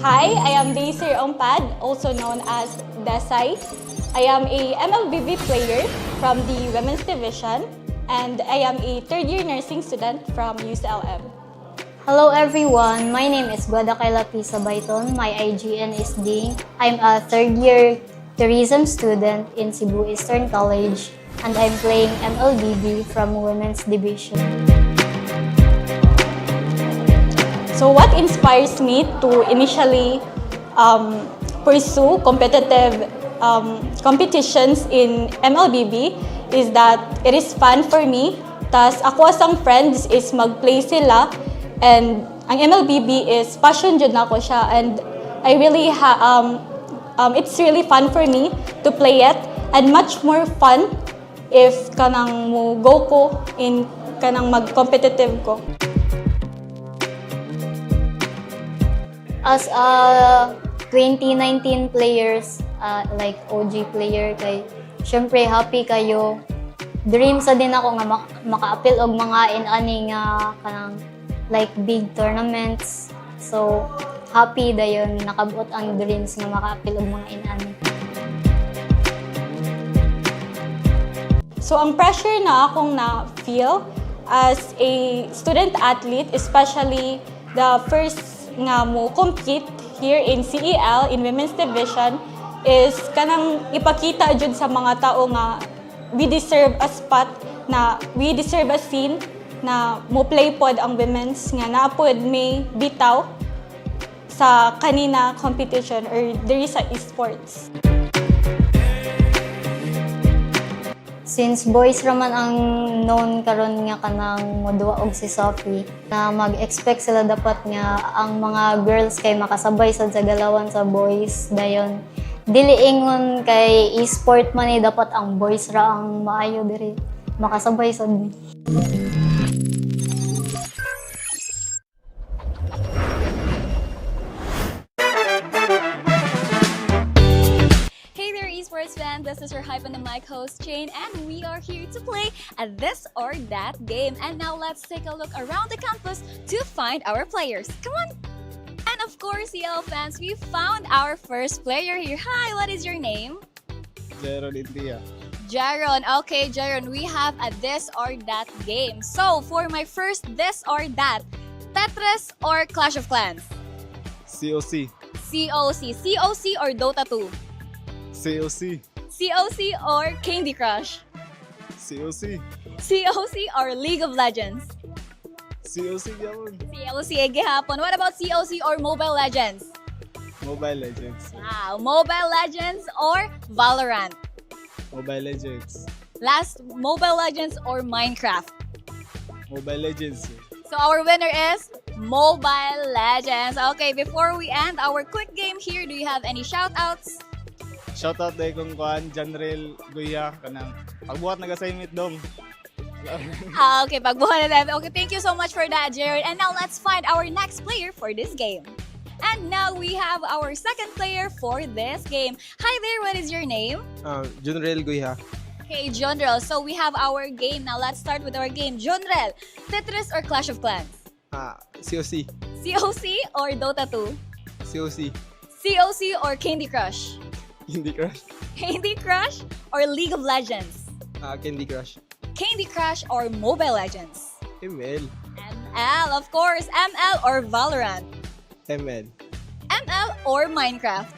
E: Hi, I am Daisy Ompad, also known as Desai. I am a MLBB player from the Women's Division, and I am a third-year nursing student from UCLM.
M: Hello everyone, my name is Guadakayla Pisa Baiton. My IGN is Ding. I'm a third-year tourism student in Cebu Eastern College, and I'm playing MLBB from Women's Division.
E: So what inspires me to initially pursue competitive competitions in MLBB is that it is fun for me. Tas ako asang friends is mag-play sila, and ang MLBB is passion jud nako siya, and I really it's really fun for me to play it, and much more fun if kanang mo go ko in kanang mag-competitive ko.
M: As a 2019 players, like OG player, kay syempre happy kayo. Dream sa din ako nga maka-appeal og mga inani nga kanang like big tournaments. So happy dayon nakabot ang dreams nga maka-appeal og mga inani.
E: So ang pressure na akong na-feel as a student athlete, especially the first nga mo compete here in CEL in Women's Division, is kanang ipakita jud sa mga tao nga we deserve a spot, na we deserve a scene na mo play pod ang women's nga naapod may bitaw sa kanina competition or there is sa esports.
M: Since boys raman ang known karon nga kanang modua og si Safi, na mag-expect sila dapat nga ang mga girls kay makasabay sad sa galawan sa boys, dayon dili ingon kay e-sport man dapat ang boys ra ang maayo diri makasabay sad ni.
X: Esports fans, this is your Hype on the Mic host, Jane, and we are here to play a This or That game. And now let's take a look around the campus to find our players. Come on! And of course, CL fans, we found our first player here. Hi, what is your name?
O: Jaron India.
X: Jaron. Okay, Jaron, we have a This or That game. So, for my first This or That, Tetris or Clash of Clans?
O: COC.
X: COC. COC or Dota 2?
O: COC.
X: COC or Candy Crush?
O: COC.
X: COC or League of Legends?
O: COC yun.
X: COC gihapon. What about COC or Mobile Legends?
O: Mobile Legends.
X: Wow, Mobile Legends or Valorant?
O: Mobile Legends.
X: Last, Mobile Legends or Minecraft?
O: Mobile Legends.
X: So our winner is Mobile Legends. Okay, before we end our quick game here, do you have any shout-outs?
O: Shoutout day kong kuan, Janrel Guya, kanang pagbuhat nag-assignment dong.
X: Okay, pagbuhat na tayo. Okay, thank you so much for that, Jared. And now let's find our next player for this game. And now we have our second player for this game. Hi there, what is your name?
O: Janrel Guya.
X: Okay, Jonrel. So we have our game. Now let's start with our game. Jonrel, Tetris or Clash of Clans?
O: COC.
X: COC or Dota 2?
O: COC.
X: COC or Candy Crush?
O: Candy Crush.
X: Candy Crush or League of Legends?
O: Candy Crush.
X: Candy Crush or Mobile Legends?
O: ML.
X: ML, of course. ML or Valorant?
O: ML.
X: ML or Minecraft?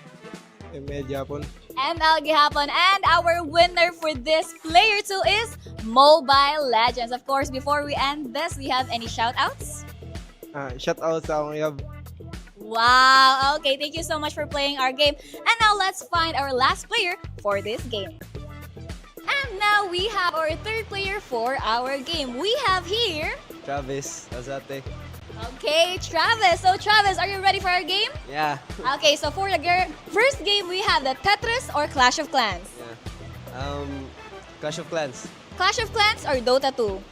O: ML Japon.
X: ML gihapon. And our winner for this player 2 is Mobile Legends. Of course, before we end this, we have any shout-outs?
O: Shout-out sa akong
X: Wow, okay, thank you so much for playing our game. And now let's find our last player for this game. And now we have our third player for our game. We have here
O: Travis Azate.
X: Okay, Travis. So Travis, are you ready for our game?
O: Yeah.
X: Okay, so for the first game, we have the Tetris or Clash of Clans?
O: Yeah. Clash of Clans.
X: Clash of Clans or Dota 2?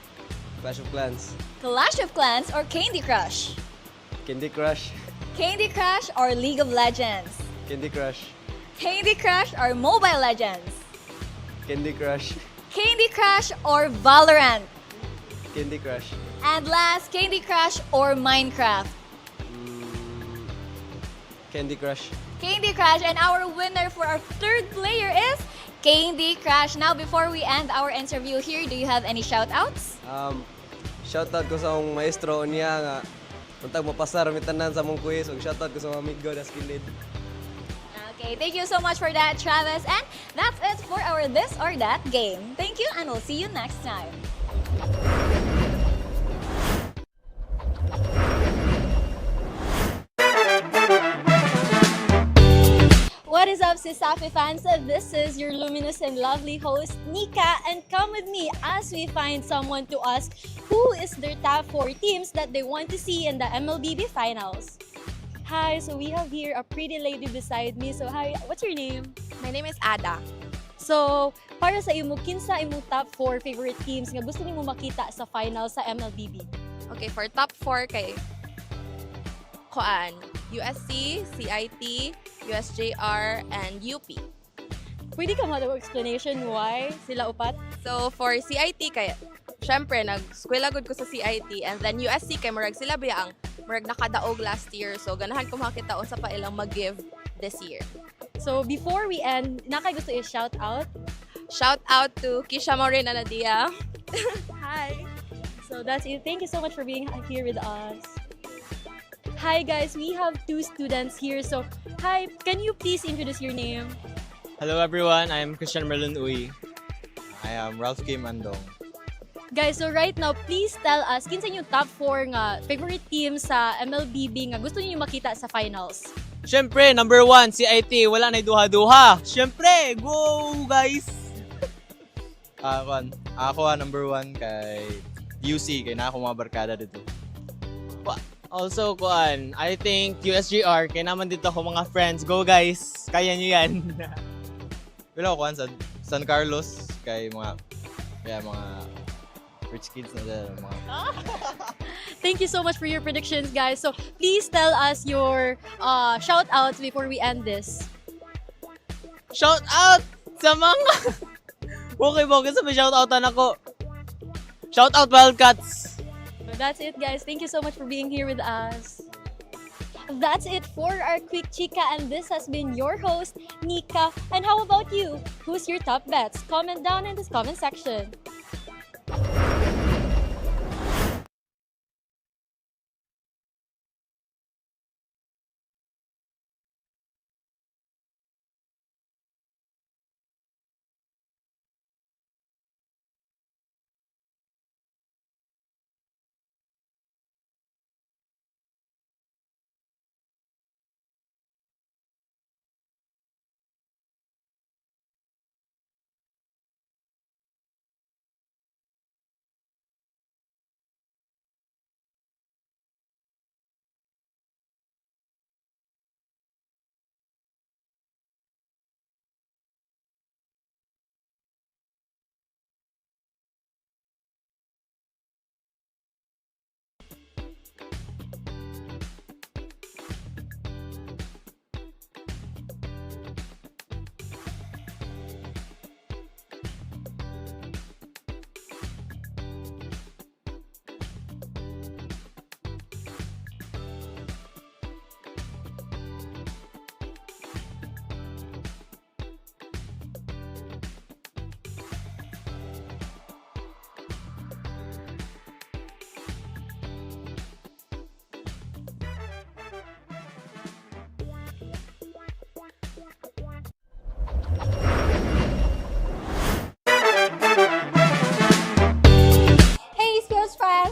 O: Clash of Clans.
X: Clash of Clans or Candy Crush?
O: Candy Crush.
X: Candy Crush or League of Legends?
W: Candy Crush.
X: Candy Crush or Mobile Legends?
W: Candy Crush.
X: Candy Crush or Valorant?
W: Candy Crush.
X: And last, Candy Crush or Minecraft?
W: Candy Crush.
X: Candy Crush, and our winner for our third player is Candy Crush. Now, before we end our interview here, do you have any shout-outs?
W: Shoutout ko sa akong maestro niya nga untag mapasar mi tanan sa mong quiz ug shoutout ko sa mga amigo na skilled.
X: Okay, thank you so much for that, Travis. And that's it for our This or That game. Thank you, and we'll see you next time. What is up, CESAFI fans? This is your luminous and lovely host, Nika, and come with me as we find someone to ask who is their top 4 teams that they want to see in the MLBB finals. Hi, so we have here a pretty lady beside me. So hi, what's your name?
F: My name is Ada.
X: So, para sa imo, kinsa imong top 4 favorite teams nga gusto nimo makita sa finals sa MLBB?
F: Okay, for top 4 kay USC, CIT, USJR, and UP.
X: Pwede ka mo explanation why sila upat?
F: So, for CIT kay syempre, nag-skwela good ko sa CIT, and then USC kay murag sila biya ang murag nakadaog last year. So, ganahan ko makita unsa pa ilang mag-give this year.
X: So, before we end, nakay gusto i-shout out?
F: Shout out to Kisha Morena Nadia.
X: Hi! So, that's it. Thank you so much for being here with us. Hi guys, we have 2 students here. So, hi, can you please introduce your name?
P: Hello everyone, I am Christian Merlin Uy. I am Ralph Kim Andong.
X: Guys, so right now, please tell us kinsa yung top 4 nga favorite team sa MLBB nga gusto niyo makita sa finals.
P: Syempre, number 1, CIT. Wala na duha-duha. Syempre, go guys! Ako number 1 kay UC, kay na ako mga barkada dito. Also, I think USGR, kaya naman dito ako mga friends. Go guys! Kaya nyo yan! Wala ko sa San Carlos, kay mga rich kids na dyan.
X: Thank you so much for your predictions, guys. So, please tell us your shout-outs before we end this.
P: Shout out sa mga... Okay, sa may shout-outan ako. Shout out Wildcats!
X: So that's it, guys. Thank you so much for being here with us. That's it for our quick chika, and this has been your host, Nika. And how about you? Who's your top bets? Comment down in this comment section.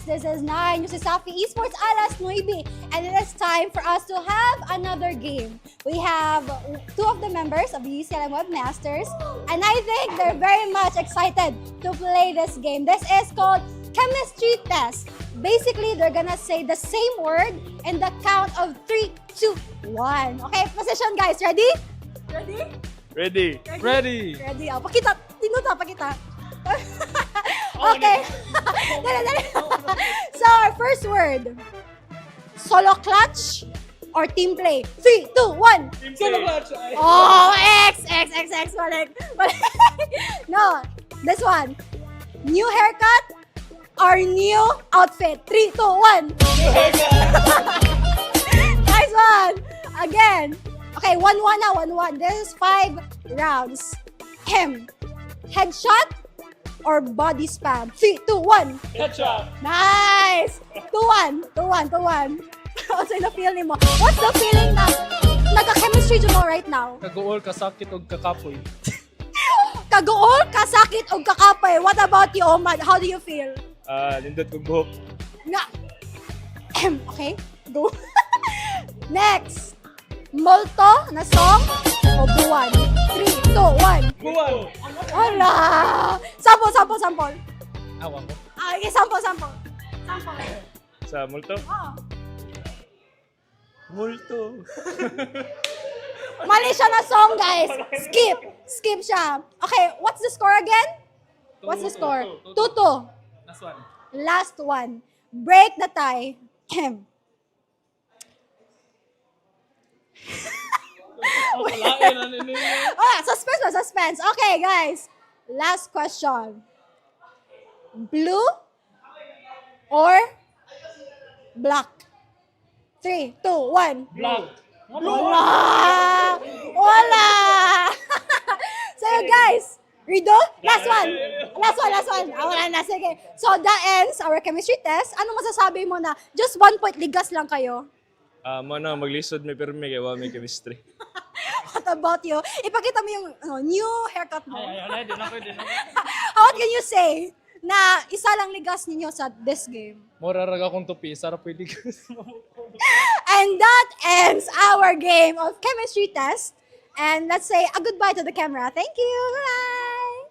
X: This is 9, yung Safi Esports alas 9, and it is time for us to have another game. We have 2 of the members of the UCLM Webmasters, and I think they're very much excited to play this game. This is called Chemistry Test. Basically, they're gonna say the same word in the count of 3, 2, 1. Okay, position guys, ready? Ready?
P: Ready.
X: Ready. Ready. Oh, pakita. Tinuta, pakita. Okay. Dali. So, our first word. Solo clutch
H: or team play? 3, 2, 1. Oh, X. Balik. No, this one. New haircut or new outfit? 3, 2, 1. Nice one. Again. Okay, 1-1 na, 1-1. This is 5 rounds. Headshot or body spam? 3, 2, 1.
R: Headshot.
H: Nice! 2-1. Ano na feeling mo? What's the feeling na nagka-chemistry mo right now?
R: Kaguol, kasakit, o kakapoy.
H: Kaguol, kasakit, o kakapay. What about you, Omad? How do you feel?
R: Lindot kong buhok.
H: Okay, go. Next. Multo na song o buwan? 3, 2, 1.
R: Buwan.
H: Hala! Sample.
R: Awa ko.
H: Okay, sample.
R: Sa multo?
H: Oo.
R: Multo.
H: Mali siya na song, guys. Skip siya. Okay, what's the score again? What's the score? 2-2. Last one. Break the tie. Suspense. Okay, guys. Last question. Blue or black? 3, 2, 1.
R: Black.
H: Wala! So, guys, Rido, last one. Wala na, sige. So, that ends our chemistry test. Ano masasabi mo na just 1 point ligas lang kayo?
R: Mana, maglisod may permi, kaya may chemistry.
H: What about you? Ipakita mo yung new haircut mo.
R: Din ako.
H: What can you say na isa lang ligas ninyo sa this game?
R: Moraraga kong tupi, sarap yung ligas.
H: And that ends our game of chemistry test. And let's say a goodbye to the camera. Thank you. Bye.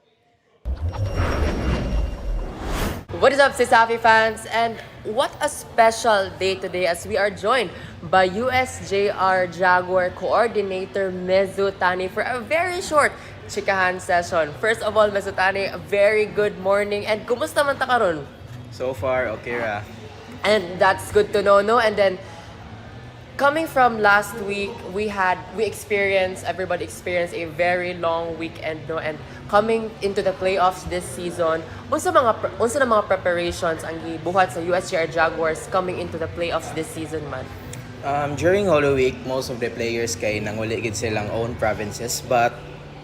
C: What is up, CESAFI fans? And what a special day today as we are joined by USJR Jaguar Coordinator Mezutani for a very short chikahan session. First of all, Mezutani, a very good morning. And kumusta man ta karon?
S: So far, okay ra.
C: And that's good to know, no? And then, coming from last week, everybody experienced a very long weekend, no? And coming into the playoffs this season, unsa na mga preparations ang gibuhat sa USJR Jaguars coming into the playoffs this season, man?
S: During Holy Week, most of the players kay nanguli gid silang own provinces, but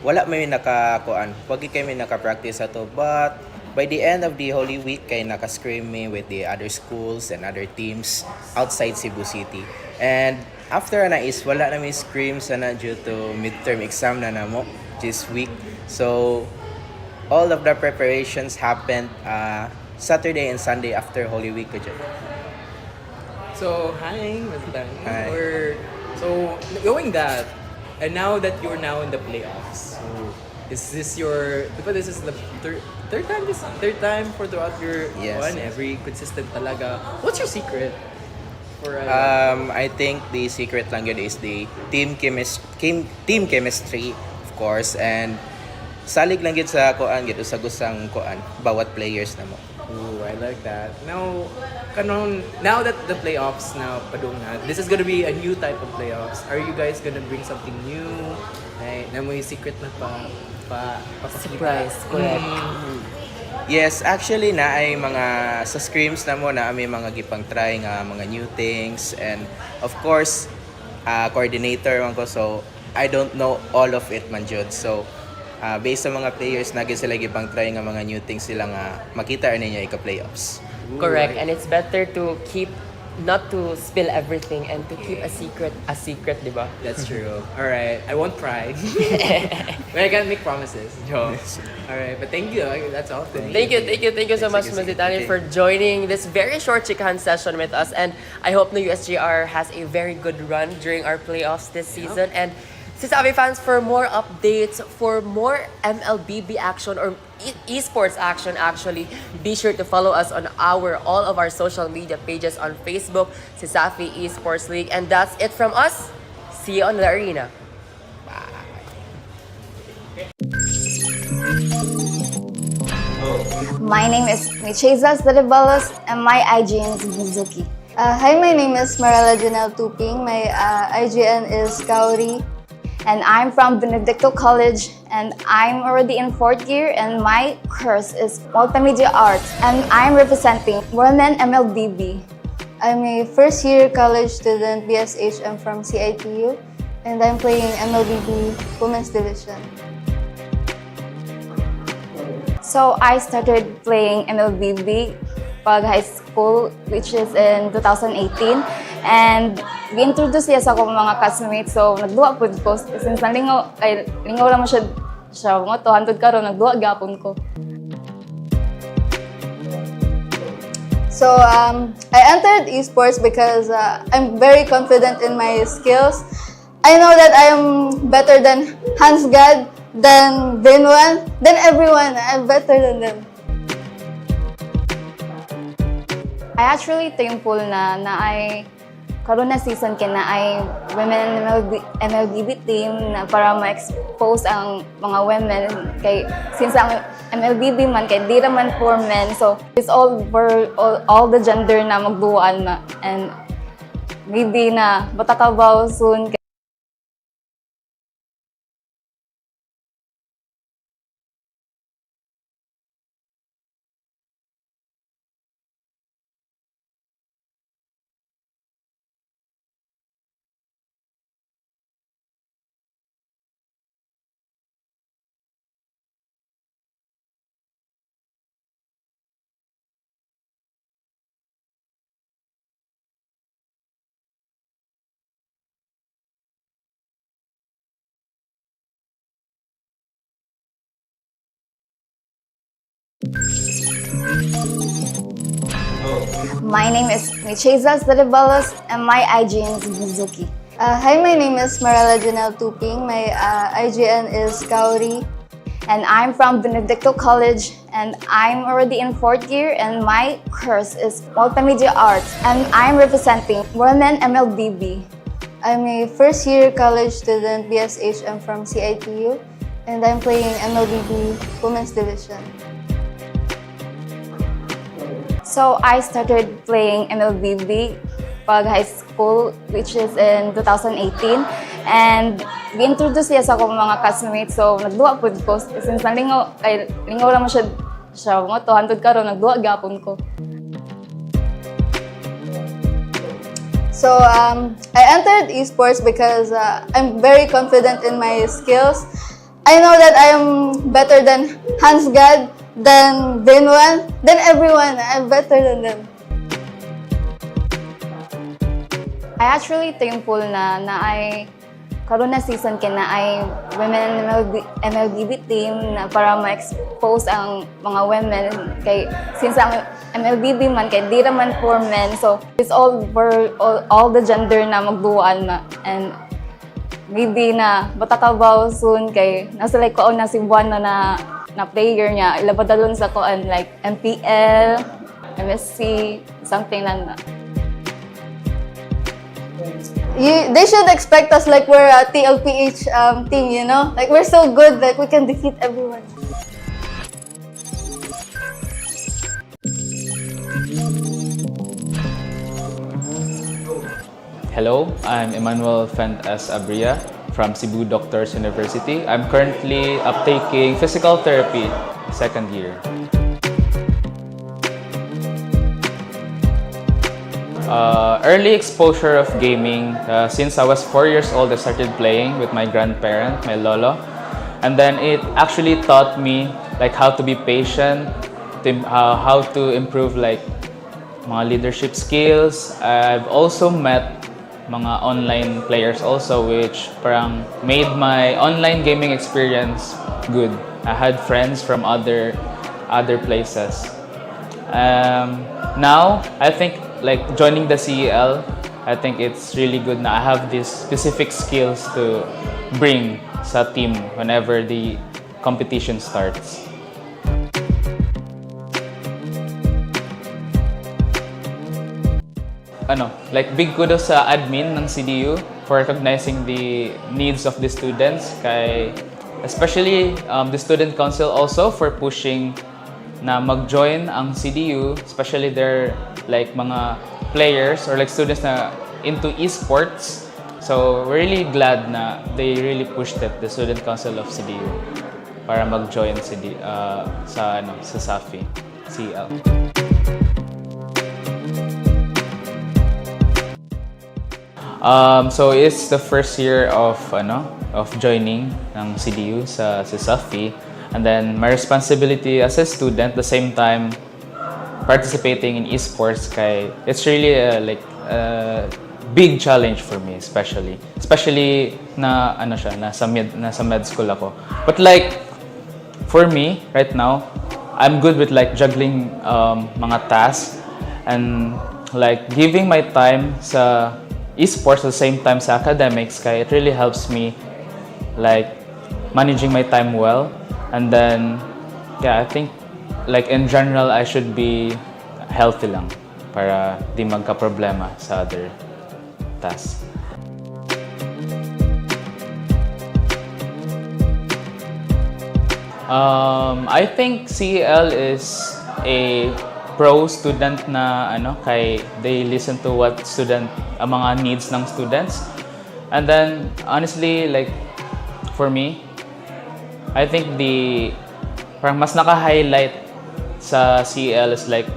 S: wala may nakakuan. Wag kami naka-practice ato, but by the end of the Holy Week, kay naka-scrim me with the other schools and other teams outside Cebu City. And after na is wala na may scrims na due to midterm exam na namo this week. So all of the preparations happened Saturday and Sunday after Holy Week.
T: So, hi, Mazdan.
S: Hi.
T: So, going that, and now that you're now in the playoffs, so is this this is the third time for throughout your one, every consistent talaga. What's your secret?
S: I think the secret lang yun is the team chemistry, of course, and salig lang yun sa kuan, gito sa gusang kuan, bawat players na mo.
T: Ooh, I like that. Now that the playoffs now padung na, this is gonna be a new type of playoffs. Are you guys gonna bring something new? Na may secret na
C: surprise, correct.
S: Yes, actually na ay mga sa scrims na mo na may mga gipang try nga mga new things, and of course coordinator man ko, so I don't know all of it man jud. So based sa mga players naging sila gipang try nga mga new things sila nga makita ninyo ika playoffs.
C: Correct, and it's better to not to spill everything and to keep a secret, di ba?
T: That's true. All right, I won't pry. But I can't make promises. All right, but thank you. That's all.
C: Thank you so much, Mazitani, for joining this very short chikahan session with us. And I hope the USJR has a very good run during our playoffs this season. And CESAFI fans, for more updates, for more MLBB action or esports action, actually, be sure to follow us on all of our social media pages on Facebook, CESAFI Esports League. And that's it from us. See you on the arena.
Y: My name is Michezas Daribalos and my IGN is Mizuki.
B: Hi, my name is Marala Janelle Tuping. My IGN is Kauri. And I'm from Benedicto College. And I'm already in 4th year. And my course is Multimedia Arts. And I'm representing Women MLBB. I'm a first year college student, BSHM from CIT-U. And I'm playing MLBB Women's Division. So I started playing MLBB pag high school, which is in 2018. And gi-introduce siya sa akong mga classmates. So nagduwa po ko. Since nalingaw, ay lingaw lang mo siya mo to. Hantod karon nagduwa gyapon ko. So I entered esports because I'm very confident in my skills. I know that I am better than Hans God, than Vinwan, than everyone. I'm better than them. I actually thankful na ay karon na season kina ay women MLBB team na para ma-expose ang mga women kay since ang MLBB man kay di man for men, so it's all for all the gender na magduan na, and maybe na matakabaw soon. My name is Micheza Cerebalos and my IGN is Mizuki. Hi, my name is Marala Janelle Tuping. My IGN is Kauri.
E: And I'm from Benedicto College. And I'm already in 4th year. And my course is Multimedia Arts. And I'm representing Women MLBB.
B: I'm a first year college student, BSHM from CIT-U. And I'm playing MLBB Women's Division.
E: So I started playing MLBB pag high school, which is in 2018. And gi-introduce siya sa akong mga classmates. So nagduwa po ko. Since nalingaw, ay lingaw lang mo siya mo to. Hantod karon nagduwa gyapon ko.
B: So I entered esports because I'm very confident in my skills. I know that I am better than Hans God, than Vinwan, than everyone. I'm better than them.
E: I actually thankful na ay karon na season kina ay women MLBB team na para ma-expose ang mga women kay since ang MLBB man kay di man for men, so it's all for all the gender na magduan na, and maybe na matakabaw soon kay nasa like ko na si Buwan na player niya ilabadalon sa koan like MPL, MSC, something lang na.
B: They should expect us like we're a TLPH team, you know? Like we're so good, like we can defeat everyone.
D: Hello, I'm Emmanuel Fent S. Abria from Cebu Doctors University. I'm currently uptaking physical therapy, 2nd year. Early exposure of gaming. Since I was 4 years old, I started playing with my grandparent, my lolo. And then it actually taught me like how to be patient, how to improve like mga leadership skills. I've also met mga online players also, which parang made my online gaming experience good. I had friends from other places. Now, I think like joining the CEL, I think it's really good na I have these specific skills to bring sa team whenever the competition starts. Like big kudos sa admin ng CDU for recognizing the needs of the students, especially the student council also for pushing na mag-join ang CDU, especially their like mga players or like students na into esports. So we're really glad na they really pushed it, the Student Council of CDU, para mag-join sa Safi, CL. So it's the first year of joining ng CDU sa CESAFI, and then my responsibility as a student, the same time participating in esports, it's really a big challenge for me, especially na nasa med school ako. But like for me right now, I'm good with like juggling mga tasks and like giving my time sa esports at the same time sa academics, kaya it really helps me like managing my time well. And then I think like in general I should be healthy lang para di magka-problema sa other tasks. I think CEL is a pro student na kay they listen to what mga needs ng students. And then honestly, like for me, I think parang mas naka-highlight sa CEL is like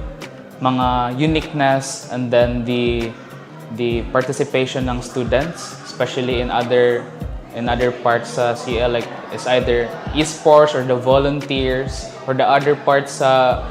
D: mga uniqueness, and then the participation ng students, especially in other parts sa CEL, like it's either esports or the volunteers or the other parts sa